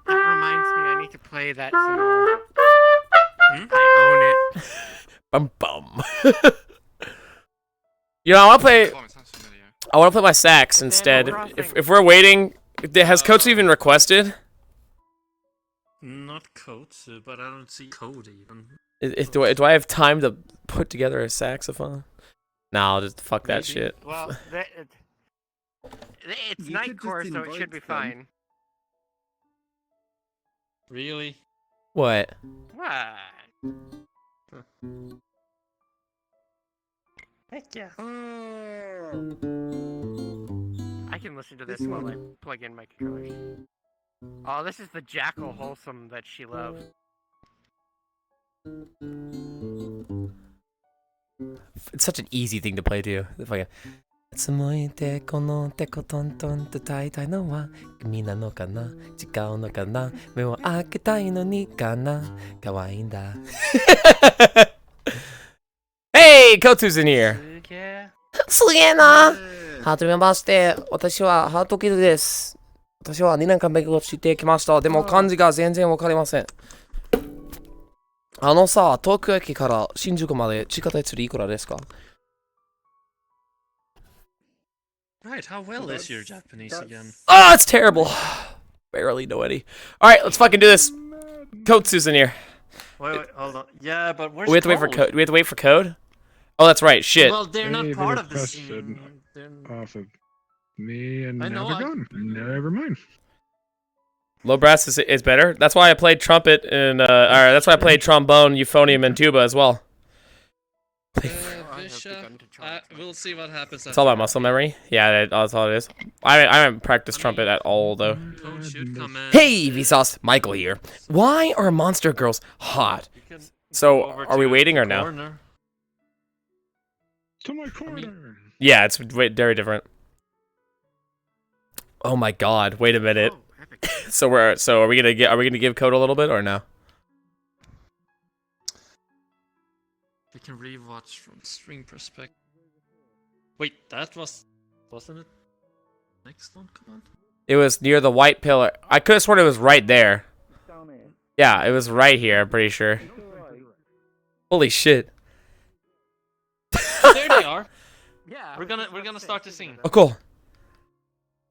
reminds me, I need to play that some more. I own it. Bum bum. You know, I want to play my sax instead. If we're waiting, has Kotu even requested? Not Kotu, but I don't see code even. Do I have time to put together a saxophone? Nah, I'll just fuck that shit. Well, it's Nightcore, so it should be fine. Really? What? What? Heck yeah. I can listen to this while I plug in my controllers. Oh, this is the Jackal Wholesome that she loved. It's such an easy thing to play too. It's like a... このてこトントンと歌いたいのは君なのかな違うのかな目を開けたいのにかな可愛いんだ Hey, Kotu's in here. すげえなはじめまして。私はハートキルです。私は2年間勉強してきました。でも漢字が全然わかりません。あのさ、東京駅から新宿まで地下鉄でいくらですか Right, how well is your Japanese again? Oh, it's terrible. Barely know any. Alright, let's fucking do this. Kotu's in here. Wait, hold on. Yeah, but where's We have to wait for code. We have to wait for code? Oh, that's right. Shit. Well, they're not part of the scene. Off of me and I know, now they're gone. Never mind. Low brass is better. That's why I played trumpet and that's why I played trombone, euphonium, and tuba as well. We'll see what happens. It's all about muscle memory. Yeah, that's all it is. I haven't practiced trumpet at all though. Hey, Vsauce, Michael here. Why are monster girls hot? So, are we waiting or no? To my corner. Yeah, it's very different. Oh my god! Wait a minute. So are we gonna give code a little bit or no? We can rewatch from string perspective. Wait, wasn't it next one command? It was near the white pillar. I could have sworn it was right there. Yeah, it was right here. I'm pretty sure. Holy shit! There they are. Yeah. We're gonna start the scene. Oh, cool.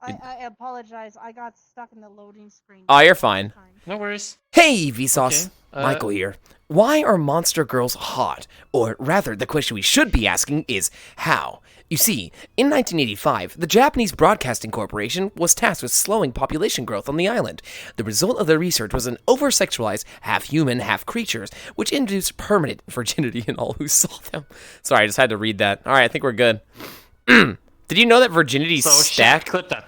I apologize. I got stuck in the loading screen. Oh, you're fine. No worries. Hey, Vsauce. Okay, Michael here. Why are monster girls hot? Or rather, the question we should be asking is how? You see, in 1985, the Japanese Broadcasting Corporation was tasked with slowing population growth on the island. The result of the research was an over-sexualized, half-human, half-creatures, which induced permanent virginity in all who saw them. Sorry, I just had to read that. All right, I think we're good. Did you know that virginity stacked? Clip that.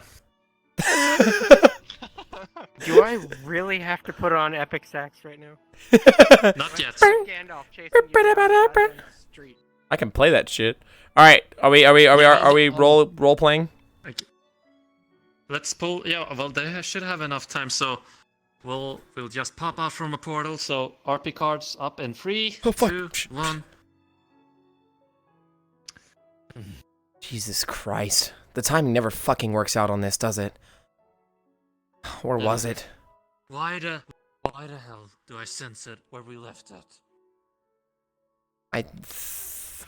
Do I really have to put on epic sax right now? Not yet. Gandalf chasing you down the street. I can play that shit. All right, are we role playing? Okay. Let's pull. Yeah, well, they should have enough time, so we'll just pop out from a portal. So RP cards up in 3, 2, 1. Jesus Christ. The timing never fucking works out on this, does it? Or was it? Why the hell do I sense it where we left it?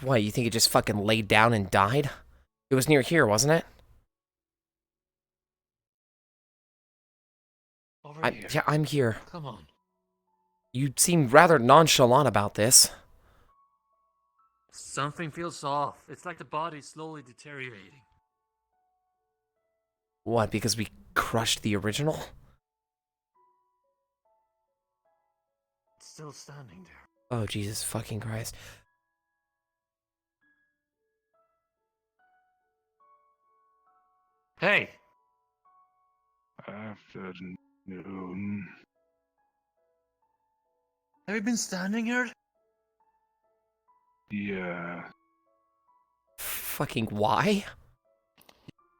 What, you think it just fucking laid down and died? It was near here, wasn't it? Over here. Yeah, I'm here. Come on. You seem rather nonchalant about this. Something feels off. It's like the body's slowly deteriorating. What, because we crushed the original? It's still standing there. Oh, Jesus fucking Christ. Hey! Afternoon. Have you been standing here? Yeah. Fucking why?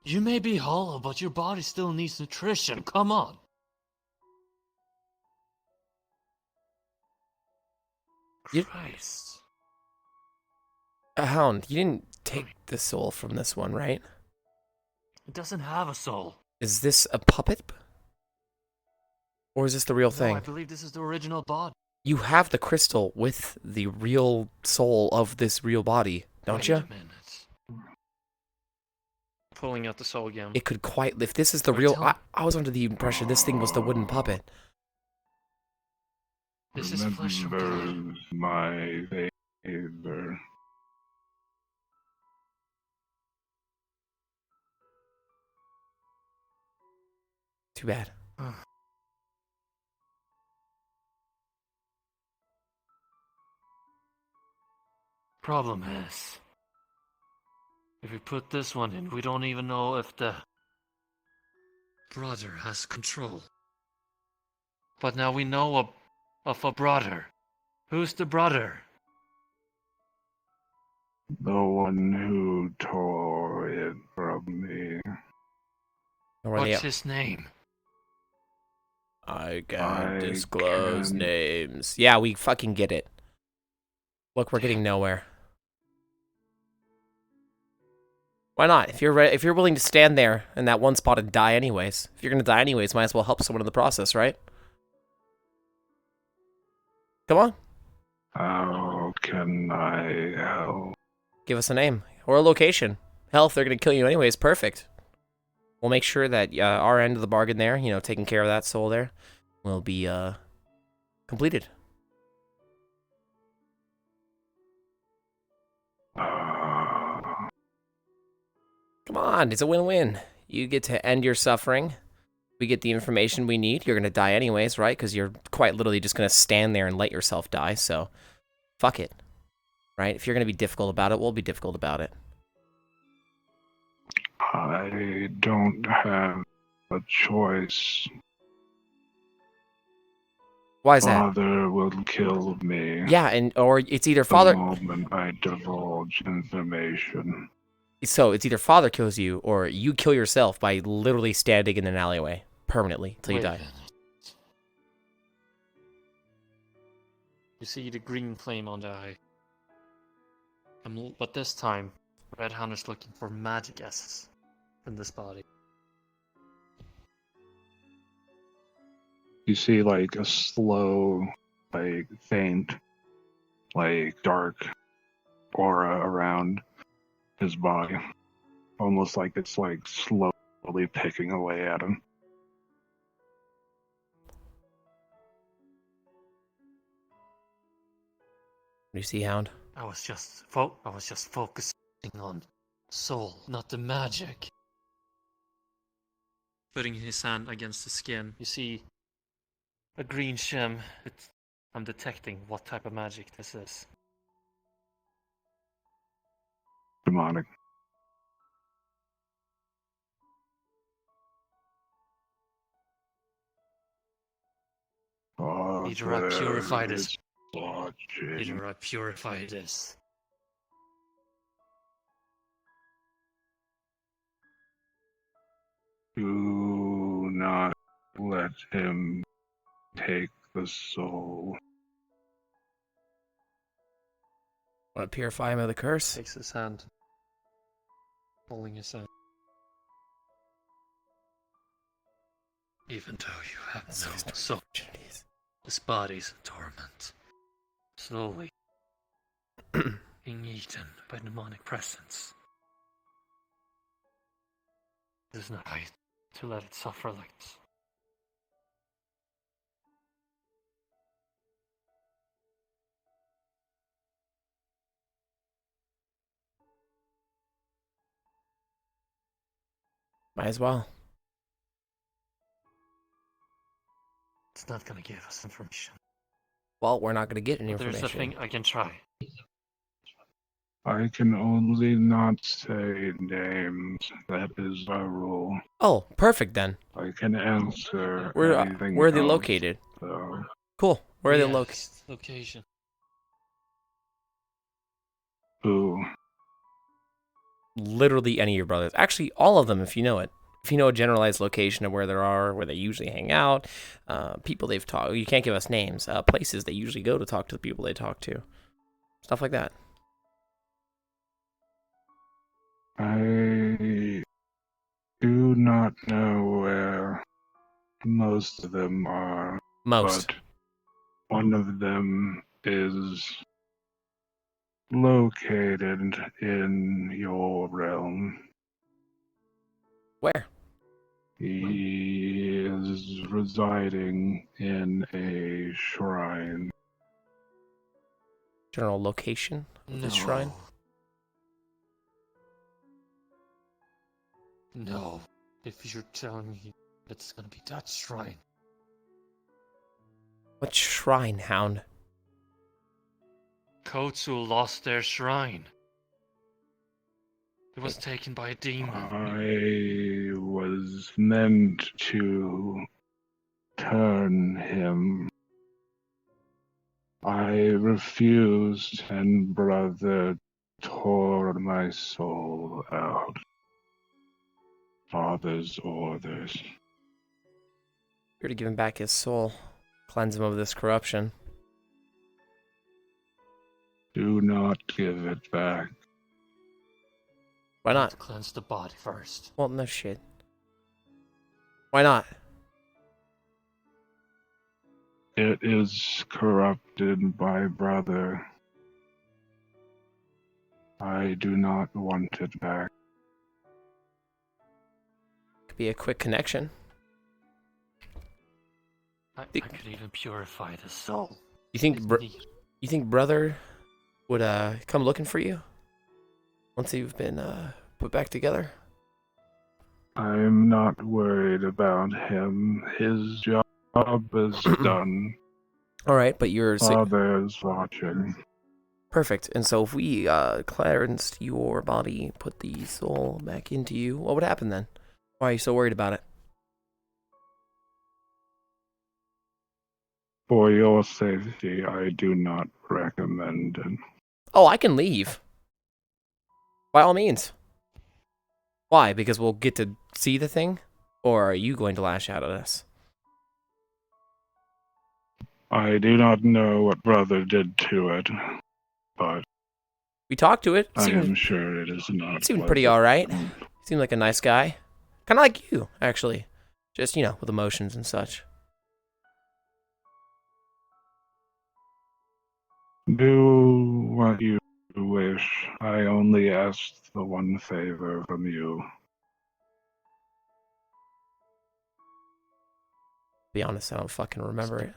You may be hollow, but your body still needs nutrition. Come on. Christ. Hound, you didn't take the soul from this one, right? It doesn't have a soul. Is this a puppet? Or is this the real No, thing? I believe this is the original body. You have the crystal with the real soul of this real body, don't you? Wait a minute. Pulling out the soul again. It could quite... If this is the real... I was under the impression this thing was the wooden puppet. This is flesh from blood. Remembers my favor. Too bad. Problem is, if we put this one in, we don't even know if the brother has control. But now we know of a brother. Who's the brother? The one who tore it from me. What's his name? I can't disclose names. Yeah, we fucking get it. Look, we're getting nowhere. Why not? If you're willing to stand there in that one spot and die anyways, if you're gonna die anyways, might as well help someone in the process, right? Come on. How can I help? Give us a name or a location. Hell, if they're gonna kill you anyways, perfect. We'll make sure that our end of the bargain there, you know, taking care of that soul there, will be completed. Come on, it's a win-win. You get to end your suffering. We get the information we need. You're going to die anyways, right? Because you're quite literally just going to stand there and let yourself die, so fuck it. Right? If you're going to be difficult about it, we'll be difficult about it. I don't have a choice. Why is that? Father will kill me. Yeah, or it's either father... The moment I divulge information. So it's either father kills you or you kill yourself by literally standing in an alleyway permanently until you die. You see the green flame on the eye. But this time, Red Hunter's looking for magic essence in this body. You see like a slow, like faint, like dark aura around his body. Almost like it's like slowly slowly picking away at him. Do you see, Hound? I was just focusing on soul, not the magic. Putting his hand against the skin, you see a green gem. I'm detecting what type of magic this is. Demonic. Either I purify this. Either I purify this. Do not let him take the soul. Want to purify him of the curse? Takes his hand. Holding his hand. Even though you have no soul, this body's in torment. Slowly being eaten by demonic presence. It is not right to let it suffer like this. Might as well. It's not gonna give us information. Well, we're not going to get any There's information. a thing I can try. I can only not say names. That is our rule. Oh, perfect then. I can answer Where anything are they else, located? though. Cool. Where are they Yeah, located? Location. Who? Literally any of your brothers. Actually, all of them if you know it. If you know a generalized location of where they are, where they usually hang out, people they've talked. You can't give us names. Places they usually go to talk to the people they talk to. Stuff like that. I do not know where most of them are. Most. But one of them is located in your realm. Where? He is residing in a shrine. General location of the shrine? No. If you're telling me it's gonna be that shrine. What shrine, Hound? Kotsu lost their shrine. It was taken by a demon. I was meant to turn him. I refused, and brother tore my soul out. Father's orders. You're to give him back his soul. Cleanse him of this corruption. Do not give it back. Why not? Cleanse the body first. Well, no shit. Why not? It is corrupted by brother. I do not want it back. Could be a quick connection. I could even purify the soul. You think brother would come looking for you once you've been put back together? I'm not worried about him. His job is done. All right, but you're Father is watching. Perfect. And so if we cleansed your body, put the soul back into you, what would happen then? Why are you so worried about it? For your safety, I do not recommend it. Oh, I can leave. By all means. Why? Because we'll get to see the thing? Or are you going to lash out at us? I do not know what brother did to it, but we talked to it. I am sure it is not. It seemed pretty alright. Seemed like a nice guy. Kind of like you, actually. Just, you know, with emotions and such. Do what you wish. I only asked the one favor from you. Be honest, I don't fucking remember it.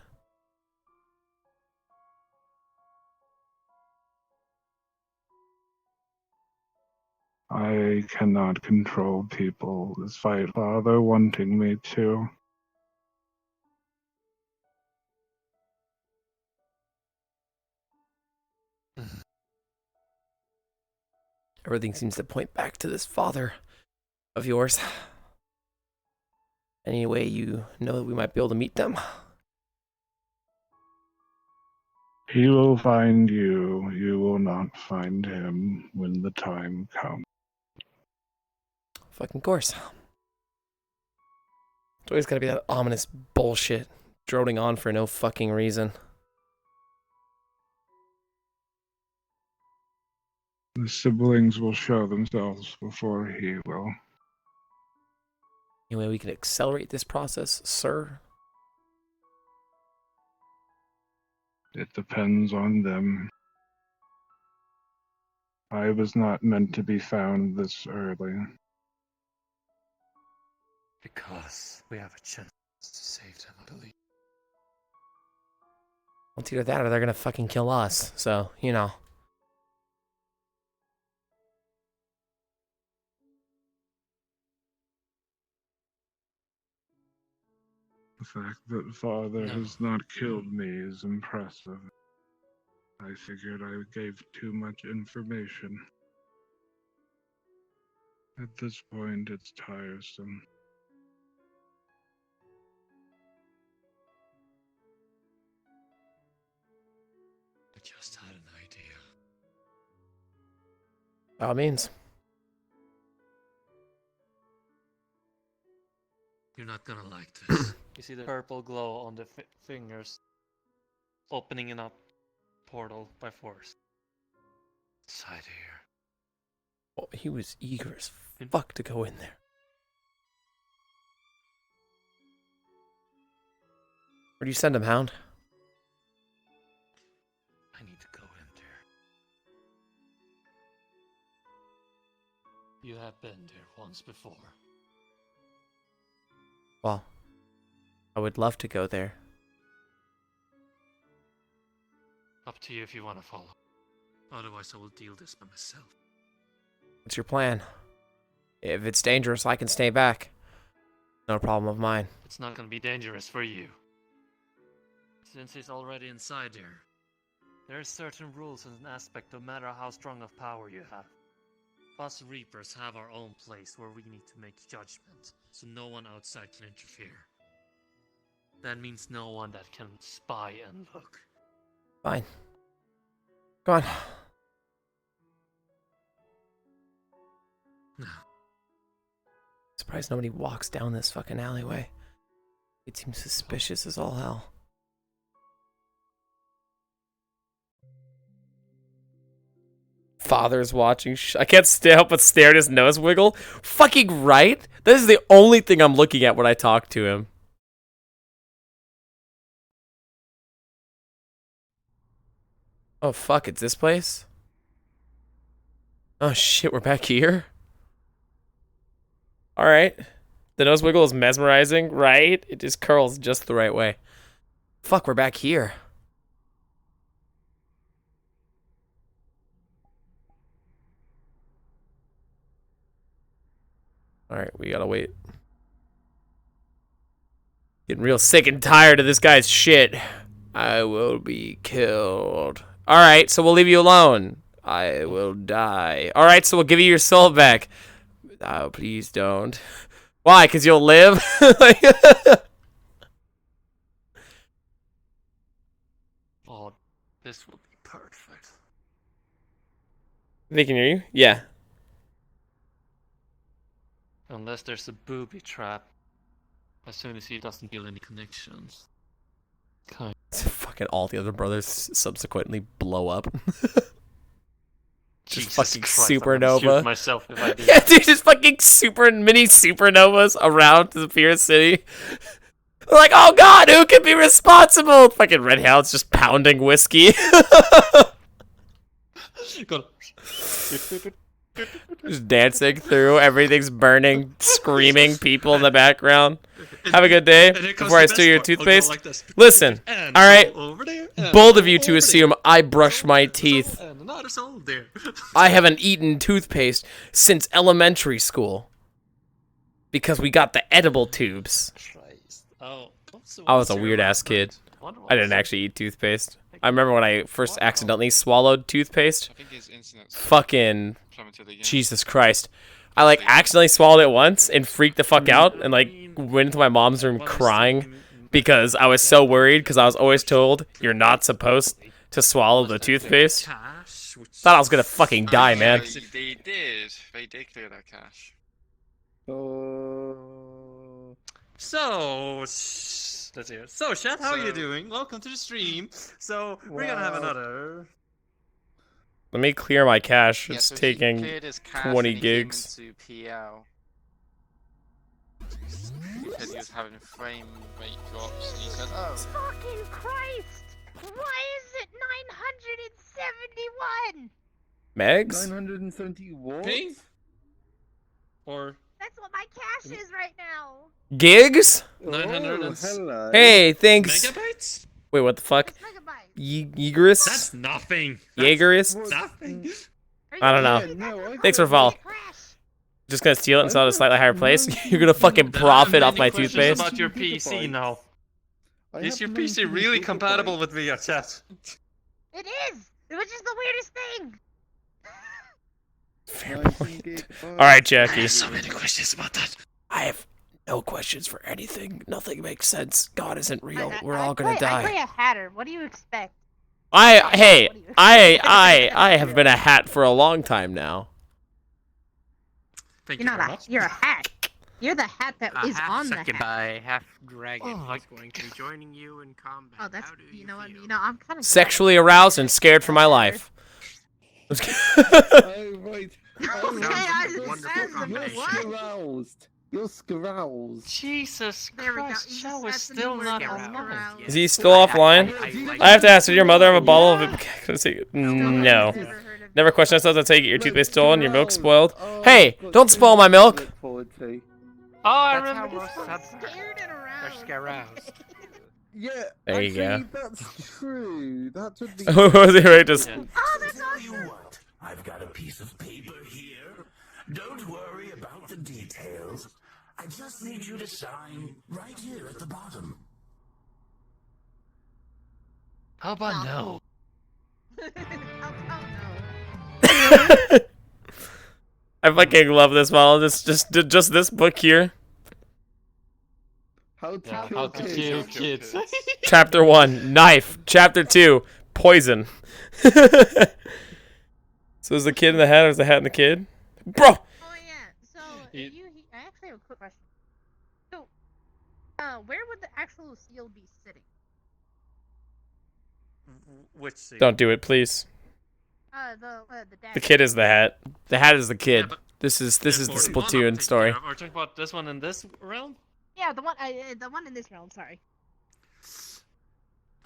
I cannot control people despite Father wanting me to. Everything seems to point back to this father of yours. Any way you know that we might be able to meet them? He will find you. You will not find him when the time comes. Fucking course. It's always gotta be that ominous bullshit droning on for no fucking reason. The siblings will show themselves before he will. Any way we can accelerate this process, sir? It depends on them. I was not meant to be found this early. Because we have a chance to save them, I believe. Well, it's either that or they're gonna fucking kill us, so, you know. The fact that Father has not killed me is impressive. I figured I gave too much information. At this point, it's tiresome. I just had an idea. By all means. You're not gonna like this. You see the purple glow on the fingers, opening an up portal by force. Inside here. Well, he was eager as fuck to go in there. Where do you send him, Hound? I need to go in there. You have been there once before. Well, I would love to go there. Up to you if you want to follow. Otherwise, I will deal this by myself. What's your plan? If it's dangerous, I can stay back. No problem of mine. It's not gonna be dangerous for you. Since he's already inside there. There are certain rules and an aspect no matter how strong of power you have. Us Reapers have our own place where we need to make judgment, so no one outside can interfere. That means no one that can spy and look. Fine. Go on. No. Surprised nobody walks down this fucking alleyway. It seems suspicious as all hell. Father's watching. I can't help but stare at his nose wiggle. Fucking right. This is the only thing I'm looking at when I talk to him. Oh fuck, it's this place? Oh shit, we're back here? Alright. The nose wiggle is mesmerizing, right? It just curls just the right way. Fuck, we're back here. Alright, we gotta wait. Getting real sick and tired of this guy's shit. I will be killed. Alright, so we'll leave you alone. I will die. Alright, so we'll give you your soul back. Oh, please don't. Why? Because you'll live? Oh, this will be perfect. They can hear you? Yeah. Unless there's a booby trap. As soon as he doesn't feel any connections. Kind. Fucking all the other brothers subsequently blow up. Just Jesus fucking Christ, I'm gonna supernova. shoot myself if I do. Yeah, dude, just fucking mini supernovas around the Fear City. They're like, oh god, who can be responsible? Fucking Red Hound's just pounding whiskey. Just dancing through, everything's burning, screaming, people in the background. Have a good day. Before I steal your toothpaste. Listen, alright, bold of you to assume I brush my teeth. I haven't eaten toothpaste since elementary school. Because we got the edible tubes. I was a weird ass kid. I didn't actually eat toothpaste. I remember when I first accidentally swallowed toothpaste. Fucking Jesus Christ. I like accidentally swallowed it once and freaked the fuck out and like went into my mom's room crying because I was so worried because I was always told you're not supposed to swallow the toothpaste. Thought I was gonna fucking die, man. They did. They did clear that cache. So, let's hear it. So, chat, how are you doing? Welcome to the stream. So, we're gonna have another. Let me clear my cache. Yeah, It's so he taking cleared his cache 20 and he gigs. came into PL. Because he was having frame rate drops, and he said, "Oh, Fucking Christ! Why is it 971? Megs? 970 what? Ping? Or That's what my cash is right now. Gigs? 900 hello. Hey, thanks. megabytes? Wait, what the fuck? Yeagerus? That's nothing. Yeagerus? Nothing. I don't know. Thanks for the follow. Just gonna steal it and sell it at a slightly higher place? You're gonna fucking profit off my toothpaste? About your PC now. Is your PC really compatible with VRChat? It is! Which is the weirdest thing! Fair point. Alright, Jackie. I have so many questions about that. I have no questions for anything. Nothing makes sense. God isn't real. We're all gonna die. I play a hatter. What do you expect? I have been a hat for a long time now. Thank You're not you're a hat. You're the hat that is on the hat. Succubi, half dragon is going to be joining you in combat. Oh, that's you know what? You know I'm kind of Sexually aroused and scared for my life. Oh, right. You're scaroused. Jesus There we go. Christ, You Joe just- is that's the new still word, not scaroused. online. Is he still offline? I have to ask, did your mother have a bottle of it? No. Never question ourselves. That's how you get your toothpaste stolen, your milk spoiled. Hey, don't spoil my milk. Oh, I That's how remember. most subs are scaroused. Yeah, There you actually, go. that's true. That would be. Was it right? Just. Oh, that's awesome. I've got a piece of paper here. Don't worry about the details. I just need you to sign right here at the bottom. How about no? I fucking love this model. Just this book here. How to How to kill kids. Chapter 1, knife. Chapter 2, poison. So is the kid in the hat or is the hat in the kid? Bro! Oh yeah. So I actually have a quick question. So, where would the actual seal be sitting? Which scene? Don't do it, please. The kid is the hat. The hat is the kid. but- This is the 41 I'm Splatoon thinking story. of. We're talking about this one in this realm? Yeah, the one in this realm. Sorry.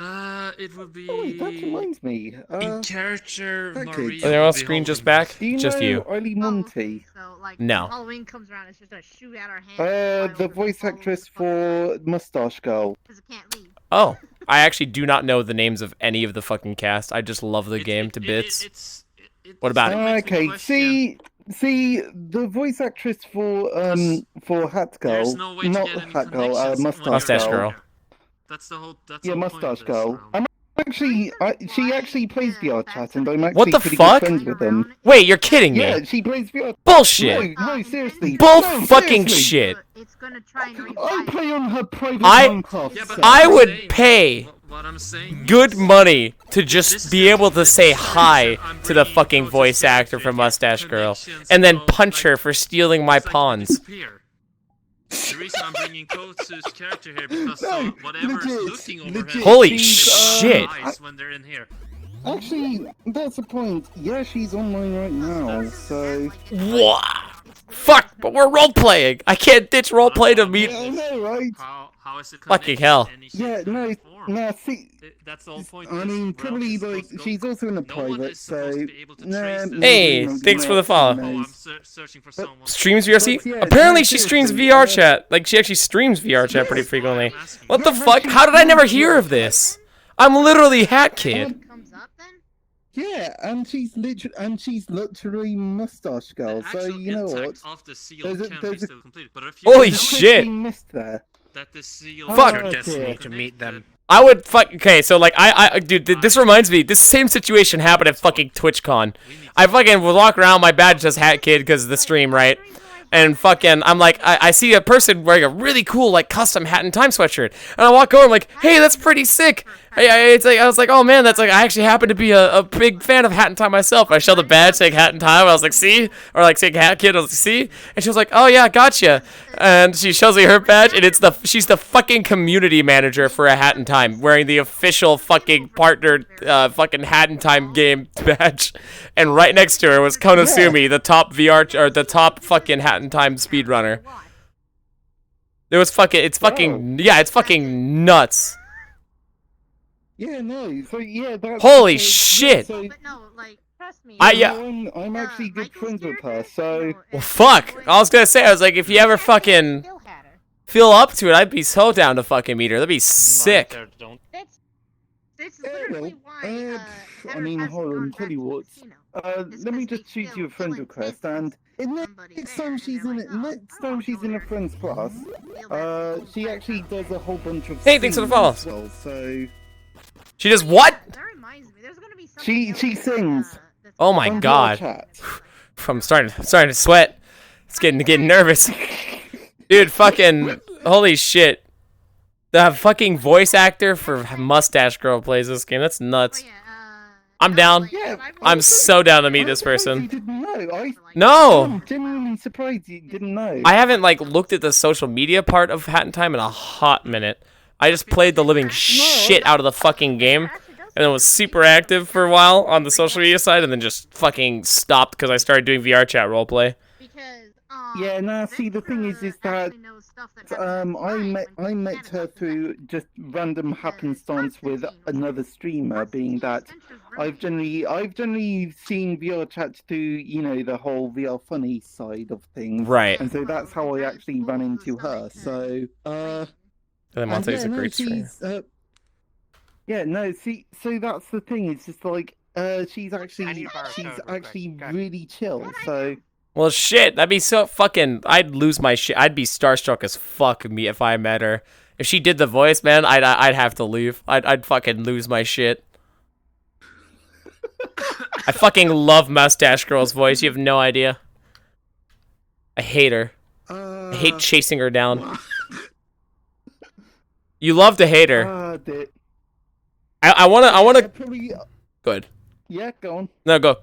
It would be. Oh, wait, that reminds me. in character, HatKid. Maria. Are they all would be screen just holding- back? Do you Just know you. Ollie Monty? So like, No. when Halloween comes around, it's just gonna shoot out our hands. The voice actress for Mustache Girl. Because it can't leave. Oh, I actually do not know the names of any of the fucking cast. I just love the game to bits. What about it? Okay, see, the voice actress for Hat Girl, no way to not get any Hat Girl, connections when Mustache you're Girl. That's the whole. That's Yeah, the whole point of Mustache this Girl. realm. I'm actually, she actually plays VRChat, and I'm actually What the pretty fuck? good friends with them. Wait, you're kidding me. Yeah, she plays VRChat. Bullshit. No, seriously. Bull No, fucking seriously. shit. It's gonna try and I play on her private I Minecraft. I would pay What I'm saying. good money to just be able to say hi to the fucking voice actor from Mustache Girl and then punch her for stealing my pawns. The reason I'm bringing Kotsu's character here because whatever is looking over him, Holy they shit. eyes when they're in here. Actually, that's the point. Yeah, she's online right now, so... What? Fuck, but we're role-playing. I can't ditch roleplay to meet... Yeah, I know, right? How is it Fucking hell. Yeah, no, Nah, see, That's the whole point. I mean, probably like she's also in a private, so Hey, thanks for the follow. Oh, I'm searching for someone. Streams VRC? yeah, Apparently no, she streams seriously, VR chat. Like she actually streams VR chat pretty frequently. What the fuck? How did I never hear of this? I'm literally HatKid. Yeah, and she's literally mustache girl. So you know what? Of the seal can be still completed, but if Holy know shit! Missed there. That the seal Fuck. are Destiny to meet them. I would fuck. Okay, so like dude, this reminds me. This same situation happened at fucking TwitchCon. I fucking would walk around. My badge says HatKid because of the stream, right? And fucking, I'm like, I see a person wearing a really cool like custom Hat in Time sweatshirt, and I walk over. I'm like, hey, that's pretty sick. It's like I was like, oh man, that's like I actually happen to be a big fan of Hat in Time myself. I showed the badge saying Hat in Time. I was like, see, or like saying HatKid. I was like, see, and she was like, oh yeah, gotcha. And she shows me her badge, and she's the fucking community manager for a Hat in Time, wearing the official fucking partnered fucking Hat in Time game badge. And right next to her was Konosumi, the top VR or the top fucking Hat in Time speedrunner. It's fucking nuts. Yeah, no, so yeah, that's Holy shit! So, But no, like, trust me. I'm actually good friends with her, so. Well, fuck. I was gonna say, I was like, if you ever fucking feel up to it, I'd be so down to fucking meet her. That'd be sick. That's literally why. I mean, hold on, tell you what. Let me just shoot you a friend request, and next time she's in a friend's class, she actually does a whole bunch of. Hey, thanks for the follow. Well, so. She does what? She sings. Oh my on god. VRChat. I'm starting to sweat. It's getting nervous. Dude, fucking holy shit. The fucking voice actor for Mustache Girl plays this game. That's nuts. I'm down. I'm so down to meet this person. You didn't know. No. I'm genuinely surprised you didn't know. I haven't like looked at the social media part of Hat in Time in a hot minute. I just played the living shit out of the fucking game, and then was super active for a while on the social media side, and then just fucking stopped because I started doing VRChat roleplay. Yeah, now see the thing is that I met her through just random happenstance with another streamer, being that I've generally seen VRChat through, you know, the whole VR funny side of things. Right. And so that's how I actually ran into her. So And Monte's a great streamer. Yeah, no, see, so that's the thing. It's just like she's actually really chill. So. Well, shit, that'd be so fucking. I'd lose my shit. I'd be starstruck as fuck me if I met her. If she did the voice, man, I'd have to leave. I'd fucking lose my shit. I fucking love Mustache Girl's voice. You have no idea. I hate her. I hate chasing her down. You love to hate her. I wanna. Good. Yeah, go on. No, go.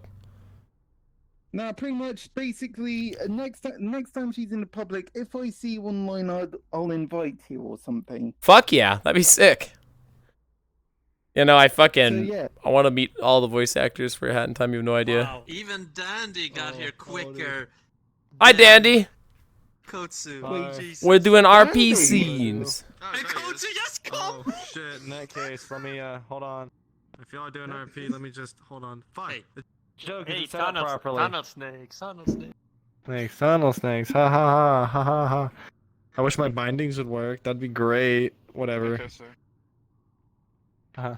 No, pretty much. Basically, next time she's in the public, if I see you online, I'll invite you or something. Fuck yeah, that'd be sick. You know, I fucking. So, yeah. I want to meet all the voice actors for Hat in Time. You have no idea. Wow, even Dandy got here quicker. Hi, Dandy. Kotsu. Jesus. We're doing RP scenes. Hey, Kotsu, yes, come! Oh shit, in that case, let me, hold on. If y'all are doing RP, let me just, hold on. Fuck! Hey. Joke, Hey, it's set up properly. tunnel snakes. Snakes, ha ha ha ha ha ha. I wish my bindings would work, that'd be great. Whatever. Okay, sir.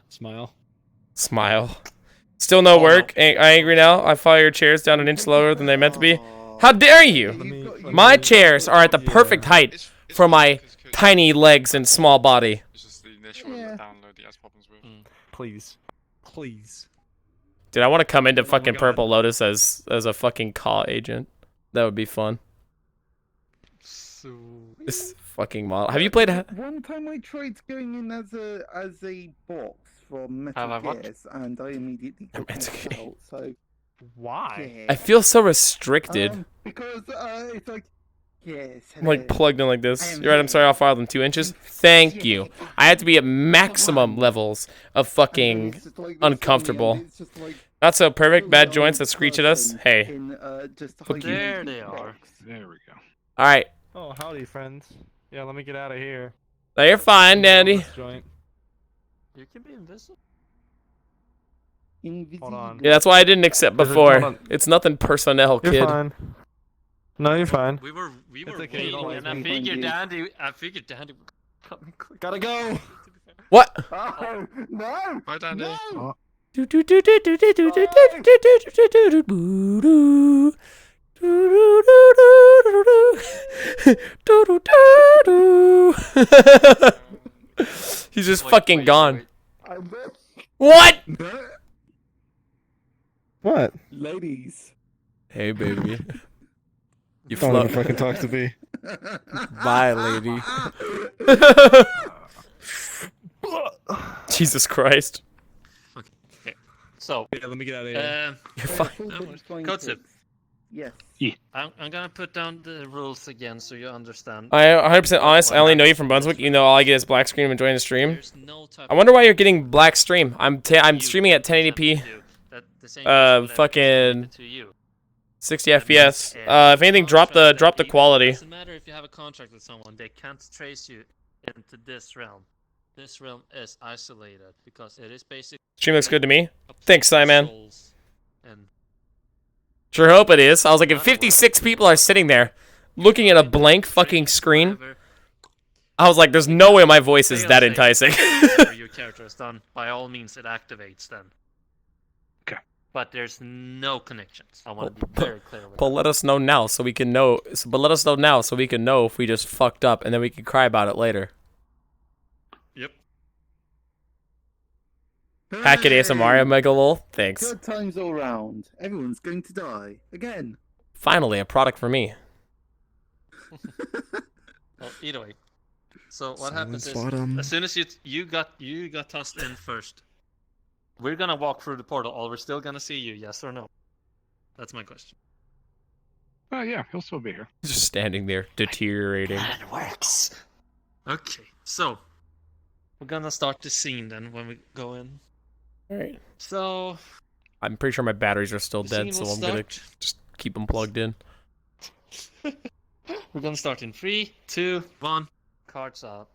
Smile. Smile. Still no work. I angry now. I follow your chairs down an inch lower than they meant to be. How dare you? My chairs are at the perfect height for my tiny legs and small body. It's just the initial download the has problems with. Please. Please. Dude, I want to come into fucking Purple Lotus as a fucking call agent. That would be fun. This fucking model. Have you played? One time I tried going in as a box for Metal Gears, and I immediately got kicked out. So why? Yeah. I feel so restricted. Because it's like, yes. I'm like plugged in like this. You're right. I'm sorry. I'll file them 2 inches. Thank you. I have to be at maximum levels of fucking uncomfortable. Not so perfect. Bad joints that screech at us. Hey. There they are. There we go. All right. Oh, howdy, friends. Yeah, let me get out of here. No, you're fine, Dandy. You can be invisible. Hold on. Yeah, that's why I didn't accept Hold before. on. It's nothing personnel, You're kid. fine. No, you're fine. We were okay, you don't waiting, like and me. I figured Dandy would cut me quick. Gotta go. What? Oh, no! Bye, Dandy. No! He's just fucking gone. I bet. What? What? Ladies. Hey, baby. You Don't float. even fucking talk to me. Bye, lady. Jesus Christ. Okay. So. Yeah, let me get out of here. You're fine. Kotsu. Yes. I'm gonna put down the rules again so you understand. I am 100% honest. I only know you from Brunswick. You know all I get is black screen. I'm enjoying the stream. I wonder why you're getting black stream. I'm streaming at 1080p. Fucking 60 FPS. If anything, drop the quality. It doesn't matter if you have a contract with someone. They can't trace you into this realm. This realm is isolated because it is basically. Stream looks good to me. Thanks, Simon. And Sure hope it is. I was like, if 56 people are sitting there looking at a blank fucking screen, I was like, there's no way my voice is that enticing. Your character is done. By all means, it activates then. Okay. But there's no connections. I want to be very clear with But let us know now so we can know. But let us know now so we can know if we just fucked up, and then we can cry about it later. Yep. HatKid ASMR, Mega Lol. Thanks. Good times all round. Everyone's going to die. Again. Finally, a product for me. Well, either way. So what Silence happens is, bottom. as soon as you got tossed in first, we're gonna walk through the portal. Or we're still gonna see you, yes or no? That's my question. Oh yeah, he'll still be here. Just standing there, deteriorating. It works. Okay, so we're gonna start the scene then when we go in. Alright. So I'm pretty sure my batteries are still the dead, scene so will I'm gonna start. just keep them plugged in. We're gonna start in 3, 2, 1. Cards up.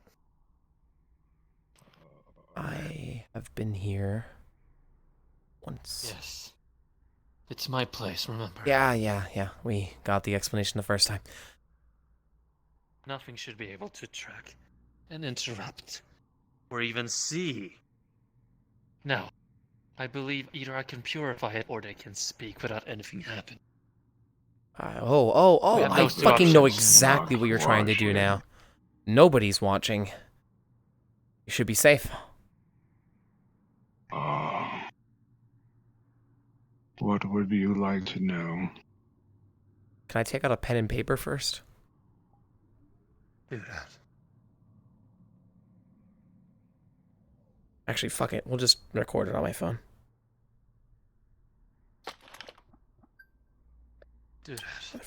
I have been here once. Yes. It's my place, remember? Yeah. We got the explanation the first time. Nothing should be able to track and interrupt or even see. Now, I believe either I can purify it or they can speak without anything happening. We have I those two fucking know options. exactly what you're trying to do now. Nobody's watching. You should be safe. What would you like to know? Can I take out a pen and paper first? Do that. Actually, fuck it. We'll just record it on my phone. Do that.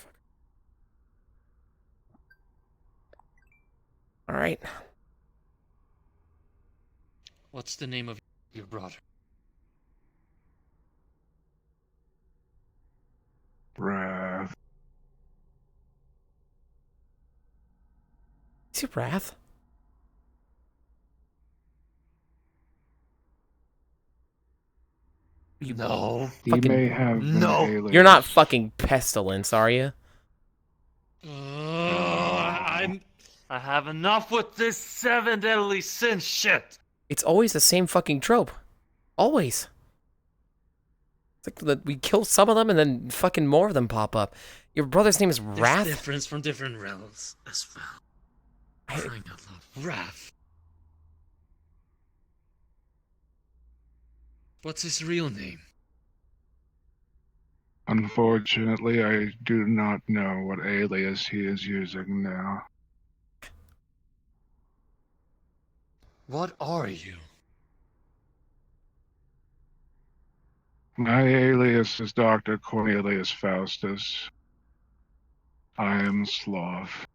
Alright. What's the name of your brother? Wrath. Is he Wrath? No. He Fucking may have an alias. You're not fucking Pestilence, are you? I have enough with this 7 deadly sin shit. It's always the same fucking trope. Always. It's like we kill some of them and then fucking more of them pop up. Your brother's name is Wrath? There's difference from different realms as well. Crying out loud. Wrath. What's his real name? Unfortunately, I do not know what alias he is using now. What are you? My alias is Dr. Cornelius Faustus. I am Sloth.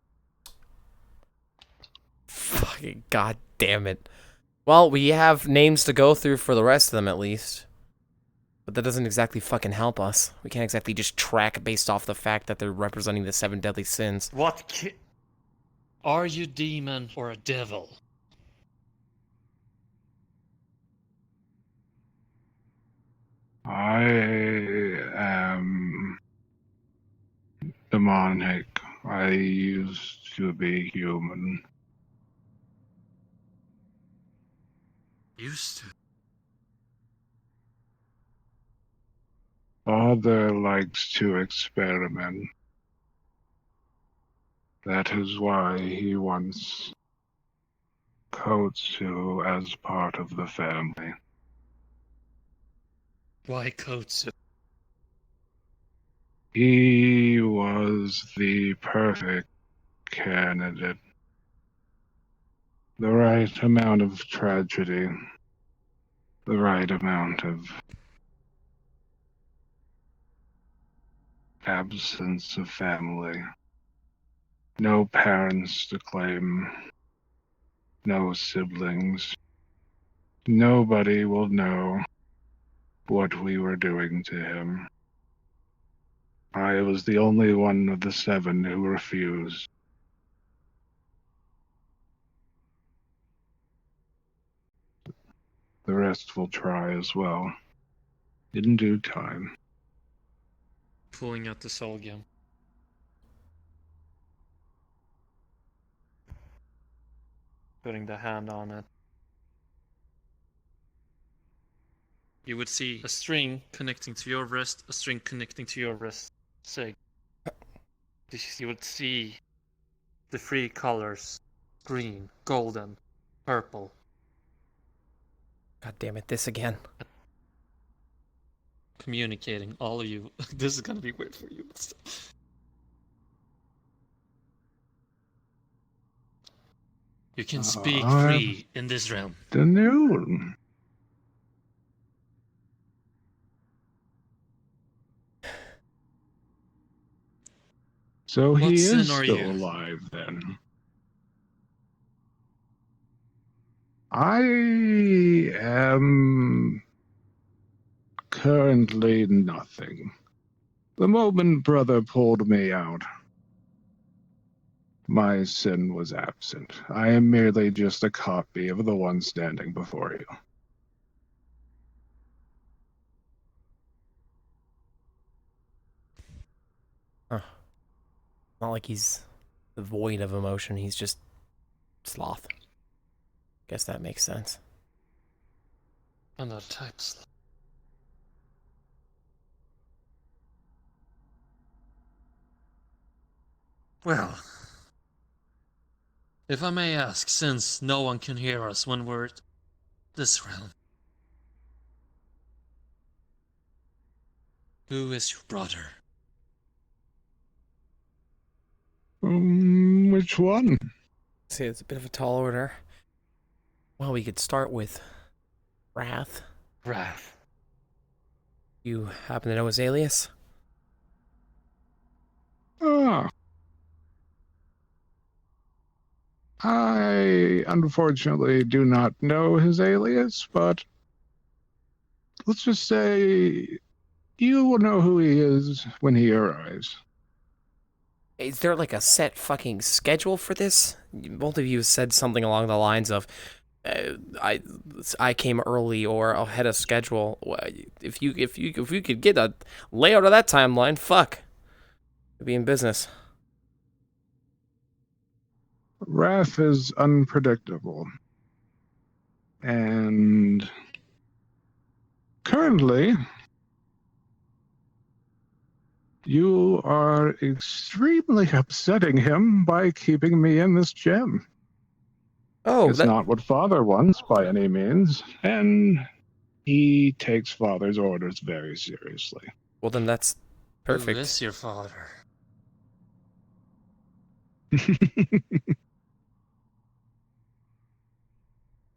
Fucking god damn it. Well, we have names to go through for the rest of them at least. But that doesn't exactly fucking help us. We can't exactly just track based off the fact that they're representing the 7 deadly sins. Are you demon or a devil? I am demonic. I used to be human. Used to. Father likes to experiment. That is why he wants Kotsu as part of the family. Why Kotsu? He was the perfect candidate. The right amount of tragedy. The right amount of absence of family. No parents to claim. No siblings. Nobody will know what we were doing to him. I was the only one of the 7 who refused. The rest will try as well. In due time. Pulling out the soul gem. Putting the hand on it. You would see a string connecting to your wrist, a string connecting to your wrist. Sig. You would see the 3 colors. Green, golden, purple. God damn it, this again. Communicating, all of you. This is gonna be weird for you. You can speak free in this realm. The noon. So What he sin is are still you? alive then. I am currently nothing. The moment brother pulled me out, my sin was absent. I am merely just a copy of the one standing before you. Huh. Not like he's void of emotion, he's just sloth. Guess that makes sense. Another type of sloth. Well, if I may ask, since no one can hear us when we're at this realm, who is your brother? Which one? See, it's a bit of a tall order. Well, we could start with Wrath. Wrath. You happen to know his alias? I unfortunately do not know his alias, but let's just say you will know who he is when he arrives. Is there like a set fucking schedule for this? Both of you said something along the lines of, I came early or ahead of schedule. If you could get a layout of that timeline, fuck, it'd be in business. Wrath is unpredictable. And currently, you are extremely upsetting him by keeping me in this gem. Oh, it's not what Father wants by any means, and he takes Father's orders very seriously. Well, then that's perfect. Who is your father?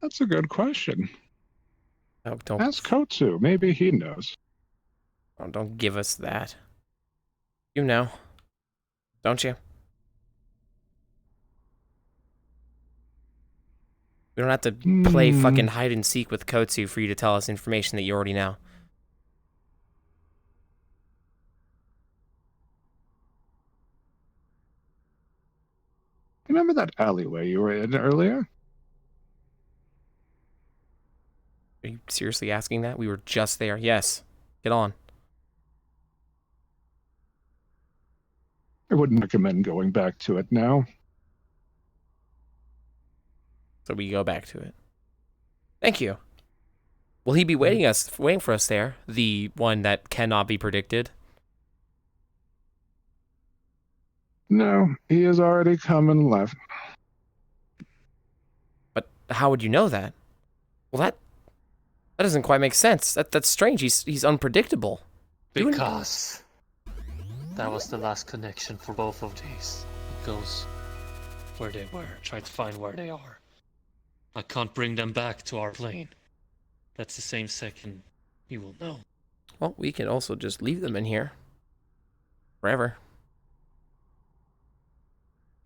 That's a good question. Oh, don't ask Kotsu. Maybe he knows. Oh, don't give us that. You know, don't you? We don't have to play fucking hide and seek with Kotsu for you to tell us information that you already know. Remember that alleyway you were in earlier? Are you seriously asking that? We were just there. Yes. Get on. I wouldn't recommend going back to it now. So we go back to it. Thank you. Will he be waiting for us there? The one that cannot be predicted? No, he has already come and left. But how would you know that? Well, that doesn't quite make sense. That's strange. He's unpredictable. Because that was the last connection for both of these. It goes where they were. Try to find where they are. I can't bring them back to our plane. That's the same second you will know. Well, we can also just leave them in here. Forever.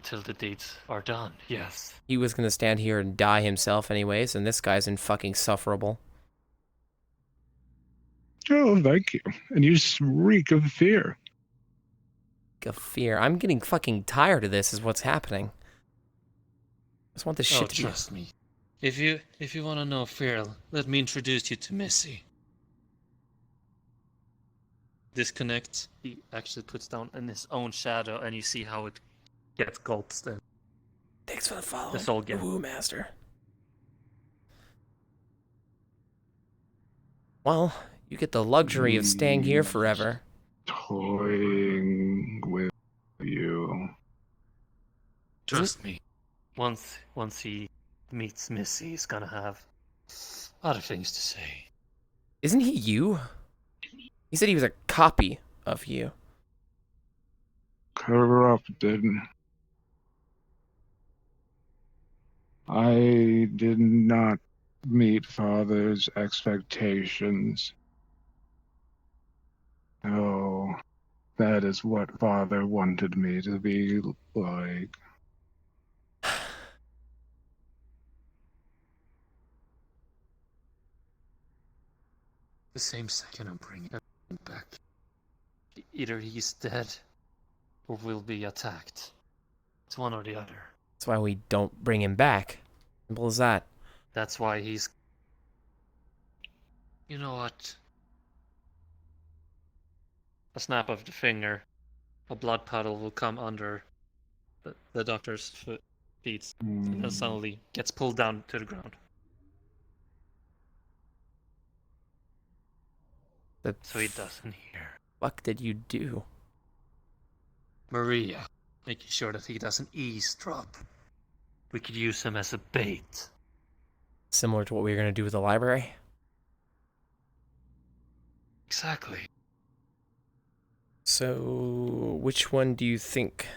Till the deeds are done, yes. He was gonna stand here and die himself anyways, and this guy's insufferable. Oh, thank you. And you reek of fear. Of fear. I'm getting fucking tired of this is what's happening. I just want this shit to be... trust me. If you want to know fear, let me introduce you to Missy. Disconnect. He actually puts down in his own shadow, and you see how it gets gulps then. Thanks for the follow. That's all good. Woo master. Well, you get the luxury of staying here forever. Toying with you. Trust me. Once he meets Missy, he's gonna have other things to say. Isn't he you? He said he was a copy of you. Corrupted. I did not meet Father's expectations. Oh, that is what Father wanted me to be like. The same second I'm bringing him back. Either he's dead, or we'll be attacked. It's one or the other. That's why we don't bring him back. Simple as that. That's why he's... You know what? A snap of the finger, a blood puddle will come under the doctor's feet, and then suddenly gets pulled down to the ground. So he doesn't hear. Fuck did you do? Maria, making sure that he doesn't eavesdrop. We could use him as a bait. Similar to what we were going to do with the library? Exactly. So, which one do you think?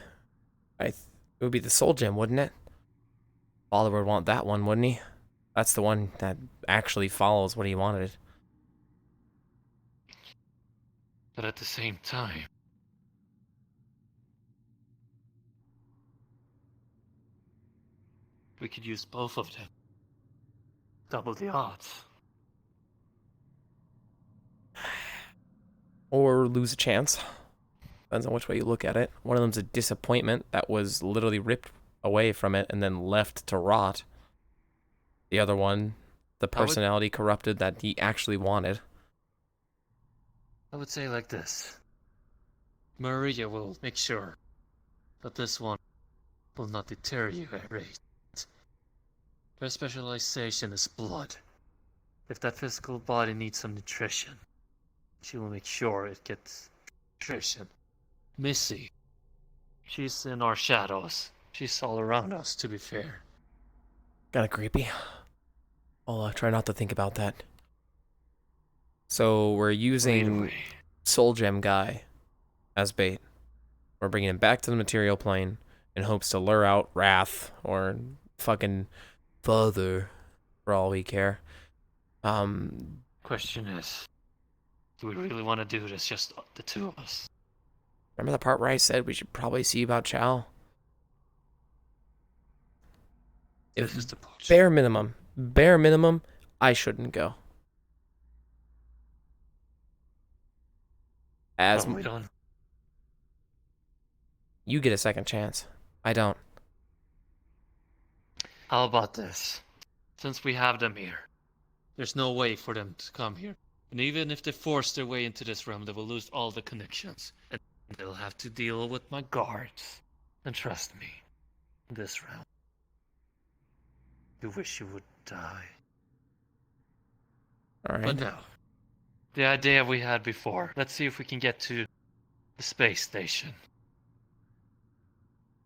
It would be the soul gem, wouldn't it? Father would want that one, wouldn't he? That's the one that actually follows what he wanted. But at the same time, we could use both of them. Double the odds. Or lose a chance. Depends on which way you look at it. One of them's a disappointment that was literally ripped away from it and then left to rot. The other one, the personality corrupted that he actually wanted. I would say like this. Maria will make sure that this one will not deteriorate. Her specialization is blood. If that physical body needs some nutrition, she will make sure it gets nutrition. Missy, she's in our shadows. She's all around us, to be fair. Kinda creepy. I'll try not to think about that. So we're using Soul Gem Guy as bait. We're bringing him back to the material plane in hopes to lure out Wrath or fucking Father, for all we care. Question is, do we really want to do this, just the two of us? Remember the part where I said we should probably see about Chow? This is the bare minimum, I shouldn't go. As we don't. You get a second chance. I don't. How about this? Since we have them here, there's no way for them to come here And even if they force their way into this realm, they will lose all the connections. And they'll have to deal with my guards. And trust me, in this realm, you wish you would die. Alright. But no. The idea we had before. Let's see if we can get to the space station.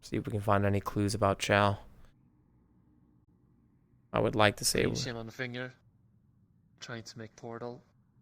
See if we can find any clues about Chow. I would like to say Pinch him on the finger. Trying to make portal.